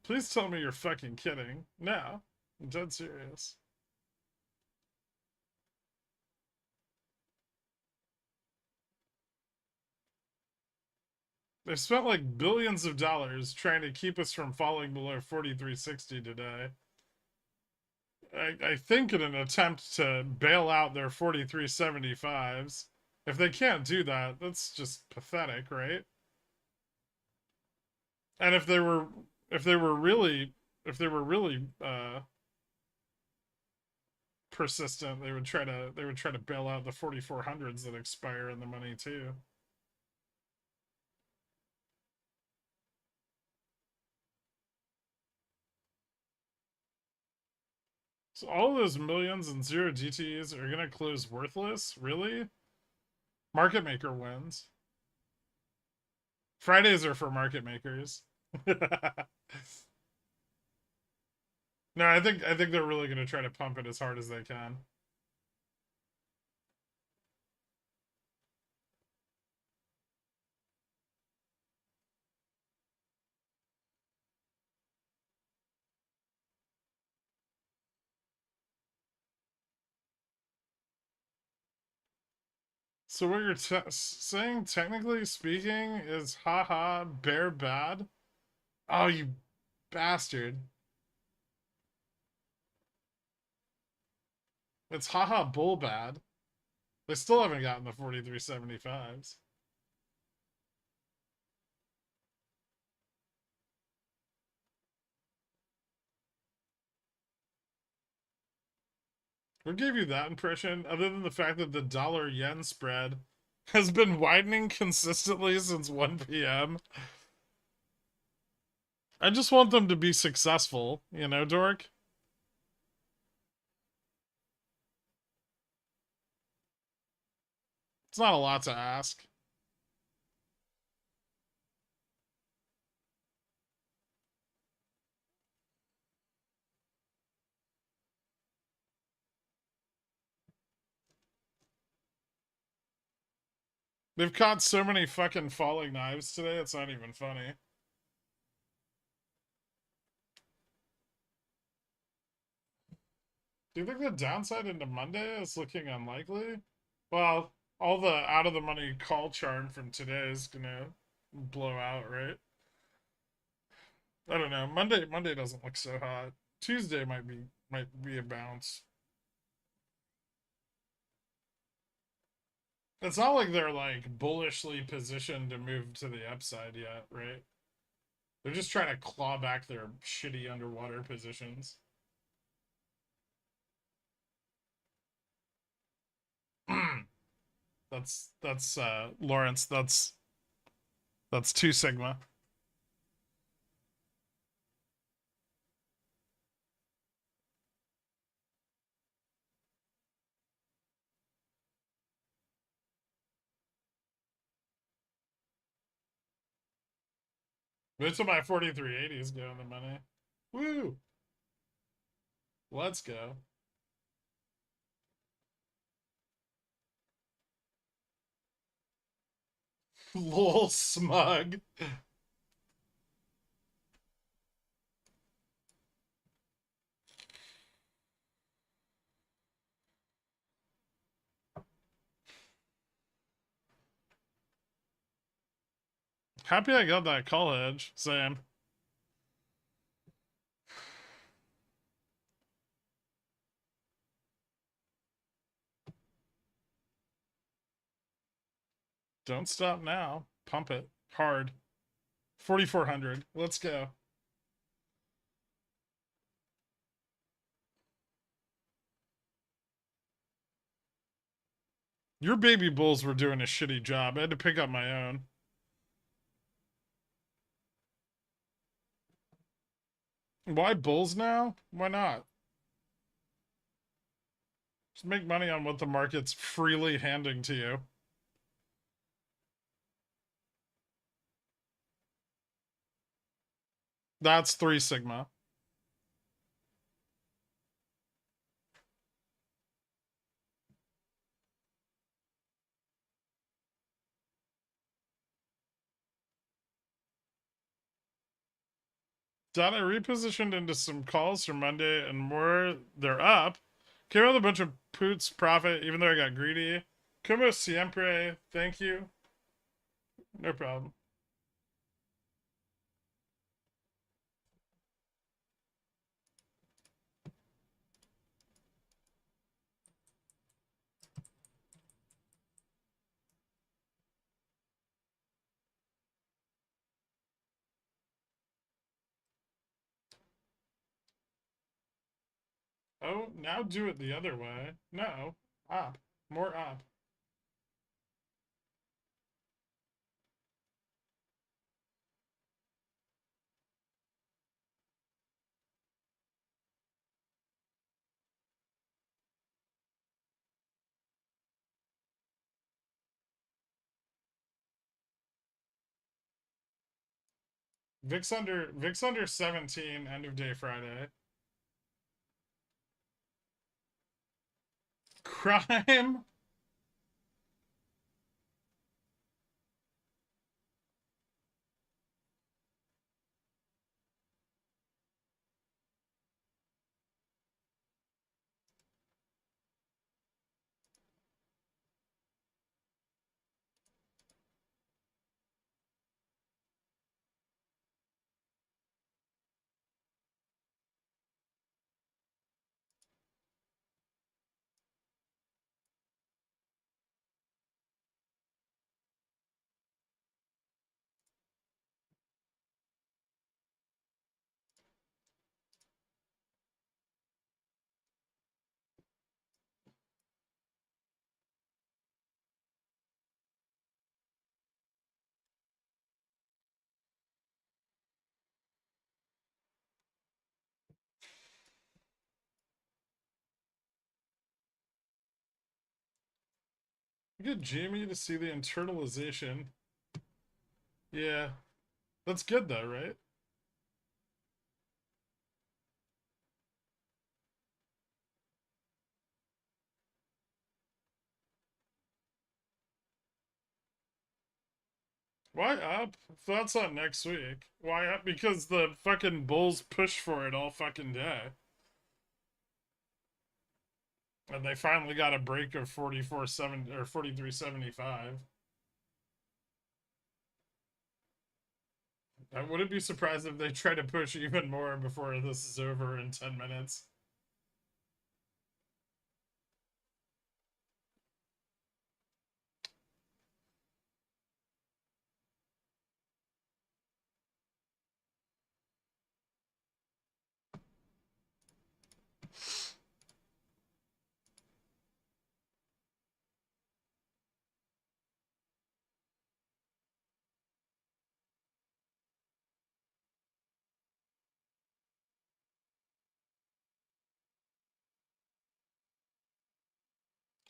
Please tell me you're fucking kidding. No, I'm dead serious. They've spent like billions of dollars trying to keep us from falling below 43.60 today. I think in an attempt to bail out their 43.75s. If they can't do that, that's just pathetic, right? And if they were really persistent, they would try to bail out the 4400s that expire in the money too. So all of those millions and zero GTEs are gonna close worthless? Really? Market maker wins. Fridays are for market makers. No, I think they're really gonna try to pump it as hard as they can. So what you're saying, technically speaking, is haha bear bad? Oh, you bastard. It's haha bull bad. They still haven't gotten the 43.75s. What gave you that impression, other than the fact that the dollar yen spread has been widening consistently since 1 p.m.? I just want them to be successful, you know, Dork? It's not a lot to ask. They've caught so many fucking falling knives today, it's not even funny. Do you think the downside into Monday is looking unlikely? Well, all the out of the money call charm from today is gonna blow out, right? I don't know. Monday doesn't look so hot. Tuesday might be a bounce. It's not like they're like bullishly positioned to move to the upside yet, right? They're just trying to claw back their shitty underwater positions. that's Lawrence, that's 2 sigma. Most of my 4380s go in the money. Woo! Let's go. Lol smug. Happy I got that call hedge. Same. Don't stop now. Pump it hard. 4,400. Let's go. Your baby bulls were doing a shitty job. I had to pick up my own. Why bulls now? Why not? Just make money on what the market's freely handing to you. That's 3 sigma. Data repositioned into some calls for Monday and more. They're up. Came with a bunch of poots profit, even though I got greedy. Como siempre. Thank you. No problem. Oh, now do it the other way. No. Up. More up. VIX under 17, end of day Friday. Crime. Get Jamie to see the internalization. Yeah. That's good though, right? Why up? If that's not next week. Why up? Because the fucking Bulls push for it all fucking day. And they finally got a break of 44.7 or 43.75. I wouldn't be surprised if they try to push even more before this is over in 10 minutes.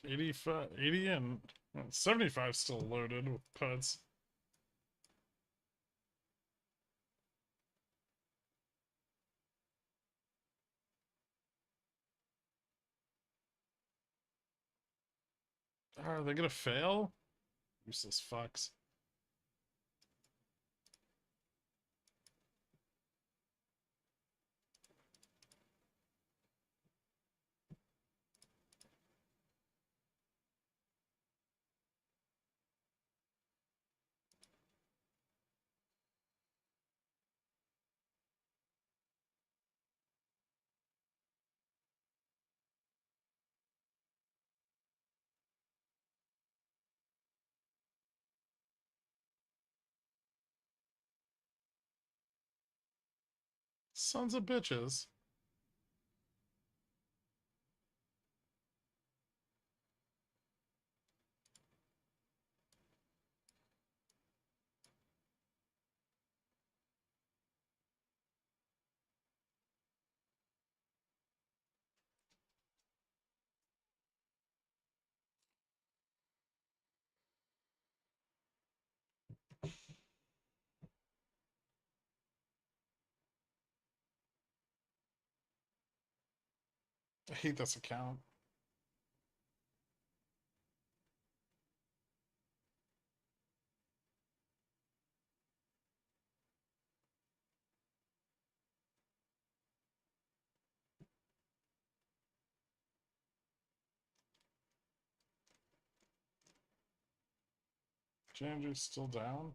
$85, $80 and 75 still loaded with puts. Are they gonna fail? Useless fucks. Sons of bitches. I hate this account. Janju's still down.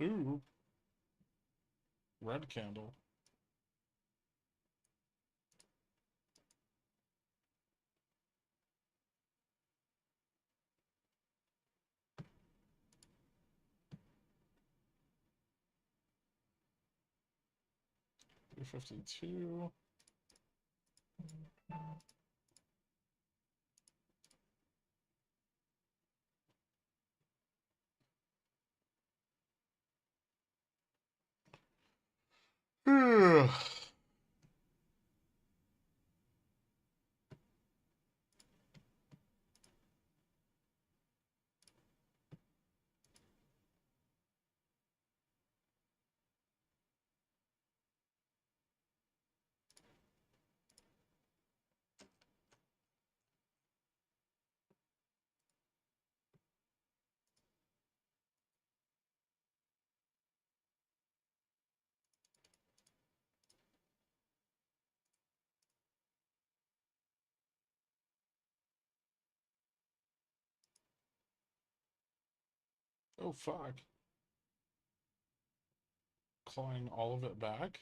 Ooh. Red candle. $252. Oh, fuck. Clawing all of it back?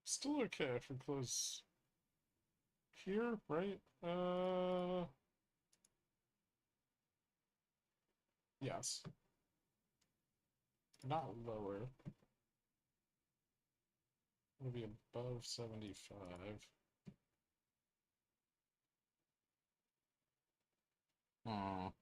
Still okay if we close here, right? Yes. Not lower. It'll be above 75. Oh.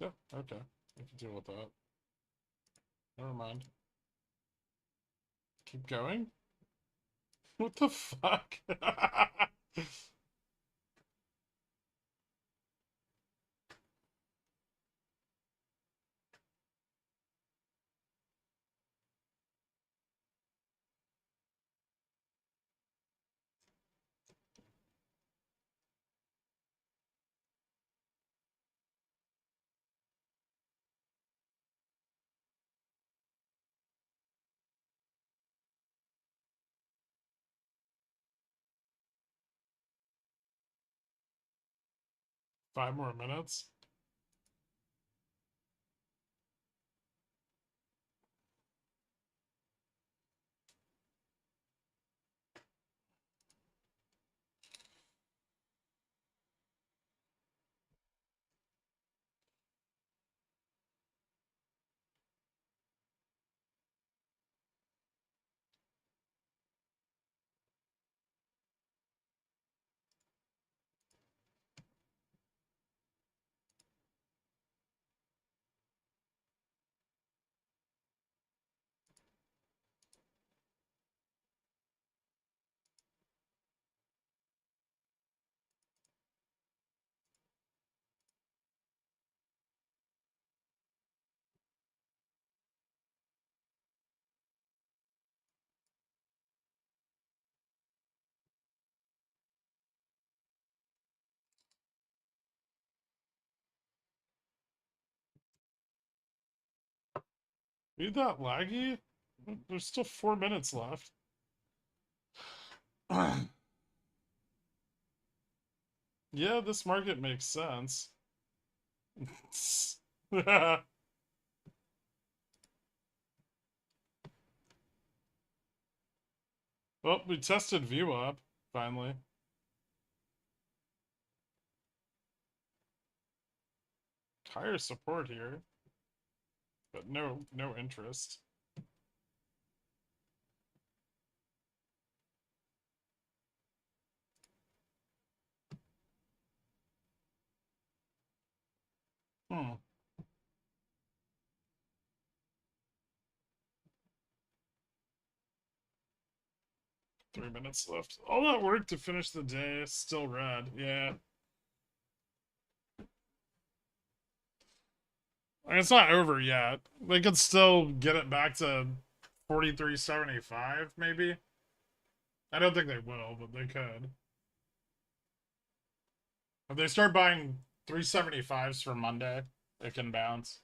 Yep, okay. I can deal with that. Never mind. Keep going? What the fuck? 5 more minutes? Be that laggy? There's still 4 minutes left. Yeah, this market makes sense. Well, we tested view up, finally. Higher support here, but no interest. Hmm. 3 minutes left. All that work to finish the day, still red. Yeah. I mean, it's not over yet. They could still get it back to 43.75, maybe. I don't think they will, but they could. If they start buying 375s for Monday, it can bounce.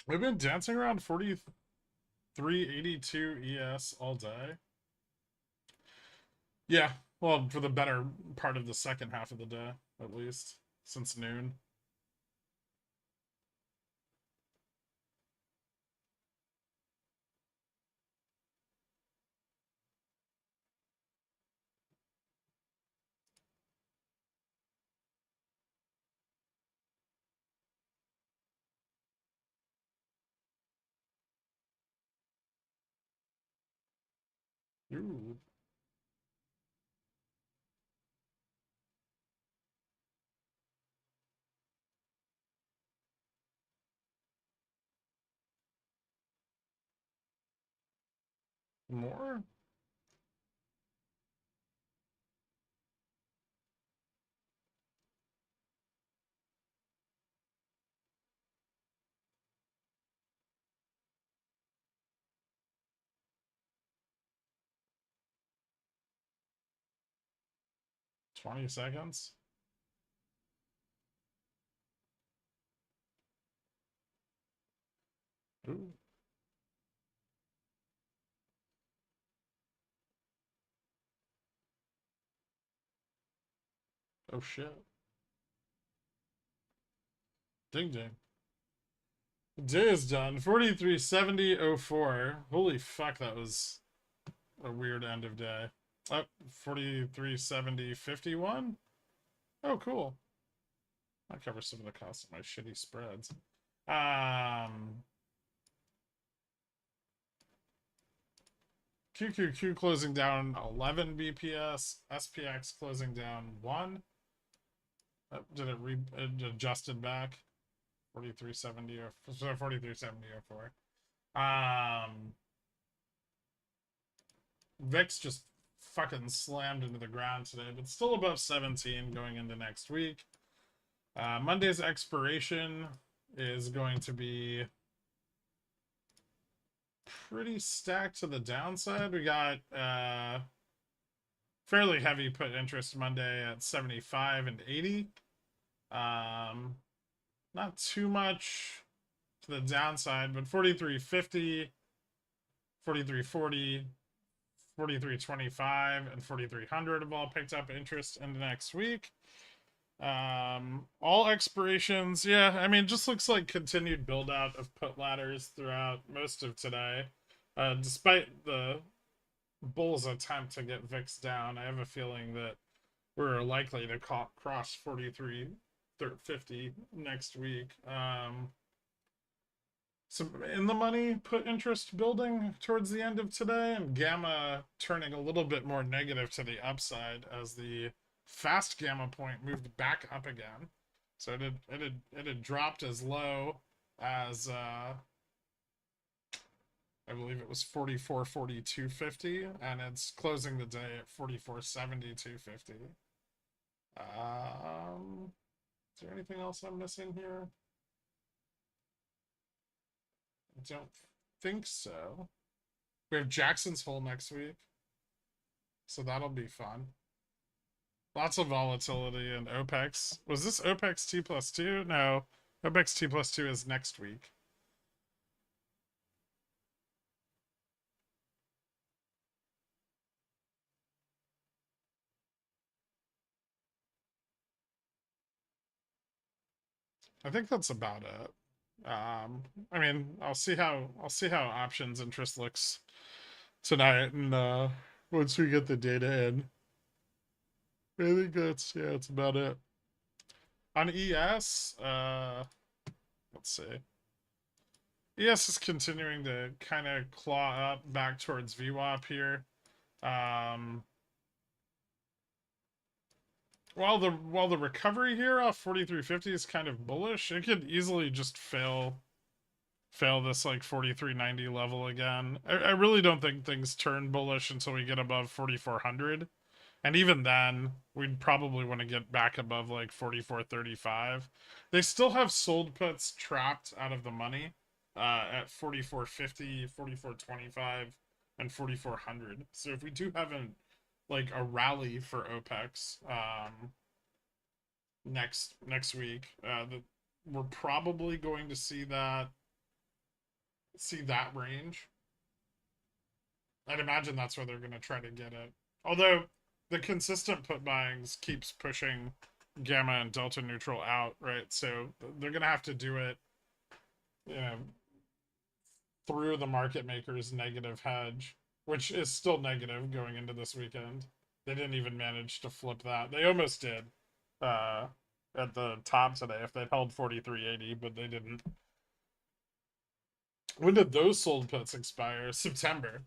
We've been dancing around 43.82 ES all day. Yeah, well, for the better part of the second half of the day, at least, since noon. Ooh. More? $20. Ooh. Oh shit. Ding ding. Day is done. 43.70.04. Holy fuck, that was a weird end of day. Oh, 43.70.51. Oh, cool. That covers some of the cost of my shitty spreads. QQQ closing down 11 BPS. SPX closing down 1. Did it adjusted back? 43.70 or 43.70.04. VIX just fucking slammed into the ground today, but still above 17 going into next week. Monday's expiration is going to be pretty stacked to the downside. We got fairly heavy put interest Monday at 75 and 80. Not too much to the downside, but 43.50, 43.40, 43.25, and 4300 have all picked up interest into next week. All expirations, yeah, I mean, just looks like continued build out of put ladders throughout most of today. Despite the bulls attempt to get VIX down, I have a feeling that we're likely to cross 43.50 next week. Some in the money put interest building towards the end of today, and gamma turning a little bit more negative to the upside as the fast gamma point moved back up again. So it had dropped as low as I believe it was 44.42.50, and it's closing the day at 44.72.50. Is there anything else I'm missing here? I don't think so. We have Jackson's Hole next week, so that'll be fun. Lots of volatility in OPEX. Was this OPEX T+2? No, OPEX T+2 is next week. I think that's about it. I mean, I'll see how options interest looks tonight, and once we get the data in, I think that's about it. On ES, let's see. ES is continuing to kind of claw up back towards VWAP here. While the recovery here off 43.50 is kind of bullish, it could easily just fail this like 43.90 level again. I really don't think things turn bullish until we get above 4400, and even then we'd probably want to get back above like 44.35. They still have sold puts trapped out of the money at 44.50, 44.25, and 4400. So if we do have a rally for OPEX next week, we're probably going to see that range. I'd imagine that's where they're going to try to get it. Although the consistent put buyings keeps pushing gamma and delta neutral out, right? So they're going to have to do it, through the market maker's negative hedge, which is still negative going into this weekend. They didn't even manage to flip that. They almost did at the top today if they'd held 43.80, but they didn't. When did those sold puts expire? September.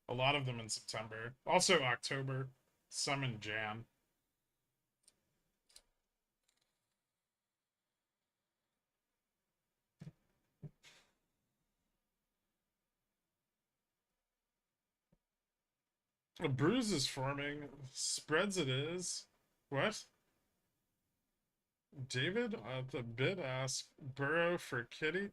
A lot of them in September. Also October. Some in Jan. A bruise is forming. Spreads it is. What? David at the bid ask Burrow for Kitty.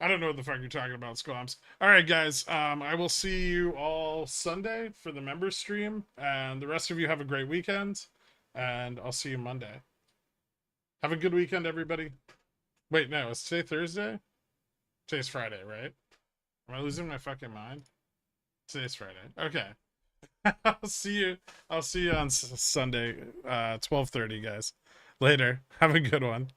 I don't know what the fuck you're talking about, Squamps. All right, guys. I will see you all Sunday for the member stream, and the rest of you have a great weekend, and I'll see you Monday. Have a good weekend, everybody. Wait, no, is today Thursday? Today's Friday, right? Am I losing my fucking mind? Today's Friday. Okay. I'll see you on Sunday, 12:30, guys. Later. Have a good one.